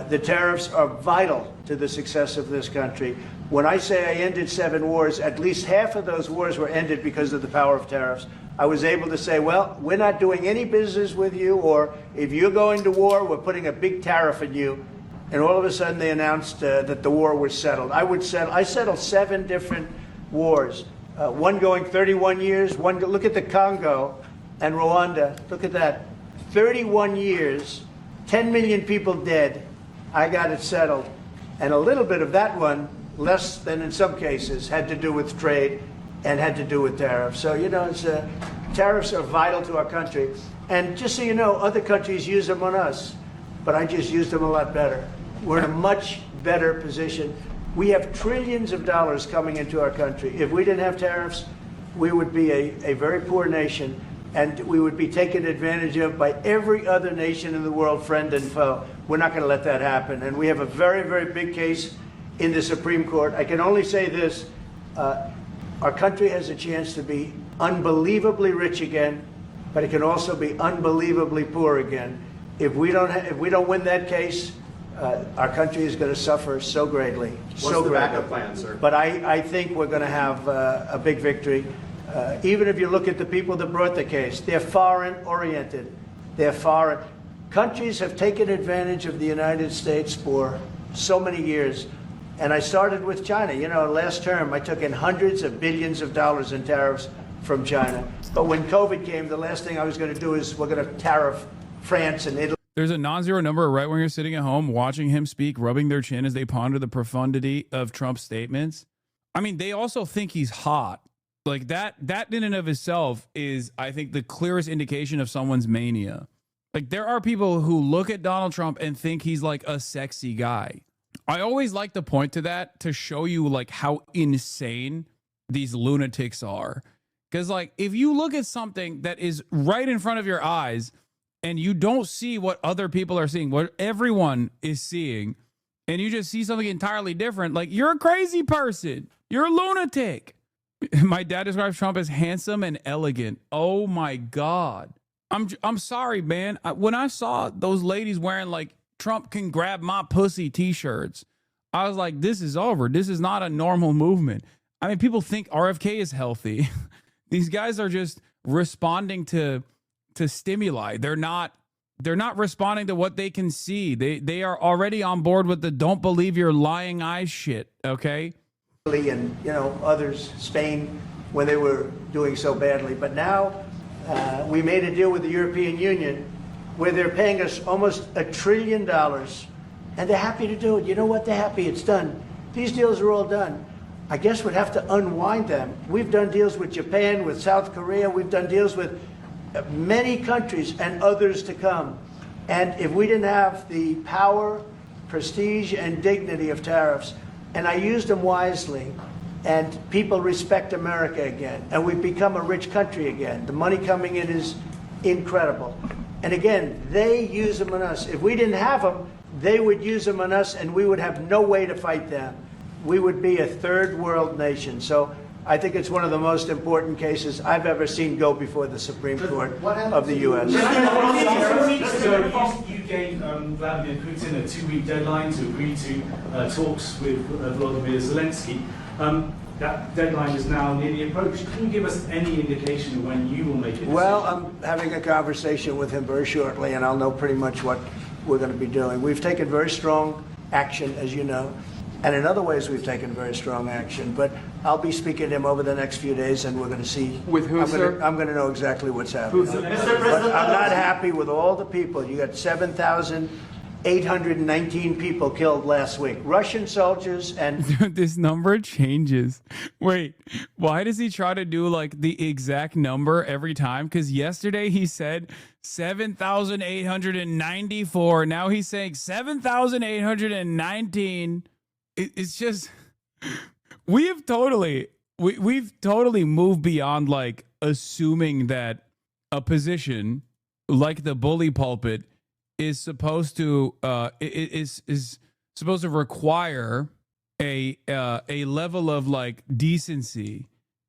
Speaker 13: The tariffs are vital to the success of this country. When I say I ended 7 wars, at least half of those wars were ended because of the power of tariffs. I was able to say, well, we're not doing any business with you, or if you're going to war, we're putting a big tariff on you. And all of a sudden they announced that the war was settled. I settled 7 different wars, one going 31 years, look at the Congo and Rwanda, look at that, 31 years, 10 million people dead, I got it settled. And a little bit of that one, less than in some cases, had to do with trade and had to do with tariffs. So, you know, tariffs are vital to our country. And just so you know, other countries use them on us, but I just use them a lot better. We're in a much better position. We have trillions of dollars coming into our country. If we didn't have tariffs, we would be a very poor nation, and we would be taken advantage of by every other nation in the world, friend and foe. We're not going to let that happen. And we have a very, very big case in the Supreme Court. I can only say this. Our country has a chance to be unbelievably rich again, but it can also be unbelievably poor again. If we don't win that case, our country is going to suffer so greatly.
Speaker 9: What's the backup plan, sir?
Speaker 13: But I think we're going to have a big victory. Even if you look at the people that brought the case, they're foreign-oriented. They're foreign. Countries have taken advantage of the United States for so many years. And I started with China. You know, last term, I took in hundreds of billions of dollars in tariffs from China. But when COVID came, the last thing I was going to do is we're going to tariff France and Italy.
Speaker 1: There's a non-zero number of right-wingers sitting at home watching him speak, rubbing their chin as they ponder the profundity of Trump's statements. I mean, they also think he's hot. Like that in and of itself is, I think, the clearest indication of someone's mania. Like, there are people who look at Donald Trump and think he's like a sexy guy. I always like to point to that to show you like how insane these lunatics are. Because like, if you look at something that is right in front of your eyes and you don't see what other people are seeing, what everyone is seeing, and you just see something entirely different, like, you're a crazy person. You're a lunatic. My dad describes Trump as handsome and elegant. Oh my God. I'm sorry, man. When I saw those ladies wearing like Trump can grab my pussy t-shirts, I was like, this is over. This is not a normal movement. I mean, people think RFK is healthy. These guys are just responding to stimuli. They're not responding to what they can see. They are already on board with the don't believe your lying eyes shit, okay?
Speaker 13: And, you know, others, Spain, when they were doing so badly. But now we made a deal with the European Union where they're paying us almost $1 trillion, and they're happy to do it. You know what? They're happy. It's done. These deals are all done. I guess we'd have to unwind them. We've done deals with Japan, with South Korea. We've done deals with many countries and others to come. And if we didn't have the power, prestige, and dignity of tariffs, and I used them wisely, and people respect America again, and we've become a rich country again. The money coming in is incredible. And again, they use them on us. If we didn't have them, they would use them on us, and we would have no way to fight them. We would be a third world nation. So I think it's one of the most important cases I've ever seen go before the Supreme Court of the U.S.
Speaker 18: 2 weeks ago, you gave Vladimir Putin a 2-week deadline to agree to talks with Volodymyr Zelensky. That deadline is now nearly approached. Can you give us any indication of when you will make a decision?
Speaker 13: Well, I'm having a conversation with him very shortly, and I'll know pretty much what we're going to be doing. We've taken very strong action, as you know. And in other ways, we've taken very strong action. But I'll be speaking to him over the next few days, and we're going to see.
Speaker 14: With who, sir?
Speaker 13: I'm going to know exactly what's happening. But I'm not happy with all the people. You got 7,819 people killed last week. Russian soldiers and...
Speaker 1: This number changes. Wait, why does he try to do like the exact number every time? Because yesterday he said 7,894. Now he's saying 7,819. It's just, we've totally moved beyond like assuming that a position like the bully pulpit is supposed to is supposed to require a level of like decency,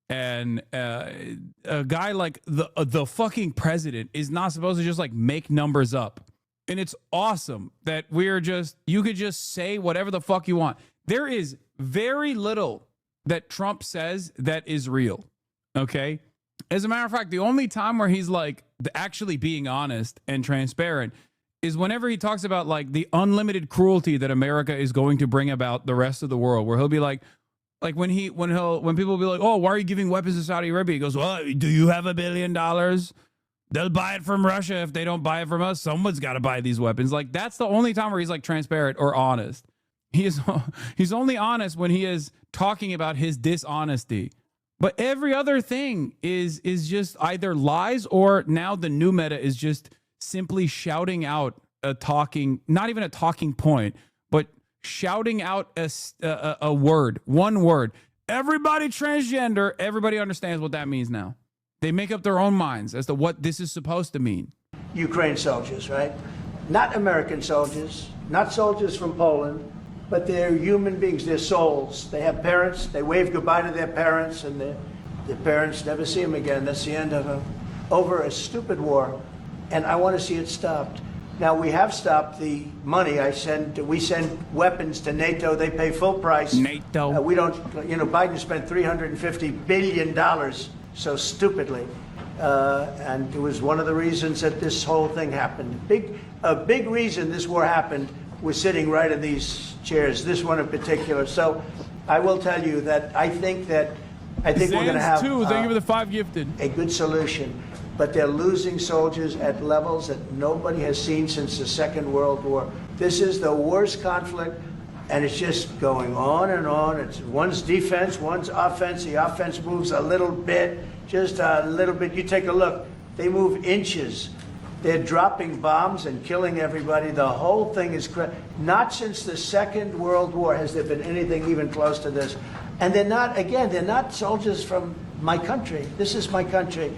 Speaker 1: and a guy like the fucking president is not supposed to just like make numbers up. And it's awesome that you could just say whatever the fuck you want. There is very little that Trump says that is real. Okay. As a matter of fact, the only time where he's like actually being honest and transparent is whenever he talks about like the unlimited cruelty that America is going to bring about the rest of the world, where he'll be like when people will be like, oh, why are you giving weapons to Saudi Arabia? He goes, well, do you have $1 billion? They'll buy it from Russia. If they don't buy it from us, someone's got to buy these weapons. Like, that's the only time where he's like transparent or honest. He's only honest when he is talking about his dishonesty. But every other thing is just either lies, or now the new meta is just simply shouting out not even a talking point, but shouting out a word, one word. Everybody transgender. Everybody understands what that means now. They make up their own minds as to what this is supposed to mean.
Speaker 13: Ukraine soldiers, right? Not American soldiers, not soldiers from Poland, but they're human beings, they're souls. They have parents, they wave goodbye to their parents, and their parents never see them again. That's the end of them. Over a stupid war, and I want to see it stopped. Now, we have stopped the money. We send weapons to NATO. They pay full price.
Speaker 1: NATO.
Speaker 13: We don't, Biden spent $350 billion so stupidly. And it was one of the reasons that this whole thing happened. A big reason this war happened was sitting right in these chairs, this one in particular. So I will tell you that I think we're going to have
Speaker 1: thank you for the 5 gifted.
Speaker 13: A good solution. But they're losing soldiers at levels that nobody has seen since the Second World War. This is the worst conflict, and it's just going on and on. It's one's defense, one's offense. The offense moves a little bit, just a little bit. You take a look. They move inches. They're dropping bombs and killing everybody. The whole thing is not since the Second World War has there been anything even close to this. And they're not soldiers from my country. This is my country.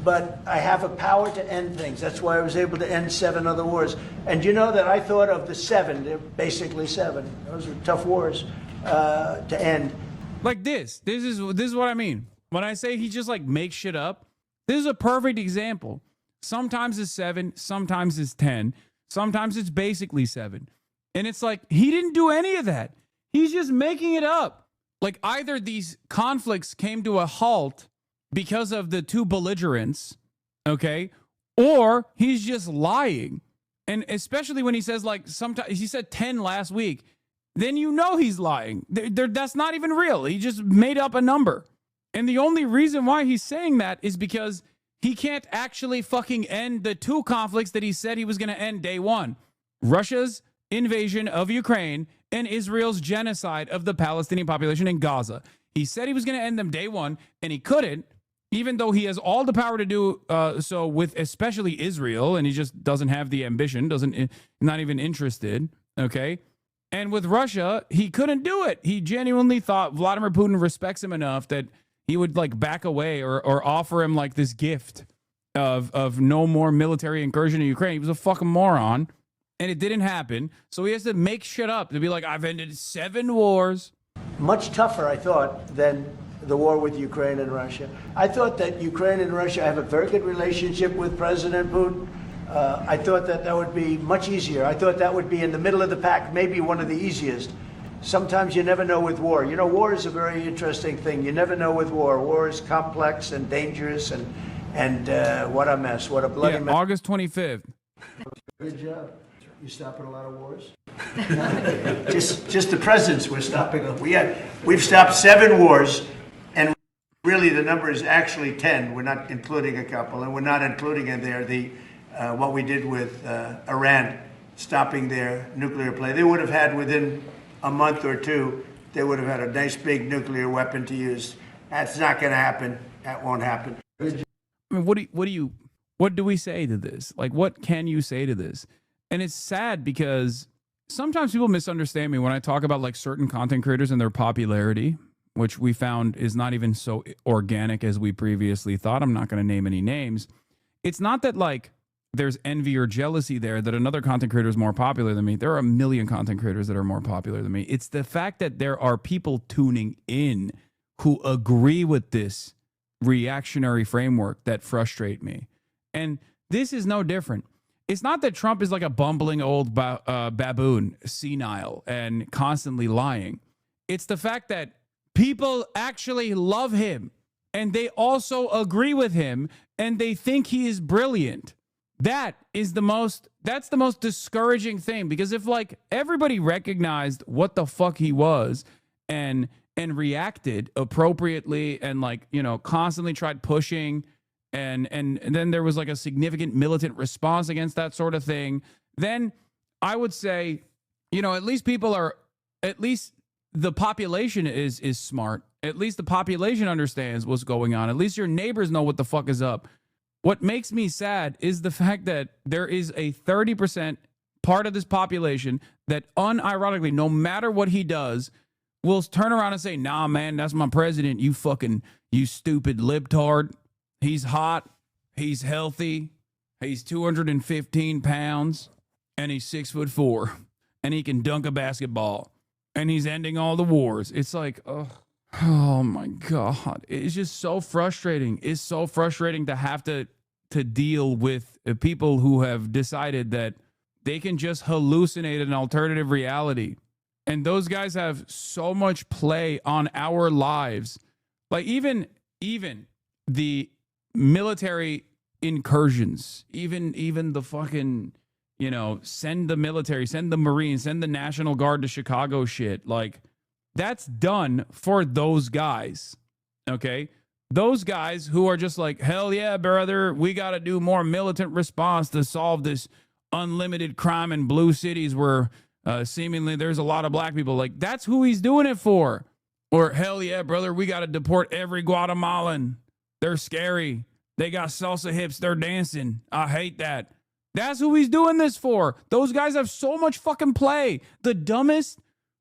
Speaker 13: But I have a power to end things. That's why I was able to end 7 other wars. And you know that I thought of the 7, they're basically 7. Those were tough wars to end.
Speaker 1: Like this is what I mean. When I say he just like makes shit up, this is a perfect example. Sometimes it's 7, sometimes it's 10, sometimes it's basically 7. And it's like, he didn't do any of that. He's just making it up. Like either these conflicts came to a halt because of the two belligerents, okay? Or he's just lying. And especially when he says like, sometimes he said 10 last week, then you know he's lying. That's not even real. He just made up a number. And the only reason why he's saying that is because he can't actually fucking end the 2 conflicts that he said he was going to end day 1. Russia's invasion of Ukraine and Israel's genocide of the Palestinian population in Gaza. He said he was going to end them day 1, and he couldn't, even though he has all the power to do so with especially Israel, and he just doesn't have the ambition, not even interested, okay? And with Russia, he couldn't do it. He genuinely thought Vladimir Putin respects him enough that he would like back away or offer him like this gift of no more military incursion in Ukraine. He was a fucking moron, and it didn't happen. So he has to make shit up to be like, I've ended 7 wars.
Speaker 13: Much tougher, I thought, than the war with Ukraine and Russia. I thought that Ukraine and Russia have a very good relationship with President Putin. I thought that would be much easier. I thought that would be in the middle of the pack, maybe one of the easiest. Sometimes you never know with war. You know, war is a very interesting thing. You never know with war. War is complex and dangerous, and what a mess. What a bloody mess.
Speaker 1: August 25th.
Speaker 13: Good job. You stopping a lot of wars? just the presidents we're stopping them. We've stopped 7 wars, and really the number is actually 10. We're not including a couple, and we're not including in there what we did with Iran, stopping their nuclear play. They would have had within a month or 2, they would have had a nice big nuclear weapon to use. That's not going to happen. That won't happen.
Speaker 1: I mean, what do we say to this? Like, what can you say to this? And it's sad because sometimes people misunderstand me when I talk about like certain content creators and their popularity, which we found is not even so organic as we previously thought. I'm not going to name any names. It's not that like there's envy or jealousy there that another content creator is more popular than me. There are a million content creators that are more popular than me. It's the fact that there are people tuning in who agree with this reactionary framework that frustrate me. And this is no different. It's not that Trump is like a bumbling old baboon, senile, and constantly lying. It's the fact that people actually love him, and they also agree with him, and they think he is brilliant. That's the most discouraging thing, because if like everybody recognized what the fuck he was and reacted appropriately and like, you know, constantly tried pushing and then there was like a significant militant response against that sort of thing, then I would say, you know, at least the population is smart. At least the population understands what's going on. At least your neighbors know what the fuck is up. What makes me sad is the fact that there is a 30% part of this population that unironically, no matter what he does, will turn around and say, nah, man, that's my president. You stupid libtard. He's hot. He's healthy. He's 215 pounds and he's 6'4" and he can dunk a basketball and he's ending all the wars. It's like, oh my God. It's just so frustrating. It's so frustrating to have to deal with people who have decided that they can just hallucinate an alternative reality. And those guys have so much play on our lives. Like even the military incursions, even the fucking, you know, send the military, send the Marines, send the National Guard to Chicago shit. Like, that's done for those guys, okay? Those guys who are just like, hell yeah, brother, we got to do more militant response to solve this unlimited crime in blue cities where seemingly there's a lot of black people. Like, that's who he's doing it for. Or, hell yeah, brother, we got to deport every Guatemalan. They're scary. They got salsa hips. They're dancing. I hate that. That's who he's doing this for. Those guys have so much fucking play. The dumbest,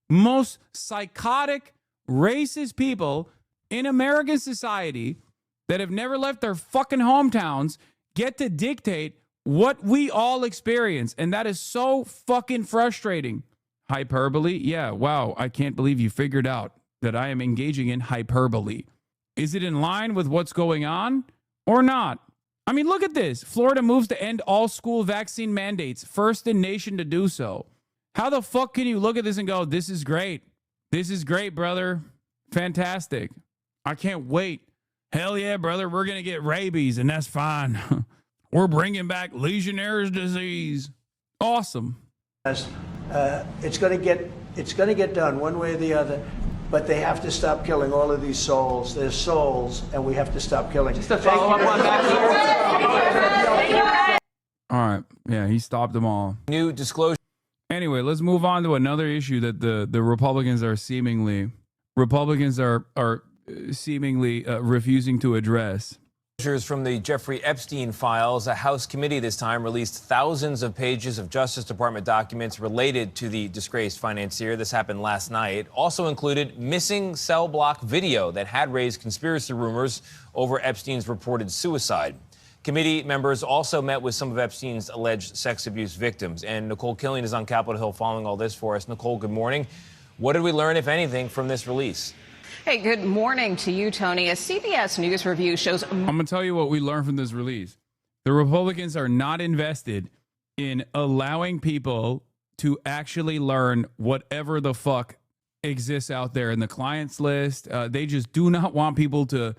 Speaker 1: most psychotic, racist people in American society that have never left their fucking hometowns get to dictate what we all experience. And that is so fucking frustrating. Hyperbole? Yeah, wow. I can't believe you figured out that I am engaging in hyperbole. Is it in line with what's going on or not? I mean, look at this. Florida moves to end all school vaccine mandates, first in nation to do so. How the fuck can you look at this and go, this is great. This is great, brother. Fantastic. I can't wait. Hell yeah, brother. We're going to get rabies, and that's fine. We're bringing back Legionnaire's disease. Awesome.
Speaker 13: It's going to get done one way or the other. But they have to stop killing all of these souls. There's souls, and we have to stop killing.
Speaker 14: Just to follow up on that.
Speaker 1: All right. Yeah, he stopped them all.
Speaker 19: New disclosure.
Speaker 1: Anyway, let's move on to another issue that the Republicans are seemingly refusing to address.
Speaker 19: From the Jeffrey Epstein files, a House committee this time released thousands of pages of Justice Department documents related to the disgraced financier. This happened last night. Also included missing cell block video that had raised conspiracy rumors over Epstein's reported suicide. Committee members also met with some of Epstein's alleged sex abuse victims. And Nicole Killian is on Capitol Hill following all this for us. Nicole, good morning. What did we learn, if anything, from this release?
Speaker 20: Hey, good morning to you, Tony. A CBS News review shows...
Speaker 1: I'm going to tell you what we learned from this release. The Republicans are not invested in allowing people to actually learn whatever the fuck exists out there in the clients list. They just do not want people to...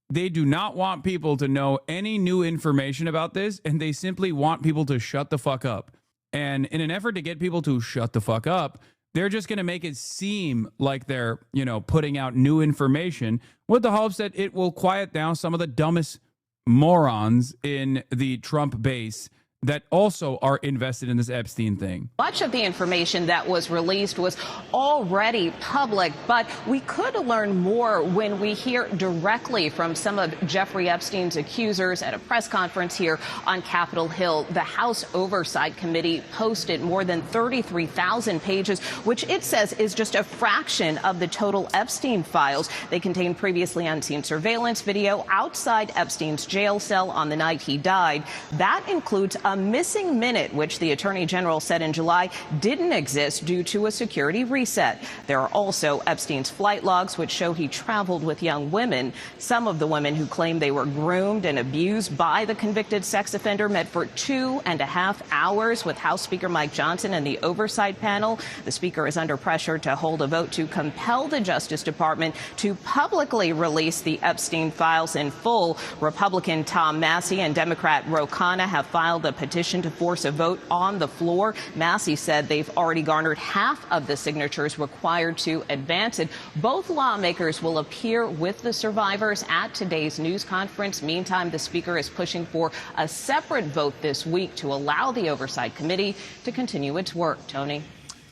Speaker 1: They do not want people to know any new information about this, and they simply want people to shut the fuck up. And in an effort to get people to shut the fuck up, they're just going to make it seem like they're, putting out new information with the hopes that it will quiet down some of the dumbest morons in the Trump base that also are invested in this Epstein thing.
Speaker 20: Much of the information that was released was already public, but we could learn more when we hear directly from some of Jeffrey Epstein's accusers at a press conference here on Capitol Hill. The House Oversight Committee posted more than 33,000 pages, which it says is just a fraction of the total Epstein files. They contain previously unseen surveillance video outside Epstein's jail cell on the night he died. That includes a missing minute, which the Attorney General said in July didn't exist due to a security reset. There are also Epstein's flight logs, which show he traveled with young women. Some of the women who claim they were groomed and abused by the convicted sex offender met for 2.5 hours with House Speaker Mike Johnson and the oversight panel. The Speaker is under pressure to hold a vote to compel the Justice Department to publicly release the Epstein files in full. Republican Tom Massie and Democrat Ro Khanna have filed a petition to force a vote on the floor. Massie said they've already garnered half of the signatures required to advance it. Both lawmakers will appear with the survivors at today's news conference. Meantime, the Speaker is pushing for a separate vote this week to allow the Oversight Committee to continue its work. Tony.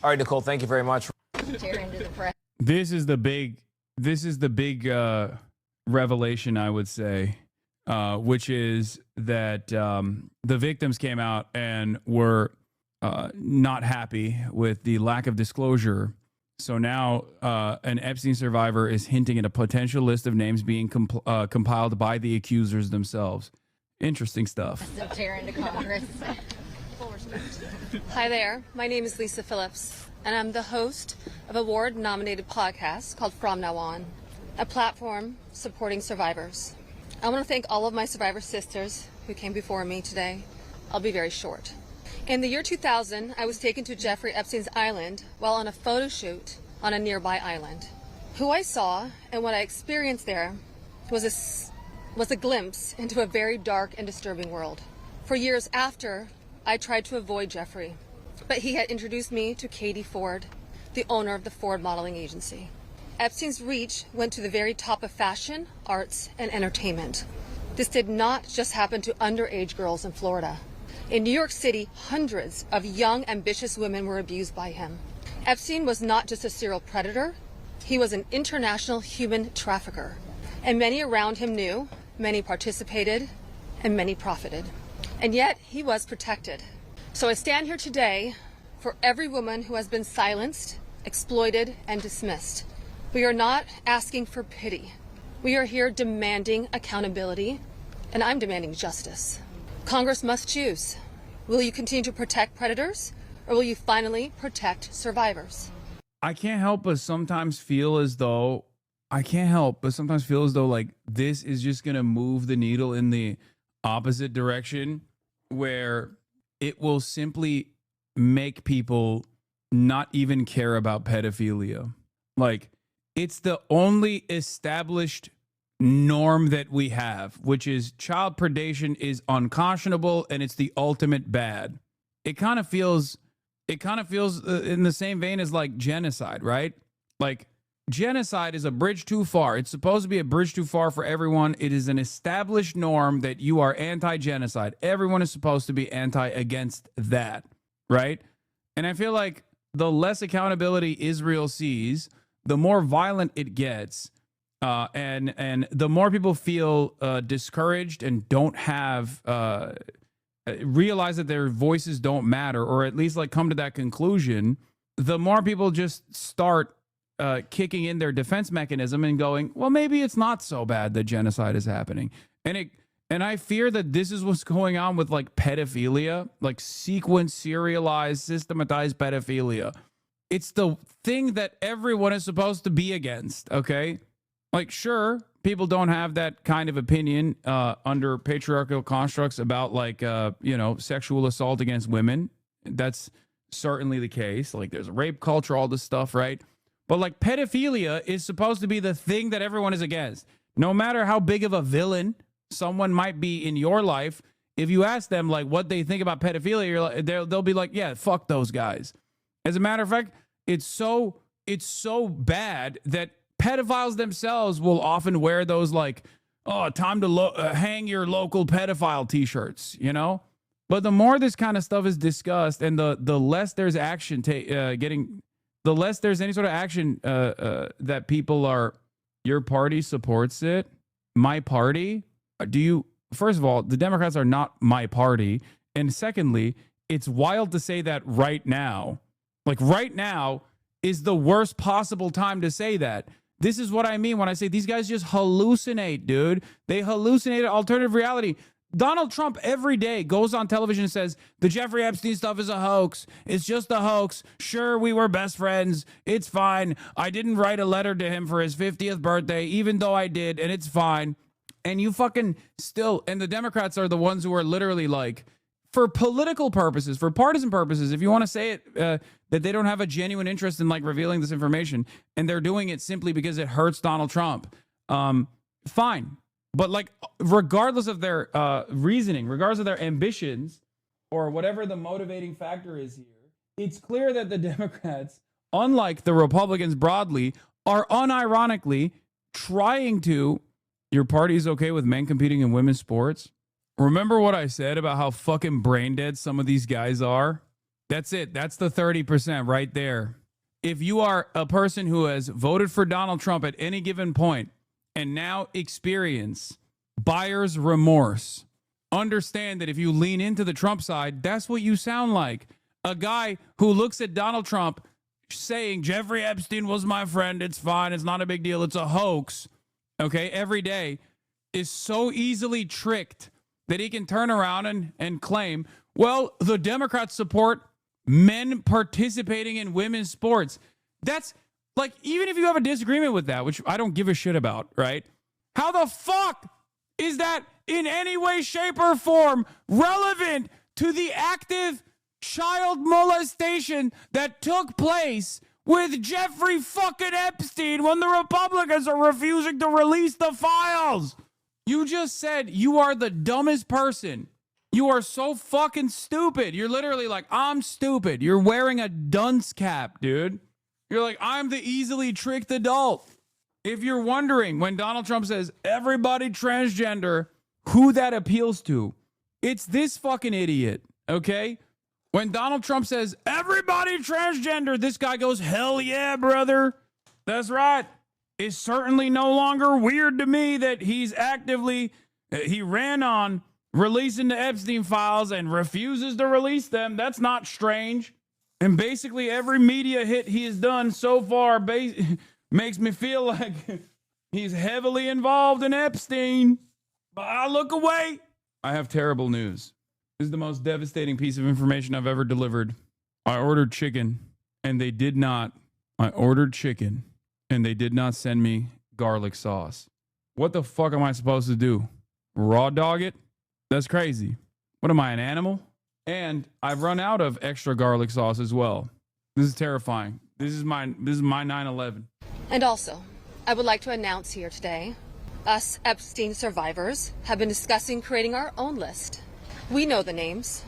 Speaker 19: All right, Nicole, thank you very much.
Speaker 1: This is the big revelation, I would say, which is that the victims came out and were not happy with the lack of disclosure. So now an Epstein survivor is hinting at a potential list of names being compiled by the accusers themselves. Interesting stuff.
Speaker 21: Hi there. My name is Lisa Phillips, and I'm the host of a award-nominated podcast called From Now On, a platform supporting survivors. I want to thank all of my survivor sisters who came before me today. I'll be very short. In the year 2000, I was taken to Jeffrey Epstein's island while on a photo shoot on a nearby island. Who I saw and what I experienced there was a glimpse into a very dark and disturbing world. For years after, I tried to avoid Jeffrey, but he had introduced me to Katie Ford, the owner of the Ford Modeling Agency. Epstein's reach went to the very top of fashion, arts, and entertainment. This did not just happen to underage girls in Florida. In New York City, hundreds of young, ambitious women were abused by him. Epstein was not just a serial predator, he was an international human trafficker. And many around him knew, many participated, and many profited. And yet he was protected. So I stand here today for every woman who has been silenced, exploited, and dismissed. We are not asking for pity. We are here demanding accountability, and I'm demanding justice. Congress must choose. Will you continue to protect predators, or will you finally protect survivors?
Speaker 1: I can't help but sometimes feel as though like this is just going to move the needle in the opposite direction, where it will simply make people not even care about pedophilia. Like, it's the only established norm that we have, which is child predation is unconscionable and it's the ultimate bad. It kind of feels in the same vein as like genocide, right? Like, genocide is a bridge too far. It's supposed to be a bridge too far for everyone. It is an established norm that you are anti-genocide. Everyone is supposed to be against that, right? And I feel like the less accountability Israel sees, the more violent it gets, and the more people feel discouraged and don't have realize that their voices don't matter, or at least like come to that conclusion, the more people just start kicking in their defense mechanism and going, well, maybe it's not so bad that genocide is happening. And I fear that this is what's going on with like pedophilia, like sequence, serialized, systematized pedophilia. It's the thing that everyone is supposed to be against, okay? Like, sure, people don't have that kind of opinion under patriarchal constructs about like, sexual assault against women. That's certainly the case. Like, there's rape culture, all this stuff, right? But like, pedophilia is supposed to be the thing that everyone is against. No matter how big of a villain someone might be in your life, if you ask them like what they think about pedophilia, they'll be like, yeah, fuck those guys. As a matter of fact, it's so bad that pedophiles themselves will often wear those like, oh, time to hang your local pedophile t-shirts, you know? But the more this kind of stuff is discussed, and the less there's action the less there's any sort of action that people are, your party supports it, my party. First of all, the Democrats are not my party. And secondly, it's wild to say that right now. Like, right now is the worst possible time to say that. This is what I mean when I say these guys just hallucinate, dude. They hallucinate alternative reality. Donald Trump every day goes on television and says, the Jeffrey Epstein stuff is a hoax. It's just a hoax. Sure, we were best friends. It's fine. I didn't write a letter to him for his 50th birthday, even though I did, and it's fine. And you fucking still, and the Democrats are the ones who are literally like, for political purposes, for partisan purposes, if you want to say it, that they don't have a genuine interest in like revealing this information, and they're doing it simply because it hurts Donald Trump, fine. But like, regardless of their reasoning, regardless of their ambitions, or whatever the motivating factor is here, it's clear that the Democrats, unlike the Republicans broadly, are unironically trying to. Your party's okay with men competing in women's sports? Remember what I said about how fucking brain dead some of these guys are? That's it. That's the 30% right there. If you are a person who has voted for Donald Trump at any given point and now experience buyer's remorse, understand that if you lean into the Trump side, that's what you sound like. A guy who looks at Donald Trump saying, Jeffrey Epstein was my friend, it's fine, it's not a big deal, it's a hoax, okay, every day, is so easily tricked that he can turn around and claim, well, the Democrats support men participating in women's sports. That's like, even if you have a disagreement with that, which I don't give a shit about, right? How the fuck is that in any way, shape, or form relevant to the active child molestation that took place with Jeffrey fucking Epstein when the Republicans are refusing to release the files? You just said you are the dumbest person. You are so fucking stupid. You're literally like, I'm stupid. You're wearing a dunce cap, dude. You're like, I'm the easily tricked adult. If you're wondering, when Donald Trump says everybody transgender, who that appeals to, it's this fucking idiot, okay? When Donald Trump says everybody transgender, this guy goes, hell yeah, brother. That's right. It's certainly no longer weird to me that he's actively, he ran on releasing the Epstein files and refuses to release them. That's not strange. And basically every media hit he has done so far makes me feel like he's heavily involved in Epstein. But I look away. I have terrible news. This is the most devastating piece of information I've ever delivered. I ordered chicken and they did not. I ordered chicken and they did not send me garlic sauce. What the fuck am I supposed to do? Raw dog it? That's crazy. What am I, an animal? And I've run out of extra garlic sauce as well. This is terrifying. This is my 9/11.
Speaker 21: And also, I would like to announce here today, us Epstein survivors have been discussing creating our own list. We know the names.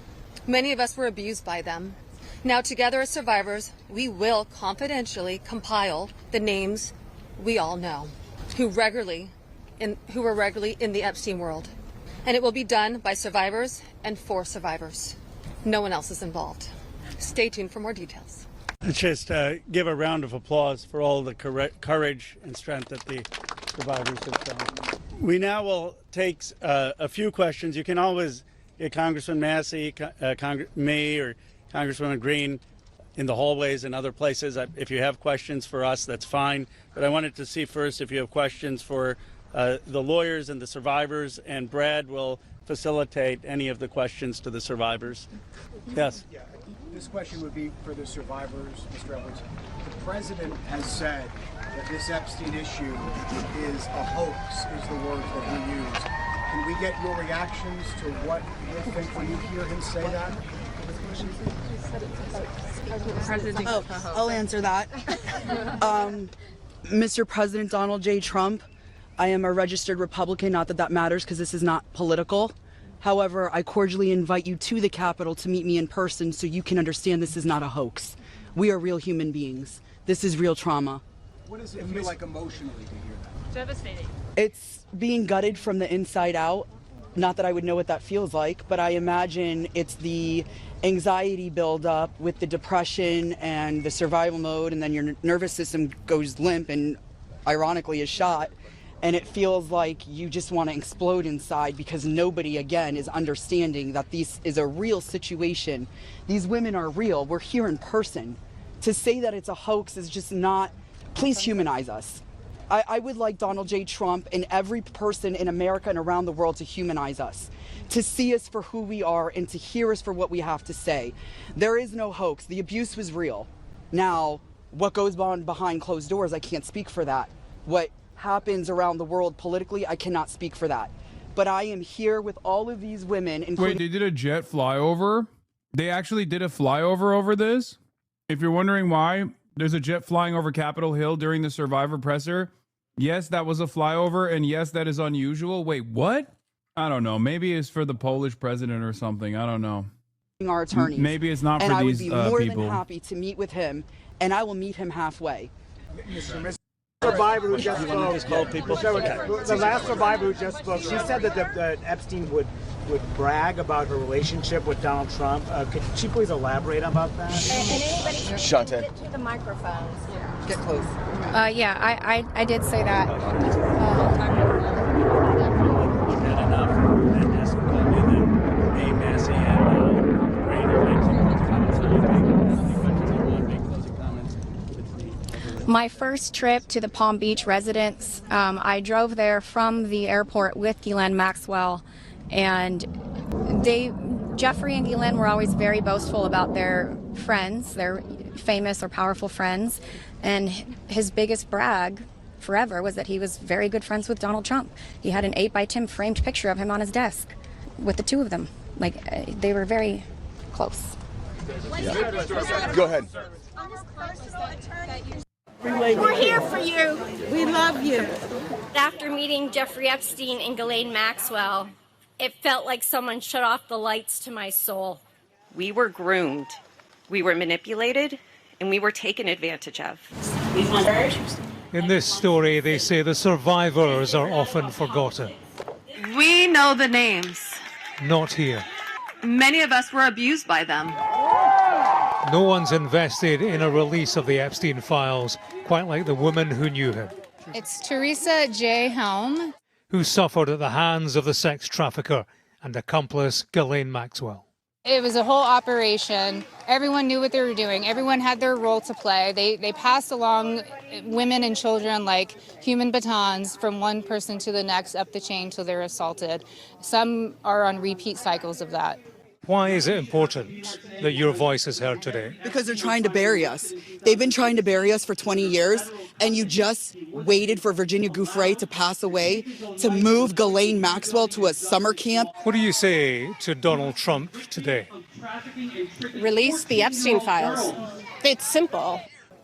Speaker 21: Many of us were abused by them. Now together as survivors, we will confidentially compile the names we all know who were regularly in the Epstein world. And it will be done by survivors and for survivors. No one else is involved. Stay tuned for more details.
Speaker 6: Let's just give a round of applause for all the courage and strength that the survivors have shown. We now will take a few questions. You can always get Congressman Massey, me, or Congresswoman Green in the hallways and other places. If you have questions for us, that's fine. But I wanted to see first if you have questions for the lawyers and the survivors, and Brad will facilitate any of the questions to the survivors. Yes.
Speaker 2: Yeah, this question would be for the survivors, Mr. Edwards. The president has said that this Epstein issue is a hoax, is the word that he used. Can we get your reactions to what you think when you hear him say that?
Speaker 22: I'll answer that. Mr. President Donald J. Trump, I am a registered Republican, not that that matters because this is not political. However, I cordially invite you to the Capitol to meet me in person so you can understand this is not a hoax. We are real human beings. This is real trauma.
Speaker 2: What does it feel like emotionally to hear that?
Speaker 16: Devastating.
Speaker 22: It's being gutted from the inside out. Not that I would know what that feels like, but I imagine it's the anxiety buildup with the depression and the survival mode, and then your nervous system goes limp and ironically is shot. And it feels like you just want to explode inside because nobody, again, is understanding that this is a real situation. These women are real. We're here in person. To say that it's a hoax is just not, please humanize us. I would like Donald J. Trump and every person in America and around the world to humanize us, to see us for who we are and to hear us for what we have to say. There is no hoax. The abuse was real. Now, what goes on behind closed doors, I can't speak for that. What happens around the world politically, I cannot speak for that. But I am here with all of these women.
Speaker 1: Wait, they did a jet flyover? They actually did a flyover over this? If you're wondering why there's a jet flying over Capitol Hill during the Survivor presser, yes, that was a flyover, and yes, that is unusual. Wait, what? I don't know. Maybe it's for the Polish president or something. I don't know.
Speaker 22: Our attorneys.
Speaker 1: Maybe it's not for
Speaker 22: and
Speaker 1: these
Speaker 22: I would be more
Speaker 1: people.
Speaker 22: than happy to meet with him, and I will meet him halfway.
Speaker 2: Survivor who just spoke. The last survivor who just spoke, she said that Epstein would brag about her relationship with Donald Trump. Could she please elaborate about that?
Speaker 23: Shante.
Speaker 24: Get to the microphones.
Speaker 22: Get close.
Speaker 24: Yeah, I did say that. My first trip to the Palm Beach residence, I drove there from the airport with Ghislaine Maxwell, and Jeffrey and Ghislaine were always very boastful about their friends, their famous or powerful friends, and his biggest brag forever was that he was very good friends with Donald Trump. He had an 8x10 framed picture of him on his desk with the two of them. Like, they were very close.
Speaker 23: Yeah. Go ahead.
Speaker 24: We're here for you.
Speaker 25: We love you.
Speaker 24: After meeting Jeffrey Epstein and Ghislaine Maxwell, it felt like someone shut off the lights to my soul.
Speaker 26: We were groomed, we were manipulated, and we were taken advantage of.
Speaker 27: In this story, they say the survivors are often forgotten.
Speaker 26: We know the names.
Speaker 27: Not here.
Speaker 26: Many of us were abused by them.
Speaker 27: No one's invested in a release of the Epstein files, quite like the woman who knew him,
Speaker 28: It's Teresa J. Helm.
Speaker 27: who suffered at the hands of the sex trafficker and accomplice Ghislaine Maxwell.
Speaker 3: It was a whole operation. Everyone knew what they were doing. Everyone had their role to play. They passed along women and children like human batons from one person to the next up the chain till they're assaulted. Some are on repeat cycles of that.
Speaker 27: Why is it important that your voice is heard today?
Speaker 22: Because they're trying to bury us. They've been trying to bury us for 20 years, and you just waited for Virginia Giuffre to pass away to move Ghislaine Maxwell to a summer camp.
Speaker 27: What do you say to Donald Trump today?
Speaker 4: Release the Epstein files. It's simple.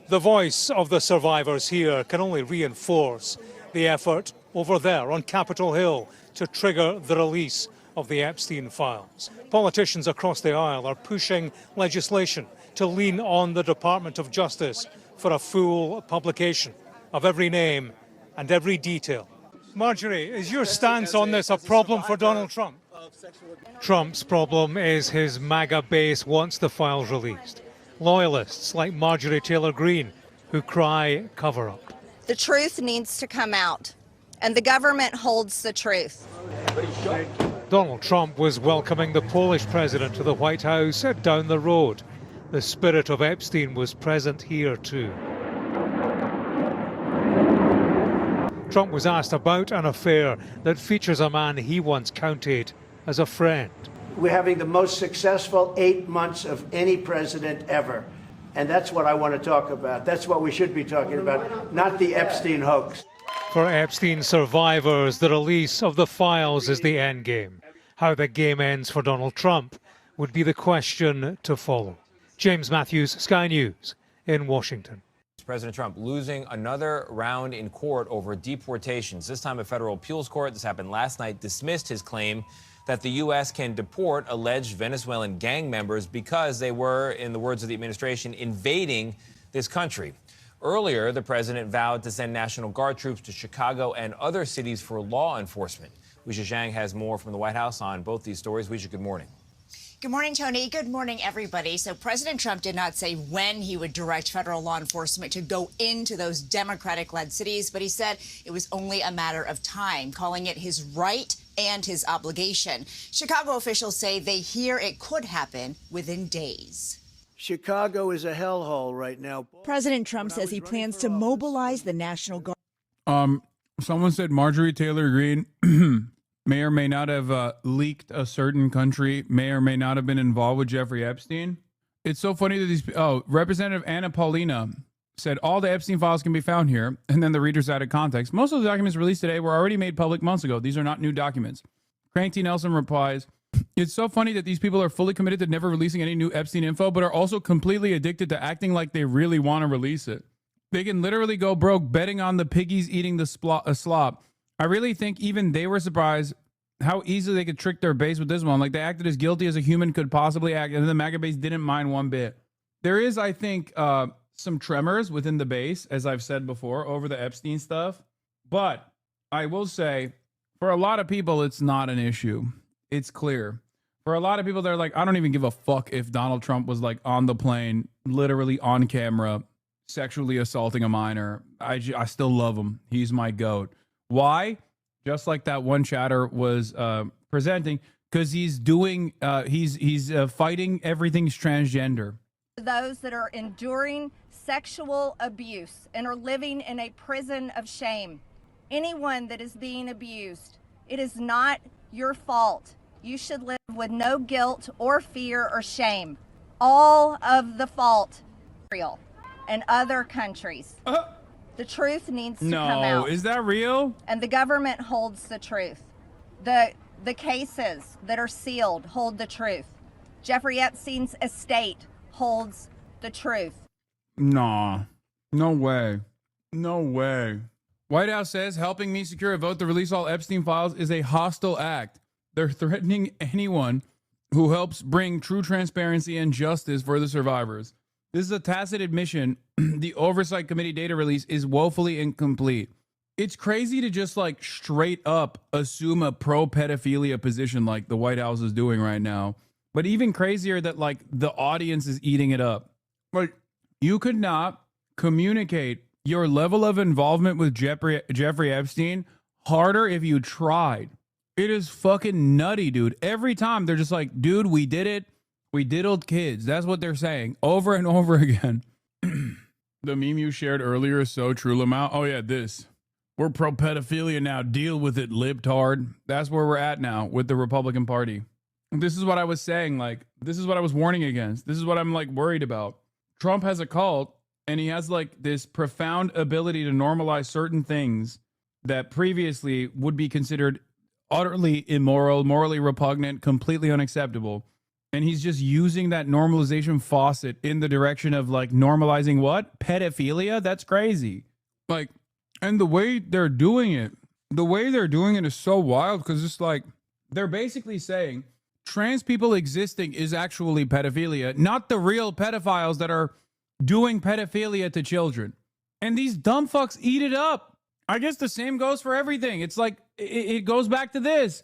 Speaker 27: The voice of the survivors here can only reinforce the effort over there on Capitol Hill to trigger the release of the Epstein files. Politicians across the aisle are pushing legislation to lean on the Department of Justice for a full publication of every name and every detail. Marjorie, is your stance on this a problem for Donald Trump? Trump's problem is his MAGA base wants the files released. Loyalists like Marjorie Taylor Greene, who cry cover up.
Speaker 5: The truth needs to come out, and the government holds the truth.
Speaker 27: Donald Trump was welcoming the Polish president to the White House down the road. The spirit of Epstein was present here too. Trump was asked about an affair that features a man he once counted as a friend.
Speaker 13: We're having the most successful 8 months of any president ever. And that's what I want to talk about. That's what we should be talking about, not the Epstein hoax.
Speaker 27: For Epstein survivors, the release of the files is the endgame. How the game ends for Donald Trump would be the question to follow. James Matthews, Sky News in Washington.
Speaker 19: President Trump losing another round in court over deportations. This time a federal appeals court, this happened last night, dismissed his claim that the U.S. can deport alleged Venezuelan gang members because they were, in the words of the administration, invading this country. Earlier, the president vowed to send National Guard troops to Chicago and other cities for law enforcement. Weijia Zhang has more from the White House on both these stories. Weijia, good morning.
Speaker 7: Good morning, Tony. Good morning, everybody. So President Trump did not say when he would direct federal law enforcement to go into those Democratic-led cities, but he said it was only a matter of time, calling it his right and his obligation. Chicago officials say they hear it could happen within days.
Speaker 13: Chicago is a hellhole right now.
Speaker 8: President Trump says he plans to mobilize the National Guard.
Speaker 1: Someone said Marjorie Taylor Greene may or may not have leaked a certain country, may or may not have been involved with Jeffrey Epstein. It's so funny that these... Representative Anna Paulina said all the Epstein files can be found here, and then the readers added context. Most of the documents released today were already made public months ago. These are not new documents. Craig T. Nelson replies, it's so funny that these people are fully committed to never releasing any new Epstein info, but are also completely addicted to acting like they really want to release it. They can literally go broke betting on the piggies eating the slop. I really think even they were surprised how easily they could trick their base with this one. Like, they acted as guilty as a human could possibly act, and the MAGA base didn't mind one bit. There is, I think, some tremors within the base, as I've said before, over the Epstein stuff. But I will say, for a lot of people, it's not an issue. It's clear. For a lot of people, they're like, I don't even give a fuck if Donald Trump was like on the plane, literally on camera, sexually assaulting a minor. I still love him. He's my GOAT. Why? Just like that one chatter was presenting, because he's doing, he's fighting everything's transgender.
Speaker 5: Those that are enduring sexual abuse and are living in a prison of shame. Anyone that is being abused, it is not your fault. You should live with no guilt or fear or shame. All of the fault, Israel and other countries. The truth needs to come out.
Speaker 1: No, is that real?
Speaker 5: And the government holds the truth. The cases that are sealed hold the truth. Jeffrey Epstein's estate holds the truth.
Speaker 1: Nah, no way. No way. White House says helping me secure a vote to release all Epstein files is a hostile act. They're threatening anyone who helps bring true transparency and justice for the survivors. This is a tacit admission. The Oversight Committee data release is woefully incomplete. It's crazy to just like straight up assume a pro-pedophilia position like the White House is doing right now. But even crazier that like the audience is eating it up. Like, you could not communicate your level of involvement with Jeffrey Epstein harder if you tried. It is fucking nutty, dude. Every time they're just like, dude, we did it. We diddled kids. That's what they're saying over and over again. The meme you shared earlier is so true, Lamau. Oh, yeah, this. We're pro-pedophilia now. Deal with it, libtard. That's where we're at now with the Republican Party. This is what I was saying. Like, this is what I was warning against. This is what I'm, like, worried about. Trump has a cult, and he has, like, this profound ability to normalize certain things that previously would be considered utterly immoral, morally repugnant, completely unacceptable. And he's just using that normalization faucet in the direction of like normalizing what? Pedophilia? That's crazy. Like, and the way they're doing it is so wild because it's like they're basically saying trans people existing is actually pedophilia, not the real pedophiles that are doing pedophilia to children. And these dumb fucks eat it up. I guess the same goes for everything. It's like, it goes back to this.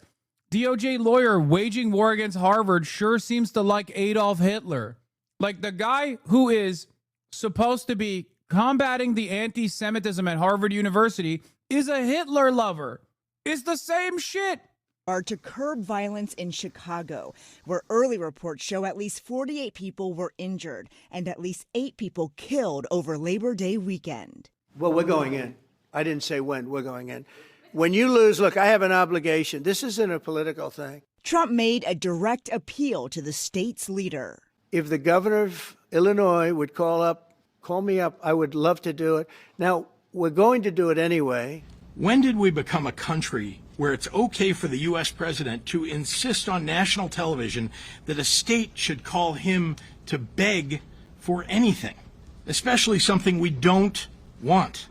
Speaker 1: DOJ lawyer waging war against Harvard sure seems to like Adolf Hitler. Like the guy who is supposed to be combating the anti-Semitism at Harvard University is a Hitler lover. It's the same shit.
Speaker 8: Are to curb violence in Chicago, where early reports show at least 48 people were injured and at least 8 people killed over Labor Day weekend.
Speaker 13: Well, we're going in. I didn't say when. We're going in. When you lose, look, I have an obligation. This isn't a political thing.
Speaker 8: Trump made a direct appeal to the state's leader.
Speaker 13: If the governor of Illinois would call me up, I would love to do it. Now, we're going to do it anyway.
Speaker 9: When did we become a country where it's okay for the U.S. president to insist on national television that a state should call him to beg for anything, especially something we don't want?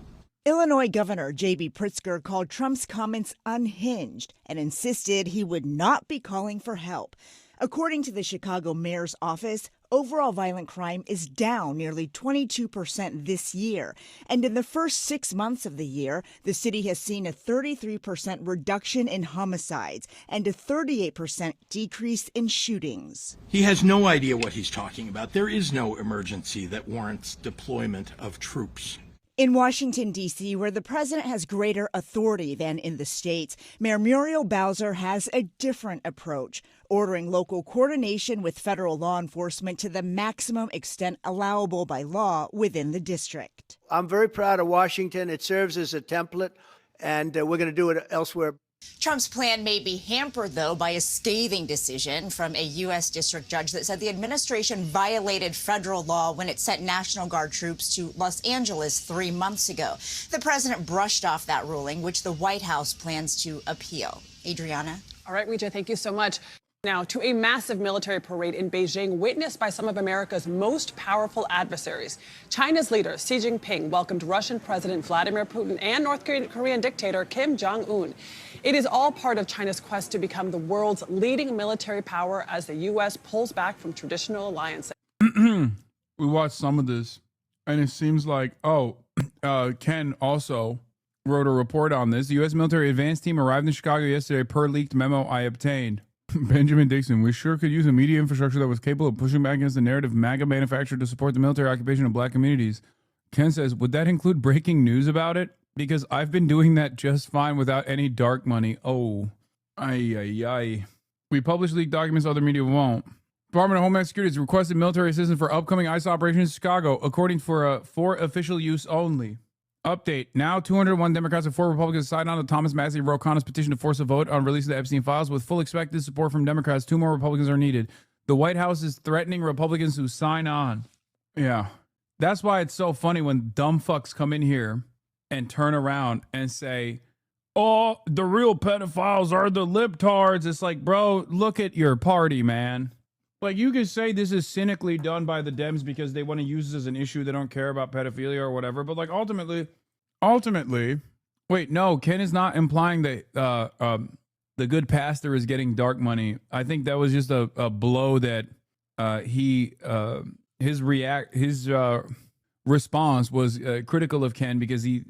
Speaker 8: Illinois Governor J.B. Pritzker called Trump's comments unhinged and insisted he would not be calling for help. According to the Chicago mayor's office, overall violent crime is down nearly 22% this year. And in the first 6 months of the year, the city has seen a 33% reduction in homicides and a 38% decrease in shootings.
Speaker 9: He has no idea what he's talking about. There is no emergency that warrants deployment of troops.
Speaker 8: In Washington, D.C., where the president has greater authority than in the states, Mayor Muriel Bowser has a different approach, ordering local coordination with federal law enforcement to the maximum extent allowable by law within the district.
Speaker 13: I'm very proud of Washington. It serves as a template, and we're going to do it elsewhere.
Speaker 7: Trump's plan may be hampered, though, by a scathing decision from a U.S. district judge that said the administration violated federal law when it sent National Guard troops to Los Angeles 3 months ago. The president brushed off that ruling, which the White House plans to appeal. Adriana?
Speaker 10: All right, Rija, thank you so much. Now, to a massive military parade in Beijing witnessed by some of America's most powerful adversaries. China's leader, Xi Jinping, welcomed Russian President Vladimir Putin and North Korean dictator Kim Jong-un. It is all part of China's quest to become the world's leading military power as the U.S. pulls back from traditional alliances.
Speaker 1: We watched some of this, and it seems like, Ken also wrote a report on this. The U.S. military advance team arrived in Chicago yesterday per leaked memo I obtained. Benjamin Dixon, we sure could use a media infrastructure that was capable of pushing back against the narrative MAGA manufactured to support the military occupation of black communities. Ken says, would that include breaking news about it? Because I've been doing that just fine without any dark money. Oh, We publish leaked documents, other media won't. Department of Homeland Security has requested military assistance for upcoming ICE operations in Chicago, according for official use only. Update. Now 201 Democrats and 4 Republicans signed on to Thomas Massie Ro Khanna's petition to force a vote on release of the Epstein files. With full expected support from Democrats, 2 more Republicans are needed. The White House is threatening Republicans who sign on. Yeah. That's why it's so funny when dumb fucks come in here and turn around and say, oh, the real pedophiles are the libtards. It's like, bro, look at your party, man. Like, you could say this is cynically done by the Dems because they want to use this as an issue. They don't care about pedophilia or whatever. But, like, ultimately, wait, no, Ken is not implying that the good pastor is getting dark money. I think that was just a blow that his response was critical of Ken because he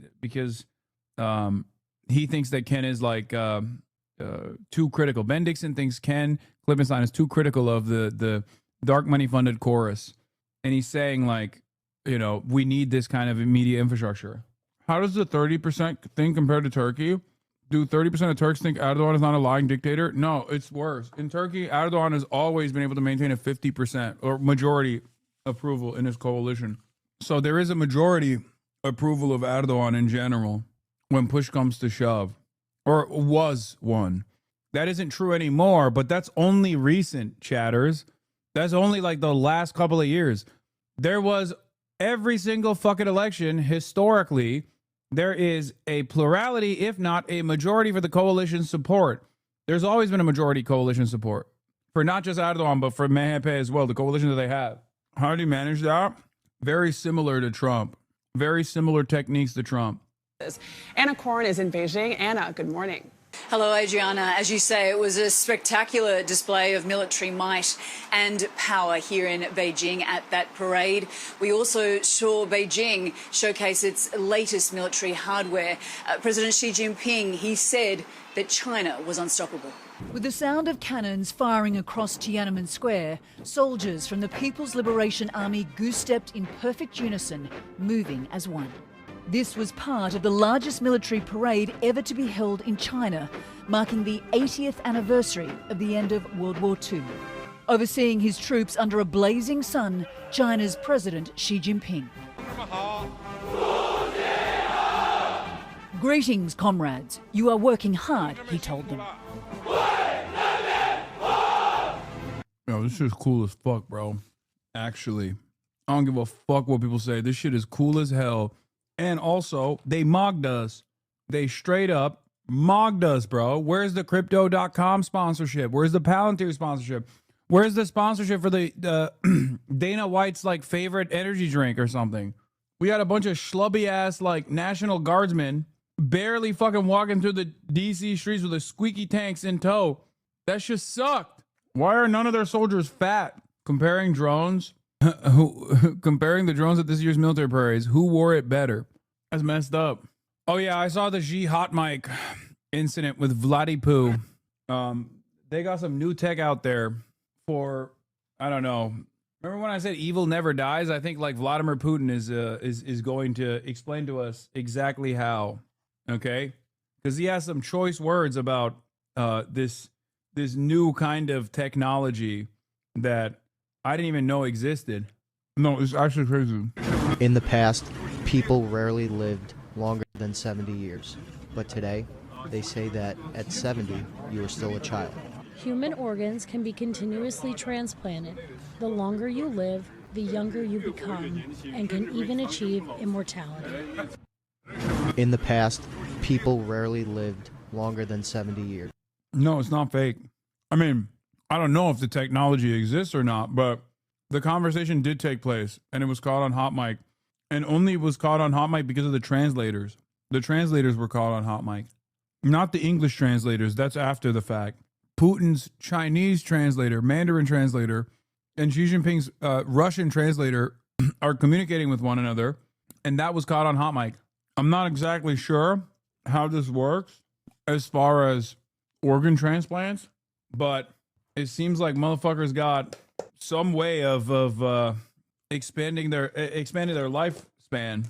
Speaker 1: thinks that Ken is like too critical. Ben Dixon thinks Ken Klippenstein is too critical of the dark money funded chorus. And he's saying, like, you know, we need this kind of media infrastructure. How does the 30% thing compare to Turkey? Do 30% of Turks think Erdogan is not a lying dictator? No, it's worse. In Turkey, Erdogan has always been able to maintain a 50% or majority approval in his coalition. So there is a majority approval of Erdogan in general when push comes to shove, or was one. That isn't true anymore, but that's only recent, chatters. That's only like the last couple of years. There was every single fucking election historically, there is a plurality, if not a majority, for the coalition support. There's always been a majority coalition support for not just Erdogan, but for MHP as well, the coalition that they have. How do you manage that? Very similar to Trump. Very similar techniques to Trump.
Speaker 10: Anna Koren is in Beijing. Anna, good morning.
Speaker 11: Hello, Adriana. As you say, it was a spectacular display of military might and power here in Beijing at that parade. We also saw Beijing showcase its latest military hardware. President Xi Jinping, he said that China was unstoppable.
Speaker 12: With the sound of cannons firing across Tiananmen Square, soldiers from the People's Liberation Army goose-stepped in perfect unison, moving as one. This was part of the largest military parade ever to be held in China, marking the 80th anniversary of the end of World War II. Overseeing his troops under a blazing sun, China's President Xi Jinping. Greetings, comrades. You are working hard, he told them.
Speaker 1: Yo, this shit's cool as fuck, bro. Actually, I don't give a fuck what people say. This shit is cool as hell. And also, they mocked us. They straight up mocked us, bro. Where's the Crypto.com sponsorship? Where's the Palantir sponsorship? Where's the sponsorship for the Dana White's like favorite energy drink or something? We had a bunch of schlubby ass like National Guardsmen barely fucking walking through the DC streets with the squeaky tanks in tow. That shit sucked. Why are none of their soldiers fat? Comparing drones. Comparing the drones at this year's military parades, who wore it better? That's messed up. Oh yeah, I saw the Xi hot mic incident with Vladipoo. They got some new tech out there for, I don't know. Remember when I said evil never dies? I think like Vladimir Putin is going to explain to us exactly how. Okay, because he has some choice words about this new kind of technology that I didn't even know existed. No, it's actually crazy.
Speaker 14: In the past, people rarely lived longer than 70 years. But today, they say that at 70, you are still a child.
Speaker 15: Human organs can be continuously transplanted. The longer you live, the younger you become, and can even achieve immortality.
Speaker 14: In the past, people rarely lived longer than 70 years.
Speaker 1: No, it's not fake. I mean, I don't know if the technology exists or not, but the conversation did take place, and it was caught on hot mic, and only was caught on hot mic because of the translators. The translators were caught on hot mic, not the English translators. That's after the fact. Putin's Chinese translator, Mandarin translator, and Xi Jinping's Russian translator are communicating with one another, and that was caught on hot mic. I'm not exactly sure how this works as far as organ transplants, but it seems like motherfuckers got some way of expanding their lifespan.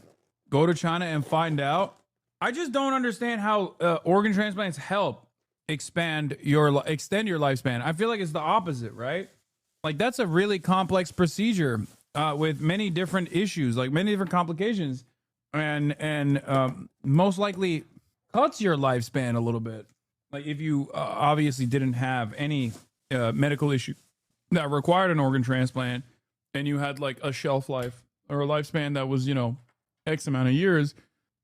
Speaker 1: Go to China and find out. I just don't understand how organ transplants help extend your lifespan. I feel like it's the opposite, right? Like that's a really complex procedure with many different issues, like many different complications, and most likely cuts your lifespan a little bit. Like if you obviously didn't have any medical issue that required an organ transplant, and you had like a shelf life or a lifespan that was, X amount of years,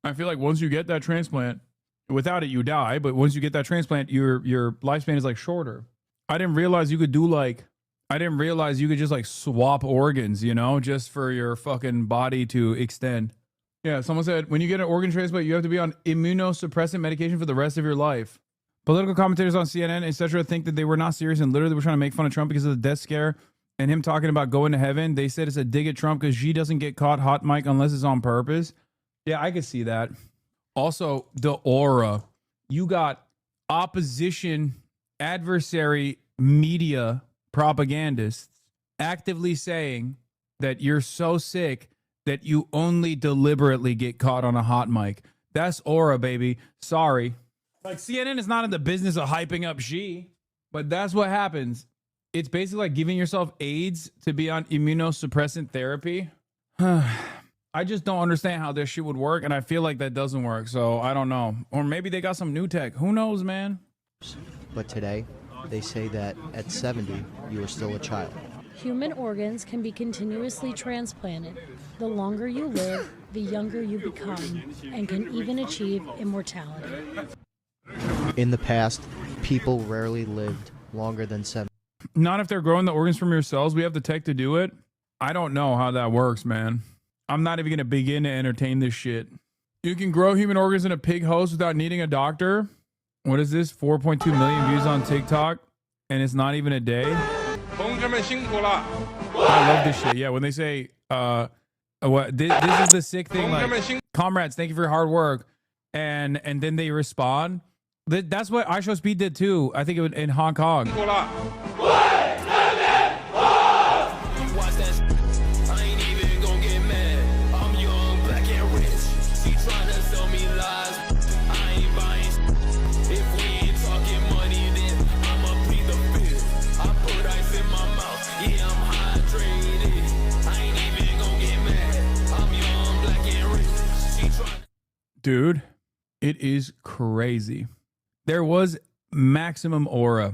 Speaker 1: I feel like once you get that transplant, without it you die, but once you get that transplant, your lifespan is like shorter. I didn't realize you could just like swap organs, just for your fucking body to extend. Yeah, someone said when you get an organ transplant, you have to be on immunosuppressant medication for the rest of your life. Political commentators on CNN, etc., think that they were not serious and literally were trying to make fun of Trump because of the death scare and him talking about going to heaven. They said it's a dig at Trump because Xi doesn't get caught hot mic unless it's on purpose. Yeah, I could see that. Also, the aura. You got opposition, adversary media propagandists actively saying that you're so sick that you only deliberately get caught on a hot mic. That's aura, baby. Sorry. Like CNN is not in the business of hyping up Xi, but that's what happens. It's basically like giving yourself AIDS to be on immunosuppressant therapy. I just don't understand how this shit would work, and I feel like that doesn't work, so I don't know. Or maybe they got some new tech. Who knows, man?
Speaker 14: But today, they say that at 70, you are still a child.
Speaker 15: Human organs can be continuously transplanted. The longer you live, the younger you become, and can even achieve immortality.
Speaker 14: In the past, people rarely lived longer than 70.
Speaker 1: Not if they're growing the organs from your cells. We have the tech to do it. I don't know how that works, man. I'm not even going to begin to entertain this shit. You can grow human organs in a pig host without needing a doctor. What is this? 4.2 million views on TikTok, and it's not even a day. I love this shit. Yeah, when they say, what this is the sick thing, like, comrades, thank you for your hard work, and then they respond. That's what iShowSpeed did too. I think it was in Hong Kong. Dude, it is crazy. There was maximum aura,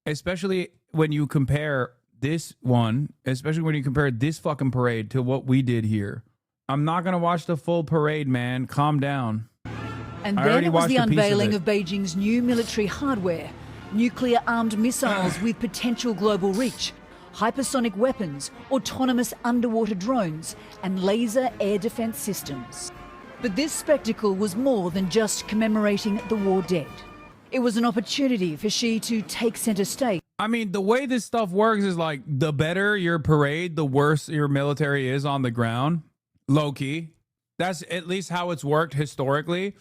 Speaker 1: especially when you compare this one, especially when you compare this fucking parade to what we did here. I'm not going to watch the full parade, man. Calm down.
Speaker 12: And then it was the unveiling of Beijing's new military hardware, nuclear-armed missiles with potential global reach, hypersonic weapons, autonomous underwater drones, and laser air defense systems. But this spectacle was more than just commemorating the war dead. It was an opportunity for Xi to take center stage.
Speaker 1: I mean, the way this stuff works is like, the better your parade, the worse your military is on the ground. Low key. That's at least how it's worked historically.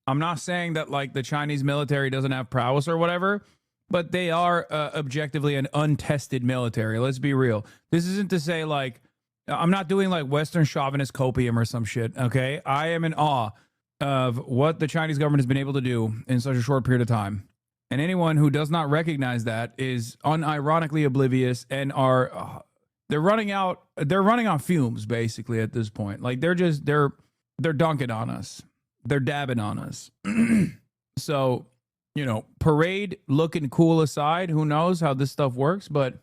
Speaker 1: I'm not saying that like the Chinese military doesn't have prowess or whatever, but they are objectively an untested military. Let's be real. This isn't to say like, I'm not doing like Western chauvinist copium or some shit, okay? I am in awe of what the Chinese government has been able to do in such a short period of time. And anyone who does not recognize that is unironically oblivious and are they're running on fumes basically at this point. Like they're dunking on us. They're dabbing on us. So, you know, parade looking cool aside, who knows how this stuff works, but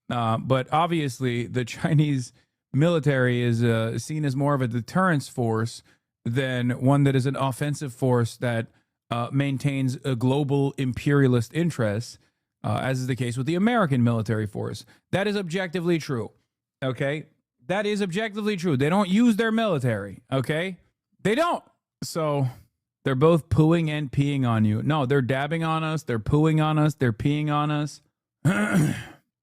Speaker 1: obviously the Chinese military is seen as more of a deterrence force than one that is an offensive force that maintains a global imperialist interest, as is the case with the American military force. That is objectively true, okay? That is objectively true. They don't use their military, okay? They don't. So they're both pooing and peeing on you. No, they're dabbing on us, they're pooing on us, they're peeing on us.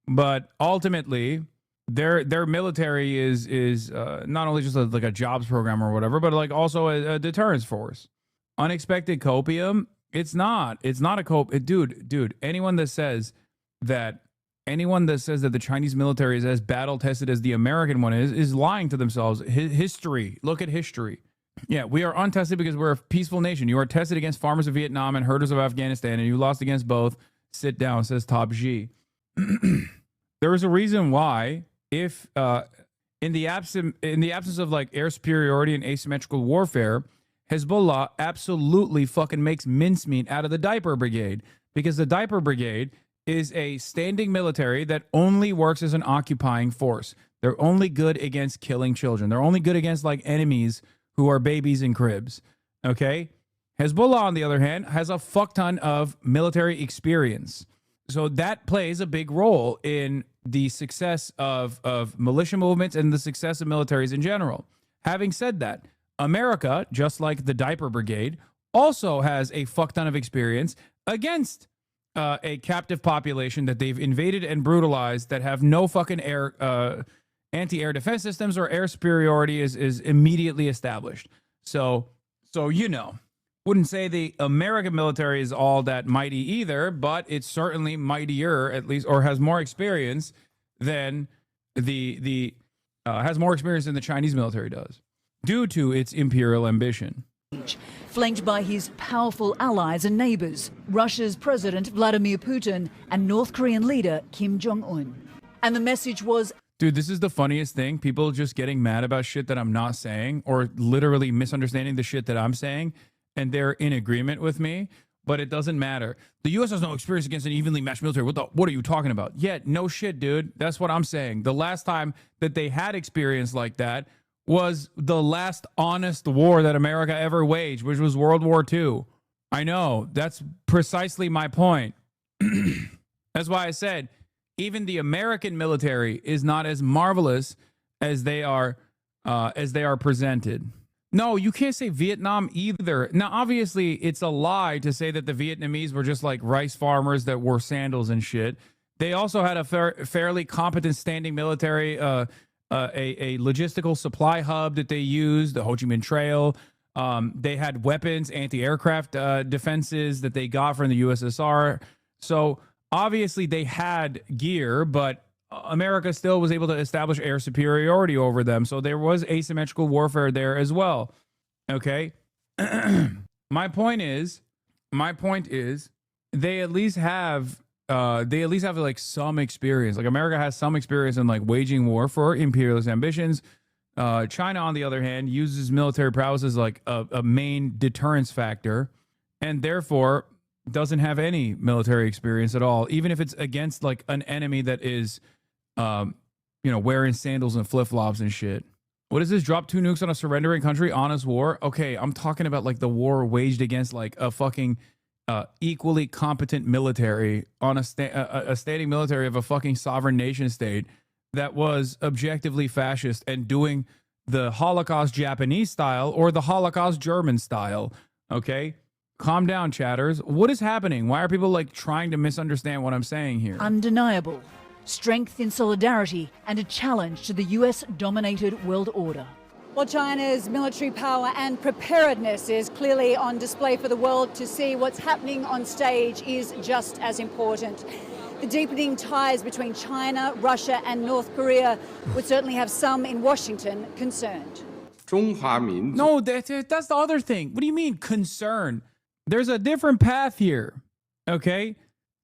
Speaker 1: But ultimately, their military is not only just like a jobs program or whatever, but like also a deterrence force. Unexpected copium? It's not a dude. Anyone that says that the Chinese military is as battle tested as the American one is lying to themselves. History. Look at history. Yeah, we are untested because we're a peaceful nation. You are tested against farmers of Vietnam and herders of Afghanistan, and you lost against both. Sit down, says Top Xi. There is a reason why, if in the absence of like air superiority and asymmetrical warfare, Hezbollah absolutely fucking makes mincemeat out of the Diaper Brigade, because the Diaper Brigade is a standing military that only works as an occupying force. They're only good against killing children. They're only good against like enemies who are babies in cribs. Okay? Hezbollah, on the other hand, has a fuck ton of military experience. So that plays a big role in the success of militia movements and the success of militaries in general. Having said that, America, just like the Diaper Brigade, also has a fuck ton of experience against a captive population that they've invaded and brutalized, that have no fucking anti-air defense systems, or air superiority is immediately established. So you know, wouldn't say the American military is all that mighty either, but it's certainly mightier, at least, or has more experience than has more experience than the Chinese military does, due to its imperial ambition.
Speaker 12: flanked by his powerful allies and neighbours, Russia's President Vladimir Putin and North Korean leader Kim Jong-un. And the message was,
Speaker 1: dude, this is the funniest thing. People just getting mad about shit that I'm not saying, or literally misunderstanding the shit that I'm saying, and they're in agreement with me, but it doesn't matter. The U.S. has no experience against an evenly matched military. What are you talking about? Yeah, no shit, dude. That's what I'm saying. The last time that they had experience like that was the last honest war that America ever waged, which was World War II. I know. That's precisely my point. That's why I said even the American military is not as marvelous as they are presented. No, you can't say Vietnam either. Now, obviously, it's a lie to say that the Vietnamese were just like rice farmers that wore sandals and shit. They also had a fairly competent standing military, a logistical supply hub that they used, the Ho Chi Minh Trail. They had weapons, anti-aircraft defenses that they got from the USSR. So obviously they had gear, but America still was able to establish air superiority over them. So there was asymmetrical warfare there as well. Okay. My point is they at least have like some experience. Like America has some experience in like waging war for imperialist ambitions. China, on the other hand, uses military prowess as like a main deterrence factor, and therefore doesn't have any military experience at all, even if it's against like an enemy that is, wearing sandals and flip-flops and shit. What is this? Drop 2 nukes on a surrendering country? Honest war? Okay, I'm talking about like the war waged against like a fucking equally competent military on a standing military of a fucking sovereign nation state that was objectively fascist and doing the Holocaust Japanese style or the Holocaust German style. Okay? Calm down, chatters. What is happening? Why are people like trying to misunderstand what I'm saying here?
Speaker 12: undeniable. Strength in solidarity and a challenge to the US-dominated world order.
Speaker 6: Well, China's military power and preparedness is clearly on display for the world to see. What's happening on stage is just as important. The deepening ties between China, Russia and North Korea would certainly have some in Washington concerned.
Speaker 1: No, that's the other thing. What do you mean concern? There's a different path here, okay?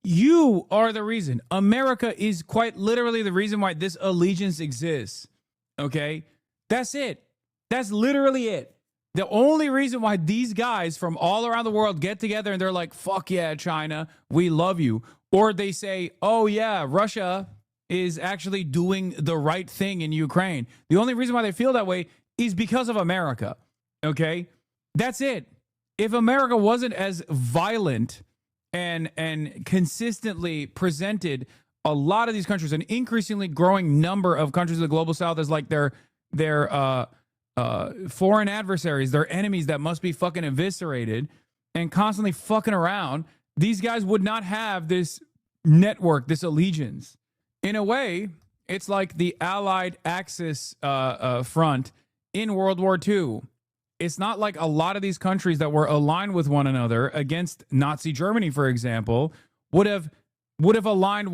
Speaker 1: You are the reason. America is quite literally the reason why this allegiance exists, okay? That's it. That's literally it. The only reason why these guys from all around the world get together and they're like, fuck yeah, China, we love you. Or they say, oh yeah, Russia is actually doing the right thing in Ukraine. The only reason why they feel that way is because of America, okay? That's it. If America wasn't as violent and consistently presented a lot of these countries, an increasingly growing number of countries of the global south as like their foreign adversaries, their enemies that must be fucking eviscerated and constantly fucking around, these guys would not have this network, this allegiance. In a way, it's like the Allied Axis front in World War II. It's not like a lot of these countries that were aligned with one another against Nazi Germany, for example, would have aligned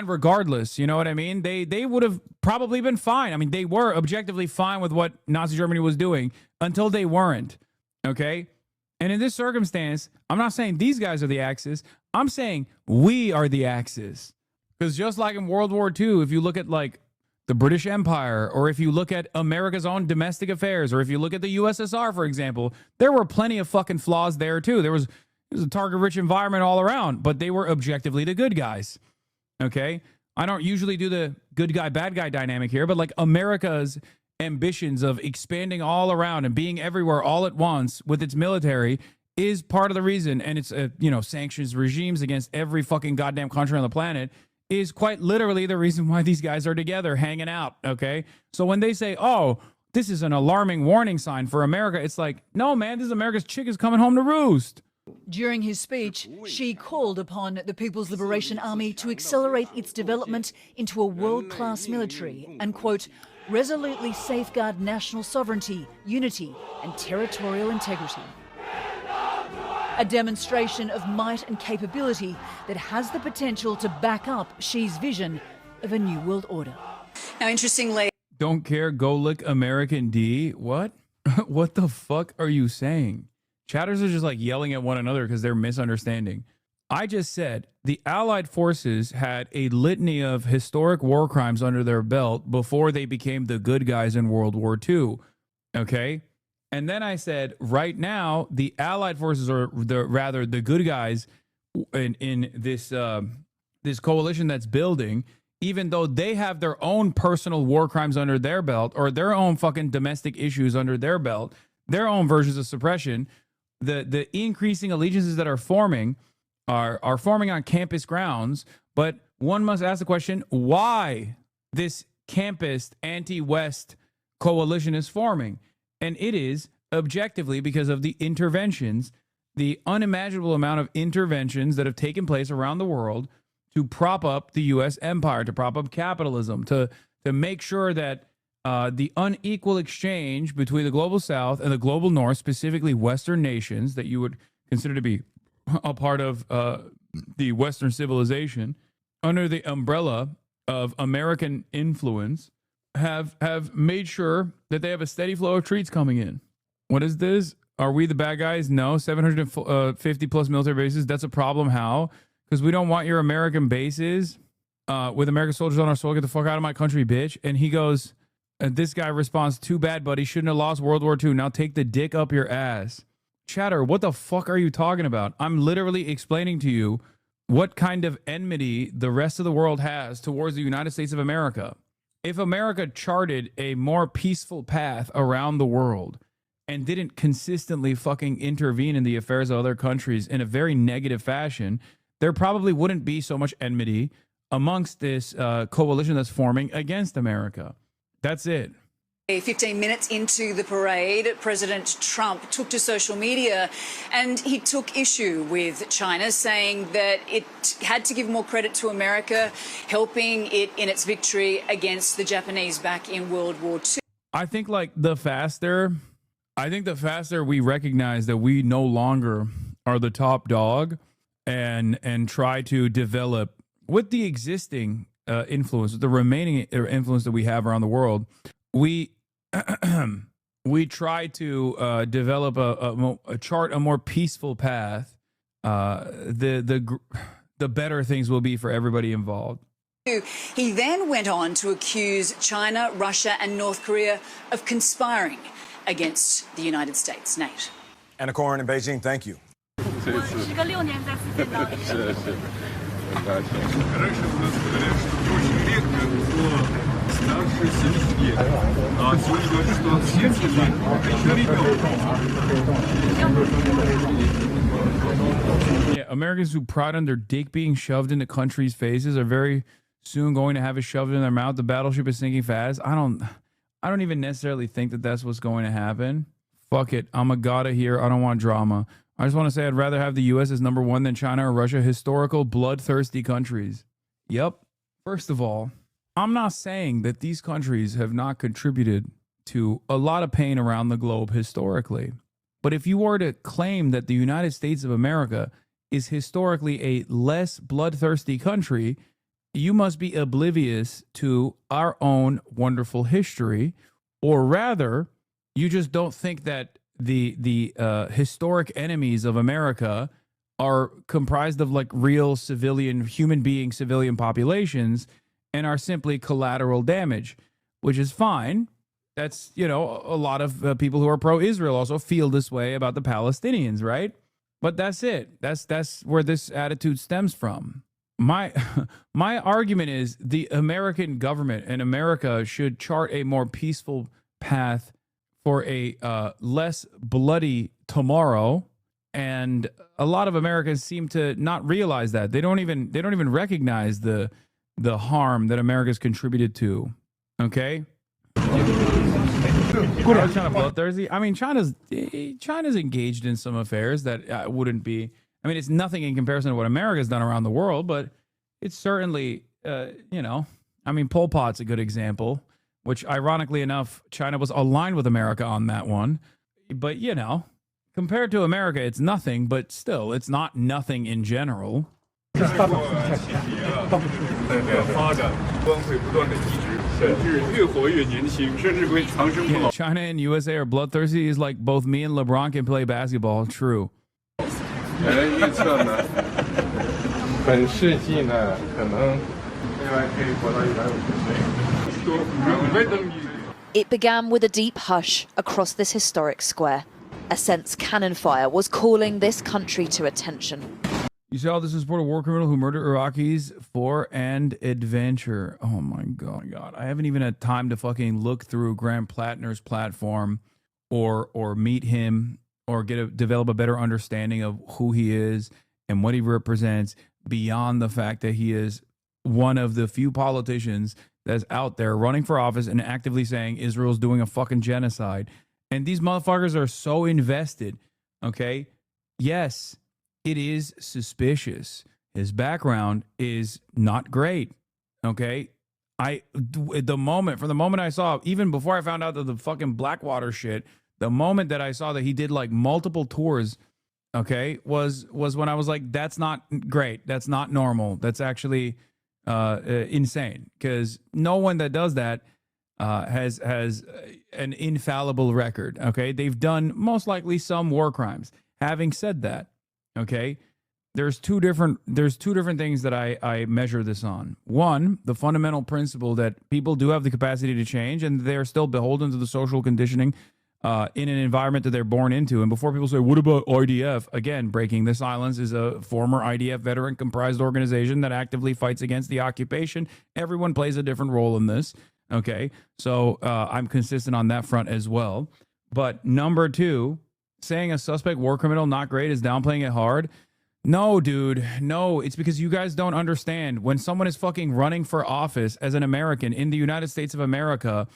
Speaker 1: regardless. You know what I mean? They would have probably been fine. I mean, they were objectively fine with what Nazi Germany was doing until they weren't. Okay. And in this circumstance, I'm not saying these guys are the Axis. I'm saying we are the Axis. Because just like in World War II, if you look at like the British Empire, or if you look at America's own domestic affairs, or if you look at the USSR, for example, there were plenty of fucking flaws there too. It was a target-rich environment all around, but they were objectively the good guys. Okay? I don't usually do the good guy, bad guy dynamic here, but like America's ambitions of expanding all around and being everywhere all at once with its military is part of the reason, and it's sanctions regimes against every fucking goddamn country on the planet is quite literally the reason why these guys are together hanging out, okay? So when they say, oh, this is an alarming warning sign for America, it's like, no, man, this is America's chick is coming home to roost.
Speaker 12: During his speech, Xi called upon the People's Liberation Army to accelerate its development into a world-class military and, quote, resolutely safeguard national sovereignty, unity and territorial integrity. A demonstration of might and capability that has the potential to back up Xi's vision of a new world order.
Speaker 11: Now, interestingly,
Speaker 1: don't care, go lick American D. What? What the fuck are you saying? Chatters are just like yelling at one another because they're misunderstanding. I just said the Allied forces had a litany of historic war crimes under their belt before they became the good guys in World War II. Okay? And then I said, right now, the Allied forces are the good guys in this this coalition that's building, even though they have their own personal war crimes under their belt or their own fucking domestic issues under their belt, their own versions of suppression. The increasing allegiances that are forming are forming on campus grounds, but one must ask the question, why this campus anti-West coalition is forming? And it is objectively because of the interventions, the unimaginable amount of interventions that have taken place around the world to prop up the U.S. empire, to prop up capitalism, to make sure that the unequal exchange between the global South and the global North, specifically Western nations that you would consider to be a part of the Western civilization, under the umbrella of American influence, have made sure that they have a steady flow of treats coming in. What is this? Are we the bad guys? No. 750 plus military bases. That's a problem. How? Because we don't want your American bases with American soldiers on our soil. Get the fuck out of my country, bitch. And he goes, and this guy responds, too bad, buddy. Shouldn't have lost World War II. Now take the dick up your ass. Chatter, what the fuck are you talking about? I'm literally explaining to you what kind of enmity the rest of the world has towards the United States of America. If America charted a more peaceful path around the world and didn't consistently fucking intervene in the affairs of other countries in a very negative fashion, there probably wouldn't be so much enmity amongst this coalition that's forming against America. That's it.
Speaker 11: 15 minutes into the parade, President Trump took to social media and he took issue with China, saying that it had to give more credit to America, helping it in its victory against the Japanese back in World War II.
Speaker 1: I think the faster we recognize that we no longer are the top dog and try to develop with the existing influence, the remaining influence that we have around the world, we try to develop a chart, a more peaceful path. The better things will be for everybody involved.
Speaker 11: He then went on to accuse China, Russia and North Korea of conspiring against the United States. Nate.
Speaker 23: Anna Coren in Beijing, thank you.
Speaker 1: Yeah, Americans who pride on their dick being shoved into countries' faces are very soon going to have it shoved in their mouth. The battleship is sinking fast. I don't even necessarily think that that's what's going to happen. Fuck it. I'm a gotta here. I don't want drama. I just want to say I'd rather have the U.S. as number one than China or Russia, historical, bloodthirsty countries. Yep. First of all, I'm not saying that these countries have not contributed to a lot of pain around the globe historically. But if you were to claim that the United States of America is historically a less bloodthirsty country, you must be oblivious to our own wonderful history, or rather, you just don't think that the historic enemies of America are comprised of like real civilian, human being, civilian populations and are simply collateral damage, which is fine. That's, a lot of people who are pro-Israel also feel this way about the Palestinians, right? But that's it. That's where this attitude stems from. My argument is the American government and America should chart a more peaceful path for a less bloody tomorrow, and a lot of Americans seem to not realize that. They don't even recognize the harm that America's contributed to. Okay. China bloodthirsty. I mean, China's engaged in some affairs that wouldn't be. I mean, it's nothing in comparison to what America's done around the world, but it's certainly, I mean, Pol Pot's a good example, which ironically enough, China was aligned with America on that one. But, compared to America, it's nothing, but still, it's not nothing in general. Yeah, China and USA are bloodthirsty is like both me and LeBron can play basketball. True.
Speaker 2: 预测呢，本世纪呢，可能未来可以活到150岁。
Speaker 16: It began with a deep hush across this historic square. A sense cannon fire was calling this country to attention.
Speaker 1: You saw this in support of war criminal who murdered Iraqis for an adventure. Oh my god. I haven't even had time to fucking look through Graham Plattner's platform or meet him or develop a better understanding of who he is and what he represents beyond the fact that he is one of the few politicians that's out there running for office and actively saying Israel's doing a fucking genocide. And these motherfuckers are so invested, okay? Yes, it is suspicious. His background is not great, okay? From the moment I saw, even before I found out that the fucking Blackwater shit, the moment that I saw that he did like multiple tours, okay, was when I was like, that's not great. That's not normal. That's actually insane, because no one that does that has an infallible record. Okay, they've done most likely some war crimes. Having said that, okay, there's two different things that I measure this on. One, the fundamental principle that people do have the capacity to change, and they're still beholden to the social conditioning in an environment that they're born into. And before people say, what about IDF? Again, Breaking the Silence is a former IDF veteran comprised organization that actively fights against the occupation. Everyone plays a different role in this. Okay, so I'm consistent on that front as well. But number two, saying a suspect war criminal not great is downplaying it hard. No, dude, no. It's because you guys don't understand. When someone is fucking running for office as an American in the United States of America,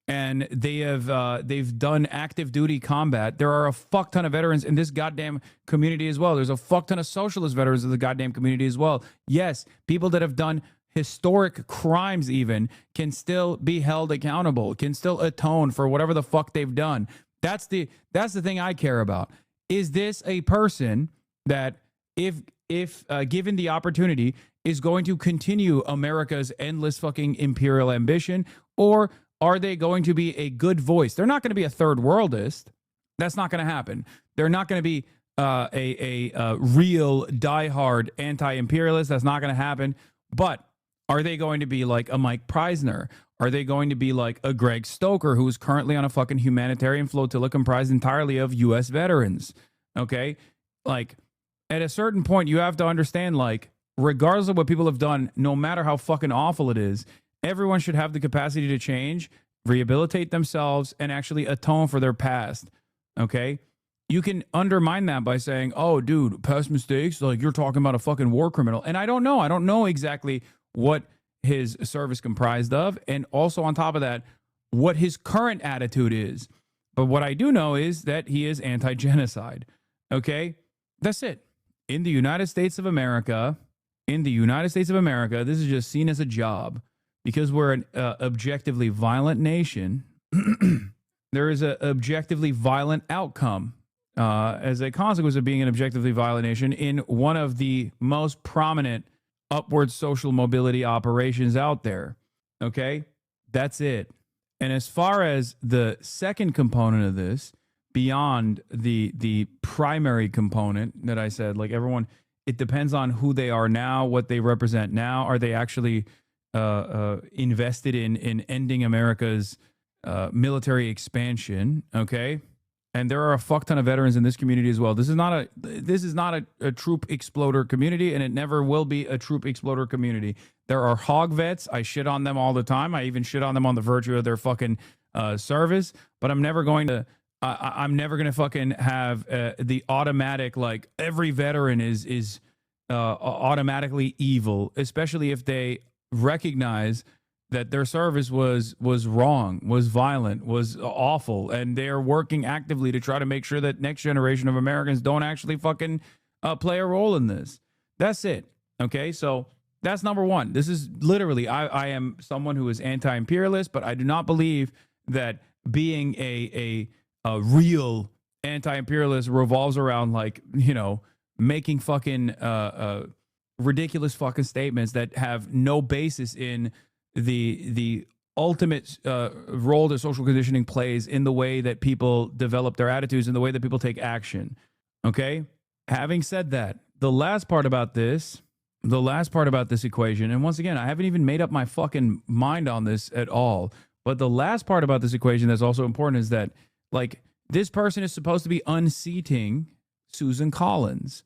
Speaker 1: and they've done active duty combat, there are a fuck ton of veterans in this goddamn community as well. There's a fuck ton of socialist veterans in the goddamn community as well. Yes, people that have done historic crimes even can still be held accountable, can still atone for whatever the fuck they've done. That's the thing I care about. Is this a person that, if given the opportunity, is going to continue America's endless fucking imperial ambition, or are they going to be a good voice? They're not going to be a third worldist. That's not going to happen. They're not going to be a real diehard anti-imperialist. That's not going to happen. But are they going to be like a Mike Preisner? Are they going to be like a Greg Stoker, who is currently on a fucking humanitarian flotilla comprised entirely of U.S. veterans? Okay? Like, at a certain point, you have to understand, like, regardless of what people have done, no matter how fucking awful it is, everyone should have the capacity to change, rehabilitate themselves, and actually atone for their past. Okay? You can undermine that by saying, oh, dude, past mistakes, like you're talking about a fucking war criminal. And I don't know. I don't know exactly what his service comprised of. And also on top of that, what his current attitude is. But what I do know is that he is anti-genocide. Okay? That's it. In the United States of America, this is just seen as a job. Because we're an objectively violent nation, there is an objectively violent outcome as a consequence of being an objectively violent nation in one of the most prominent upward social mobility operations out there. Okay? That's it. And as far as the second component of this, beyond the primary component that I said, like everyone, it depends on who they are now, what they represent now. Are they actually invested in ending America's military expansion? Okay, and there are a fuck ton of veterans in this community as well. This is not a troop exploder community, and it never will be a troop exploder community. There are hog vets. I shit on them all the time. I even shit on them on the virtue of their fucking service. But I'm never going to. I'm never going to fucking have the automatic, like, every veteran is automatically evil, especially if they recognize that their service was wrong, was violent, was awful, and they're working actively to try to make sure that next generation of Americans don't actually fucking play a role in this. That's it. Okay, so that's number one. This is literally, I am someone who is anti-imperialist, but I do not believe that being a real anti-imperialist revolves around, like, you know, making fucking ridiculous fucking statements that have no basis in the ultimate role that social conditioning plays in the way that people develop their attitudes and the way that people take action. Okay? Having said that, the last part about this equation, and once again, I haven't even made up my fucking mind on this at all, but the last part about this equation that's also important is that, like, this person is supposed to be unseating Susan Collins.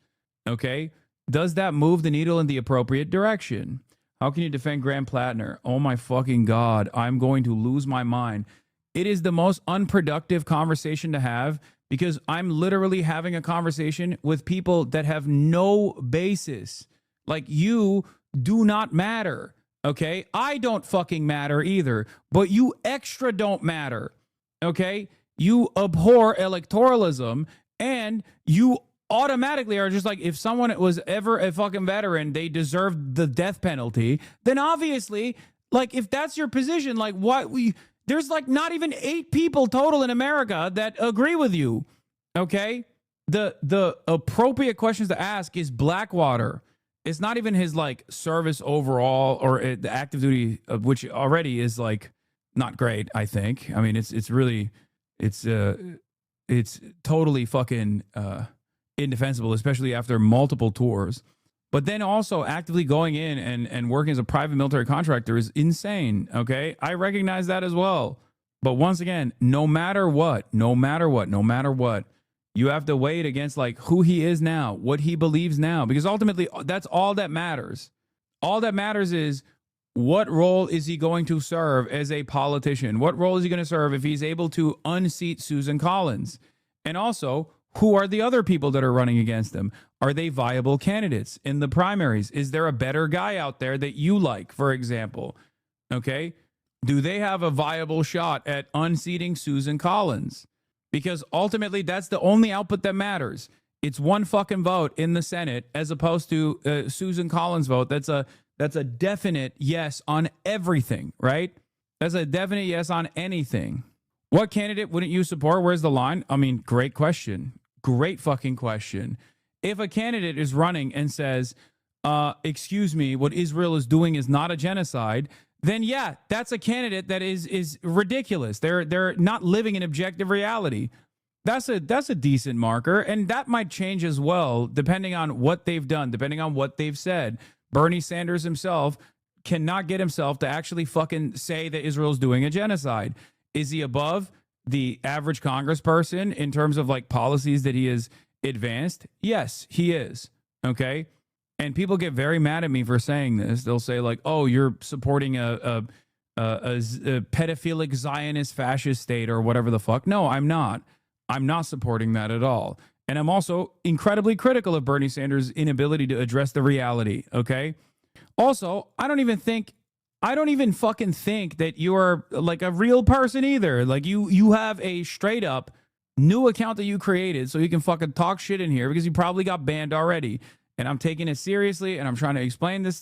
Speaker 1: Okay? Does that move the needle in the appropriate direction? How can you defend Graham Plattner? Oh my fucking God, I'm going to lose my mind. It is the most unproductive conversation to have because I'm literally having a conversation with people that have no basis. Like, you do not matter, okay? I don't fucking matter either, but you extra don't matter, okay? You abhor electoralism, and you automatically are just like, if someone was ever a fucking veteran, they deserved the death penalty, then obviously, like, if that's your position, like, there's like not even 8 people total in America that agree with you, okay? The appropriate questions to ask is Blackwater. It's not even his, like, service overall or the active duty, which already is, like, not great, I think. I mean, it's really, it's totally fucking indefensible, especially after multiple tours. But then also actively going in and working as a private military contractor is insane, okay? I recognize that as well. But once again, no matter what, you have to weigh it against, like, who he is now, what he believes now, because ultimately that's all that matters. All that matters is, what role is he going to serve as a politician? What role is he going to serve if he's able to unseat Susan Collins? And also, who are the other people that are running against him? Are they viable candidates in the primaries? Is there a better guy out there that you like, for example? Okay? Do they have a viable shot at unseating Susan Collins? Because ultimately, that's the only output that matters. It's one fucking vote in the Senate as opposed to Susan Collins' vote. That's a definite yes on everything, right? That's a definite yes on anything. What candidate wouldn't you support? Where's the line? I mean, great question. Great fucking question. If a candidate is running and says, excuse me, what Israel is doing is not a genocide, then yeah, that's a candidate that is ridiculous. They're not living in objective reality. That's a decent marker, and that might change as well, depending on what they've done, depending on what they've said. Bernie Sanders himself cannot get himself to actually fucking say that Israel's doing a genocide. Is he above the average congressperson in terms of, like, policies that he has advanced? Yes, he is. Okay. And people get very mad at me for saying this. They'll say, like, oh, you're supporting a pedophilic Zionist fascist state or whatever the fuck. No, I'm not. I'm not supporting that at all. And I'm also incredibly critical of Bernie Sanders' inability to address the reality. Okay. Also, I don't even fucking think that you're, like, a real person either. Like, you have a straight up new account that you created so you can fucking talk shit in here because you probably got banned already. And I'm taking it seriously, and I'm trying to explain this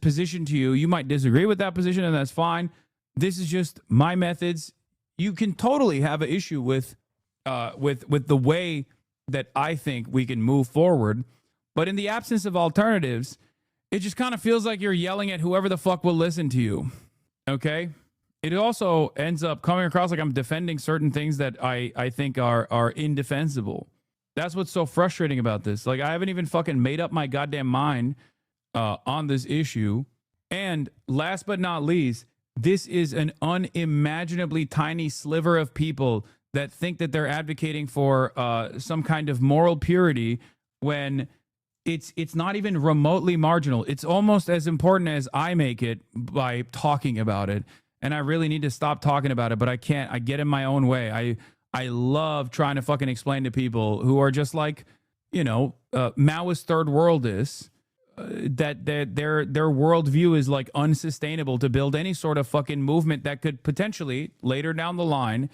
Speaker 1: position to you. You might disagree with that position, and that's fine. This is just my methods. You can totally have an issue with the way that I think we can move forward. But in the absence of alternatives, it just kind of feels like you're yelling at whoever the fuck will listen to you. Okay? It also ends up coming across like I'm defending certain things that I think are indefensible. That's what's so frustrating about this. Like, I haven't even fucking made up my goddamn mind on this issue. And last but not least, this is an unimaginably tiny sliver of people that think that they're advocating for some kind of moral purity when it's not even remotely marginal. It's almost as important as I make it by talking about it. And I really need to stop talking about it, but I can't. I get in my own way. I love trying to fucking explain to people who are just like, Maoist third worldists, that their worldview is, like, unsustainable to build any sort of fucking movement that could potentially later down the line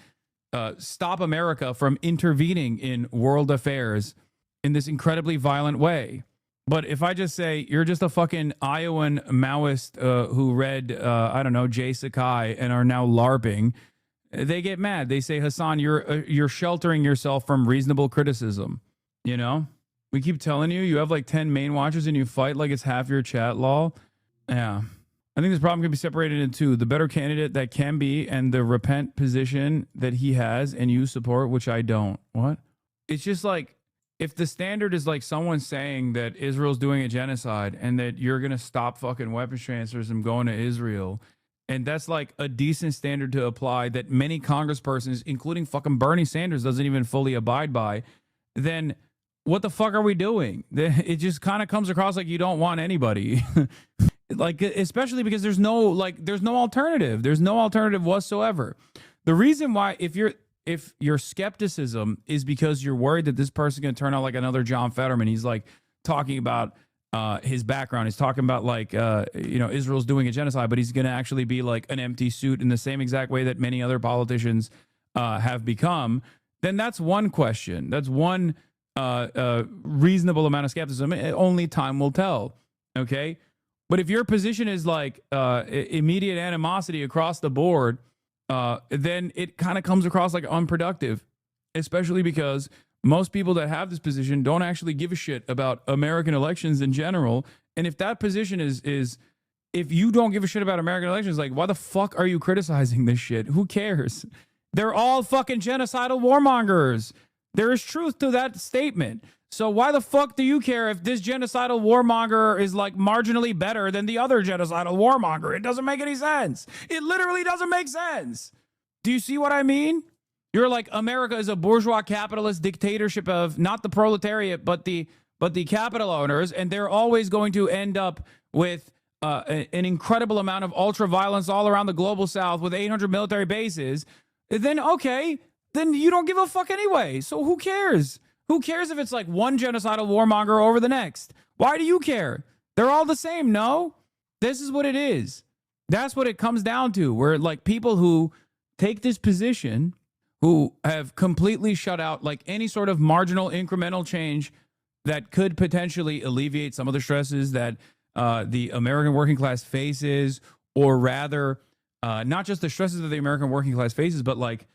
Speaker 1: stop America from intervening in world affairs in this incredibly violent way. But if I just say you're just a fucking Iowan Maoist who read Jay Sakai and are now LARPing, they get mad. They say, Hassan, you're sheltering yourself from reasonable criticism. We keep telling you have like 10 main watchers and you fight like it's half your chat, lol. Yeah. I think this problem can be separated into the better candidate that can be and the repent position that he has and you support, which I don't. What? It's just like, if the standard is like someone saying that Israel's doing a genocide and that you're going to stop fucking weapons transfers from going to Israel, and that's like a decent standard to apply that many congresspersons, including fucking Bernie Sanders, doesn't even fully abide by, then what the fuck are we doing? It just kind of comes across like you don't want anybody. Like, especially because there's no alternative. There's no alternative whatsoever. The reason why, if your skepticism is because you're worried that this person's going to turn out like another John Fetterman, he's like talking about his background. He's talking about like, Israel's doing a genocide, but he's going to actually be like an empty suit in the same exact way that many other politicians have become. Then that's one question. That's one reasonable amount of skepticism. Only time will tell. Okay. But if your position is like immediate animosity across the board, then it kind of comes across like unproductive, especially because most people that have this position don't actually give a shit about American elections in general. And if that position is if you don't give a shit about American elections, like, why the fuck are you criticizing this shit? Who cares? They're all fucking genocidal warmongers. There is truth to that statement. So why the fuck do you care if this genocidal warmonger is like marginally better than the other genocidal warmonger? It doesn't make any sense. It literally doesn't make sense. Do you see what I mean? You're like, America is a bourgeois capitalist dictatorship of not the proletariat, but the capital owners, and they're always going to end up with an incredible amount of ultra violence all around the global south with 800 military bases. Then okay, then you don't give a fuck anyway. So who cares? Who cares if it's like one genocidal warmonger over the next? Why do you care? They're all the same, no? This is what it is. That's what it comes down to, where like people who take this position, who have completely shut out like any sort of marginal incremental change that could potentially alleviate some of the stresses that the American working class faces, or rather, not just the stresses that the American working class faces, but like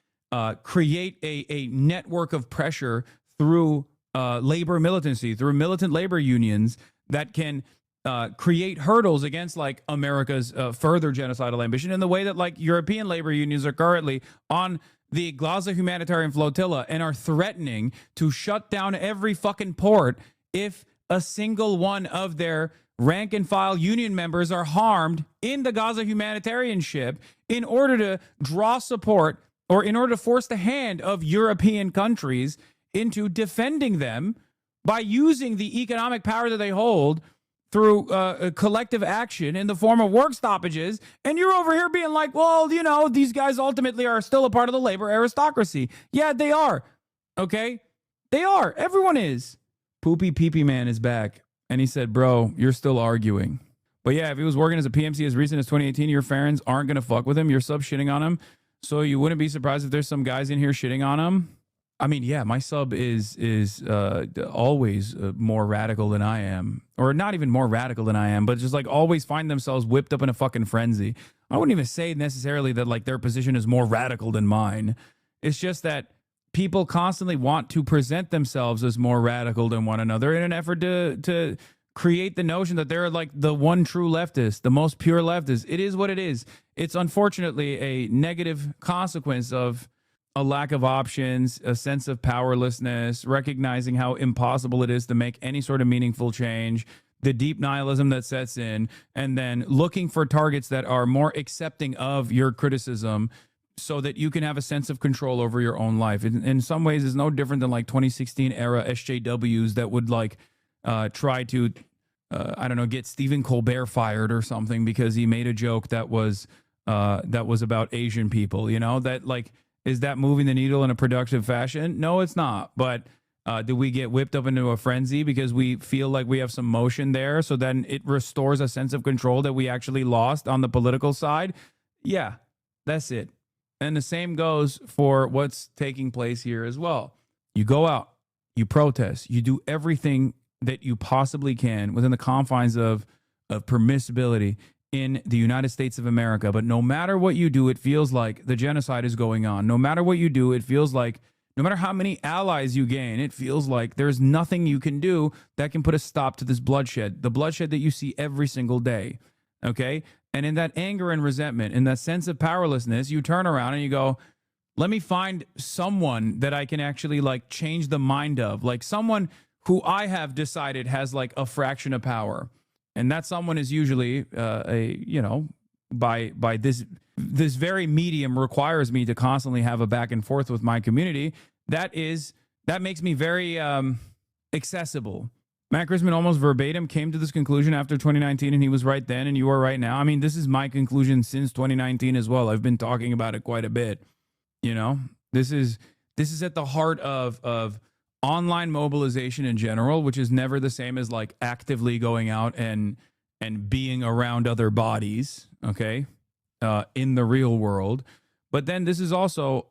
Speaker 1: create a network of pressure through labor militancy, through militant labor unions that can create hurdles against like America's further genocidal ambition, in the way that like European labor unions are currently on the Gaza humanitarian flotilla and are threatening to shut down every fucking port if a single one of their rank and file union members are harmed in the Gaza humanitarian ship, in order to draw support, or in order to force the hand of European countries into defending them by using the economic power that they hold through collective action in the form of work stoppages. And you're over here being like, well, you know, these guys ultimately are still a part of the labor aristocracy. Yeah, they are. Okay? They are. Everyone is. Poopy Peepee Man is back. And he said, bro, you're still arguing. But yeah, if he was working as a PMC as recent as 2018, your fans aren't going to fuck with him. You're sub shitting on him. So you wouldn't be surprised if there's some guys in here shitting on him. I mean, yeah, my sub is always more radical than I am, or not even more radical than I am, but just like always find themselves whipped up in a fucking frenzy. I wouldn't even say necessarily that like their position is more radical than mine. It's just that people constantly want to present themselves as more radical than one another in an effort to create the notion that they're like the one true leftist, the most pure leftist. It is what it is. It's unfortunately a negative consequence of a lack of options, a sense of powerlessness, recognizing how impossible it is to make any sort of meaningful change, the deep nihilism that sets in, and then looking for targets that are more accepting of your criticism so that you can have a sense of control over your own life. In some ways, it's no different than like 2016 era SJWs that would like try to, I don't know, get Stephen Colbert fired or something because he made a joke that was about Asian people, you know, that like, is that moving the needle in a productive fashion? No, it's not. But do we get whipped up into a frenzy because we feel like we have some motion there, so then it restores a sense of control that we actually lost on the political side? Yeah, that's it. And the same goes for what's taking place here as well. You go out, you protest, you do everything that you possibly can within the confines of permissibility in the United States of America. But no matter what you do, it feels like the genocide is going on. No matter what you do, it feels like no matter how many allies you gain, it feels like there's nothing you can do that can put a stop to this bloodshed, the bloodshed that you see every single day. Okay? And in that anger and resentment, in that sense of powerlessness, you turn around and you go, let me find someone that I can actually like change the mind of, like someone who I have decided has like a fraction of power. And that someone is usually by this very medium requires me to constantly have a back and forth with my community. That makes me very accessible. Matt Christman almost verbatim came to this conclusion after 2019, and he was right then, and you are right now. I mean, this is my conclusion since 2019 as well. I've been talking about it quite a bit. You know, this is at the heart of online mobilization in general, which is never the same as like actively going out and being around other bodies, okay, in the real world. But then this also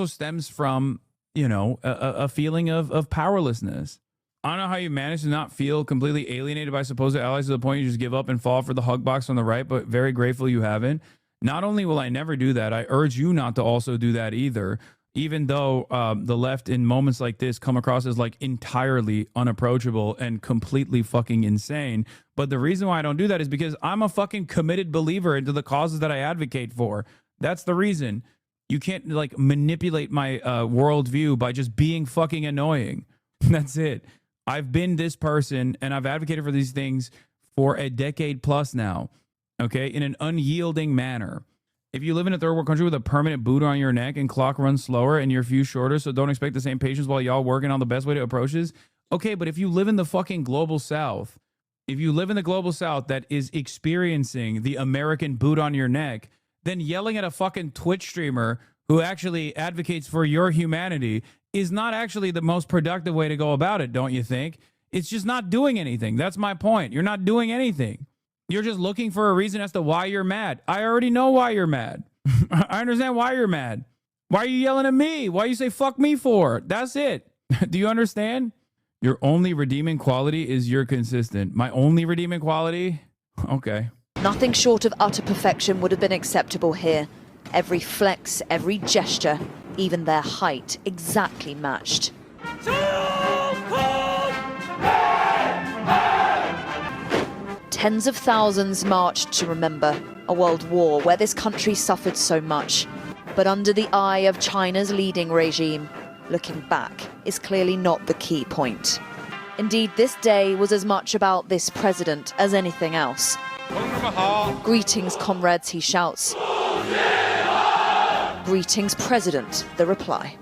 Speaker 1: stems from, you know, a feeling of powerlessness. I don't know how you manage to not feel completely alienated by supposed allies to the point you just give up and fall for the hug box on the right, but very grateful you haven't. Not only will I never do that, I urge you not to also do that either, even though the left in moments like this come across as like entirely unapproachable and completely fucking insane. But the reason why I don't do that is because I'm a fucking committed believer into the causes that I advocate for. That's the reason. You can't like manipulate my worldview by just being fucking annoying. That's it. I've been this person and I've advocated for these things for a decade plus now. Okay, in an unyielding manner. If you live in a third world country with a permanent boot on your neck and clock runs slower and your fuse shorter, so don't expect the same patience while y'all working on the best way to approach this. Okay, but if you live in the fucking global south, that is experiencing the American boot on your neck, then yelling at a fucking Twitch streamer who actually advocates for your humanity is not actually the most productive way to go about it, don't you think? It's just not doing anything. That's my point. You're not doing anything. You're just looking for a reason as to why you're mad. I already know why you're mad. I understand why you're mad. Why are you yelling at me? Why you say fuck me for? That's it. Do you understand? Your only redeeming quality is you're consistent. My only redeeming quality? Okay.
Speaker 16: Nothing short of utter perfection would have been acceptable here. Every flex, every gesture, even their height exactly matched. Tens of thousands marched to remember a world war where this country suffered so much. But under the eye of China's leading regime, looking back is clearly not the key point. Indeed, this day was as much about this president as anything else. Greetings, comrades, he shouts. Greetings, President, the reply.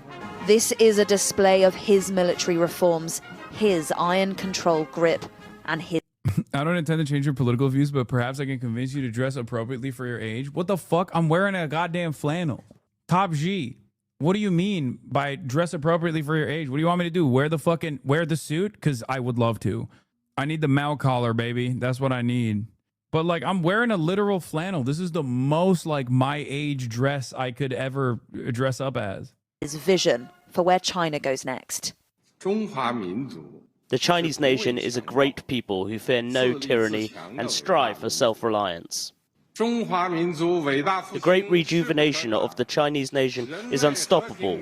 Speaker 16: This is a display of his military reforms, his iron control grip, and his...
Speaker 1: I don't intend to change your political views, but perhaps I can convince you to dress appropriately for your age. What the fuck? I'm wearing a goddamn flannel. Top G. What do you mean by dress appropriately for your age? What do you want me to do? Wear the suit? Because I would love to. I need the Mao collar, baby. That's what I need. But like, I'm wearing a literal flannel. This is the most like my age dress I could ever dress up as.
Speaker 16: His vision for where China goes next.
Speaker 17: The Chinese nation is a great people who fear no tyranny and strive for self-reliance. The great rejuvenation of the Chinese nation is unstoppable.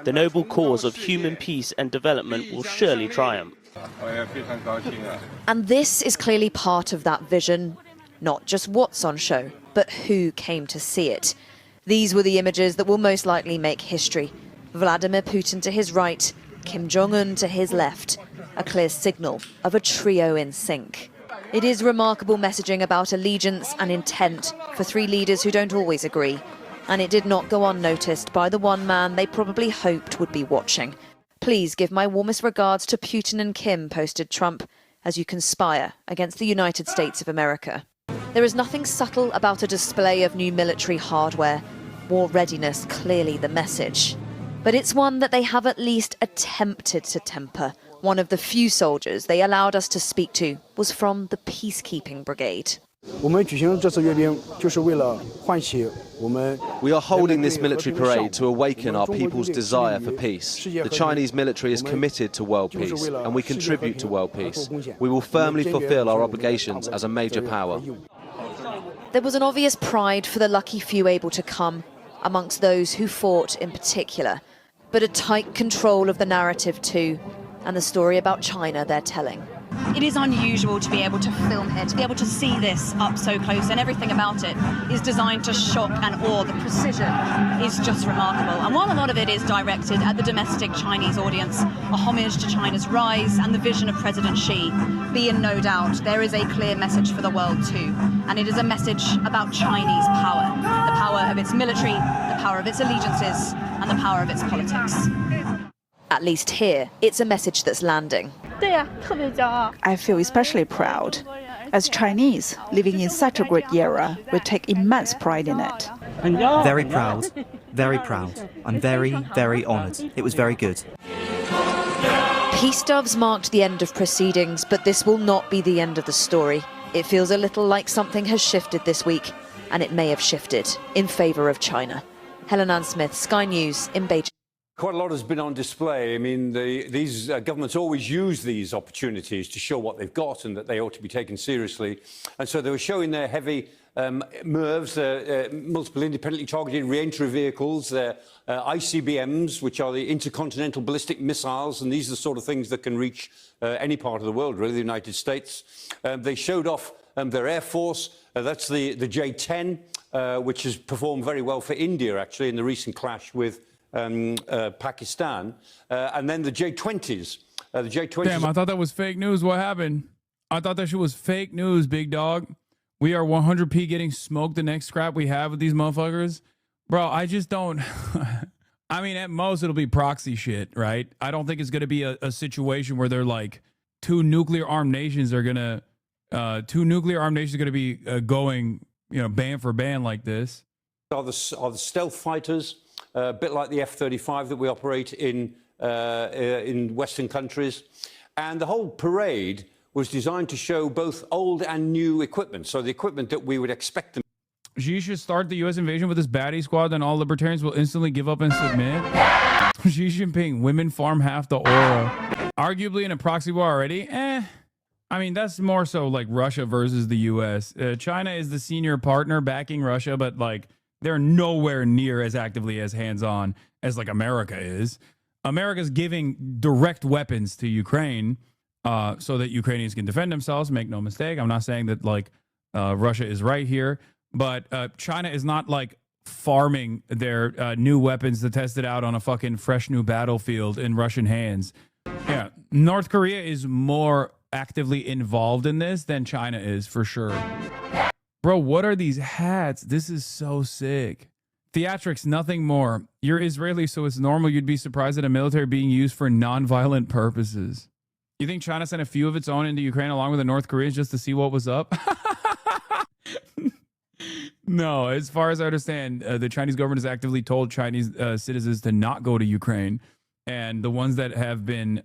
Speaker 17: The noble cause of human peace and development will surely triumph.
Speaker 16: And this is clearly part of that vision. Not just what's on show, but who came to see it. These were the images that will most likely make history. Vladimir Putin to his right, Kim Jong-un to his left. A clear signal of a trio in sync. It is remarkable messaging about allegiance and intent for three leaders who don't always agree. And it did not go unnoticed by the one man they probably hoped would be watching. Please give my warmest regards to Putin and Kim, posted Trump, as you conspire against the United States of America. There is nothing subtle about a display of new military hardware. War readiness, clearly the message. But it's one that they have at least attempted to temper. One of the few soldiers they allowed us to speak to was from the Peacekeeping Brigade.
Speaker 18: We are holding this military parade to awaken our people's desire for peace. The Chinese military is committed to world peace, and we contribute to world peace. We will firmly fulfill our obligations as a major power.
Speaker 16: There was an obvious pride for the lucky few able to come, amongst those who fought in particular, but a tight control of the narrative too, and the story about China they're telling.
Speaker 3: It is unusual to be able to film here, to be able to see this up so close, and everything about it is designed to shock and awe. The precision is just remarkable. And while a lot of it is directed at the domestic Chinese audience, a homage to China's rise and the vision of President Xi, be in no doubt there is a clear message for the world too. And it is a message about Chinese power, the power of its military, the power of its allegiances, and the power of its politics.
Speaker 16: At least here, it's a message that's landing.
Speaker 20: I feel especially proud. As Chinese, living in such a great era, we take immense pride in it.
Speaker 21: Very proud, very proud. I'm very, very honoured. It was very good.
Speaker 16: Peace doves marked the end of proceedings, but this will not be the end of the story. It feels a little like something has shifted this week, and it may have shifted in favour of China. Helen Ann Smith, Sky News in Beijing.
Speaker 22: Quite a lot has been on display. I mean, these governments always use these opportunities to show what they've got and that they ought to be taken seriously. And so they were showing their heavy MIRVs, multiple independently targeted re-entry vehicles, their ICBMs, which are the intercontinental ballistic missiles, and these are the sort of things that can reach any part of the world, really, the United States. They showed off their Air Force. That's the J-10, which has performed very well for India, actually, in the recent clash with Pakistan, and then the J-20s. The J-20s.
Speaker 1: Damn, I thought that was fake news. What happened? I thought that shit was fake news, big dog. We are 100p getting smoked the next scrap we have with these motherfuckers. Bro, I just don't. I mean, at most, it'll be proxy shit, right? I don't think it's going to be a situation where they're like two nuclear armed nations are going to be going, band for band like this.
Speaker 22: Are the stealth fighters. A bit like the F-35 that we operate in Western countries. And the whole parade was designed to show both old and new equipment. So the equipment that we would expect them.
Speaker 1: Xi should start the U.S. invasion with his baddie squad, then all libertarians will instantly give up and submit. Xi Jinping, women farm half the aura. Arguably in a proxy war already? I mean, that's more so like Russia versus the U.S. China is the senior partner backing Russia, but like, they're nowhere near as actively as hands-on as like America is. America's giving direct weapons to Ukraine so that Ukrainians can defend themselves. Make no mistake. I'm not saying that like Russia is right here, but China is not like farming their new weapons to test it out on a fucking fresh new battlefield in Russian hands. Yeah, North Korea is more actively involved in this than China is for sure. Bro, what are these hats? This is so sick. Theatrics, nothing more. You're Israeli, so it's normal you'd be surprised at a military being used for non-violent purposes. You think China sent a few of its own into Ukraine along with the North Koreans just to see what was up? No, as far as I understand, the Chinese government has actively told Chinese citizens to not go to Ukraine. And the ones that have been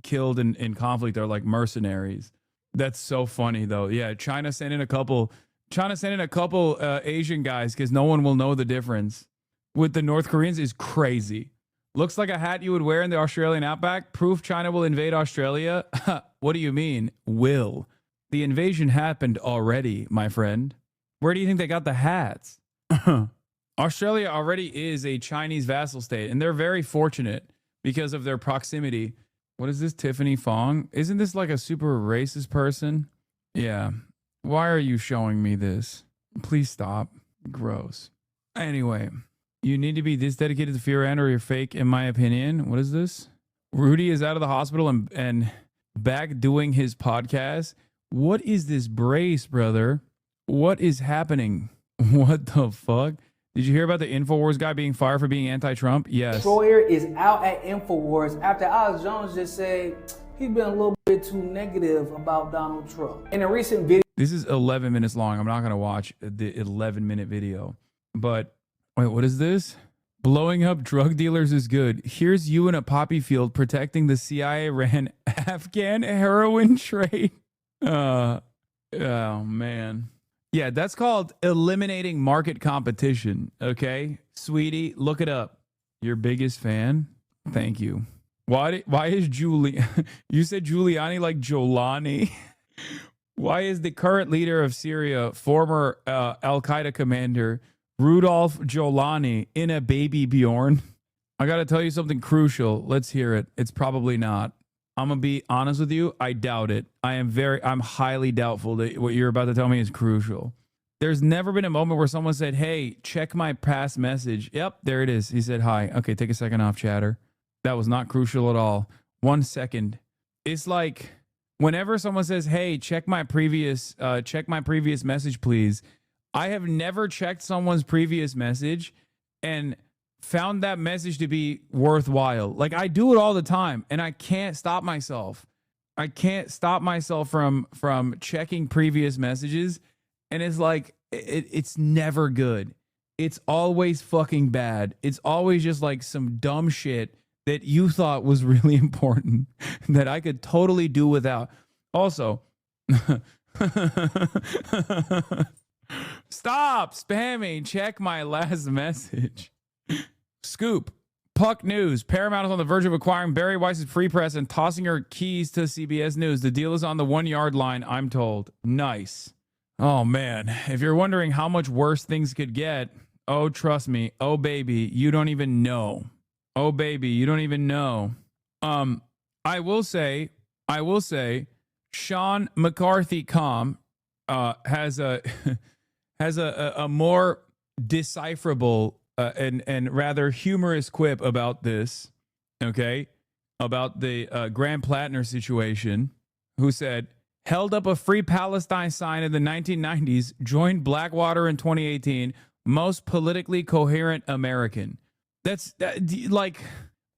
Speaker 1: killed in conflict are like mercenaries. That's so funny, though. Yeah, China sent in a couple Asian guys because no one will know the difference. With the North Koreans is crazy. Looks like a hat you would wear in the Australian outback. Proof China will invade Australia? What do you mean, will? The invasion happened already, my friend. Where do you think they got the hats? Australia already is a Chinese vassal state, and they're very fortunate because of their proximity. What is this, Tiffany Fong? Isn't this like a super racist person? Yeah. Why are you showing me this? Please stop. Gross. Anyway, you need to be this dedicated to fear and or you're fake, in my opinion. What is this? Rudy is out of the hospital and back doing his podcast. What is this brace, brother? What is happening? What the fuck? Did you hear about the InfoWars guy being fired for being anti-Trump? Yes.
Speaker 24: Troyer is out at InfoWars after Alex Jones just said he's been a little bit too negative about Donald Trump. In a recent video.
Speaker 1: This is 11 minutes long. I'm not going to watch the 11-minute video. But wait, what is this? Blowing up drug dealers is good. Here's you in a poppy field protecting the CIA-ran Afghan heroin trade. Oh, man. Yeah, that's called eliminating market competition. Okay, sweetie, look it up. Your biggest fan? Thank you. Why is Julie? You said Giuliani like Jolani. Why is the current leader of Syria, former Al-Qaeda commander, Rudolph Giuliani, in a baby Bjorn? I got to tell you something crucial. Let's hear it. It's probably not. I'm gonna be honest with you. I doubt it. I'm highly doubtful that what you're about to tell me is crucial. There's never been a moment where someone said, hey, check my past message. Yep, there it is. He said, hi. Okay, take a second off, chatter. That was not crucial at all. 1 second. It's like whenever someone says, hey, check my previous message, please. I have never checked someone's previous message and found that message to be worthwhile. Like, I do it all the time, and I can't stop myself. I can't stop myself from checking previous messages. And it's like, it's never good. It's always fucking bad. It's always just like some dumb shit that you thought was really important that I could totally do without. Also, stop spamming. Check my last message. Scoop. Puck News. Paramount is on the verge of acquiring Barry Weiss's Free Press and tossing her keys to CBS News. The deal is on the 1 yard line, I'm told. Nice. Oh, man. If you're wondering how much worse things could get, oh, trust me. Oh, baby, you don't even know. Oh, baby, you don't even know. I will say, Sean McCarthy has a more decipherable and rather humorous quip about this, okay? About the Graham Plattner situation, who said, held up a Free Palestine sign in the 1990s, joined Blackwater in 2018, most politically coherent American. That's like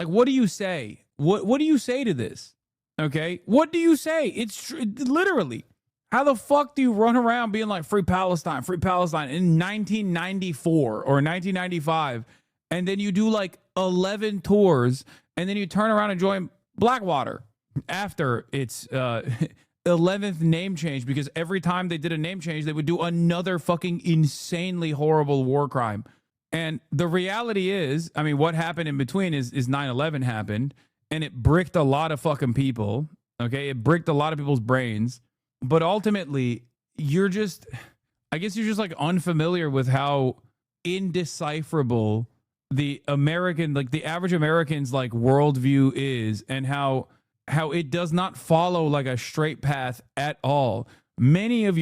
Speaker 1: what do you say? What do you say to this? Okay, what do you say? It's literally, how the fuck do you run around being like Free Palestine in 1994 or 1995, and then you do like 11 tours, and then you turn around and join Blackwater after its 11th name change, because every time they did a name change, they would do another fucking insanely horrible war crime. And the reality is, I mean, what happened in between is 9/11 happened, and it bricked a lot of fucking people. Okay, it bricked a lot of people's brains. But ultimately, I guess you're just like unfamiliar with how indecipherable the American, like the average American's like worldview is, and how it does not follow like a straight path at all. Many of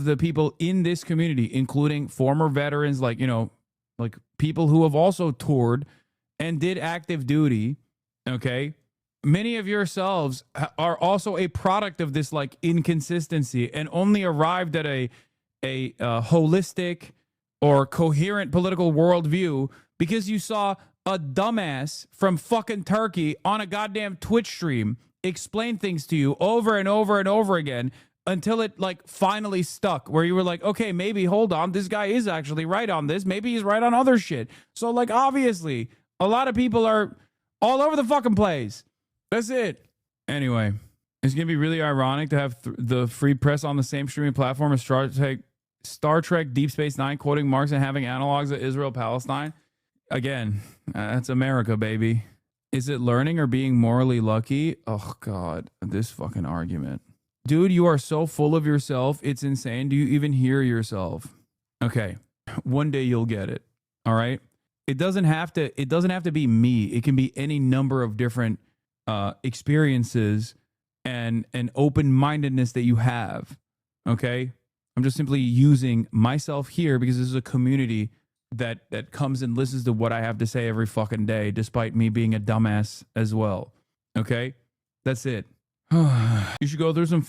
Speaker 1: the people in this community, including former veterans, like, you know, like people who have also toured and did active duty, okay? Many of yourselves are also a product of this like inconsistency, and only arrived at a holistic or coherent political worldview because you saw a dumbass from fucking Turkey on a goddamn Twitch stream explain things to you over and over and over again until it like finally stuck, where you were like, okay, maybe, hold on, this guy is actually right on this. Maybe he's right on other shit. So like, obviously, a lot of people are all over the fucking place. That's it. Anyway, it's going to be really ironic to have the Free Press on the same streaming platform as Star Trek Deep Space Nine, quoting Marx and having analogs of Israel-Palestine. Again, that's America, baby. Is it learning or being morally lucky? Oh, God, this fucking argument. Dude, you are so full of yourself. It's insane. Do you even hear yourself? Okay, one day you'll get it. All right? It doesn't have to be me. It can be any number of different experiences and open-mindedness that you have. Okay? I'm just simply using myself here because this is a community that comes and listens to what I have to say every fucking day, despite me being a dumbass as well. Okay? That's it. You should go through some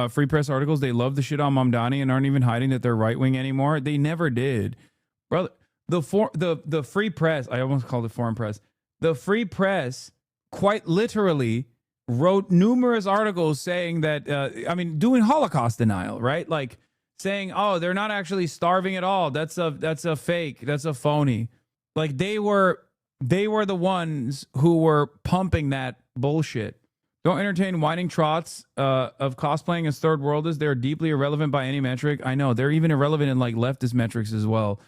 Speaker 1: Free Press articles. They love the shit on Mamdani and aren't even hiding that they're right-wing anymore. They never did. Brother, the Free Press, I almost called it Foreign Press. The Free Press quite literally wrote numerous articles saying that, doing Holocaust denial, right? Like saying, oh, they're not actually starving at all. That's a fake. That's a phony. Like they were the ones who were pumping that bullshit. Don't entertain whining trots of cosplaying as third worlders. They're deeply irrelevant by any metric. I know they're even irrelevant in like leftist metrics as well.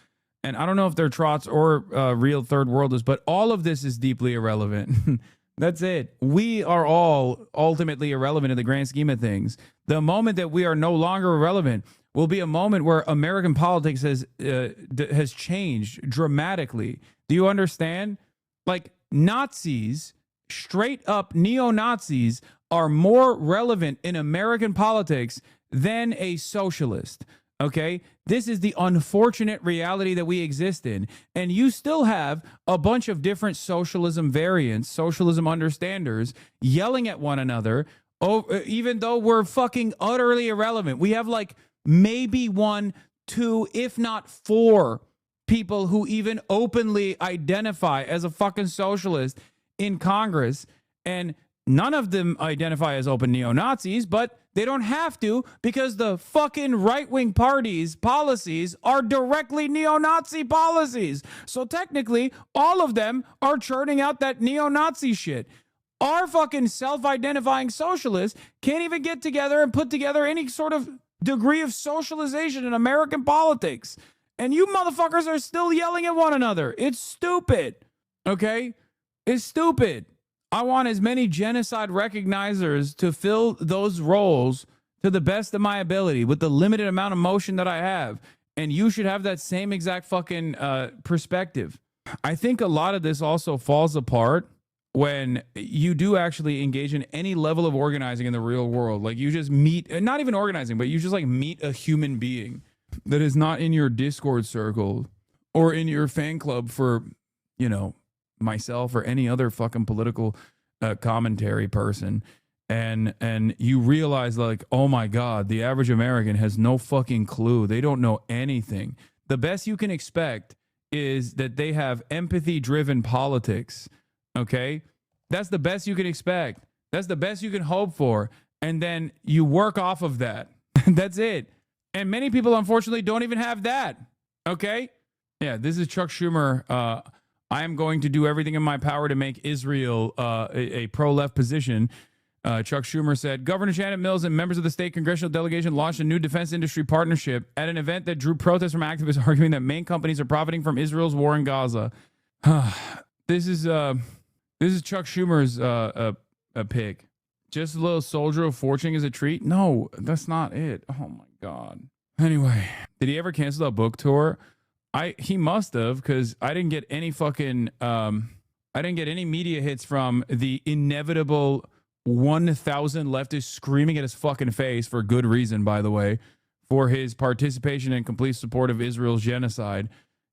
Speaker 1: And I don't know if they're trots or real third worlders, but all of this is deeply irrelevant. That's it. We are all ultimately irrelevant in the grand scheme of things. The moment that we are no longer irrelevant will be a moment where American politics has changed dramatically. Do you understand? Like Nazis, straight up neo-Nazis are more relevant in American politics than a socialist. Okay, this is the unfortunate reality that we exist in. And you still have a bunch of different socialism variants, socialism understanders yelling at one another, even though we're fucking utterly irrelevant. We have like maybe 1, 2, if not 4 people who even openly identify as a fucking socialist in Congress. And none of them identify as open neo-Nazis, but they don't have to because the fucking right-wing parties' policies are directly neo-Nazi policies. So technically, all of them are churning out that neo-Nazi shit. Our fucking self-identifying socialists can't even get together and put together any sort of degree of socialization in American politics. And you motherfuckers are still yelling at one another. It's stupid. Okay? It's stupid. I want as many genocide recognizers to fill those roles to the best of my ability with the limited amount of motion that I have. And you should have that same exact fucking perspective. I think a lot of this also falls apart when you do actually engage in any level of organizing in the real world. Like you just meet, not even organizing, but you just like meet a human being that is not in your Discord circle or in your fan club for, you know, myself or any other fucking political commentary person, and you realize like, oh my God, the average American has no fucking clue. They don't know anything. The best you can expect is that they have empathy driven politics. Okay, that's the best you can expect. That's the best you can hope for, and then you work off of that. That's it. And many people unfortunately don't even have that. Okay, yeah, this is Chuck Schumer. I am going to do everything in my power to make Israel a pro-left position. Chuck Schumer said, Governor Janet Mills and members of the state congressional delegation launched a new defense industry partnership at an event that drew protests from activists arguing that main companies are profiting from Israel's war in Gaza. This is Chuck Schumer's a pick. Just a little soldier of fortune as a treat? No, that's not it. Oh my God. Anyway, did he ever cancel that book tour? He must have, because I didn't get any fucking I didn't get any media hits from the inevitable 1,000 leftists screaming at his fucking face, for good reason, by the way, for his participation and complete support of Israel's genocide.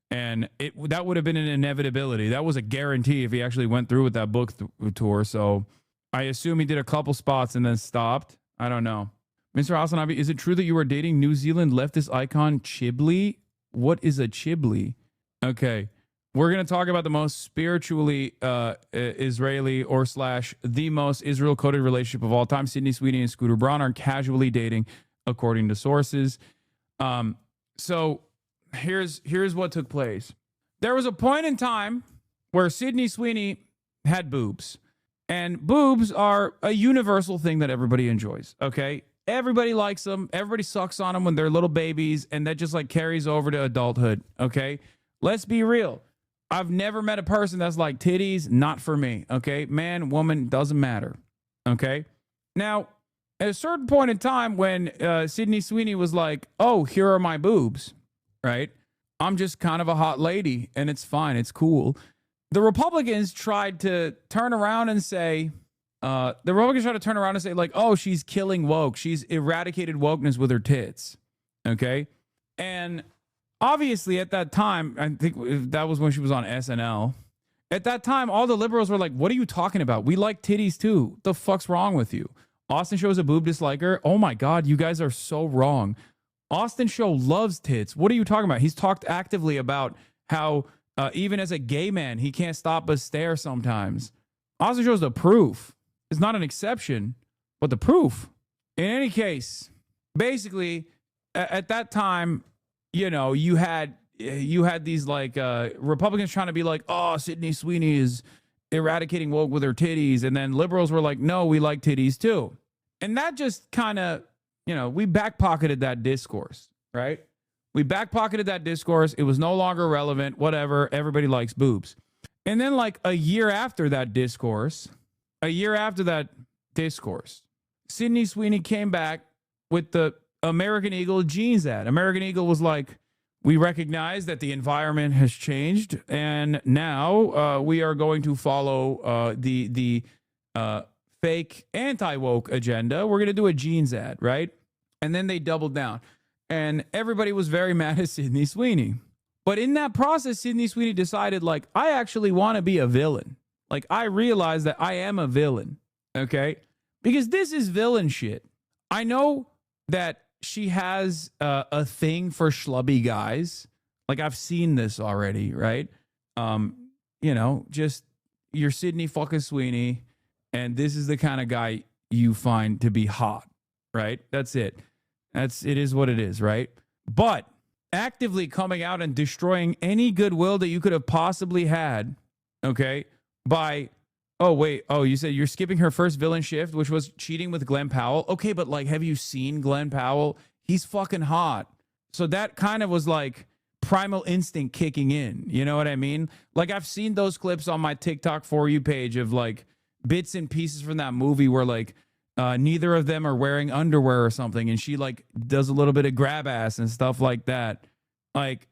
Speaker 1: And that would have been an inevitability. That was a guarantee if he actually went through with that book tour. So I assume he did a couple spots and then stopped. I don't know. Mr. Hasanabi, is it true that you were dating New Zealand leftist icon Chibli? What is a Chibli? Okay, we're going to talk about the most spiritually Israeli or / the most Israel-coded relationship of all time. Sydney Sweeney and Scooter Braun are casually dating, according to sources. So here's what took place. There was a point in time where Sydney Sweeney had boobs. And boobs are a universal thing that everybody enjoys, okay? Everybody likes them. Everybody sucks on them when they're little babies, and that just like carries over to adulthood, okay? Let's be real. I've never met a person that's like, titties, not for me, okay? Man, woman, doesn't matter, okay? Now, at a certain point in time when Sydney Sweeney was like, oh, here are my boobs, right? I'm just kind of a hot lady, and it's fine. It's cool. The Republicans tried to turn around and say, like, oh, she's killing woke. She's eradicated wokeness with her tits. Okay. And obviously at that time, I think that was when she was on SNL. At that time, all the liberals were like, what are you talking about? We like titties too. What the fuck's wrong with you? Austin Show's a boob disliker. Oh my God, you guys are so wrong. Austin Show loves tits. What are you talking about? He's talked actively about how even as a gay man, he can't stop but stare sometimes. Austin Show's the proof. It's not an exception, but the proof. In any case, basically, at that time, you know, you had these like Republicans trying to be like, oh, Sydney Sweeney is eradicating woke with her titties. And then liberals were like, no, we like titties too. And that just kind of, you know, we backpocketed that discourse, right? We backpocketed that discourse. It was no longer relevant, whatever. Everybody likes boobs. And then like a year after that discourse, Sydney Sweeney came back with the American Eagle jeans ad. American Eagle was like, We recognize that the environment has changed, and now we are going to follow the fake anti-woke agenda. We're going to do a jeans ad, right? And then they doubled down. And everybody was very mad at Sydney Sweeney. But in that process, Sydney Sweeney decided, like, I actually want to be a villain. Like, I realize that I am a villain, okay? Because this is villain shit. I know that she has a thing for schlubby guys. Like, I've seen this already, right? You know, just you're Sydney fucking Sweeney, and this is the kind of guy you find to be hot, right? That's it. It is what it is, right? But actively coming out and destroying any goodwill that you could have possibly had, okay, by, you said you're skipping her first villain shift, which was cheating with Glenn Powell. Okay, but like, have you seen Glenn Powell? He's fucking hot. So that kind of was like primal instinct kicking in. You know what I mean? Like, I've seen those clips on my TikTok For You page of like bits and pieces from that movie where like neither of them are wearing underwear or something, and she like does a little bit of grab ass and stuff like that. Like,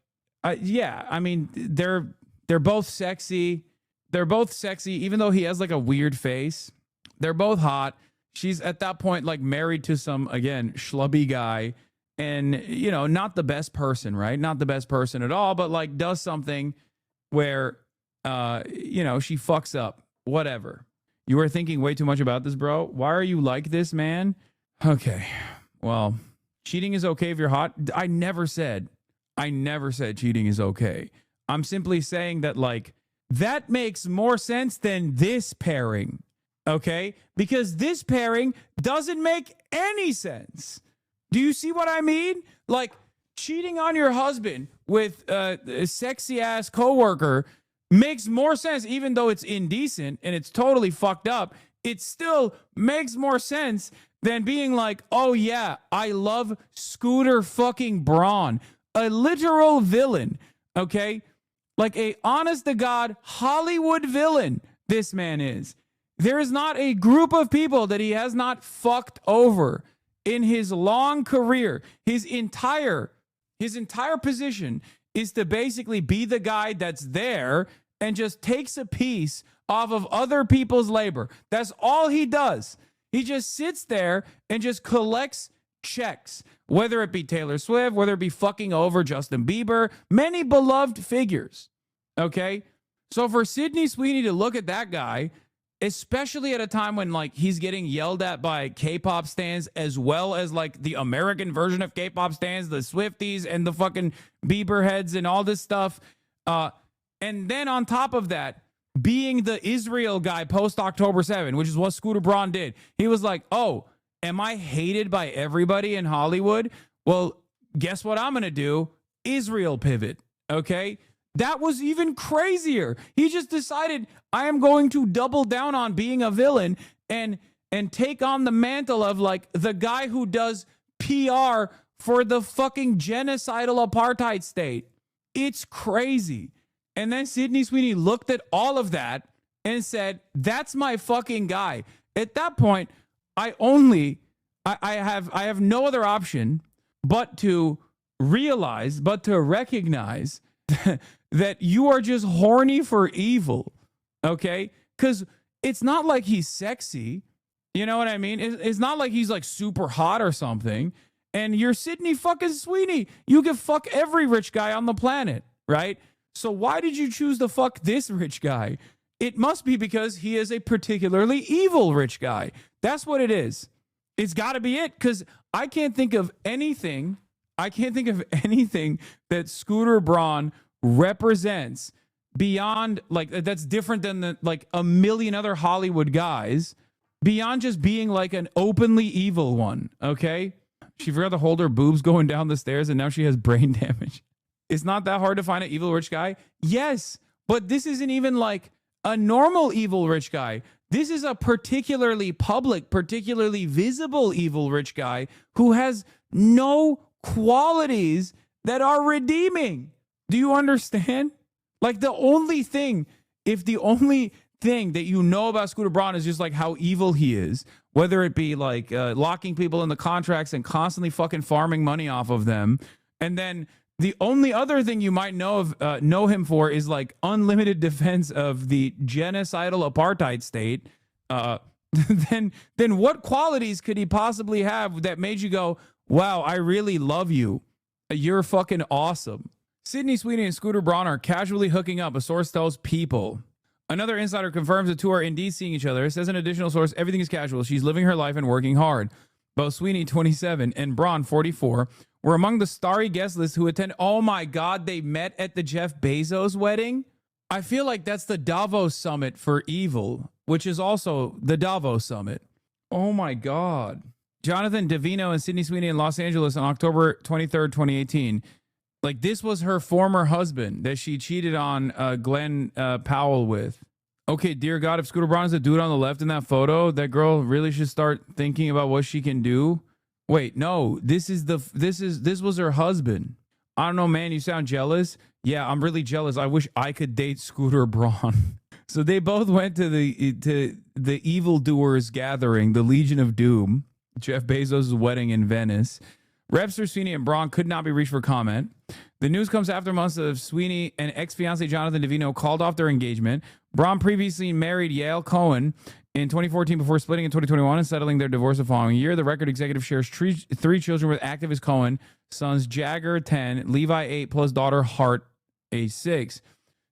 Speaker 1: yeah, I mean, they're both sexy. They're both sexy, even though he has like a weird face. They're both hot. She's at that point like married to some, again, schlubby guy, and, you know, not the best person, right? Not the best person at all, but like does something where, you know, she fucks up. Whatever. You were thinking way too much about this, bro. Why are you like this, man? Okay. Well, cheating is okay if you're hot. I never said cheating is okay. I'm simply saying that, like, that makes more sense than this pairing, okay? Because this pairing doesn't make any sense. Do you see what I mean? Like, cheating on your husband with a sexy-ass coworker makes more sense, even though it's indecent and it's totally fucked up. It still makes more sense than being like, oh, yeah, I love Scooter fucking Braun, a literal villain, okay? Like a honest-to-God Hollywood villain, this man is. There is not a group of people that he has not fucked over in his long career. His entire position is to basically be the guy that's there and just takes a piece off of other people's labor. That's all he does. He just sits there and just collects checks, whether it be Taylor Swift, whether it be fucking over Justin Bieber, many beloved figures, okay? So for Sydney Sweeney to look at that guy, especially at a time when like he's getting yelled at by K-pop stans as well as like the American version of K-pop stans, the Swifties and the fucking Bieber heads and all this stuff, and then on top of that, being the Israel guy post October 7, which is what Scooter Braun did. He was like, oh, am I hated by everybody in Hollywood? Well, guess what I'm going to do? Israel pivot, okay? That was even crazier. He just decided, I am going to double down on being a villain and take on the mantle of like the guy who does PR for the fucking genocidal apartheid state. It's crazy. And then Sydney Sweeney looked at all of that and said, that's my fucking guy. At that point, I have no other option but to realize, but to recognize that you are just horny for evil, okay? Because it's not like he's sexy, you know what I mean? It's not like he's like super hot or something. And you're Sydney fucking Sweeney. You can fuck every rich guy on the planet, right? So why did you choose to fuck this rich guy? It must be because he is a particularly evil rich guy. That's what it is. It's got to be it, because I can't think of anything that Scooter Braun represents beyond like that's different than the like a million other Hollywood guys, beyond just being like an openly evil one, okay? She forgot to hold her boobs going down the stairs and now she has brain damage. It's not that hard to find an evil rich guy. Yes, but this isn't even like a normal evil rich guy. This is a particularly public, particularly visible evil rich guy who has no qualities that are redeeming. Do you understand? Like the only thing that you know about Scooter Braun is just like how evil he is, whether it be like locking people in the contracts and constantly fucking farming money off of them, and then The only other thing you might know him for is like unlimited defense of the genocidal apartheid state. Then what qualities could he possibly have that made you go, wow, I really love you. You're fucking awesome. Sydney Sweeney and Scooter Braun are casually hooking up, a source tells People. Another insider confirms the two are indeed seeing each other. It says an additional source, everything is casual. She's living her life and working hard. Both Sweeney, 27, and Braun, 44, were among the starry guest list who attend. Oh my God, they met at the Jeff Bezos wedding? I feel like that's the Davos summit for evil, which is also the Davos summit. Oh my God. Jonathan Davino and Sydney Sweeney in Los Angeles on October 23rd, 2018. Like, this was her former husband that she cheated on Glenn Powell with. Okay, dear God, if Scooter Braun is the dude on the left in that photo, that girl really should start thinking about what she can do. Wait, no, this was her husband. I don't know, man, you sound jealous. Yeah, I'm really jealous. I wish I could date Scooter Braun. So they both went to the evildoers gathering, the Legion of Doom, Jeff Bezos' wedding in Venice. Repster, Sweeney, and Braun could not be reached for comment. The news comes after months of Sweeney and ex-fiancé Jonathan Davino called off their engagement. Braun previously married Yael Cohen in 2014 before splitting in 2021 and settling their divorce the following year. The record executive shares three children with activist Cohen, sons Jagger, 10, Levi, 8, plus daughter Hart, age 6.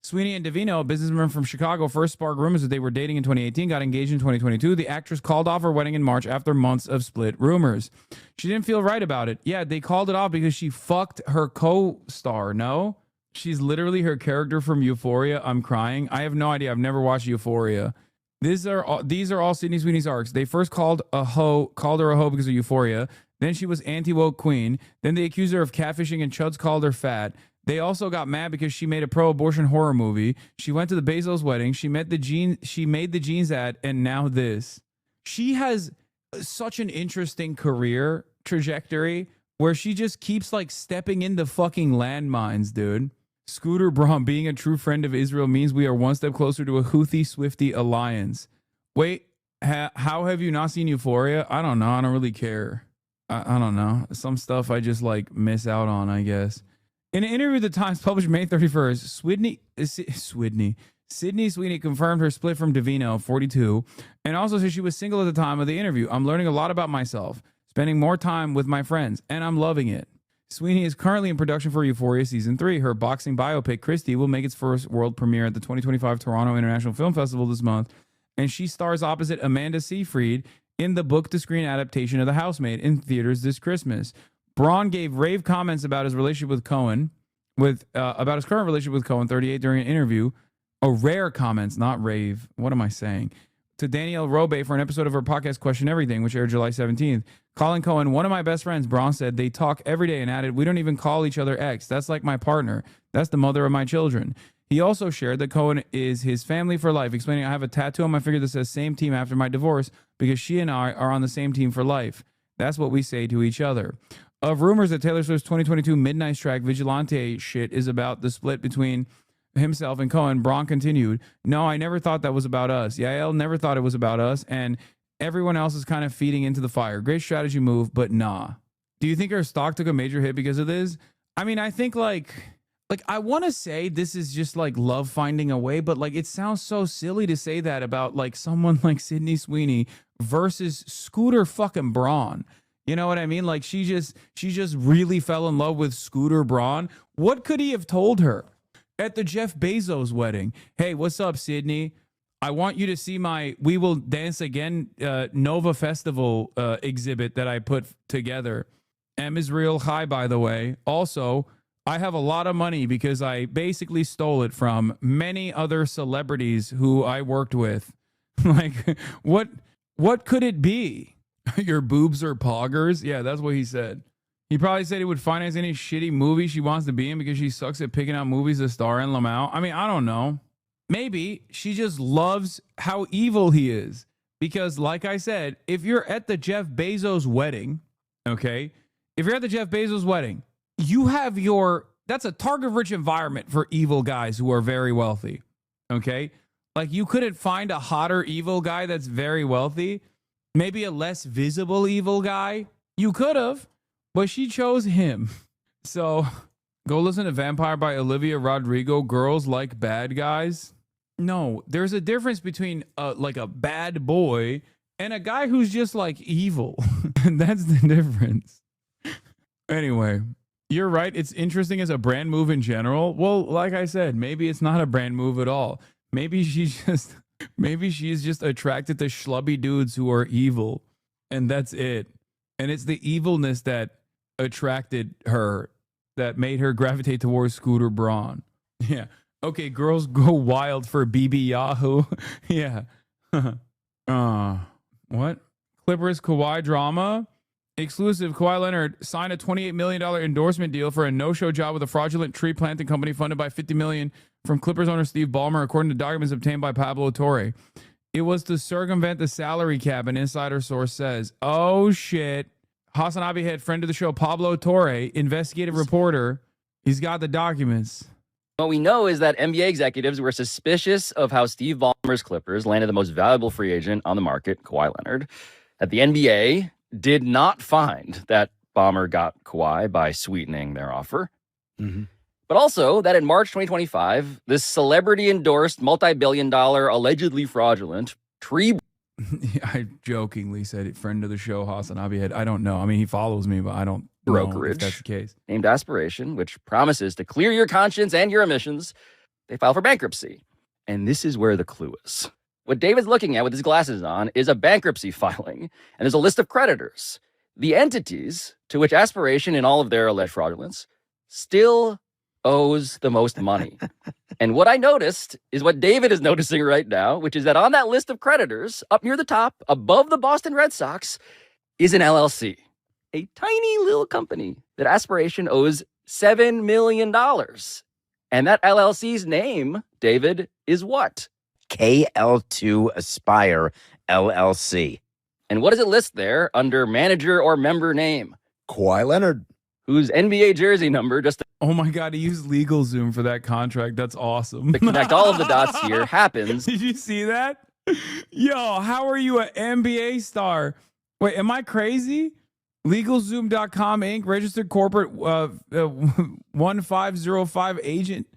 Speaker 1: Sweeney and Davino, a businessman from Chicago, first sparked rumors that they were dating in 2018, got engaged in 2022. The actress called off her wedding in March after months of split rumors. She didn't feel right about it. Yeah, they called it off because she fucked her co-star, no? She's literally her character from Euphoria. I'm crying. I have no idea. I've never watched Euphoria. These are all Sydney Sweeney's arcs. They first called her a hoe because of Euphoria. Then she was anti-woke queen. Then they accused her of catfishing and Chuds called her fat. They also got mad because she made a pro-abortion horror movie. She went to the Bezos wedding. She made the jeans ad, and now this. She has such an interesting career trajectory where she just keeps like stepping into fucking landmines, dude. Scooter Braun, being a true friend of Israel means we are one step closer to a Houthi-Swifty alliance. Wait, how have you not seen Euphoria? I don't know. I don't really care. I don't know. Some stuff I just like miss out on, I guess. In an interview with The Times published May 31st, Sydney Sweeney confirmed her split from Davino, 42, and also said she was single at the time of the interview. I'm learning a lot about myself, spending more time with my friends, and I'm loving it. Sweeney is currently in production for Euphoria Season 3. Her boxing biopic, Christy, will make its first world premiere at the 2025 Toronto International Film Festival this month, and she stars opposite Amanda Seyfried in the book-to-screen adaptation of The Housemaid in theaters this Christmas. Braun gave rave comments about his relationship with Cohen, about his current relationship with Cohen, 38, during an interview. Rare comments, not rave. What am I saying? To Danielle Robe for an episode of her podcast Question Everything, which aired July 17th. Calling Cohen one of my best friends, Braun said, they talk every day and added, we don't even call each other ex. That's like my partner. That's the mother of my children. He also shared that Cohen is his family for life, explaining, I have a tattoo on my finger that says same team after my divorce because she and I are on the same team for life. That's what we say to each other. Of rumors that Taylor Swift's 2022 Midnight track Vigilante shit is about the split between himself and Cohen, Braun continued, no, I never thought that was about us. Yael never thought it was about us, and everyone else is kind of feeding into the fire. Great strategy move, but nah. Do you think her stock took a major hit because of this? I mean, I think like I want to say this is just like love finding a way, but like it sounds so silly to say that about like someone like Sydney Sweeney versus Scooter fucking Braun. You know what I mean? Like she just really fell in love with Scooter Braun. What could he have told her at the Jeff Bezos wedding? Hey, what's up, Sydney? I want you to see my We Will Dance Again Nova Festival exhibit that I put together. M is real high, by the way. Also, I have a lot of money because I basically stole it from many other celebrities who I worked with. Like, what could it be? Your boobs are poggers? Yeah, that's what he said. He probably said he would finance any shitty movie she wants to be in because she sucks at picking out movies to star in. Lamau. I mean, I don't know. Maybe she just loves how evil he is. Because like I said, if you're at the Jeff Bezos wedding, okay? If you're at the Jeff Bezos wedding, you have that's a target-rich environment for evil guys who are very wealthy, okay? Like you couldn't find a hotter evil guy that's very wealthy. Maybe a less visible evil guy. You could have, but she chose him. So Go listen to Vampire by Olivia Rodrigo. Girls like bad guys. No, there's a difference between like a bad boy and a guy who's just like evil. That's the difference. Anyway, you're right. It's interesting as a brand move in general. Well, like I said, maybe it's not a brand move at all. Maybe she's just attracted to schlubby dudes who are evil, and that's it. And it's the evilness that attracted her, that made her gravitate towards Scooter Braun. Yeah. Okay, girls go wild for BB Yahoo. Yeah. What? Clippers Kawhi drama? Exclusive. Kawhi Leonard signed a $28 million endorsement deal for a no-show job with a fraudulent tree planting company funded by $50 million from Clippers owner Steve Ballmer, according to documents obtained by Pablo Torre. It was to circumvent the salary cap, an insider source says. Oh, shit. Hassan Abihed, friend of the show, Pablo Torre, investigative reporter. He's got the documents.
Speaker 4: What we know is that NBA executives were suspicious of how Steve Ballmer's Clippers landed the most valuable free agent on the market, Kawhi Leonard. That the NBA did not find that Ballmer got Kawhi by sweetening their offer. Mm-hmm. But also that in March 2025, this celebrity-endorsed, multi-billion-dollar, allegedly fraudulent tree...
Speaker 1: I jokingly said it, friend of the show, Hassan Abihed. I don't know. I mean, he follows me, but I don't know if that's the case.
Speaker 4: Named Aspiration, which promises to clear your conscience and your emissions, they file for bankruptcy. And this is where the clue is. What David's looking at with his glasses on is a bankruptcy filing, and there's a list of creditors. The entities to which Aspiration and all of their alleged fraudulence still owes the most money. And what I noticed is what David is noticing right now, which is that on that list of creditors, up near the top, above the Boston Red Sox, is an LLC, a tiny little company that Aspiration owes $7 million. And that LLC's name, David, is what?
Speaker 5: KL2 Aspire LLC.
Speaker 4: And what does it list there under manager or member name?
Speaker 5: Kawhi Leonard.
Speaker 4: Whose NBA jersey number, just to,
Speaker 1: oh my God, he used LegalZoom for that contract. That's awesome.
Speaker 4: To connect all of the dots here, happens.
Speaker 1: Did you see that? Yo, how are you an NBA star? Wait, am I crazy? LegalZoom.com Inc., registered corporate 1505 agent.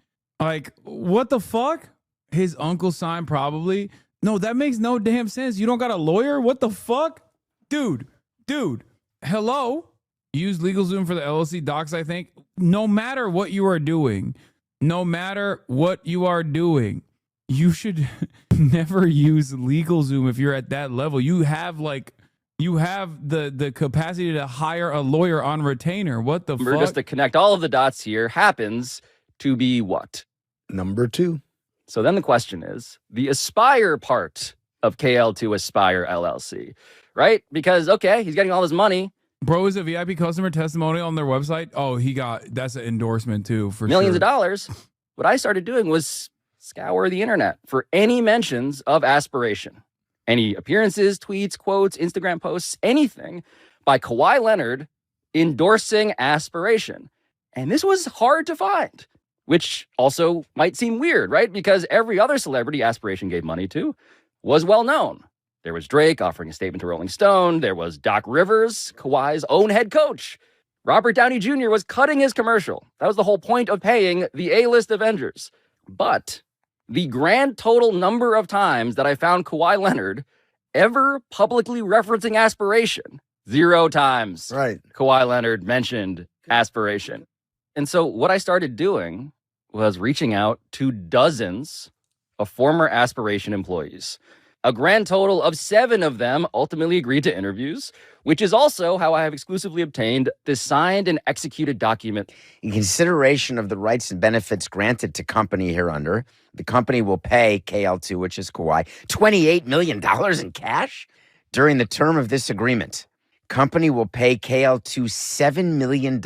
Speaker 1: Like, what the fuck? His uncle signed probably. No, that makes no damn sense. You don't got a lawyer? What the fuck? Dude, hello? Use LegalZoom for the LLC docs, I think. No matter what you are doing, you should never use LegalZoom if you're at that level. You have the capacity to hire a lawyer on retainer. What the fuck?
Speaker 4: Just to connect all of the dots here happens to be what?
Speaker 5: Number 2.
Speaker 4: So then the question is the Aspire part of KL2 Aspire LLC, right? Because, okay, he's getting all his money.
Speaker 1: Bro is a VIP customer testimonial on their website. Oh, that's an endorsement too, for
Speaker 4: millions of dollars. What I started doing was scour the internet for any mentions of Aspiration. Any appearances, tweets, quotes, Instagram posts, anything by Kawhi Leonard endorsing Aspiration. And this was hard to find, which also might seem weird, right? Because every other celebrity Aspiration gave money to was well known. There was Drake offering a statement to Rolling Stone. There was Doc Rivers, Kawhi's own head coach. Robert Downey Jr. was cutting his commercial. That was the whole point of paying the A-list Avengers. But the grand total number of times that I found Kawhi Leonard ever publicly referencing Aspiration, 0 times.
Speaker 5: Right.
Speaker 4: Kawhi Leonard mentioned Aspiration. And so what I started doing was reaching out to dozens of former Aspiration employees. A grand total of 7 of them ultimately agreed to interviews, which is also how I have exclusively obtained this signed and executed document.
Speaker 5: In consideration of the rights and benefits granted to company hereunder, the company will pay KL2, which is Kawhi, $28 million in cash during the term of this agreement. Company will pay KL2 $7 million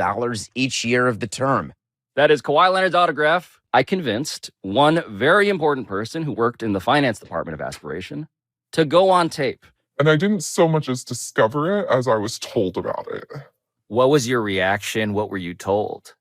Speaker 5: each year of the term.
Speaker 4: That is Kawhi Leonard's autograph. I convinced one very important person who worked in the finance department of Aspiration to go on tape.
Speaker 9: And I didn't so much as discover it as I was told about it.
Speaker 4: What was your reaction? What were you told?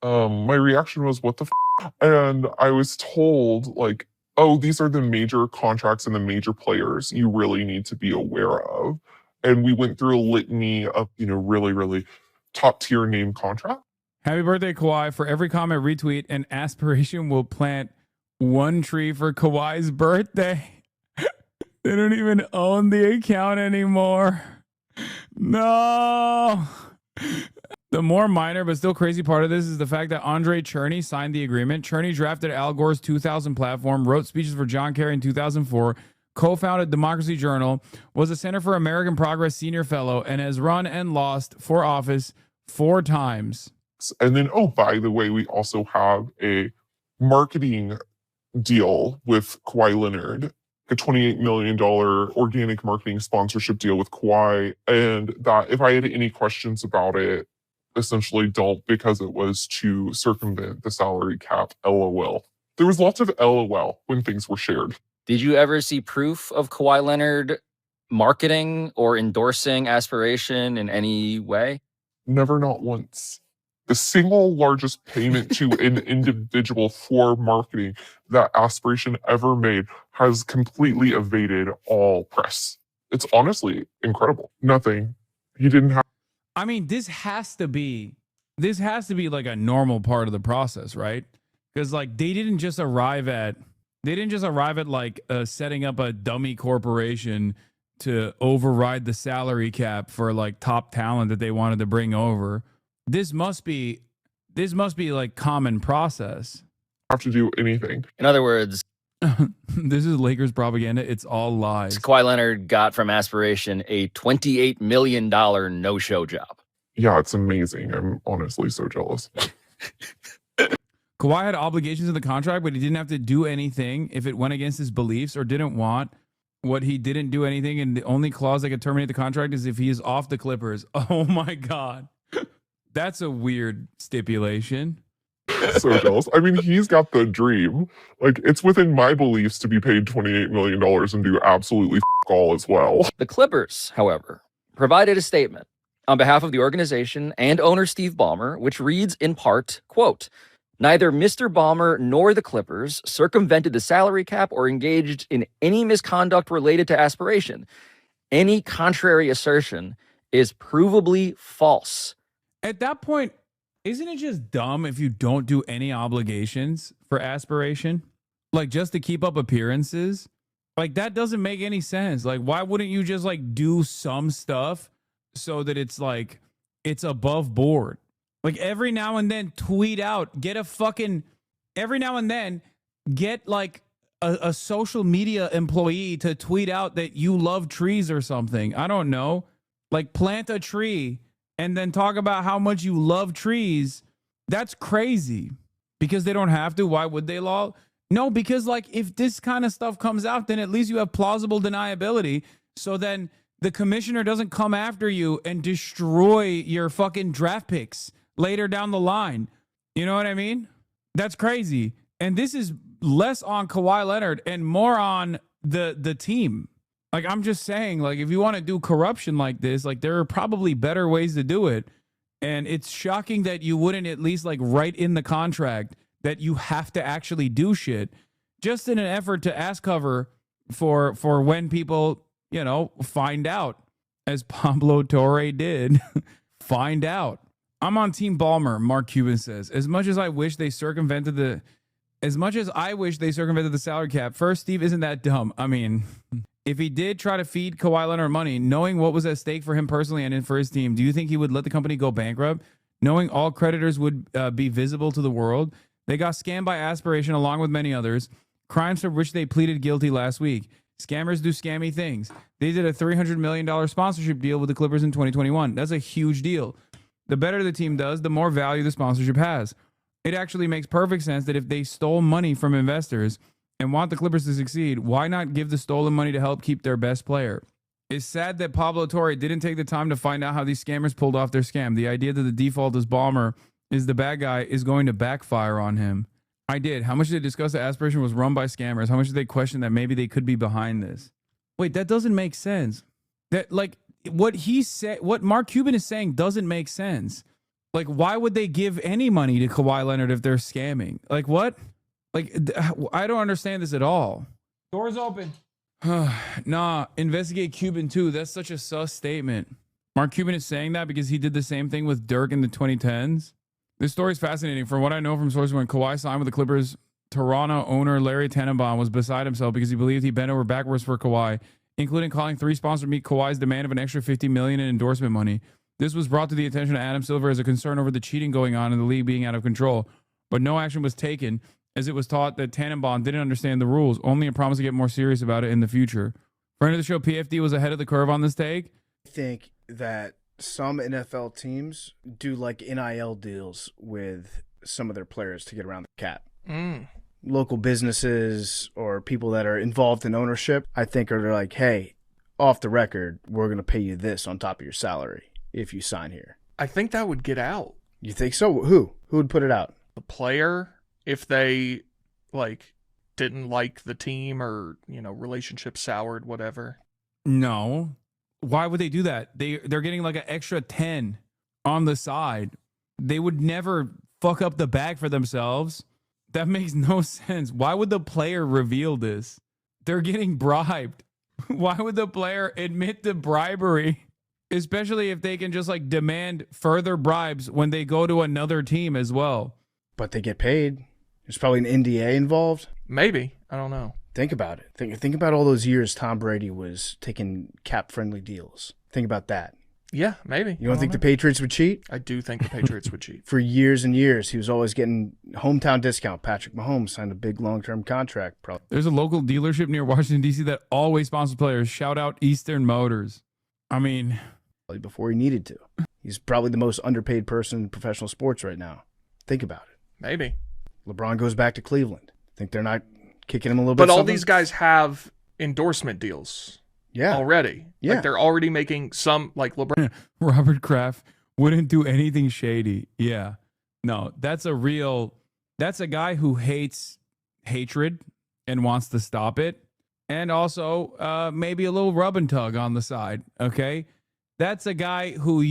Speaker 9: My reaction was, what the f***? And I was told, like, oh, these are the major contracts and the major players you really need to be aware of. And we went through a litany of, really, really top tier name contracts.
Speaker 1: Happy birthday, Kawhi. For every comment, retweet, and Aspiration will plant one tree for Kawhi's birthday. They don't even own the account anymore. No. The more minor but still crazy part of this is the fact that Andre Cherney signed the agreement. Cherney drafted Al Gore's 2000 platform, wrote speeches for John Kerry in 2004, co-founded Democracy Journal, was a Center for American Progress senior fellow, and has run and lost for office 4 times.
Speaker 9: And then, oh, by the way, we also have a marketing deal with Kawhi Leonard, a $28 million organic marketing sponsorship deal with Kawhi. And that if I had any questions about it, essentially don't, because it was to circumvent the salary cap, LOL. There was lots of LOL when things were shared.
Speaker 4: Did you ever see proof of Kawhi Leonard marketing or endorsing Aspiration in any way?
Speaker 9: Never, not once. The single largest payment to an individual for marketing that Aspiration ever made has completely evaded all press. It's honestly incredible. Nothing. He didn't have.
Speaker 1: I mean, this has to be like a normal part of the process, right? Because like they didn't just arrive at like setting up a dummy corporation to override the salary cap for like top talent that they wanted to bring over. This must be like common process.
Speaker 9: Have to do anything.
Speaker 4: In other words,
Speaker 1: this is Lakers propaganda. It's all lies.
Speaker 4: Kawhi Leonard got from Aspiration a $28 million no-show job.
Speaker 9: Yeah, it's amazing. I'm honestly so jealous.
Speaker 1: Kawhi had obligations in the contract, but he didn't have to do anything if it went against his beliefs or didn't want what he didn't do anything. And the only clause that could terminate the contract is if he is off the Clippers. Oh my God. That's a weird stipulation.
Speaker 9: So jealous. I mean, he's got the dream. Like, it's within my beliefs to be paid $28 million and do absolutely all as well.
Speaker 4: The Clippers, however, provided a statement on behalf of the organization and owner Steve Ballmer, which reads in part, quote, "Neither Mr. Ballmer nor the Clippers circumvented the salary cap or engaged in any misconduct related to Aspiration. Any contrary assertion is provably false."
Speaker 1: At that point, isn't it just dumb if you don't do any obligations for Aspiration? Like, just to keep up appearances? Like, that doesn't make any sense. Like, why wouldn't you just, like, do some stuff so that it's, like, it's above board? Like, every now and then, tweet out, every now and then, get, like, a social media employee to tweet out that you love trees or something. I don't know. Like, plant a tree and then talk about how much you love trees. That's crazy. Because they don't have to. Why would they, Lol? No, because like if this kind of stuff comes out, then at least you have plausible deniability. So then the commissioner doesn't come after you and destroy your fucking draft picks later down the line. You know what I mean? That's crazy. And this is less on Kawhi Leonard and more on the team. Like, I'm just saying, like, if you want to do corruption like this, like, there are probably better ways to do it. And it's shocking that you wouldn't at least, like, write in the contract that you have to actually do shit just in an effort to ass cover for when people, you know, find out, as Pablo Torre did. Find out. I'm on Team Ballmer, Mark Cuban says. As much as I wish they circumvented the salary cap, first, Steve isn't that dumb. I mean, if he did try to feed Kawhi Leonard money, knowing what was at stake for him personally and for his team, do you think he would let the company go bankrupt? Knowing all creditors would be visible to the world? They got scammed by Aspiration along with many others. Crimes for which they pleaded guilty last week. Scammers do scammy things. They did a $300 million sponsorship deal with the Clippers in 2021. That's a huge deal. The better the team does, the more value the sponsorship has. It actually makes perfect sense that if they stole money from investors and want the Clippers to succeed, why not give the stolen money to help keep their best player? It's sad that Pablo Torre didn't take the time to find out how these scammers pulled off their scam. The idea that the default is Ballmer is the bad guy is going to backfire on him. I did. How much did they discuss that Aspiration was run by scammers? How much did they question that maybe they could be behind this? Wait, that doesn't make sense. That, like, what he said, what Mark Cuban is saying doesn't make sense. Like, why would they give any money to Kawhi Leonard if they're scamming? Like, what? Like, I don't understand this at all. Doors open. Nah, investigate Cuban too. That's such a sus statement. Mark Cuban is saying that because he did the same thing with Dirk in the 2010s. This story is fascinating. From what I know from sources, when Kawhi signed with the Clippers, Toronto owner Larry Tannenbaum was beside himself because he believed he bent over backwards for Kawhi, including calling 3 sponsors to meet Kawhi's demand of an extra $50 million in endorsement money. This was brought to the attention of Adam Silver as a concern over the cheating going on in the league being out of control, but no action was taken, as it was taught that Tannenbaum didn't understand the rules, only a promise to get more serious about it in the future. Friend of the show, PFD was ahead of the curve on this take.
Speaker 7: I think that some NFL teams do like NIL deals with some of their players to get around the cap. Local businesses or people that are involved in ownership, I think, are like, hey, off the record, we're going to pay you this on top of your salary if you sign here.
Speaker 8: I think that would get out.
Speaker 7: You think so? Who would put it out?
Speaker 8: The player, if they didn't like the team or, relationship soured, whatever.
Speaker 1: No. Why would they do that? They're getting like an extra 10 on the side. They would never fuck up the bag for themselves. That makes no sense. Why would the player reveal this? They're getting bribed. Why would the player admit to bribery? Especially if they can just demand further bribes when they go to another team as well.
Speaker 7: But they get paid. There's probably an NDA involved.
Speaker 8: Maybe. I don't know.
Speaker 7: Think about it. Think about all those years Tom Brady was taking cap-friendly deals. Think about that.
Speaker 8: Yeah, maybe.
Speaker 7: You don't think the Patriots would cheat?
Speaker 8: I do think the Patriots would cheat.
Speaker 7: For years and years, he was always getting hometown discount. Patrick Mahomes signed a big long-term contract. Probably.
Speaker 1: There's a local dealership near Washington, D.C. that always sponsors players. Shout out Eastern Motors. I mean,
Speaker 7: before he needed to. He's probably the most underpaid person in professional sports right now. Think about it.
Speaker 8: Maybe.
Speaker 7: LeBron goes back to Cleveland. Think they're not kicking him a little bit?
Speaker 8: But all these guys have endorsement deals.
Speaker 7: Yeah.
Speaker 8: Already.
Speaker 7: Yeah.
Speaker 8: They're already making some, LeBron.
Speaker 1: Robert Kraft wouldn't do anything shady. Yeah. No, that's a guy who hates hatred and wants to stop it. And also maybe a little rub and tug on the side. Okay. That's a guy who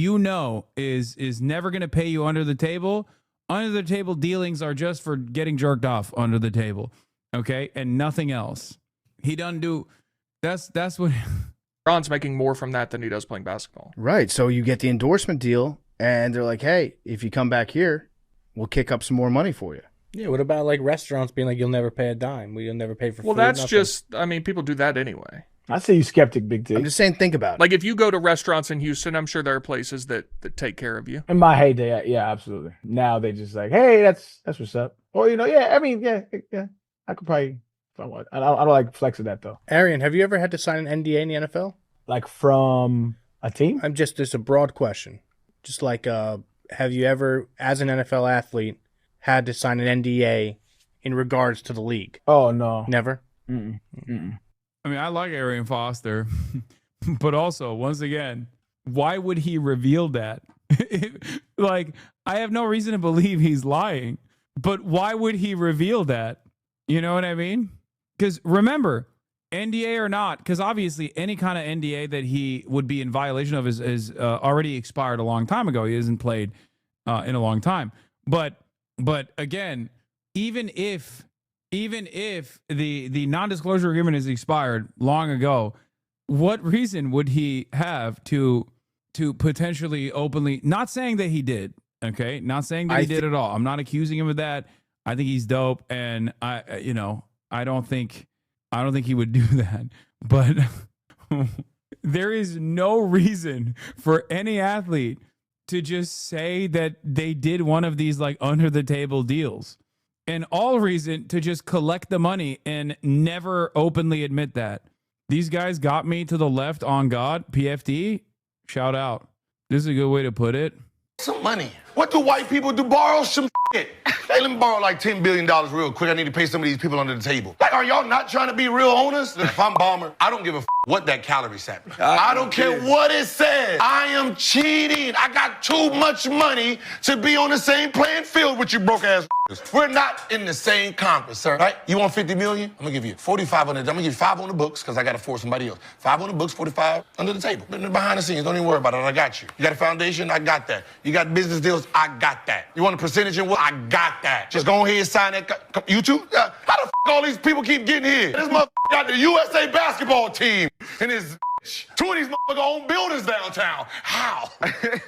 Speaker 1: is never going to pay you under the table. Under the table dealings are just for getting jerked off under the table. Okay. And nothing else. He doesn't do. That's what.
Speaker 8: LeBron's making more from that than he does playing basketball.
Speaker 7: Right. So you get the endorsement deal and they're like, hey, if you come back here, we'll kick up some more money for you.
Speaker 13: Yeah. What about restaurants being like, you'll never pay a dime. You'll never pay for food.
Speaker 8: Well, that's
Speaker 13: nothing.
Speaker 8: just, people do that anyway.
Speaker 19: I say you skeptic, Big T.
Speaker 7: I'm just saying, think about it.
Speaker 8: If you go to restaurants in Houston, I'm sure there are places that take care of you.
Speaker 19: In my heyday, yeah, absolutely. Now they just hey, that's what's up. Or, yeah, I could probably, if I want. I don't like flexing that, though.
Speaker 13: Arian, have you ever had to sign an NDA in the NFL?
Speaker 19: From a team?
Speaker 13: It's a broad question. Just have you ever, as an NFL athlete, had to sign an NDA in regards to the league?
Speaker 19: Oh, no.
Speaker 13: Never?
Speaker 19: Mm-mm. Mm-mm.
Speaker 1: I mean, I like Arian Foster, but also, once again, why would he reveal that? I have no reason to believe he's lying, but why would he reveal that? You know what I mean? Because remember, NDA or not, because obviously any kind of NDA that he would be in violation of is already expired a long time ago. He hasn't played in a long time. But again, even if the non-disclosure agreement is expired long ago, what reason would he have to potentially openly, not saying that he did, okay? Not saying that he did at all. I'm not accusing him of that. I think he's dope, and I don't think he would do that. But there is no reason for any athlete to just say that they did one of these under the table deals. And all reason to just collect the money and never openly admit that. These guys got me to the left on God. PFD, shout out. This is a good way to put it.
Speaker 25: Some money. What do white people do? Borrow some shit. Hey, let me borrow $10 billion real quick. I need to pay some of these people under the table. Are y'all not trying to be real owners? Look, if I'm Balmer, I don't give a what that calorie said. I don't care what it says. I am cheating. I got too much money to be on the same playing field with you broke ass. We're not in the same conference, sir. Right? You want $50 million? I'm gonna give you 45 on it. I'm gonna give you 5 on the books because I gotta force somebody else. 5 on the books, 45 under the table. Behind the scenes, don't even worry about it. I got you. You got a foundation? I got that. You got business deals? I got that. You want a percentage in what? I got that. Just go ahead and sign that. You too? How the all these people keep getting here? This motherfucker got the USA basketball team and his Two of these motherfuckers own buildings downtown. How?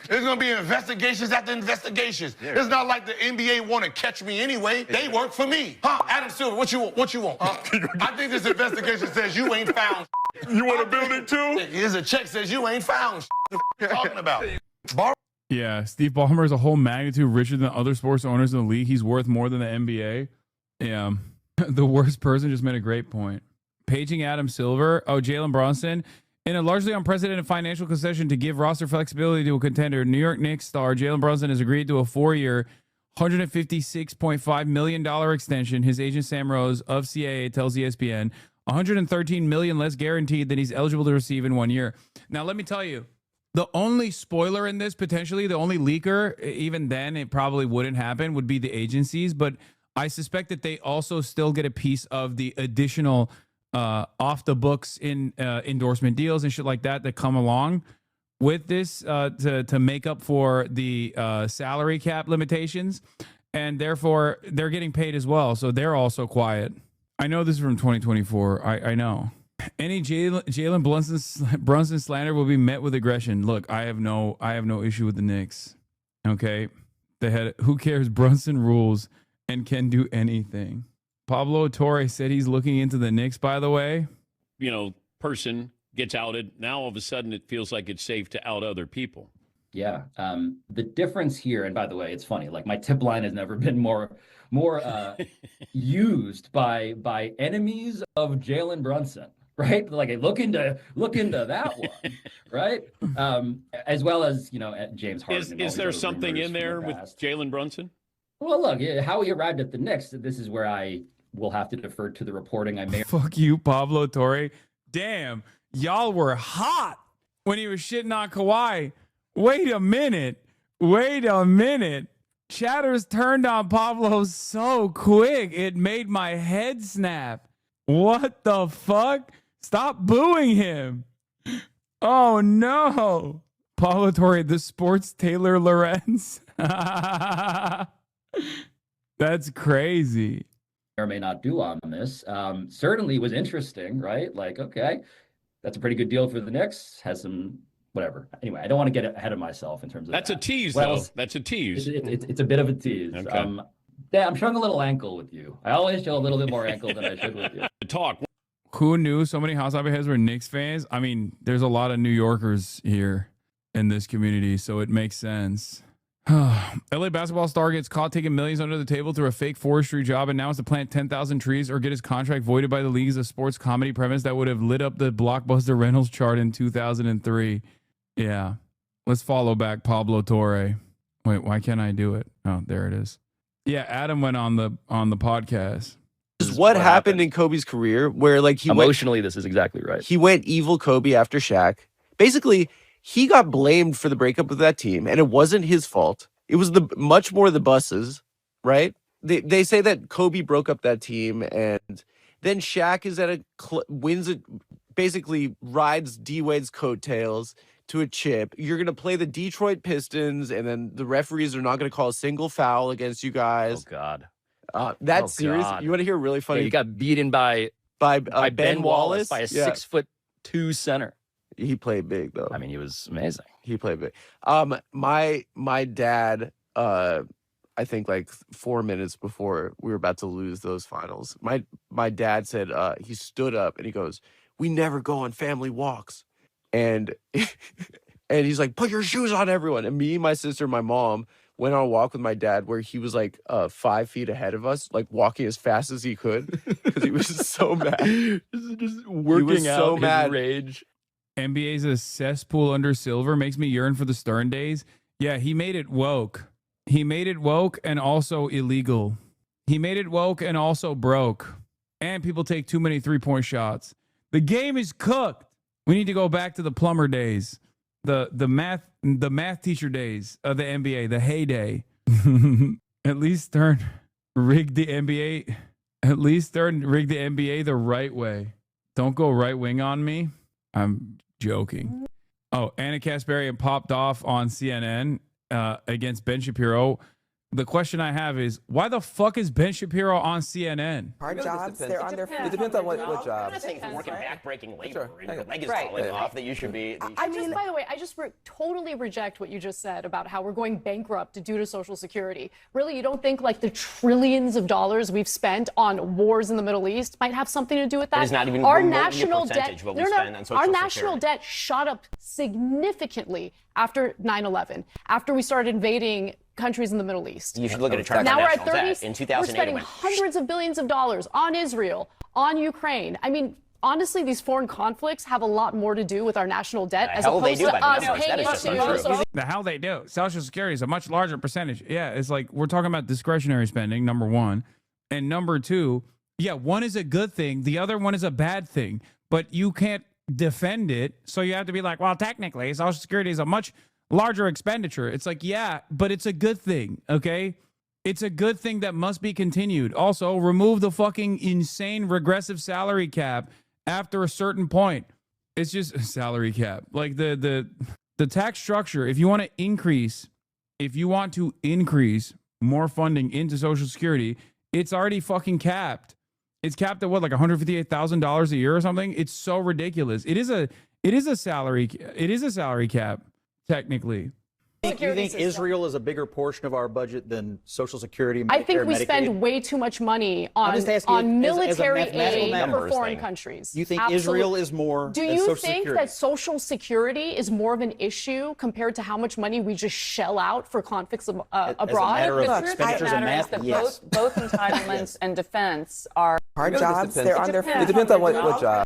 Speaker 25: There's gonna be investigations after investigations. It's not like the NBA want to catch me anyway. They work for me. Huh? Adam Silver, what you want? What you want? I think this investigation says you ain't found.
Speaker 9: You want a building too?
Speaker 25: Here's a check says you ain't found. The you talking about?
Speaker 1: Yeah, Steve Ballmer is a whole magnitude richer than other sports owners in the league. He's worth more than the NBA. Yeah. The worst person just made a great point. Paging Adam Silver. Oh, Jalen Brunson. In a largely unprecedented financial concession to give roster flexibility to a contender, New York Knicks star Jalen Brunson has agreed to a 4-year, $156.5 million extension. His agent Sam Rose of CAA tells ESPN $113 million less guaranteed than he's eligible to receive in 1 year. Now, let me tell you, the only spoiler in this, potentially, the only leaker, even then it probably wouldn't happen, would be the agencies. But I suspect that they also still get a piece of the additional off the books in endorsement deals and shit like that come along with this to make up for the salary cap limitations. And therefore, they're getting paid as well. So they're also quiet. I know this is from 2024. I know. Any Jalen Brunson slander will be met with aggression. Look, I have no issue with the Knicks. Okay, who cares? Brunson rules and can do anything. Pablo Torre said he's looking into the Knicks. By the way,
Speaker 6: person gets outed. Now all of a sudden it feels like it's safe to out other people.
Speaker 4: Yeah. The difference here, and by the way, it's funny. Like my tip line has never been more used by enemies of Jalen Brunson. Right, like look into that one, right? As well as James Harden.
Speaker 6: Is there something in there with Jalen Brunson?
Speaker 4: Well, look, how he arrived at the Knicks. This is where I will have to defer to the reporting I made.
Speaker 1: Fuck you, Pablo Torre. Damn, y'all were hot when he was shitting on Kawhi. Wait a minute. Chatters turned on Pablo so quick it made my head snap. What the fuck? Stop booing him. Oh, no. Pablo Torre, the sports Taylor Lorenz. That's crazy.
Speaker 4: Or may not do on this. Certainly was interesting, right? Like, okay, that's a pretty good deal for the Knicks. Has some whatever. Anyway, I don't want to get ahead of myself in terms of
Speaker 6: That's a tease, though. That's a tease.
Speaker 4: It's a bit of a tease.
Speaker 6: Okay.
Speaker 4: Yeah, I'm showing a little ankle with you. I always show a little bit more ankle than I should with you.
Speaker 6: Talk.
Speaker 1: Who knew so many House Hobby heads were Knicks fans? I mean, there's a lot of New Yorkers here in this community, so it makes sense. LA basketball star gets caught taking millions under the table through a fake forestry job and now has to plant 10,000 trees or get his contract voided by the league as a sports comedy premise that would have lit up the Blockbuster Reynolds chart in 2003. Yeah. Let's follow back Pablo Torre. Wait, why can't I do it? Oh, there it is. Yeah, Adam went on the podcast.
Speaker 10: This is what happened in Kobe's career, where like
Speaker 4: emotionally, this is exactly right.
Speaker 10: He went evil Kobe after Shaq. Basically, he got blamed for the breakup of that team, and it wasn't his fault. It was much more the buses, right? They say that Kobe broke up that team, and then Shaq is at basically rides D Wade's coattails to a chip. You're gonna play the Detroit Pistons, and then the referees are not gonna call a single foul against you guys.
Speaker 4: Oh God.
Speaker 10: That's serious. You want to hear really funny?
Speaker 4: Yeah, he got beaten by Ben Wallace by a 6'2" center.
Speaker 10: He played big though.
Speaker 4: I mean, he was amazing.
Speaker 10: He played big. My dad, I think like 4 minutes before we were about to lose those finals, my dad said he stood up and he goes, "We never go on family walks," and he's like, "Put your shoes on, everyone." And me, my sister, my mom went on a walk with my dad where he was like 5 feet ahead of us, like walking as fast as he could because he was so mad.
Speaker 4: Just working out his rage.
Speaker 1: NBA's a cesspool under Silver makes me yearn for the Stern days. Yeah, he made it woke. He made it woke and also illegal. He made it woke and also broke. And people take too many 3-point shots. The game is cooked. We need to go back to the plumber days. The math teacher days of the NBA, the heyday. At least Stern rigged the NBA. At least Stern rigged the NBA the right way. Don't go right wing on me. I'm joking. Oh, Anna Kasparian popped off on CNN against Ben Shapiro. The question I have is, why the fuck is Ben Shapiro on CNN?
Speaker 11: Hard jobs, they're on their feet. It depends on what job.
Speaker 12: I'm not saying if you're working backbreaking labor and your leg is
Speaker 11: Right.
Speaker 12: falling off that you should be.
Speaker 14: I mean, by the way, I just totally reject what you just said about how we're going bankrupt due to Social Security. Really, you don't think like the trillions of dollars we've spent on wars in the Middle East might have something to do with that?
Speaker 12: It is not even
Speaker 14: our
Speaker 12: remotely a
Speaker 14: national
Speaker 12: percentage
Speaker 14: debt.
Speaker 12: of what we spend on Social
Speaker 14: our national
Speaker 12: Security.
Speaker 14: debt shot up significantly after 9/11, after we started invading countries in the Middle East.
Speaker 12: You should look at a chart of
Speaker 14: Now
Speaker 12: our
Speaker 14: we're at
Speaker 12: national
Speaker 14: 30.
Speaker 12: debt. In 2008,
Speaker 14: we're spending
Speaker 12: it went
Speaker 14: hundreds of billions of dollars on Israel, on Ukraine. I mean, honestly, these foreign conflicts have a lot more to do with our national debt as
Speaker 12: hell they
Speaker 14: opposed
Speaker 12: do
Speaker 14: to
Speaker 12: by the
Speaker 14: us
Speaker 12: numbers. That
Speaker 14: paying
Speaker 12: is just
Speaker 14: into
Speaker 12: untrue.
Speaker 1: The hell they do. Social Security is a much larger percentage. Yeah, it's like we're talking about discretionary spending, number one. And number two, yeah, one is a good thing. The other one is a bad thing. But you can't defend it. So you have to be like, well, technically, Social Security is a much larger expenditure. It's like, yeah, but it's a good thing, okay? It's a good thing that must be continued. Also, remove the fucking insane regressive salary cap after a certain point. It's just a salary cap. Like the tax structure, if you want to increase more funding into Social Security, it's already fucking capped. It's capped at what, like $158,000 a year or something? It's so ridiculous. It is a salary cap. Technically.
Speaker 15: Do you think Israel is a bigger portion of our budget than Social Security?
Speaker 14: I think we
Speaker 15: Medicare,
Speaker 14: spend
Speaker 15: Medicaid?
Speaker 14: way too much money
Speaker 15: I'm
Speaker 14: on
Speaker 15: just asking as a
Speaker 14: military
Speaker 15: mathematical
Speaker 14: aid
Speaker 15: numbers
Speaker 14: for foreign
Speaker 15: thing.
Speaker 14: countries.
Speaker 15: You think
Speaker 14: Absolutely.
Speaker 15: Israel is more
Speaker 14: Do
Speaker 15: than
Speaker 14: you
Speaker 15: Social
Speaker 14: think
Speaker 15: Security?
Speaker 14: that Social Security is more of an issue compared to how much money we just shell out for conflicts abroad?
Speaker 15: matter of
Speaker 14: The truth
Speaker 15: expenditures and
Speaker 14: matter is
Speaker 15: math,
Speaker 14: that
Speaker 15: yes.
Speaker 14: both entitlements and defense are
Speaker 11: Hard
Speaker 12: It really
Speaker 11: jobs,
Speaker 12: depends.
Speaker 11: they're on their feet.
Speaker 12: It depends on what job.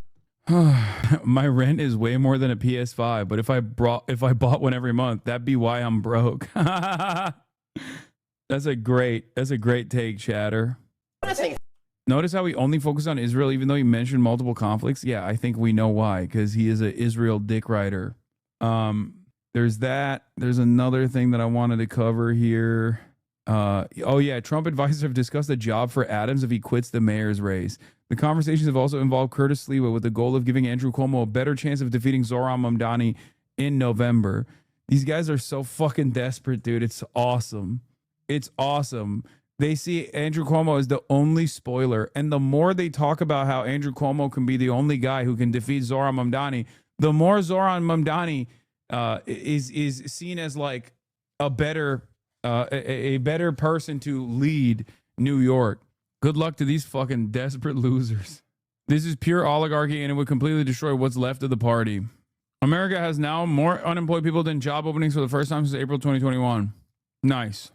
Speaker 1: My rent is way more than a PS5, but if I bought one every month, that'd be why I'm broke. That's a great take, Chatter. Notice how we only focus on Israel, even though he mentioned multiple conflicts. Yeah, I think we know why, because he is an Israel dick rider. There's that. There's another thing that I wanted to cover here. Oh yeah, Trump advisors have discussed a job for Adams if he quits the mayor's race. The conversations have also involved Curtis Sliwa with the goal of giving Andrew Cuomo a better chance of defeating Zohran Mamdani in November. These guys are so fucking desperate, dude. It's awesome. It's awesome. They see Andrew Cuomo as the only spoiler. And the more they talk about how Andrew Cuomo can be the only guy who can defeat Zohran Mamdani, the more Zohran Mamdani is seen as like a better person to lead New York. Good luck to these fucking desperate losers. This is pure oligarchy, and it would completely destroy what's left of the party. America has now more unemployed people than job openings for the first time since April 2021. Nice.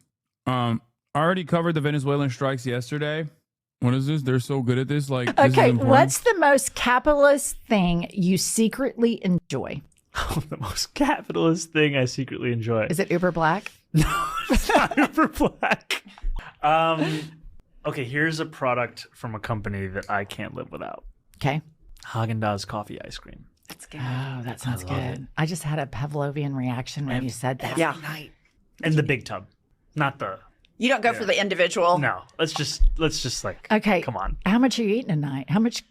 Speaker 1: I already covered the Venezuelan strikes yesterday. What is this? They're so good at this. Like, this is
Speaker 23: Okay,
Speaker 1: important.
Speaker 23: what's the most capitalist thing you secretly enjoy?
Speaker 26: The most capitalist thing I secretly enjoy.
Speaker 23: Is it Uber Black?
Speaker 26: It's not Uber Black. Okay, here's a product from a company that I can't live without.
Speaker 23: Okay.
Speaker 26: Haagen-Dazs coffee ice cream.
Speaker 23: That's good. Oh, that sounds
Speaker 26: love
Speaker 23: good.
Speaker 26: it.
Speaker 23: I just had a Pavlovian reaction when you said that.
Speaker 26: Yeah. And the big tub, not the.
Speaker 27: You don't go for the individual.
Speaker 26: No, let's just like.
Speaker 23: Okay.
Speaker 26: Come on.
Speaker 23: How much are you eating tonight? How much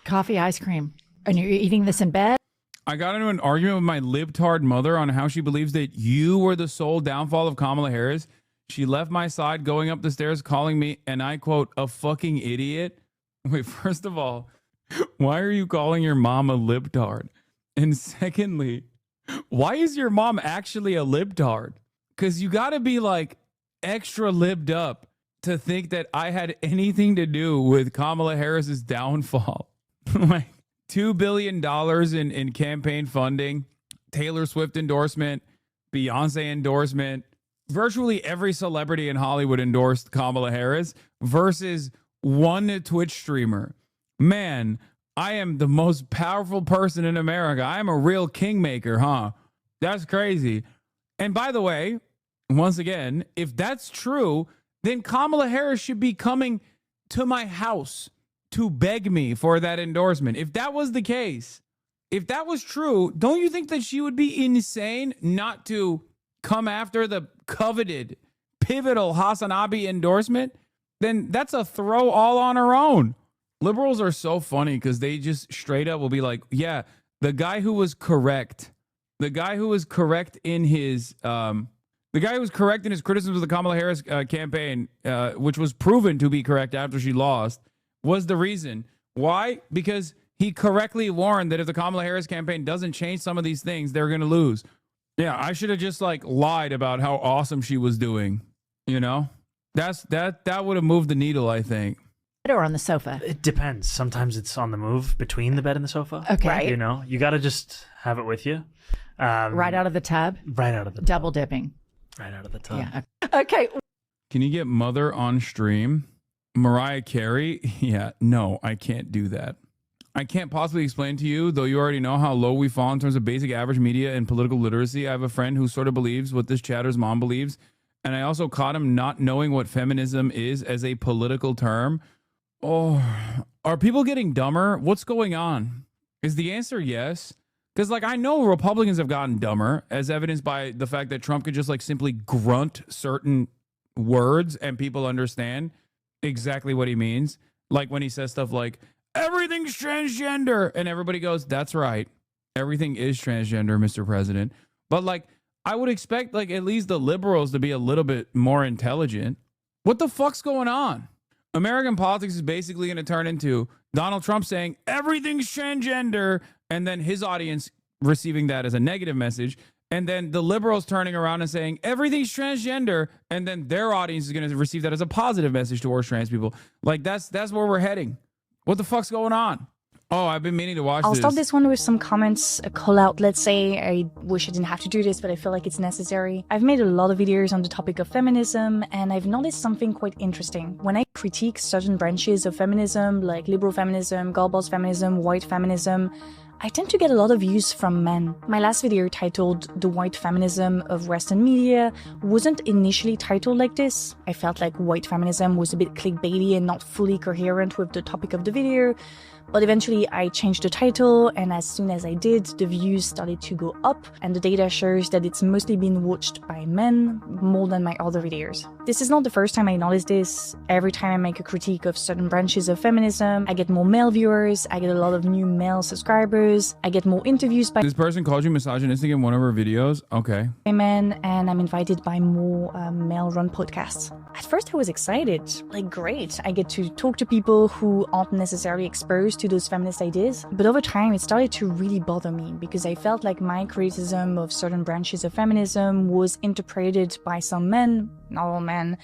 Speaker 23: coffee ice cream? And you're eating this in bed?
Speaker 1: I got into an argument with my libtard mother on how she believes that you were the sole downfall of Kamala Harris. She left my side going up the stairs calling me, and I quote, a fucking idiot. Wait, first of all, why are you calling your mom a libtard? And secondly, why is your mom actually a libtard? Because you got to be like extra libbed up to think that I had anything to do with Kamala Harris's downfall. Like $2 billion in campaign funding, Taylor Swift endorsement, Beyonce endorsement. Virtually every celebrity in Hollywood endorsed Kamala Harris versus one Twitch streamer. Man, I am the most powerful person in America. I am a real kingmaker, huh? That's crazy. And by the way, once again, if that's true, then Kamala Harris should be coming to my house to beg me for that endorsement. If that was the case, if that was true, don't you think that she would be insane not to come after the coveted, pivotal Hasanabi endorsement? Then that's a throw all on her own. Liberals are so funny because they just straight up will be like, yeah, the guy who was correct in his The guy who was correct in his criticisms of the Kamala Harris campaign, which was proven to be correct after she lost, was the reason. Why? Because he correctly warned that if the Kamala Harris campaign doesn't change some of these things, they're going to lose. Yeah, I should have just like lied about how awesome she was doing. You know, that would have moved the needle, I think.
Speaker 23: Or on the sofa?
Speaker 26: It depends. Sometimes it's on the move between the bed and the sofa.
Speaker 23: Okay. Right.
Speaker 26: You know, you got to just have it with you.
Speaker 23: Right out of the tub?
Speaker 26: Right out of the tub.
Speaker 23: Double dipping.
Speaker 26: Right out of the tub.
Speaker 23: Yeah. Okay.
Speaker 1: Can you get Mother on stream? Mariah Carey? Yeah, no, I can't do that. I can't possibly explain to you, though you already know how low we fall in terms of basic average media and political literacy. I have a friend who sort of believes what this chatter's mom believes, and I also caught him not knowing what feminism is as a political term. Oh, are people getting dumber? What's going on? Is the answer yes? Because, like, I know Republicans have gotten dumber, as evidenced by the fact that Trump could just, like, simply grunt certain words and people understand exactly what he means. Like when he says stuff like, everything's transgender, and everybody goes, that's right. Everything is transgender, Mr. President. But, like, I would expect, like, at least the liberals to be a little bit more intelligent. What the fuck's going on? American politics is basically going to turn into Donald Trump saying everything's transgender, and then his audience receiving that as a negative message, and then the liberals turning around and saying everything's transgender, and then their audience is going to receive that as a positive message towards trans people. Like that's where we're heading. What the fuck's going on? Oh, I've been meaning to watch
Speaker 2: I'll
Speaker 1: this.
Speaker 2: start this one with some comments, a call out. Let's say I wish I didn't have to do this, but I feel like it's necessary. I've made a lot of videos on the topic of feminism, and I've noticed something quite interesting. When I critique certain branches of feminism, like liberal feminism, girl boss feminism, white feminism, I tend to get a lot of views from men. My last video titled The White Feminism of Western Media wasn't initially titled like this. I felt like white feminism was a bit clickbaity and not fully coherent with the topic of the video. But eventually I changed the title, and as soon as I did, the views started to go up, and the data shows that it's mostly been watched by men more than my other videos. This is not the first time I noticed this. Every time I make a critique of certain branches of feminism, I get more male viewers, I get a lot of new male subscribers, I get more interviews by
Speaker 1: This person called you misogynistic in one of her videos? Okay.
Speaker 2: men, and I'm invited by more male-run podcasts. At first I was excited, like great, I get to talk to people who aren't necessarily exposed to those feminist ideas, but over time it started to really bother me because I felt like my criticism of certain branches of feminism was interpreted by some men, not all men,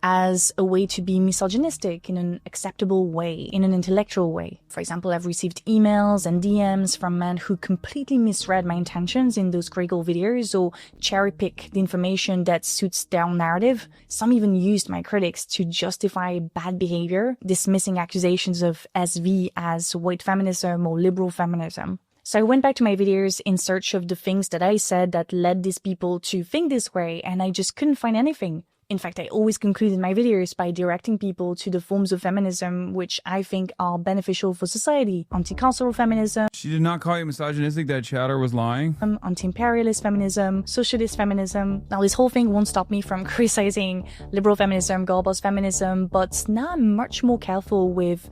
Speaker 2: as a way to be misogynistic in an acceptable way, in an intellectual way. For example, I've received emails and DMs from men who completely misread my intentions in those critical videos or cherry-pick the information that suits their own narrative. Some even used my critics to justify bad behavior, dismissing accusations of SV as white feminism or liberal feminism. So I went back to my videos in search of the things that I said that led these people to think this way, and I just couldn't find anything. In fact, I always concluded my videos by directing people to the forms of feminism which I think are beneficial for society. Anti-carceral feminism.
Speaker 1: She did not call you misogynistic. That chatter was lying.
Speaker 2: Anti-imperialist feminism, socialist feminism. Now this whole thing won't stop me from criticizing liberal feminism, girl boss feminism, but now I'm much more careful with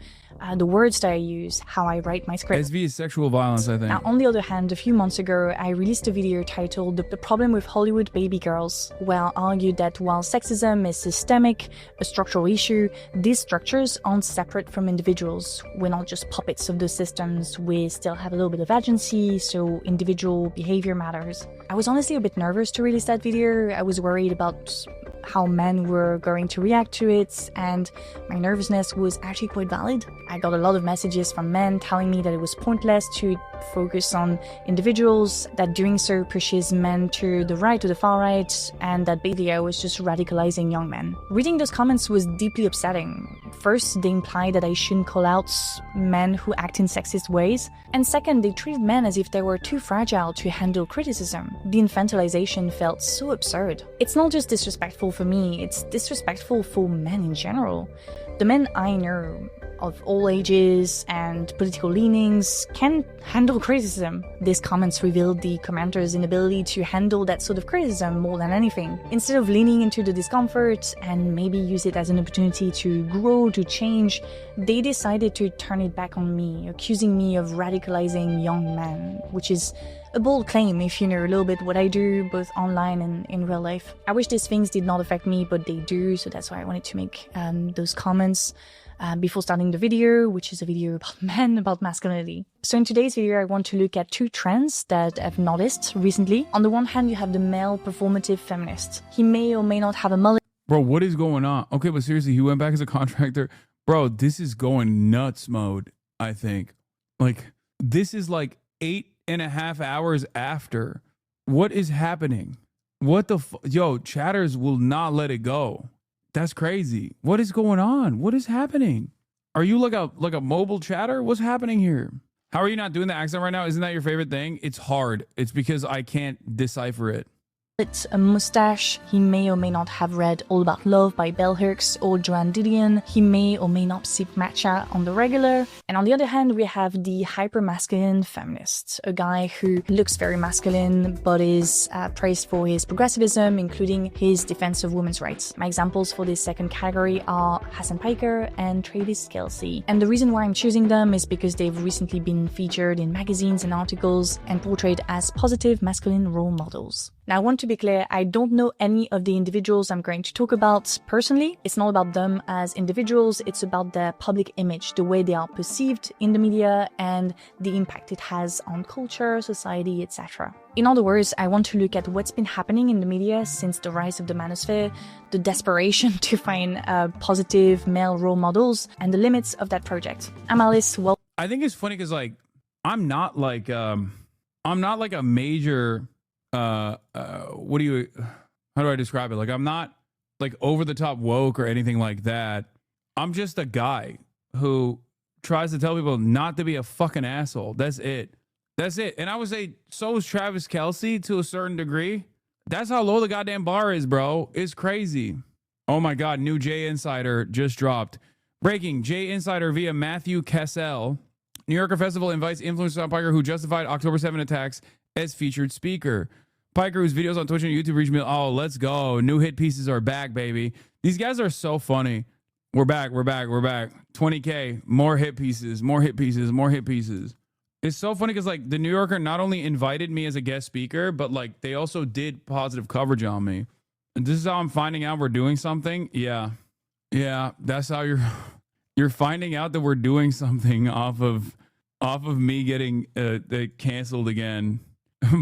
Speaker 2: the words that I use, how I write my script.
Speaker 1: SV is sexual violence, I think.
Speaker 2: Now, on the other hand, a few months ago, I released a video titled The Problem with Hollywood Baby Girls, where I argued that while sexism is systemic, a structural issue, these structures aren't separate from individuals. We're not just puppets of those systems, we still have a little bit of agency, so individual behavior matters. I was honestly a bit nervous to release that video. I was worried about how men were going to react to it, and my nervousness was actually quite valid. I got a lot of messages from men telling me that it was pointless to focus on individuals, that doing so pushes men to the right, to the far right, and that video was just radicalizing young men. Reading those comments was deeply upsetting. First, they implied that I shouldn't call out men who act in sexist ways, and second, they treated men as if they were too fragile to handle criticism. The infantilization felt so absurd. It's not just disrespectful for me, it's disrespectful for men in general. The men I know, of all ages and political leanings, can handle criticism. These comments revealed the commenters' inability to handle that sort of criticism more than anything. Instead of leaning into the discomfort and maybe use it as an opportunity to grow, to change, they decided to turn it back on me, accusing me of radicalizing young men, which is A bold claim if you know a little bit what I do, both online and in real life. I wish these things did not affect me, but they do, so that's why I wanted to make those comments before starting the video, which is a video about men, about masculinity. So in today's video, I want to look at two trends that I've noticed recently. On the one hand, you have the male performative feminist. He may or may not have a mullet.
Speaker 1: Bro, what is going on? Okay, but seriously, he went back as a contractor. Bro, this is going nuts mode, I think. Like, this is like 8.5 hours after. What is happening? What the yo, chatters will not let it go. That's crazy. What is going on? What is happening? Are you like a mobile chatter? What's happening here? How are you not doing the accent right now? Isn't that your favorite thing? It's hard. It's because I can't decipher it.
Speaker 2: It's a mustache. He may or may not have read All About Love by Bell Hooks or Joan Didion. He may or may not sip matcha on the regular. And on the other hand, we have the hyper-masculine feminist, a guy who looks very masculine but is praised for his progressivism, including his defense of women's rights. My examples for this second category are Hassan Piker and Travis Kelce. And the reason why I'm choosing them is because they've recently been featured in magazines and articles and portrayed as positive masculine role models. Now, I want to be clear, I don't know any of the individuals I'm going to talk about personally. It's not about them as individuals, it's about their public image, the way they are perceived in the media and the impact it has on culture, society, etc. In other words, I want to look at what's been happening in the media since the rise of the manosphere, the desperation to find positive male role models, and the limits of that project. I'm Alice. Well,
Speaker 1: I think it's funny because like I'm not like a major how do I describe it? Like, I'm not like over the top woke or anything like that. I'm just a guy who tries to tell people not to be a fucking asshole. That's it. That's it. And I would say so is Travis Kelce to a certain degree. That's how low the goddamn bar is, bro. It's crazy. Oh my God. New Jay Insider just dropped. Breaking. Jay Insider via Matthew Kessel. New Yorker Festival invites influencer Hassan Piker who justified October 7 attacks as featured speaker. Piker, whose videos on Twitch and YouTube reach me. Oh, let's go. New hit pieces are back, baby. These guys are so funny. We're back. 20K. More hit pieces. It's so funny because like the New Yorker not only invited me as a guest speaker, but like they also did positive coverage on me. And this is how I'm finding out we're doing something. Yeah. That's how you're finding out that we're doing something off of me getting canceled again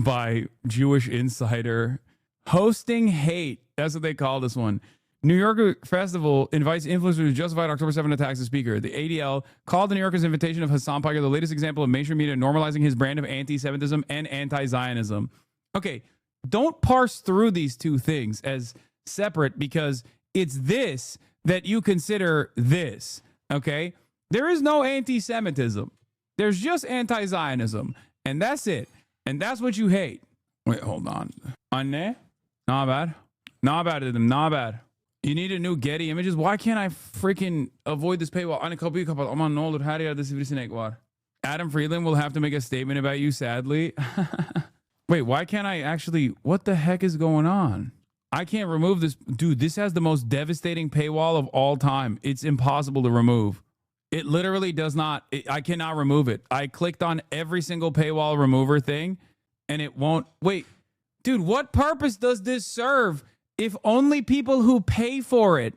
Speaker 1: by Jewish Insider. Hosting hate. That's what they call this one. New Yorker Festival invites influencers who justified October 7 attacks as speaker. The ADL called the New Yorker's invitation of Hassan Piker the latest example of mainstream media normalizing his brand of anti-Semitism and anti-Zionism. Okay, don't parse through these two things as separate because it's this that you consider this, okay? There is no anti-Semitism. There's just anti-Zionism, and that's it. And that's what you hate. Wait, hold on. Anne? Not bad. Not bad. You need a new Getty images. Why can't I freaking avoid this paywall? Adam Friedland will have to make a statement about you, sadly. Wait, why can't I actually... What the heck is going on? I can't remove this. Dude, this has the most devastating paywall of all time. It's impossible to remove. It literally does not. I cannot remove it. I clicked on every single paywall remover thing and it won't. Wait, dude, what purpose does this serve if only people who pay for it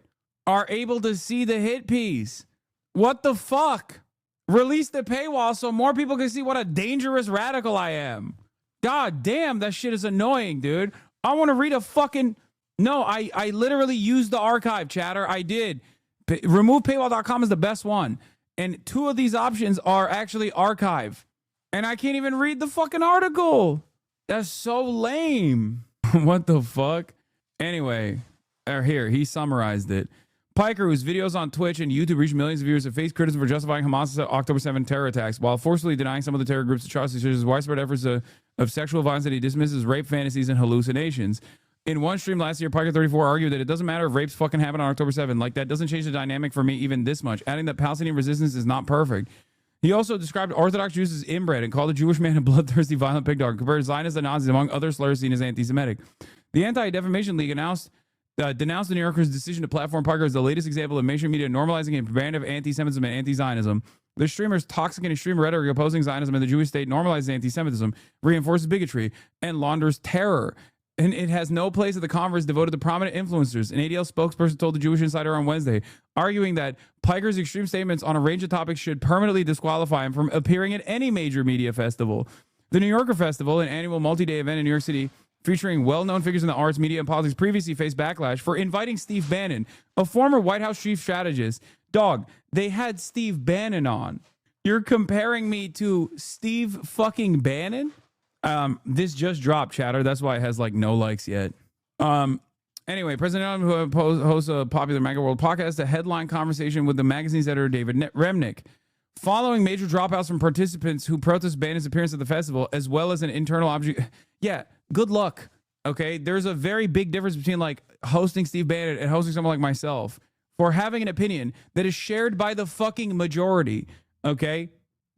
Speaker 1: are able to see the hit piece? What the fuck? Release the paywall so more people can see what a dangerous radical I am. God damn, that shit is annoying, dude. I want to read a fucking... No, I literally used the archive, chatter. I did. RemovePaywall.com is the best one. And two of these options are actually archive. And I can't even read the fucking article. That's so lame. What the fuck? Anyway, here, he summarized it. Piker, whose videos on Twitch and YouTube reach millions of viewers, have faced criticism for justifying Hamas's October 7 terror attacks while forcefully denying some of the terror group's atrocities, such as widespread efforts of sexual violence that he dismisses rape fantasies and hallucinations. In one stream last year, Piker 34 argued that it doesn't matter if rapes fucking happen on October 7. Like, that doesn't change the dynamic for me even this much, adding that Palestinian resistance is not perfect. He also described Orthodox Jews as inbred and called a Jewish man a bloodthirsty, violent pig dog, compared Zionists and Nazis, among other slurs seen as anti-Semitic. The Anti-Defamation League denounced the New Yorker's decision to platform Piker as the latest example of mainstream media normalizing a brand of anti-Semitism and anti-Zionism. The streamer's toxic and extreme rhetoric opposing Zionism and the Jewish state normalizes anti-Semitism, reinforces bigotry, and launders terror. And it has no place at the conference devoted to prominent influencers. An ADL spokesperson told the Jewish Insider on Wednesday, arguing that Piker's extreme statements on a range of topics should permanently disqualify him from appearing at any major media festival. The New Yorker Festival, an annual multi-day event in New York City featuring well-known figures in the arts, media, and politics, previously faced backlash for inviting Steve Bannon, a former White House chief strategist. Dog, they had Steve Bannon on. You're comparing me to Steve fucking Bannon? This just dropped, chatter. That's why it has like no likes yet. Anyway, President Trump, who hosts a popular MAGA World podcast, a headline conversation with the magazine's editor, David Remnick. Following major dropouts from participants who protest Bannon's appearance at the festival, as well as an internal object. Yeah, good luck. Okay, there's a very big difference between like hosting Steve Bannon and hosting someone like myself for having an opinion that is shared by the fucking majority. Okay,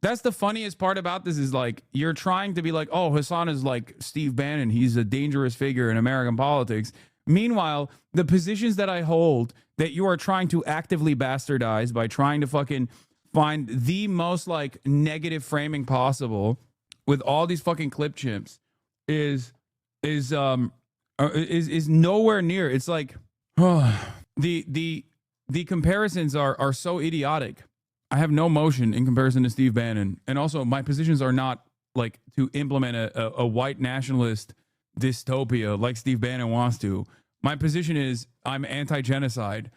Speaker 1: that's the funniest part about this is like you're trying to be like, oh, Hassan is like Steve Bannon. He's a dangerous figure in American politics. Meanwhile, the positions that I hold that you are trying to actively bastardize by trying to fucking find the most like negative framing possible with all these fucking clip chimps is nowhere near. It's like the comparisons are so idiotic. I have no motion in comparison to Steve Bannon, and also my positions are not like to implement a white nationalist dystopia like Steve Bannon wants to. My position is I'm anti-genocide.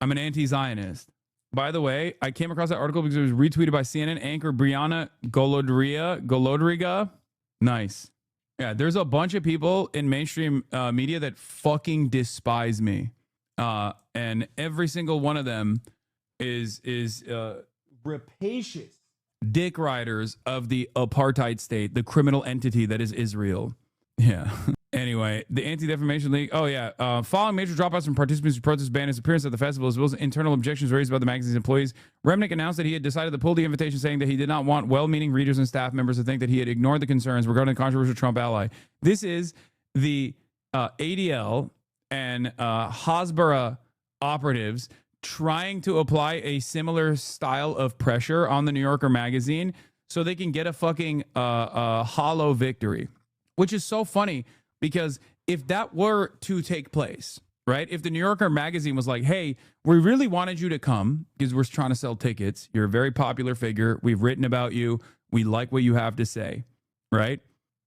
Speaker 1: I'm an anti-Zionist. By the way, I came across that article because it was retweeted by CNN anchor Brianna Golodriga. Nice. Yeah, there's a bunch of people in mainstream media that fucking despise me. And every single one of them is rapacious dick riders of the apartheid state, the criminal entity that is Israel. Yeah. Anyway, the Anti-Defamation League. Oh, yeah. Following major dropouts from participants who protest Bannon's appearance at the festival, as well as internal objections raised by the magazine's employees, Remnick announced that he had decided to pull the invitation, saying that he did not want well-meaning readers and staff members to think that he had ignored the concerns regarding the controversial Trump ally. This is the ADL and Hasbara operatives trying to apply a similar style of pressure on the New Yorker magazine so they can get a fucking hollow victory, which is so funny. Because if that were to take place, right? If the New Yorker magazine was like, hey, we really wanted you to come because we're trying to sell tickets. You're a very popular figure. We've written about you. We like what you have to say, right?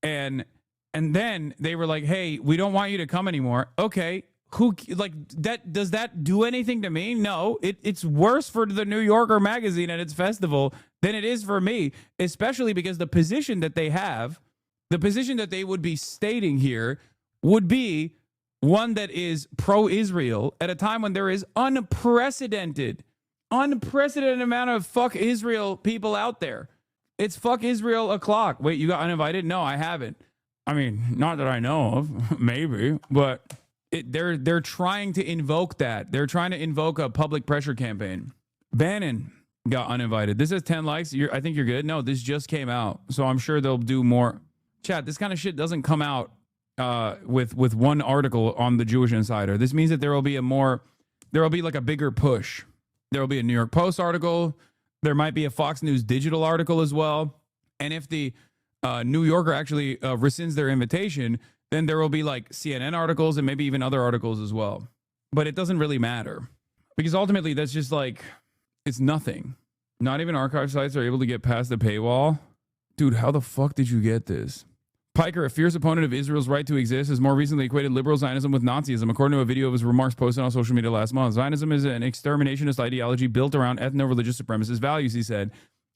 Speaker 1: And then they were like, hey, we don't want you to come anymore. Okay, who like that? Does that do anything to me? No, it's worse for the New Yorker magazine at its festival than it is for me, especially because the position that they have, the position that they would be stating here would be one that is pro-Israel at a time when there is unprecedented amount of fuck Israel people out there. It's fuck Israel o'clock. Wait, you got uninvited? No, I haven't. I mean, not that I know of, maybe, but they're trying to invoke that. They're trying to invoke a public pressure campaign. Bannon got uninvited. This has 10 likes. I think you're good. No, this just came out, so I'm sure they'll do more. Chat, this kind of shit doesn't come out with one article on the Jewish Insider. This means that there will be like a bigger push. There will be a New York Post article. There might be a Fox News digital article as well. And if the New Yorker actually rescinds their invitation, then there will be like CNN articles and maybe even other articles as well. But it doesn't really matter because ultimately that's just like, it's nothing. Not even archive sites are able to get past the paywall. Dude, how the fuck did you get this? Piker, a fierce opponent of Israel's right to exist, has more recently equated liberal Zionism with Nazism, according to a video of his remarks posted on social media last month. Zionism is an exterminationist ideology built around ethno-religious supremacist values, he said.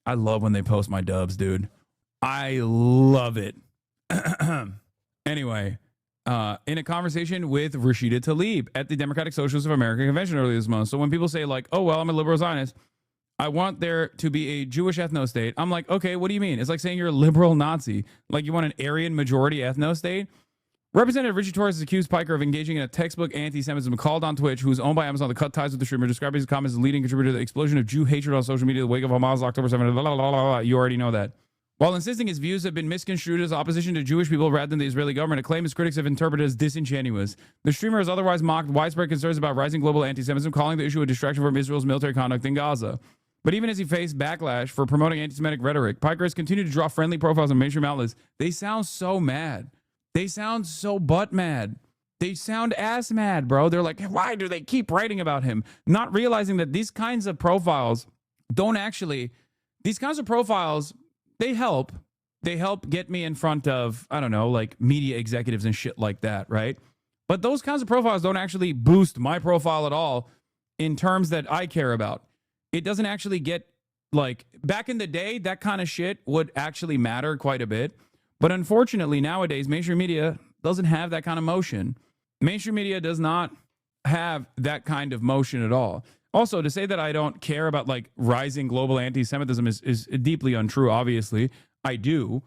Speaker 1: I love when they post my dubs, dude. I love it. Anyway, in a conversation with Rashida Tlaib at the Democratic Socialists of America convention earlier this month. So when people say like, oh, well, I'm a liberal Zionist, I want there to be a Jewish ethno-state. I'm like, okay, what do you mean? It's like saying you're a liberal Nazi. Like you want an Aryan majority ethno-state? Representative Richie Torres has accused Piker of engaging in a textbook anti-Semitism, called on Twitch, who's owned by Amazon, to cut ties with the streamer, describing his comments as a leading contributor to the explosion of Jew hatred on social media, the wake of Hamas, October 7th, blah, blah, blah, blah. You already know that. While insisting his views have been misconstrued as opposition to Jewish people rather than the Israeli government, a claim his critics have interpreted as disingenuous. The streamer has otherwise mocked widespread concerns about rising global anti-Semitism, calling the issue a distraction from Israel's military conduct in Gaza. But even as he faced backlash for promoting anti-Semitic rhetoric, Piker has continued to draw friendly profiles on mainstream outlets. They sound so mad. They sound so butt mad. They sound ass mad, bro. They're like, why do they keep writing about him? Not realizing that these kinds of profiles they help. They help get me in front of, I don't know, like media executives and shit like that, right? But those kinds of profiles don't actually boost my profile at all in terms that I care about. It doesn't actually get, like, back in the day, that kind of shit would actually matter quite a bit. But unfortunately, nowadays, mainstream media doesn't have that kind of motion. Mainstream media does not have that kind of motion at all. Also, to say that I don't care about, like, rising global anti-Semitism is deeply untrue, obviously. I do,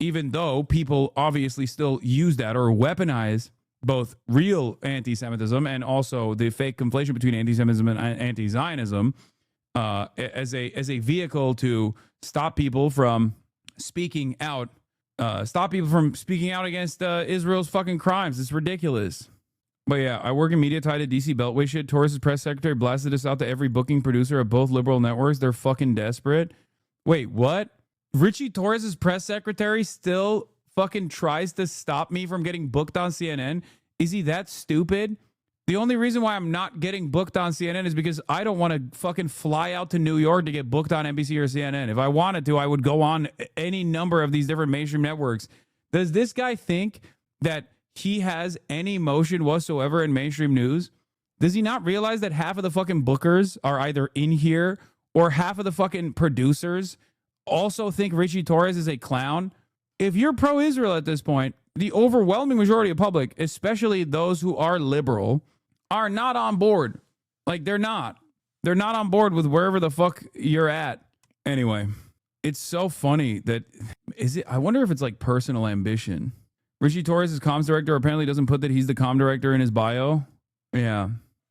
Speaker 1: even though people obviously still use that or weaponize both real anti-Semitism and also the fake conflation between anti-Semitism and anti-Zionism as a vehicle to stop people from speaking out, against Israel's fucking crimes. It's ridiculous. But yeah, I work in media tied to DC Beltway shit. Torres' press secretary blasted us out to every booking producer of both liberal networks. They're fucking desperate. Wait, what? Richie Torres' press secretary still fucking tries to stop me from getting booked on CNN? Is he that stupid? The only reason why I'm not getting booked on CNN is because I don't want to fucking fly out to New York to get booked on NBC or CNN. If I wanted to, I would go on any number of these different mainstream networks. Does this guy think that he has any motion whatsoever in mainstream news? Does he not realize that half of the fucking bookers are either in here or half of the fucking producers also think Richie Torres is a clown? If you're pro-Israel at this point, the overwhelming majority of public, especially those who are liberal, are not on board. Like, they're not. They're not on board with wherever the fuck you're at. Anyway, it's so funny that I wonder if it's like personal ambition. Richie Torres' comms director apparently doesn't put that he's the comm director in his bio. Yeah.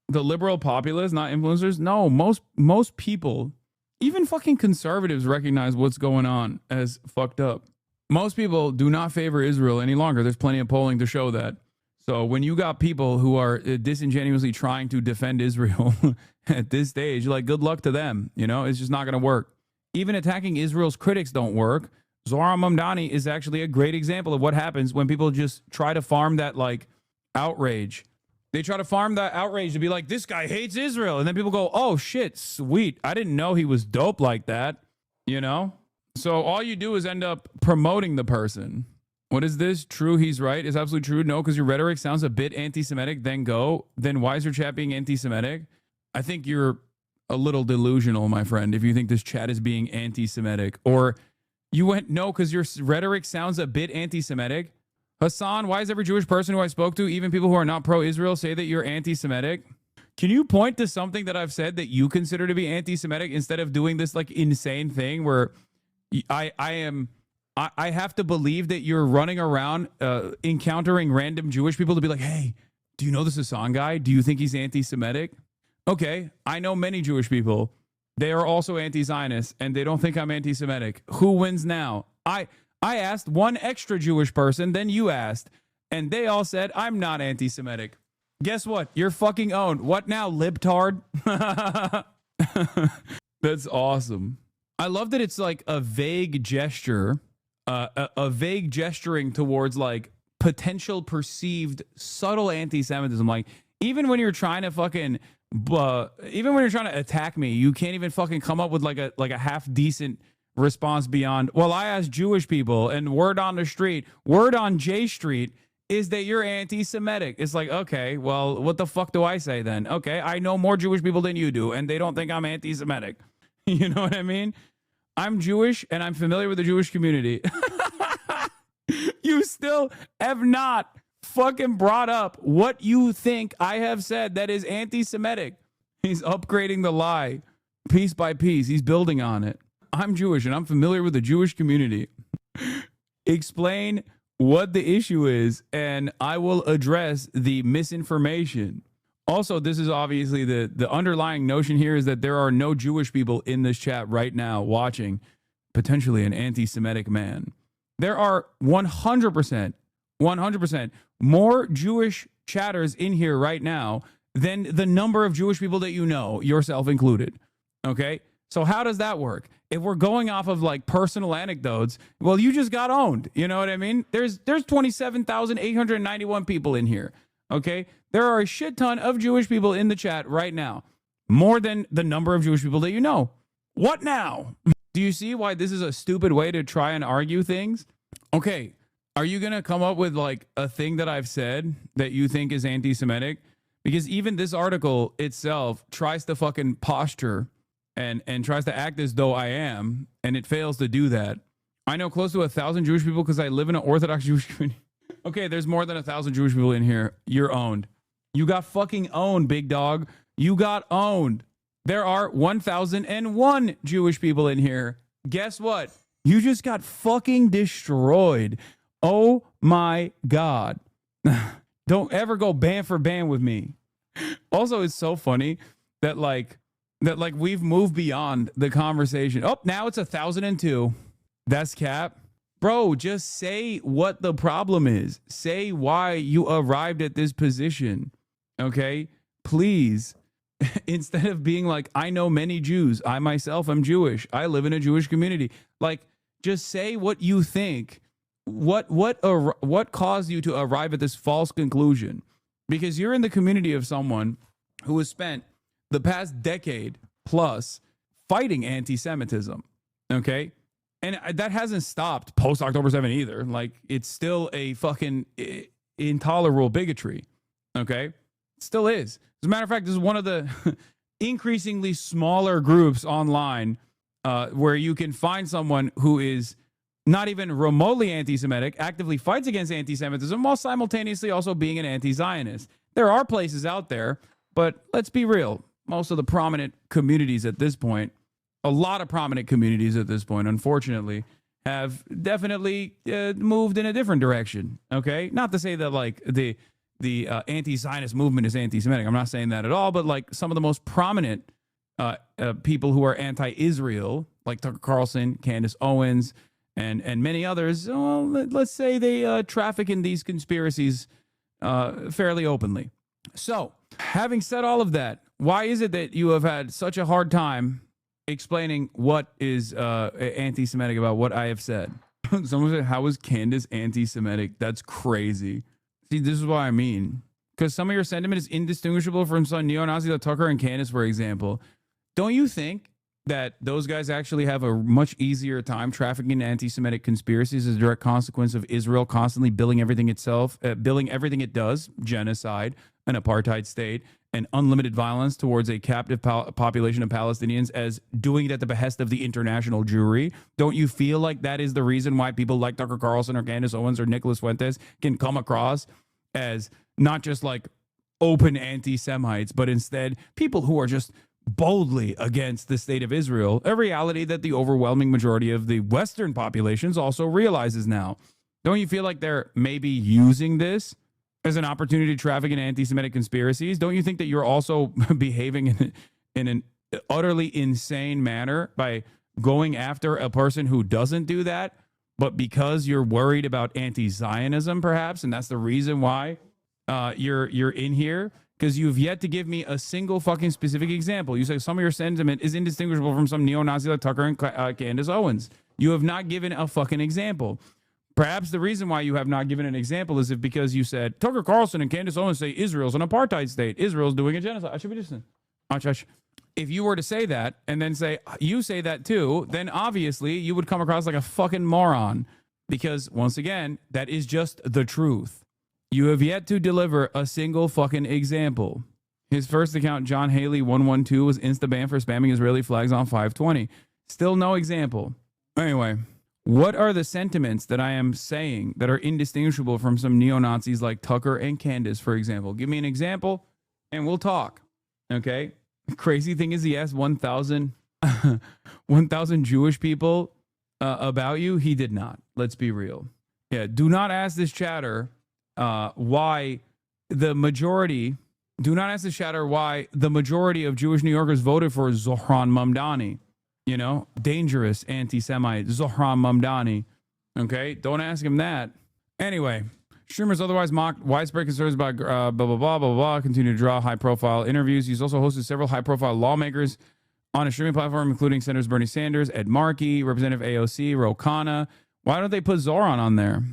Speaker 1: The liberal populace, not influencers. No, most people, even fucking conservatives, recognize what's going on as fucked up. Most people do not favor Israel any longer. There's plenty of polling to show that. So when you got people who are disingenuously trying to defend Israel at this stage, like, good luck to them. You know, it's just not going to work. Even attacking Israel's critics don't work. Zohran Mamdani is actually a great example of what happens when people just try to farm that, like, outrage. They try to farm that outrage to be like, this guy hates Israel. And then people go, oh, shit, sweet. I didn't know he was dope like that, you know? So all you do is end up promoting the person. What is this? True, he's right. Is absolutely true. No, because your rhetoric sounds a bit anti-Semitic. Then go. Then why is your chat being anti-Semitic? I think you're a little delusional, my friend, if you think this chat is being anti-Semitic. Or you went, no, because your rhetoric sounds a bit anti-Semitic. Hassan, why is every Jewish person who I spoke to, even people who are not pro-Israel, say that you're anti-Semitic? Can you point to something that I've said that you consider to be anti-Semitic instead of doing this, like, insane thing where I have to believe that you're running around encountering random Jewish people to be like, hey, do you know this Hassan guy? Do you think he's anti-Semitic? Okay, I know many Jewish people. They are also anti-Zionist, and they don't think I'm anti-Semitic. Who wins now? I asked one extra Jewish person, then you asked, and they all said I'm not anti-Semitic. Guess what? You're fucking owned. What now, libtard? That's awesome. I love that it's like a vague gesture, a vague gesturing towards, like, potential perceived subtle anti-Semitism. Like, even when you're trying to fucking, even when you're trying to attack me, you can't even fucking come up with like a half decent response beyond, well, I asked Jewish people, and word on the street, word on J Street is that you're anti-Semitic. It's like, okay, well, what the fuck do I say then? Okay, I know more Jewish people than you do, and they don't think I'm anti-Semitic. You know what I mean? I'm Jewish, and I'm familiar with the Jewish community. You still have not fucking brought up what you think I have said that is anti-Semitic. He's upgrading the lie piece by piece. He's building on it. I'm Jewish, and I'm familiar with the Jewish community. Explain what the issue is, and I will address the misinformation. Also, this is obviously the underlying notion here is that there are no Jewish people in this chat right now watching potentially an anti-Semitic man. There are 100% more Jewish chatters in here right now than the number of Jewish people that you know, yourself included. Okay? So how does that work? If we're going off of like personal anecdotes, well, you just got owned. You know what I mean? There's 27,891 people in here. Okay. There are a shit ton of Jewish people in the chat right now. More than the number of Jewish people that you know. What now? Do you see why this is a stupid way to try and argue things? Okay. Are you going to come up with like a thing that I've said that you think is anti-Semitic? Because even this article itself tries to fucking posture and tries to act as though I am, and it fails to do that. I know close to 1,000 Jewish people because I live in an Orthodox Jewish community. Okay, there's more than 1,000 Jewish people in here. You're owned. You got fucking owned, big dog. You got owned. There are 1,001 Jewish people in here. Guess what? You just got fucking destroyed. Oh my God. Don't ever go band for band with me. Also, it's so funny that we've moved beyond the conversation. Oh, now it's 1,002. That's cap. Bro, just say what the problem is. Say why you arrived at this position. Okay? Please. Instead of being like, I know many Jews. I myself am Jewish. I live in a Jewish community. Like, just say what you think. What caused you to arrive at this false conclusion? Because you're in the community of someone who has spent the past decade plus fighting anti-Semitism. Okay? And that hasn't stopped post October 7 either. Like, it's still a fucking intolerable bigotry. Okay? It still is. As a matter of fact, this is one of the increasingly smaller groups online where you can find someone who is not even remotely anti-Semitic, actively fights against anti-Semitism while simultaneously also being an anti-Zionist. There are places out there, but let's be real. Most of the prominent communities at this point, a lot of prominent communities at this point, unfortunately, have definitely moved in a different direction. Okay? Not to say that like the anti-Zionist movement is anti-Semitic. I'm not saying that at all, but like some of the most prominent people who are anti-Israel, like Tucker Carlson, Candace Owens, and many others, well, let's say they traffic in these conspiracies fairly openly. So, having said all of that, why is it that you have had such a hard time explaining what is anti-Semitic about what I have said? Someone said, how is Candace anti-Semitic? That's crazy. See, this is what I mean. Because some of your sentiment is indistinguishable from some neo-Nazis like Tucker and Candace, for example. Don't you think that those guys actually have a much easier time trafficking in anti-Semitic conspiracies as a direct consequence of Israel constantly billing everything it does, genocide, an apartheid state, and unlimited violence towards a captive population of Palestinians, as doing it at the behest of the international Jewry? Don't you feel like that is the reason why people like Tucker Carlson or Candace Owens or Nicholas Fuentes can come across as not just like open anti-Semites, but instead people who are just boldly against the state of Israel, a reality that the overwhelming majority of the Western populations also realizes now? Don't you feel like they're maybe using this as an opportunity to traffic in anti-Semitic conspiracies? Don't you think that you're also behaving in an utterly insane manner by going after a person who doesn't do that, but because you're worried about anti-Zionism, perhaps, and that's the reason why you're in here? Because you've yet to give me a single fucking specific example. You say some of your sentiment is indistinguishable from some neo-Nazi like Tucker and Candace Owens. You have not given a fucking example. Perhaps the reason why you have not given an example is because you said Tucker Carlson and Candace Owens say Israel's an apartheid state. Israel's doing a genocide. I should be listening. If you were to say that and then say you say that too, then obviously you would come across like a fucking moron. Because once again, that is just the truth. You have yet to deliver a single fucking example. His first account, John Haley 112, was insta-banned for spamming Israeli flags on 520. Still no example. Anyway, what are the sentiments that I am saying that are indistinguishable from some neo-Nazis like Tucker and Candace, for example? Give me an example and we'll talk. Okay? Crazy thing is he asked 1,000 Jewish people about you. He did not. Let's be real. Yeah, do not ask this chatter why the majority of Jewish New Yorkers voted for Zohran Mamdani. You know, dangerous anti-Semite Zohran Mamdani. Okay, don't ask him that. Anyway, streamers otherwise mocked widespread concerns about blah, blah, blah, blah, blah, continue to draw high-profile interviews. He's also hosted several high-profile lawmakers on a streaming platform, including Senators Bernie Sanders, Ed Markey, Representative AOC, Ro Khanna. Why don't they put Zoran on there?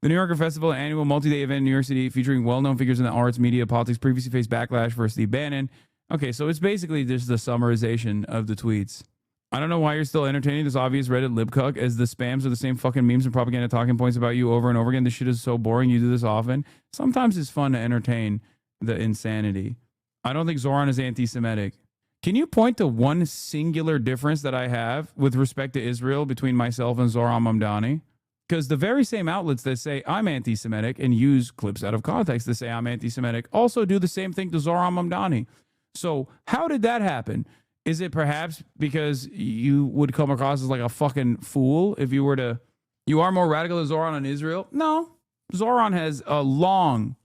Speaker 1: The New Yorker Festival, an annual multi-day event in New York City featuring well-known figures in the arts, media, politics, previously faced backlash for Steve Bannon. Okay, so it's basically just the summarization of the tweets. I don't know why you're still entertaining this obvious Reddit libcuck, as the spams are the same fucking memes and propaganda talking points about you over and over again. This shit is so boring. You do this often. Sometimes it's fun to entertain the insanity. I don't think Zoran is anti-Semitic. Can you point to one singular difference that I have with respect to Israel between myself and Zoran Mamdani? Because the very same outlets that say I'm anti-Semitic and use clips out of context to say I'm anti-Semitic also do the same thing to Zoran Mamdani. So how did that happen? Is it perhaps because you would come across as like a fucking fool if you were to... You are more radical than Zoran on Israel? No. Zoran has a long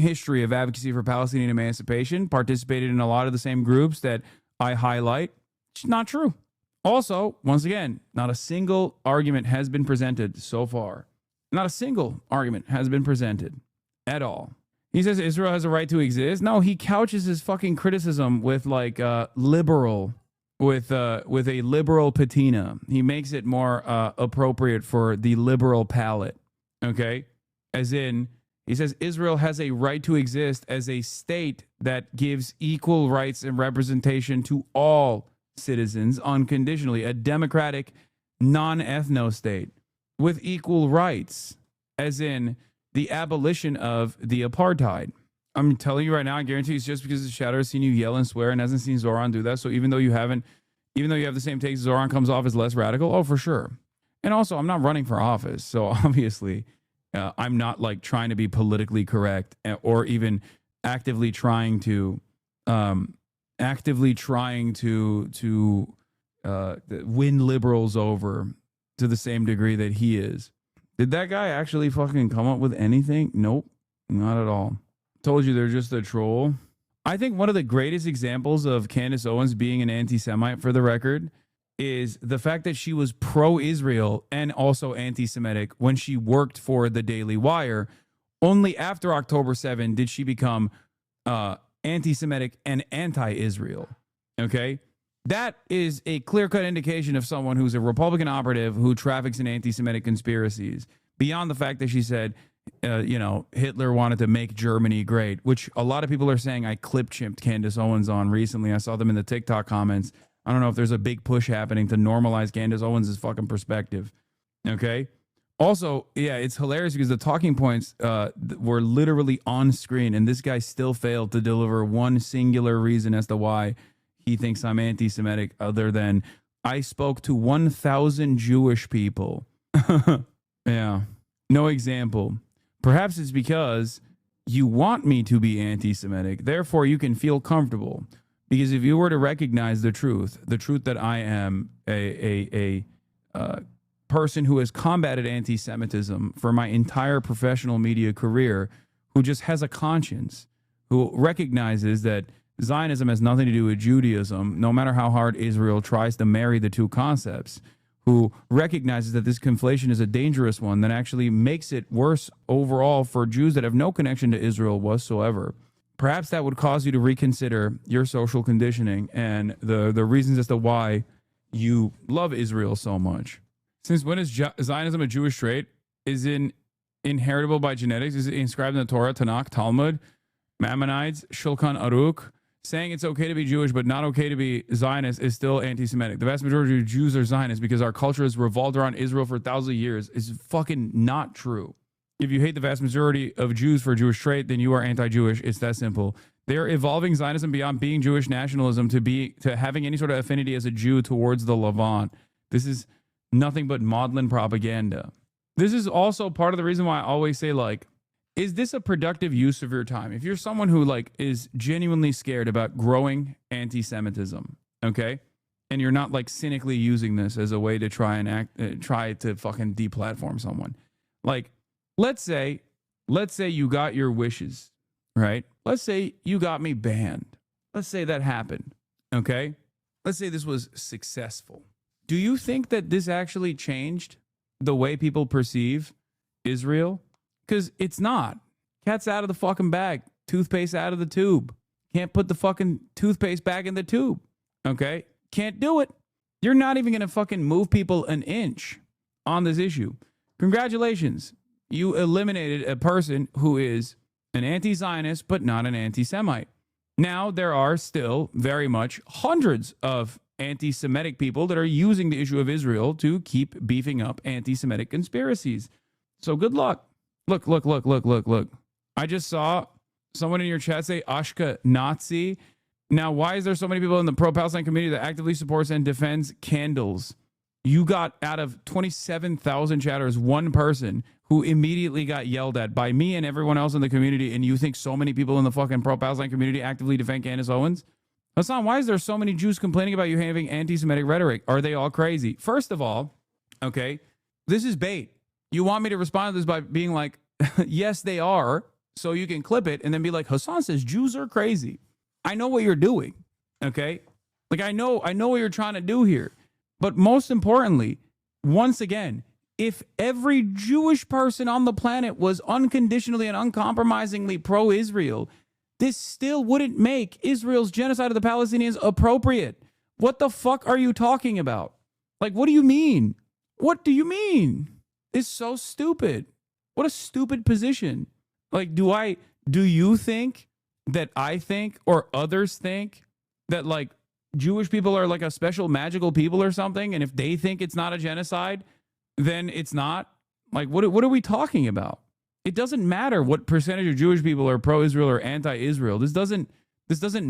Speaker 1: history of advocacy for Palestinian emancipation, participated in a lot of the same groups that I highlight. It's not true. Also, once again, not a single argument has been presented so far. Not a single argument has been presented at all. He says Israel has a right to exist. No, he couches his fucking criticism with like liberal, with a liberal patina. He makes it more appropriate for the liberal palate. Okay? As in, he says Israel has a right to exist as a state that gives equal rights and representation to all citizens unconditionally, a democratic non-ethno state with equal rights, as in the abolition of the apartheid. I'm telling you right now, I guarantee it's just because the Shadow has seen you yell and swear and hasn't seen Zoran do that. So even though you have the same takes, Zoran comes off as less radical. Oh, for sure. And also, I'm not running for office, so obviously I'm not like trying to be politically correct or even actively trying to win liberals over to the same degree that he is. Did that guy actually fucking come up with anything? Nope, not at all. Told you they're just a troll. I think one of the greatest examples of Candace Owens being an anti-Semite, for the record, is the fact that she was pro-Israel and also anti-Semitic when she worked for the Daily Wire. Only after October 7 did she become anti-Semitic and anti-Israel. Okay? That is a clear-cut indication of someone who's a Republican operative who traffics in anti-Semitic conspiracies, beyond the fact that she said, Hitler wanted to make Germany great, which a lot of people are saying I clip-chimped Candace Owens on recently. I saw them in the TikTok comments. I don't know if there's a big push happening to normalize Candace Owens' fucking perspective. Okay? Also, yeah, it's hilarious because the talking points were literally on screen, and this guy still failed to deliver one singular reason as to why he thinks I'm anti-Semitic, other than I spoke to 1,000 Jewish people. Yeah. No example. Perhaps it's because you want me to be anti-Semitic. Therefore, you can feel comfortable. Because if you were to recognize the truth that I am a person who has combated anti-Semitism for my entire professional media career, who just has a conscience, who recognizes that Zionism has nothing to do with Judaism, no matter how hard Israel tries to marry the two concepts, who recognizes that this conflation is a dangerous one that actually makes it worse overall for Jews that have no connection to Israel whatsoever. Perhaps that would cause you to reconsider your social conditioning and the reasons as to why you love Israel so much. Since when is Zionism a Jewish trait? Is it inheritable by genetics? Is it inscribed in the Torah, Tanakh, Talmud, Maimonides, Shulchan Aruch? Saying it's okay to be Jewish but not okay to be Zionist is still anti-Semitic. The vast majority of Jews are Zionists because our culture has revolved around Israel for thousands of years. Is fucking not true. If you hate the vast majority of Jews for a Jewish trait, then you are anti-Jewish. It's that simple. They're evolving Zionism beyond being Jewish nationalism to having any sort of affinity as a Jew towards the Levant. This is nothing but maudlin propaganda. This is also part of the reason why I always say, like, is this a productive use of your time? If you're someone who like is genuinely scared about growing anti-Semitism, okay, and you're not like cynically using this as a way to try to fucking deplatform someone, like let's say you got your wishes, right? Let's say you got me banned. Let's say that happened, okay? Let's say this was successful. Do you think that this actually changed the way people perceive Israel? Because it's not. Cat's out of the fucking bag. Toothpaste out of the tube. Can't put the fucking toothpaste back in the tube. Okay? Can't do it. You're not even going to fucking move people an inch on this issue. Congratulations. You eliminated a person who is an anti-Zionist, but not an anti-Semite. Now, there are still very much hundreds of anti-Semitic people that are using the issue of Israel to keep beefing up anti-Semitic conspiracies. So good luck. Look. I just saw someone in your chat say Ashka Nazi. Now, why is there so many people in the pro-Palestine community that actively supports and defends candles? You got out of 27,000 chatters, one person who immediately got yelled at by me and everyone else in the community, and you think so many people in the fucking pro-Palestine community actively defend Candace Owens? Hassan, why is there so many Jews complaining about you having anti-Semitic rhetoric? Are they all crazy? First of all, okay, this is bait. You want me to respond to this by being like, yes, they are, so you can clip it and then be like, Hassan says Jews are crazy. I know what you're doing, okay? Like, I know what you're trying to do here. But most importantly, once again, if every Jewish person on the planet was unconditionally and uncompromisingly pro-Israel, this still wouldn't make Israel's genocide of the Palestinians appropriate. What the fuck are you talking about? Like, what do you mean? What do you mean? It's so stupid. What a stupid position. Like, do you think that I think or others think that, like, Jewish people are like a special magical people or something, and if they think it's not a genocide, then it's not? Like, what are we talking about? It doesn't matter what percentage of Jewish people are pro-Israel or anti-Israel. This doesn't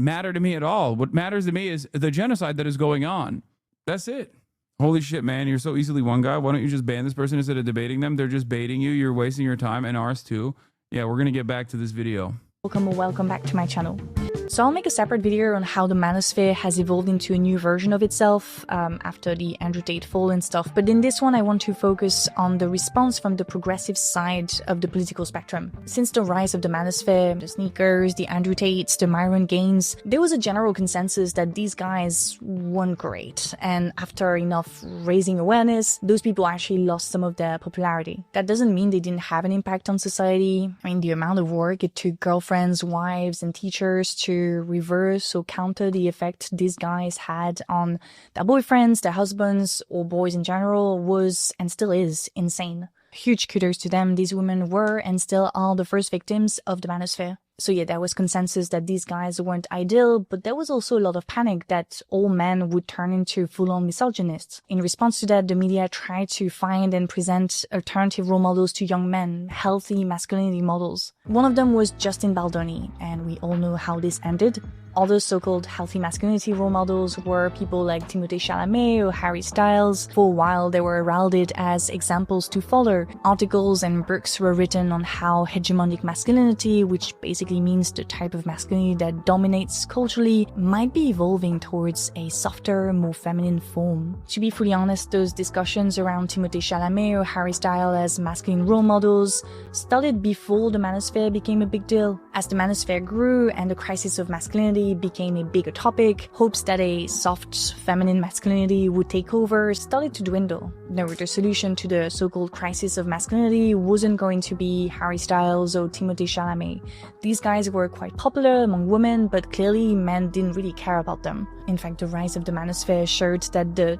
Speaker 1: matter to me at all. What matters to me is the genocide that is going on. That's it. Holy shit, man, you're so easily one guy. Why don't you just ban this person instead of debating them? They're just baiting you. You're wasting your time and ours too. Yeah, we're going to get back to this video.
Speaker 2: Welcome back to my channel. So I'll make a separate video on how the manosphere has evolved into a new version of itself after the Andrew Tate fall and stuff, but in this one I want to focus on the response from the progressive side of the political spectrum. Since the rise of the manosphere, the Sneakers, the Andrew Tates, the Myron Gaines, there was a general consensus that these guys weren't great, and after enough raising awareness, those people actually lost some of their popularity. That doesn't mean they didn't have an impact on society. I mean, the amount of work it took girlfriends, wives, and teachers to reverse or counter the effect these guys had on their boyfriends, their husbands, or boys in general was and still is insane. Huge kudos to them. These women were and still are the first victims of the manosphere. So yeah, there was consensus that these guys weren't ideal, but there was also a lot of panic that all men would turn into full-on misogynists. In response to that, the media tried to find and present alternative role models to young men, healthy masculinity models. One of them was Justin Baldoni, and we all know how this ended. Other so-called healthy masculinity role models were people like Timothée Chalamet or Harry Styles. For a while, they were heralded as examples to follow. Articles and books were written on how hegemonic masculinity, which basically means the type of masculinity that dominates culturally, might be evolving towards a softer, more feminine form. To be fully honest, those discussions around Timothée Chalamet or Harry Styles as masculine role models started before the manosphere became a big deal. As the manosphere grew and the crisis of masculinity became a bigger topic, hopes that a soft, feminine masculinity would take over started to dwindle. No, the solution to the so-called crisis of masculinity wasn't going to be Harry Styles or Timothée Chalamet. These guys were quite popular among women, but clearly men didn't really care about them. In fact, the rise of the manosphere showed that the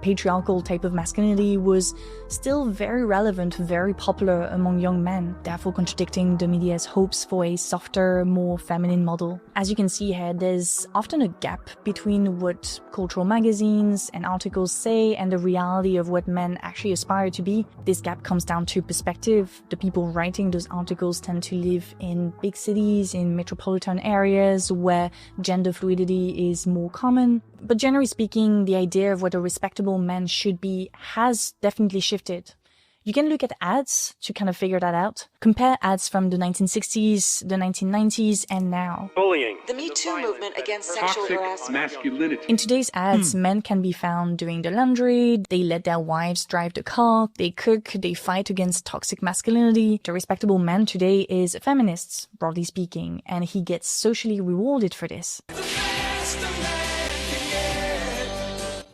Speaker 2: patriarchal type of masculinity was still very relevant, very popular among young men, therefore contradicting the media's hopes for a softer, more feminine model. As you can see here, there's often a gap between what cultural magazines and articles say and the reality of what men actually aspire to be. This gap comes down to perspective. The people writing those articles tend to live in big cities, in metropolitan areas where gender fluidity is more common. But generally speaking, the idea of what a respectable man should be has definitely shifted. You can look at ads to kind of figure that out. Compare ads from the 1960s, the 1990s, and now.
Speaker 3: Bullying. The Me Too movement against sexual harassment. Masculinity.
Speaker 2: In today's ads, men can be found doing the laundry, they let their wives drive the car, they cook, they fight against toxic masculinity. The respectable man today is a feminist, broadly speaking, and he gets socially rewarded for this.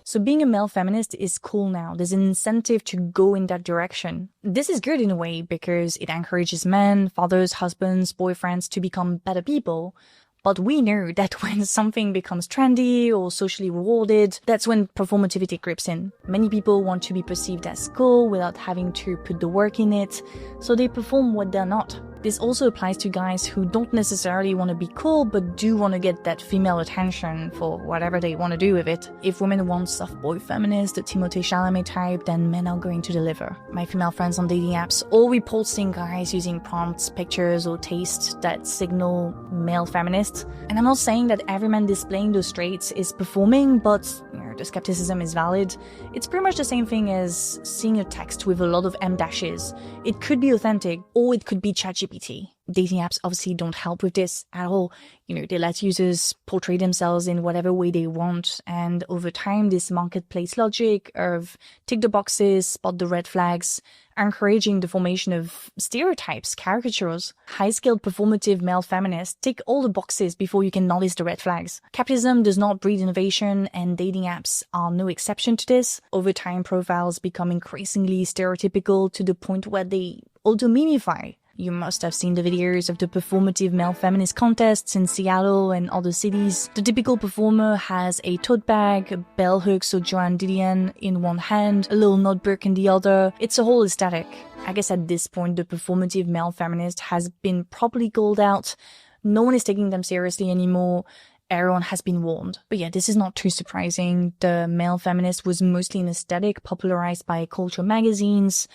Speaker 2: So being a male feminist is cool now. There's an incentive to go in that direction. This is good in a way because it encourages men, fathers, husbands, boyfriends to become better people. But we know that when something becomes trendy or socially rewarded, that's when performativity creeps in. Many people want to be perceived as cool without having to put the work in it, so they perform what they're not. This also applies to guys who don't necessarily want to be cool, but do want to get that female attention for whatever they want to do with it. If women want soft boy feminists, the Timothée Chalamet type, then men are going to deliver. My female friends on dating apps all report seeing guys using prompts, pictures, or tastes that signal male feminists. And I'm not saying that every man displaying those traits is performing, but the skepticism is valid. It's pretty much the same thing as seeing a text with a lot of M dashes. It could be authentic, or it could be ChatGPT. Dating apps obviously don't help with this at all. They let users portray themselves in whatever way they want, and over time this marketplace logic of tick the boxes, spot the red flags, are encouraging the formation of stereotypes, caricatures. High-skilled performative male feminists tick all the boxes before you can notice the red flags. Capitalism does not breed innovation, and dating apps are no exception to this. Over time, profiles become increasingly stereotypical to the point where they auto-memify. You must have seen the videos of the performative male feminist contests in Seattle and other cities. The typical performer has a tote bag, bell hooks or Joan Didion in one hand, a little notebook in the other. It's a whole aesthetic. I guess at this point the performative male feminist has been properly called out. No one is taking them seriously anymore. Everyone has been warned. But yeah, this is not too surprising. The male feminist was mostly an aesthetic popularized by culture magazines.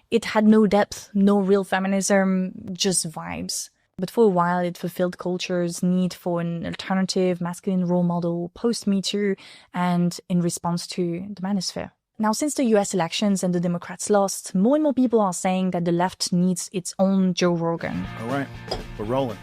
Speaker 2: It had no depth, no real feminism, just vibes. But for a while, it fulfilled culture's need for an alternative masculine role model post-Me Too and in response to the manosphere. Now, since the US elections and the Democrats lost, more and more people are saying that the left needs its own Joe Rogan.
Speaker 7: All right, we're rolling.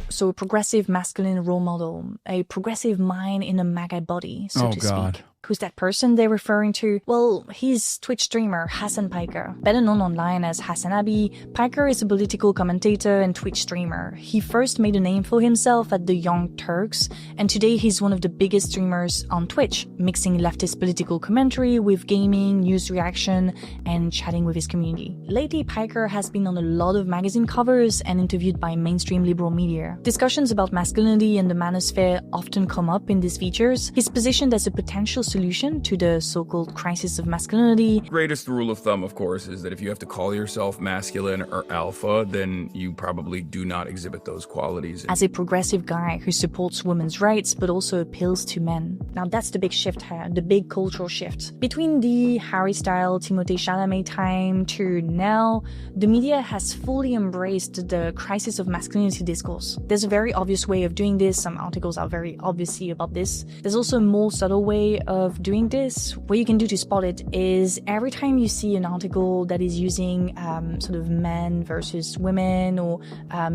Speaker 2: So a progressive masculine role model, a progressive mind in a MAGA body, so to speak. Who's that person they're referring to? Well, he's Twitch streamer Hassan Piker. Better known online as Hassan Abi, Piker is a political commentator and Twitch streamer. He first made a name for himself at the Young Turks, and today he's one of the biggest streamers on Twitch, mixing leftist political commentary with gaming, news reaction, and chatting with his community. Lately, Piker has been on a lot of magazine covers and interviewed by mainstream liberal media. Discussions about masculinity and the manosphere often come up in these features. He's positioned as a potential solution to the so-called crisis of masculinity.
Speaker 16: Greatest rule of thumb, of course, is that if you have to call yourself masculine or alpha, then you probably do not exhibit those qualities.
Speaker 2: As a progressive guy who supports women's rights but also appeals to men. Now that's the big shift here, the big cultural shift. Between the Harry Styles, Timothée Chalamet time to now, the media has fully embraced the crisis of masculinity discourse. There's a very obvious way of doing this. Some articles are very obviously about this. There's also a more subtle way of doing this. What you can do to spot it is every time you see an article that is using sort of men versus women or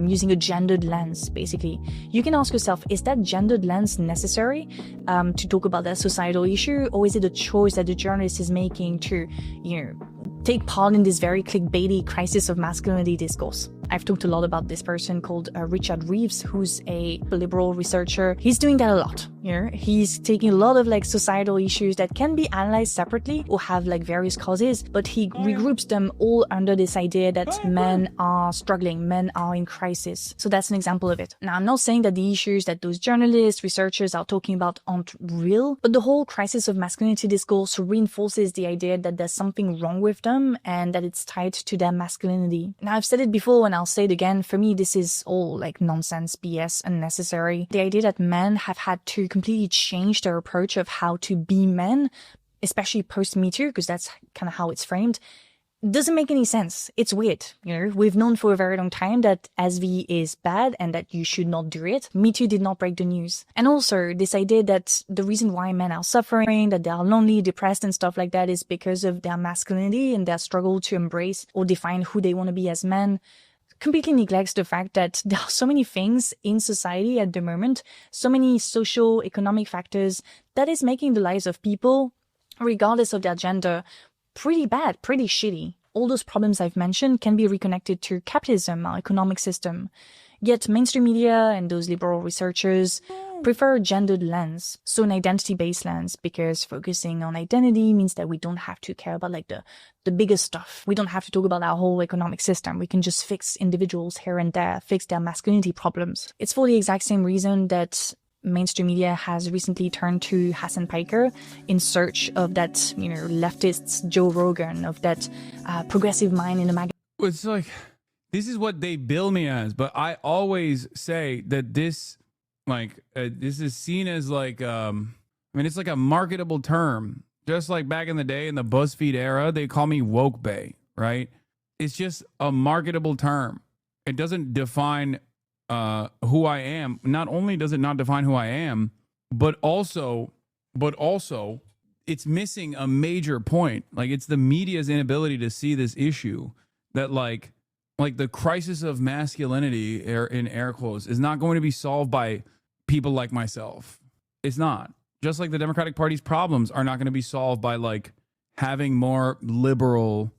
Speaker 2: using a gendered lens, basically, you can ask yourself, is that gendered lens necessary to talk about that societal issue, or is it a choice that the journalist is making to, take part in this very clickbaity crisis of masculinity discourse? I've talked a lot about this person called Richard Reeves, who's a liberal researcher. He's doing that a lot. He's taking a lot of societal issues that can be analyzed separately or have various causes, but he regroups them all under this idea that men are struggling, men are in crisis. So that's an example of it. Now, I'm not saying that the issues that those journalists, researchers are talking about aren't real, but the whole crisis of masculinity discourse reinforces the idea that there's something wrong with them and that it's tied to their masculinity. Now, I've said it before and I'll say it again, for me this is all nonsense, BS, unnecessary. The idea that men have had to completely change their approach of how to be men, especially post-Me Too, because that's kind of how it's framed, doesn't make any sense. It's weird. We've known for a very long time that SV is bad and that you should not do it. Me Too did not break the news. And also this idea that the reason why men are suffering, that they are lonely, depressed and stuff like that is because of their masculinity and their struggle to embrace or define who they want to be as men, completely neglects the fact that there are so many things in society at the moment, so many social, economic factors that is making the lives of people, regardless of their gender, pretty bad, pretty shitty. All those problems I've mentioned can be reconnected to capitalism, our economic system. Yet mainstream media and those liberal researchers prefer a gendered lens, so an identity-based lens, because focusing on identity means that we don't have to care about like the biggest stuff. We don't have to talk about our whole economic system. We can just fix individuals here and there, fix their masculinity problems. It's for the exact same reason that mainstream media has recently turned to Hassan Piker in search of that, leftist Joe Rogan, of that progressive mind in the magazine.
Speaker 1: It's like, this is what they bill me as, but I always say that this is seen as like, it's like a marketable term. Just like back in the day in the BuzzFeed era, they call me woke bae, right? It's just a marketable term. It doesn't define who I am. Not only does it not define who I am, but also it's missing a major point. Like, it's the media's inability to see this issue that like the crisis of masculinity, in air quotes, is not going to be solved by people like myself. It's not. Just like the Democratic Party's problems are not going to be solved by like having more liberal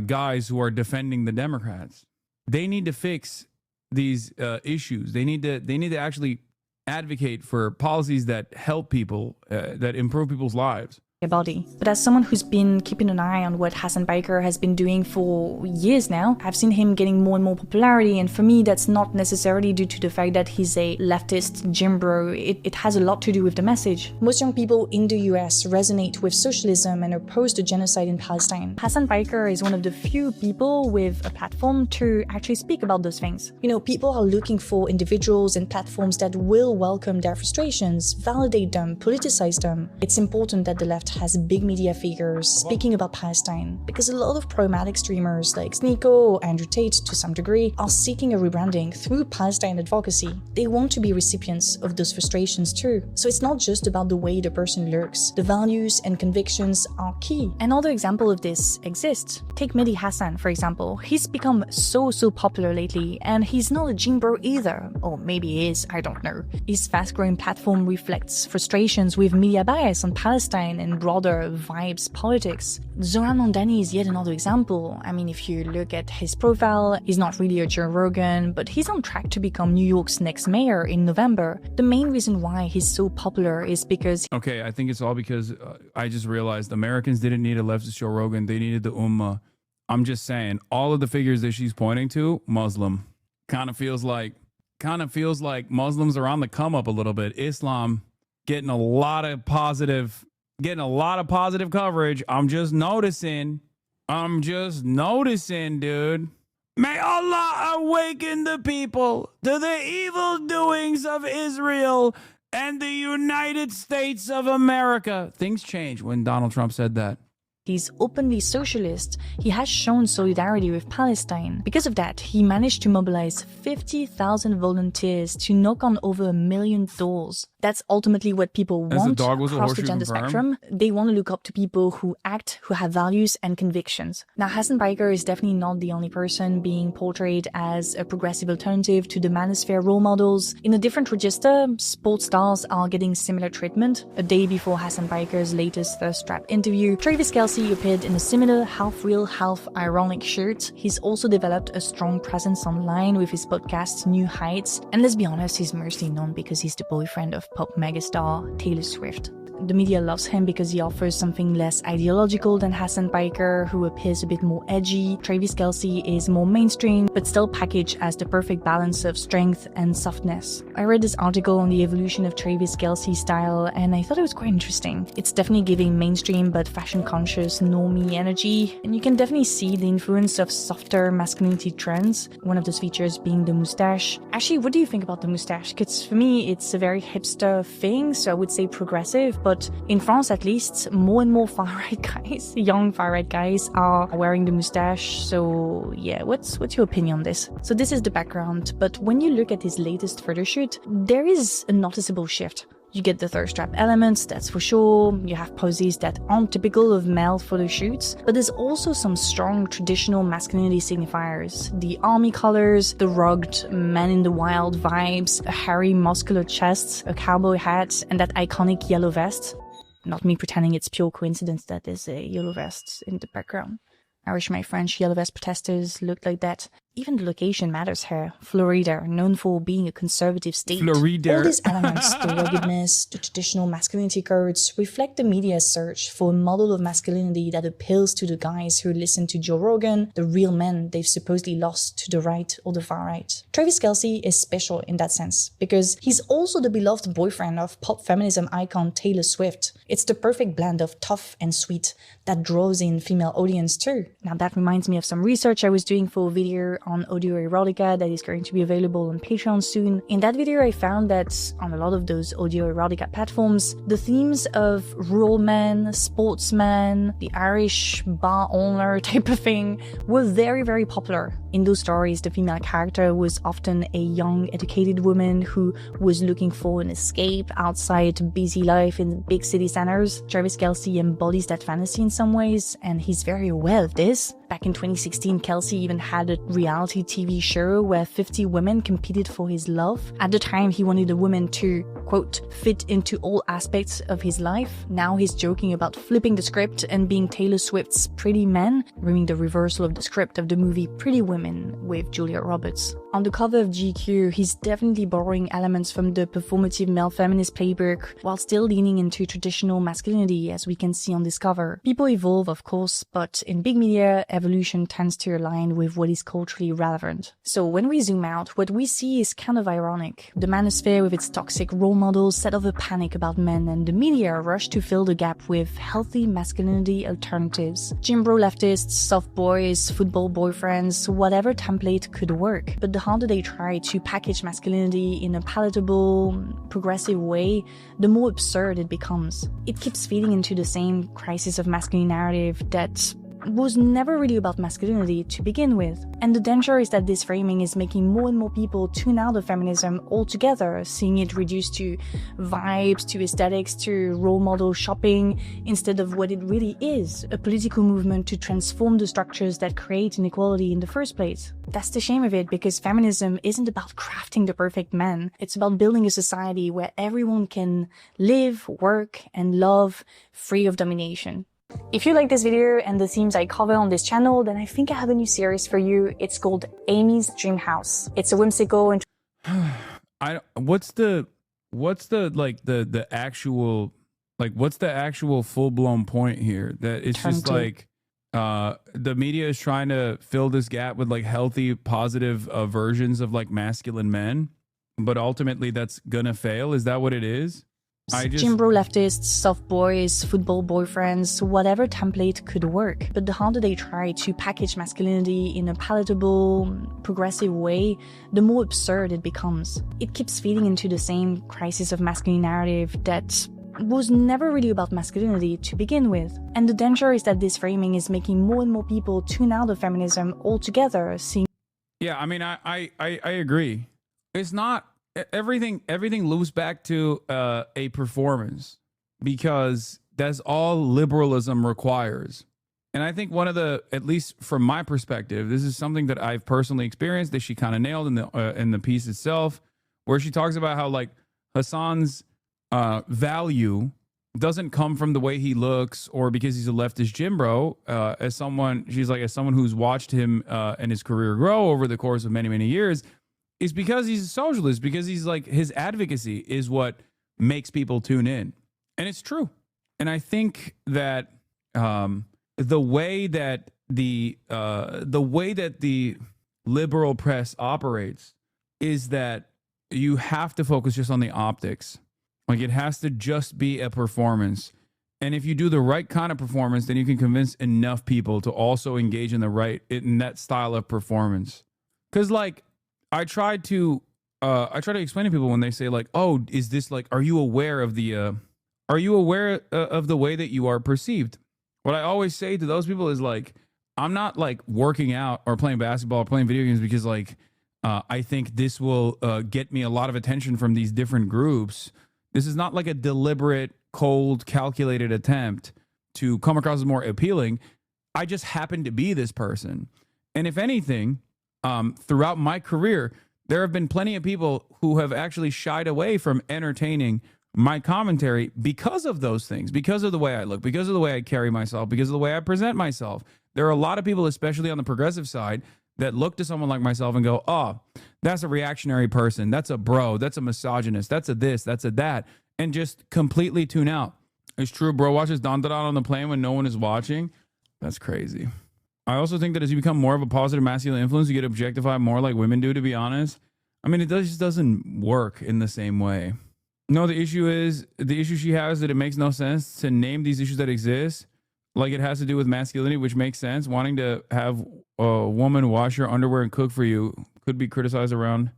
Speaker 1: guys who are defending the Democrats. They need to fix these issues. They need to actually advocate for policies that help people, that improve people's lives.
Speaker 2: Body. But as someone who's been keeping an eye on what Hassan Piker has been doing for years now, I've seen him getting more and more popularity, and for me that's not necessarily due to the fact that he's a leftist gym bro. It has a lot to do with the message. Most young people in the US resonate with socialism and oppose the genocide in Palestine. Hassan Piker is one of the few people with a platform to actually speak about those things. People are looking for individuals and platforms that will welcome their frustrations, validate them, politicize them. It's important that the left has big media figures speaking about Palestine, because a lot of problematic streamers like Sneeko or Andrew Tate, to some degree, are seeking a rebranding through Palestine advocacy. They want to be recipients of those frustrations too. So it's not just about the way the person looks. The values and convictions are key. Another example of this exists. Take Mehdi Hassan, for example. He's become so popular lately, and he's not a gym bro either. Or maybe he is, I don't know. His fast-growing platform reflects frustrations with media bias on Palestine and broader vibes politics. Zoran Mondani is yet another example. If you look at his profile, he's not really a Joe Rogan, but he's on track to become New York's next mayor in November. The main reason why he's so popular is because...
Speaker 1: Okay, I think it's all because I just realized Americans didn't need a leftist Joe Rogan. They needed the Ummah. I'm just saying, all of the figures that she's pointing to, Muslim. Kind of feels like Muslims are on the come up a little bit. Islam getting a lot of positive coverage. I'm just noticing, dude. May Allah awaken the people to the evil doings of Israel and the United States of America. Things changed when Donald Trump said that.
Speaker 2: He's openly socialist. He has shown solidarity with Palestine. Because of that, he managed to mobilize 50,000 volunteers to knock on over 1 million doors. That's ultimately what people want across the gender spectrum. They want to look up to people who act, who have values and convictions. Now, Hassan Piker is definitely not the only person being portrayed as a progressive alternative to the manosphere role models. In a different register, sports stars are getting similar treatment. A day before Hassan Piker's latest Thirst Trap interview, Travis Kelce appeared in a similar half-real, half-ironic shirt. He's also developed a strong presence online with his podcast New Heights. And let's be honest, he's mostly known because he's the boyfriend of pop megastar Taylor Swift. The media loves him because he offers something less ideological than Hassan Piker, who appears a bit more edgy. Travis Kelce is more mainstream, but still packaged as the perfect balance of strength and softness. I read this article on the evolution of Travis Kelce's style, and I thought it was quite interesting. It's definitely giving mainstream but fashion-conscious normie energy, and you can definitely see the influence of softer masculinity trends, one of those features being the mustache. Actually, what do you think about the mustache? Because for me, it's a very hipster thing, so I would say progressive, but in France at least, more and more far-right guys, young far-right guys, are wearing the mustache. So yeah, what's your opinion on this? So this is the background, but when you look at his latest photo shoot, there is a noticeable shift. You get the thirst trap elements, that's for sure. You have poses that aren't typical of male photo shoots, but there's also some strong traditional masculinity signifiers. The army colors, the rugged man in the wild vibes, a hairy muscular chest, a cowboy hat, and that iconic yellow vest. Not me pretending it's pure coincidence that there's a yellow vest in the background. I wish my French yellow vest protesters looked like that. Even the location matters here. Florida, known for being a conservative state.
Speaker 1: Florida.
Speaker 2: All these elements, the ruggedness, the traditional masculinity codes, reflect the media's search for a model of masculinity that appeals to the guys who listen to Joe Rogan, the real men they've supposedly lost to the right or the far right. Travis Kelce is special in that sense, because he's also the beloved boyfriend of pop feminism icon Taylor Swift. It's the perfect blend of tough and sweet that draws in female audience too. Now that reminds me of some research I was doing for a video on audio erotica that is going to be available on Patreon soon. In that video I found that on a lot of those audio erotica platforms, the themes of rural men, sportsmen, the Irish bar owner type of thing were very, very popular. In those stories, the female character was often a young, educated woman who was looking for an escape outside busy life in big city centers. Travis Kelce embodies that fantasy in some ways, and he's very aware of this. Back in 2016, Kelce even had a reality TV show where 50 women competed for his love. At the time, he wanted a woman to, quote, fit into all aspects of his life. Now he's joking about flipping the script and being Taylor Swift's Pretty Men, bringing the reversal of the script of the movie Pretty Women with Julia Roberts. On the cover of GQ, he's definitely borrowing elements from the performative male feminist playbook, while still leaning into traditional masculinity, as we can see on this cover. People evolve, of course, but in big media, evolution tends to align with what is culturally relevant. So when we zoom out, what we see is kind of ironic. The manosphere with its toxic role models set off a panic about men, and the media rush to fill the gap with healthy masculinity alternatives. Gym bro leftists, soft boys, football boyfriends, whatever template could work. But the harder they try to package masculinity in a palatable, progressive way, the more absurd it becomes. It keeps feeding into the same crisis of masculine narrative that was never really about masculinity to begin with. And the danger is that this framing is making more and more people tune out of feminism altogether, seeing it reduced to vibes, to aesthetics, to role model shopping, instead of what it really is, a political movement to transform the structures that create inequality in the first place. That's the shame of it, because feminism isn't about crafting the perfect man. It's about building a society where everyone can live, work, and love free of domination. If you like this video and the themes I cover on this channel, then I think I have a new series for you. It's called Amy's Dream House. It's a whimsical and
Speaker 1: what's the actual full-blown point here? That it's just like the media is trying to fill this gap with like healthy, positive versions of like masculine men, but ultimately that's gonna fail. Is that what it is?
Speaker 2: Gym bro leftists, soft boys, football boyfriends, whatever template could work. But the harder they try to package masculinity in a palatable, progressive way, the more absurd it becomes. It keeps feeding into the same crisis of masculine narrative that was never really about masculinity to begin with. And the danger is that this framing is making more and more people tune out of feminism altogether, seeing...
Speaker 1: Yeah, I mean, I agree. It's not... Everything loops back to a performance, because that's all liberalism requires. And I think one of the, at least from my perspective, this is something that I've personally experienced that she kind of nailed in the piece itself, where she talks about how like Hassan's value doesn't come from the way he looks or because he's a leftist gym bro. As someone who's watched him and his career grow over the course of many, many years, is because he's a socialist, because he's like, his advocacy is what makes people tune in. And it's true. And I think that the way that the liberal press operates is that you have to focus just on the optics. Like, it has to just be a performance. And if you do the right kind of performance, then you can convince enough people to also engage in that style of performance. Because like, I try to explain to people when they say like, oh, is this like, are you aware of the way that you are perceived? What I always say to those people is like, I'm not like working out or playing basketball or playing video games because like, I think this will get me a lot of attention from these different groups. This is not like a deliberate, cold, calculated attempt to come across as more appealing. I just happen to be this person. And if anything, throughout my career, there have been plenty of people who have actually shied away from entertaining my commentary because of those things, because of the way I look, because of the way I carry myself, because of the way I present myself. There are a lot of people, especially on the progressive side, that look to someone like myself and go, oh, that's a reactionary person. That's a bro. That's a misogynist. That's a this. That's a that. And just completely tune out. It's true. Bro watches Don Don on the plane when no one is watching. That's crazy. I also think that as you become more of a positive masculine influence, you get objectified more like women do, to be honest. I mean, just doesn't work in the same way. No, the issue she has is that it makes no sense to name these issues that exist. Like it has to do with masculinity, which makes sense. Wanting to have a woman wash your underwear and cook for you could be criticized around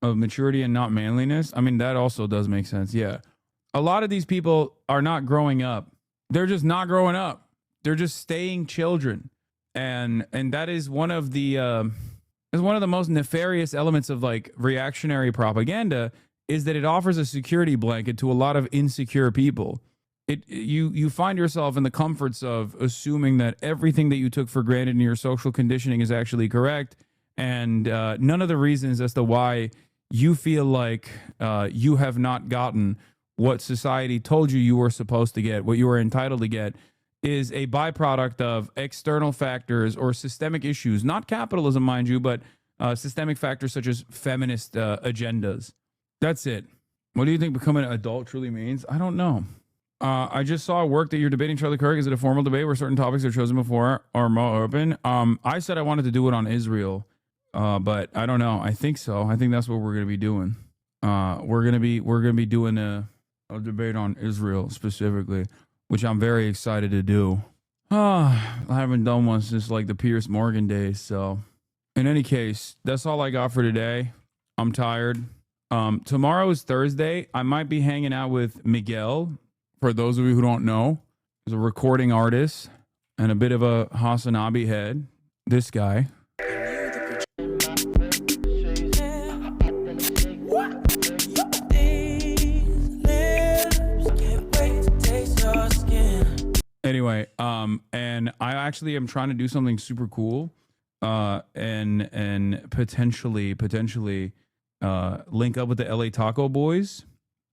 Speaker 1: maturity and not manliness. I mean, that also does make sense. Yeah. A lot of these people are not growing up. They're just not growing up. They're just staying children. And that is one of the most nefarious elements of like reactionary propaganda, is that it offers a security blanket to a lot of insecure people. You find yourself in the comforts of assuming that everything that you took for granted in your social conditioning is actually correct, and none of the reasons as to why you feel like you have not gotten what society told you you were supposed to get, what you were entitled to get, is a byproduct of external factors or systemic issues, not capitalism, mind you, but systemic factors such as feminist agendas. That's it. What do you think becoming an adult truly means? I don't know. I just saw a work that you're debating, Charlie Kirk. Is it a formal debate where certain topics are chosen before or more open? I said I wanted to do it on Israel, but I don't know. I think so. I think that's what we're going to be doing. We're going to be doing a debate on Israel specifically, which I'm very excited to do. I haven't done one since like the Piers Morgan days. So in any case, that's all I got for today. I'm tired. Tomorrow is Thursday. I might be hanging out with Miguel. For those of you who don't know, he's a recording artist and a bit of a Hasanabi head. This guy. Anyway, and I actually am trying to do something super cool, and potentially link up with the LA Taco Boys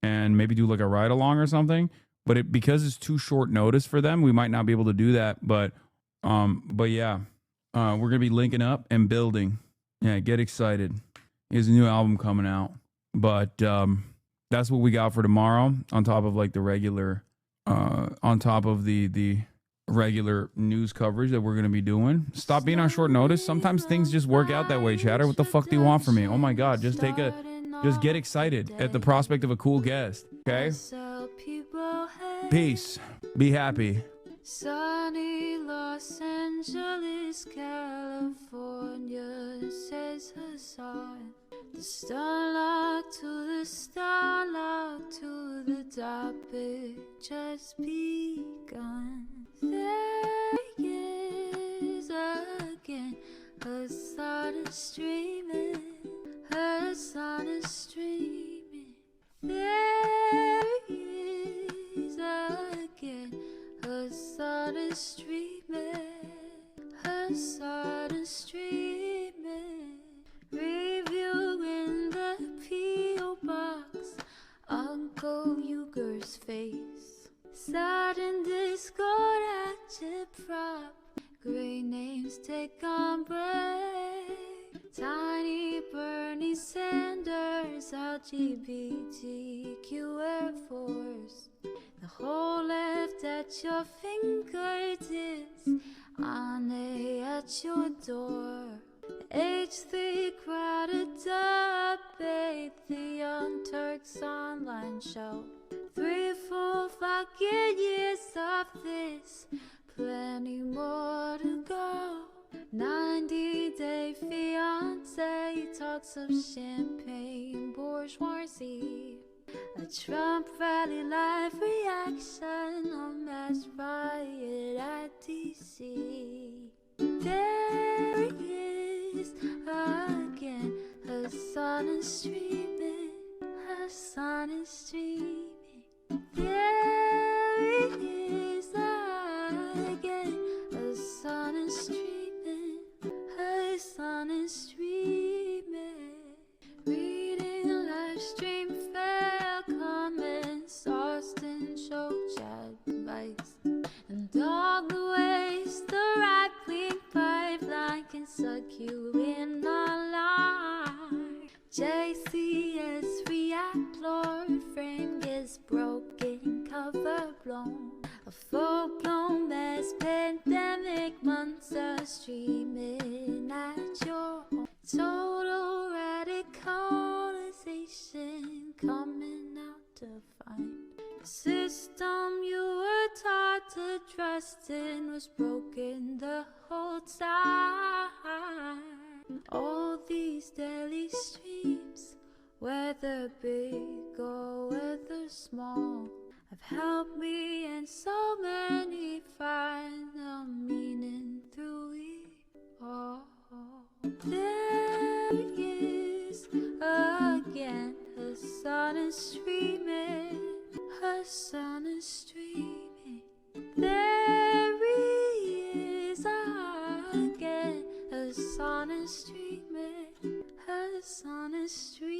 Speaker 1: and maybe do like a ride along or something. But because it's too short notice for them, we might not be able to do that. But yeah, we're gonna be linking up and building. Yeah, get excited. He has a new album coming out. But that's what we got for tomorrow. On top of like the regular, on top of the regular news coverage that we're gonna be doing. Stop being on short notice. Sometimes things just work out that way, chatter. What the fuck do you want from me? Oh my god, just get excited at the prospect of a cool guest. Okay? Peace. Be happy.
Speaker 5: Sunny Los Angeles, California, says Hassan. The starlight to the starlight to the topic just begun. There he is again. Hassan is streaming. Hassan is streaming. There he is again. Hassan is streaming. Hassan is streaming. Reviewing the P.O. box. Uncle Uger's face. Sat in Discord at your prop. Great names take on break. Tiny Bernie Sanders, LGBTQ Air Force. The whole left at your fingertips, Ane at your door. H3 crowded debate, the Young Turks online show. 3 full fucking years of this, plenty more to go. 90-day fiance, talks of champagne, bourgeoisie. A Trump rally live reaction, a mass riot at DC. There he is again, Hassan is streaming, Hassan is streaming. There he is again, Hassan is streaming, Hassan is streaming. Reading a live stream, fair comments, Austin show chat advice, and all the ways the right wing pipeline can suck you in. overblown. A full-blown mass pandemic, monster streaming at your home. Total radicalization coming out to find. The system you were taught to trust in was broken the whole time. All these daily streams, whether big or whether small, have helped me and so many find the meaning through it all. There is again, her sun is streaming, her sun is streaming. There is again, her sun is streaming, her sun is streaming.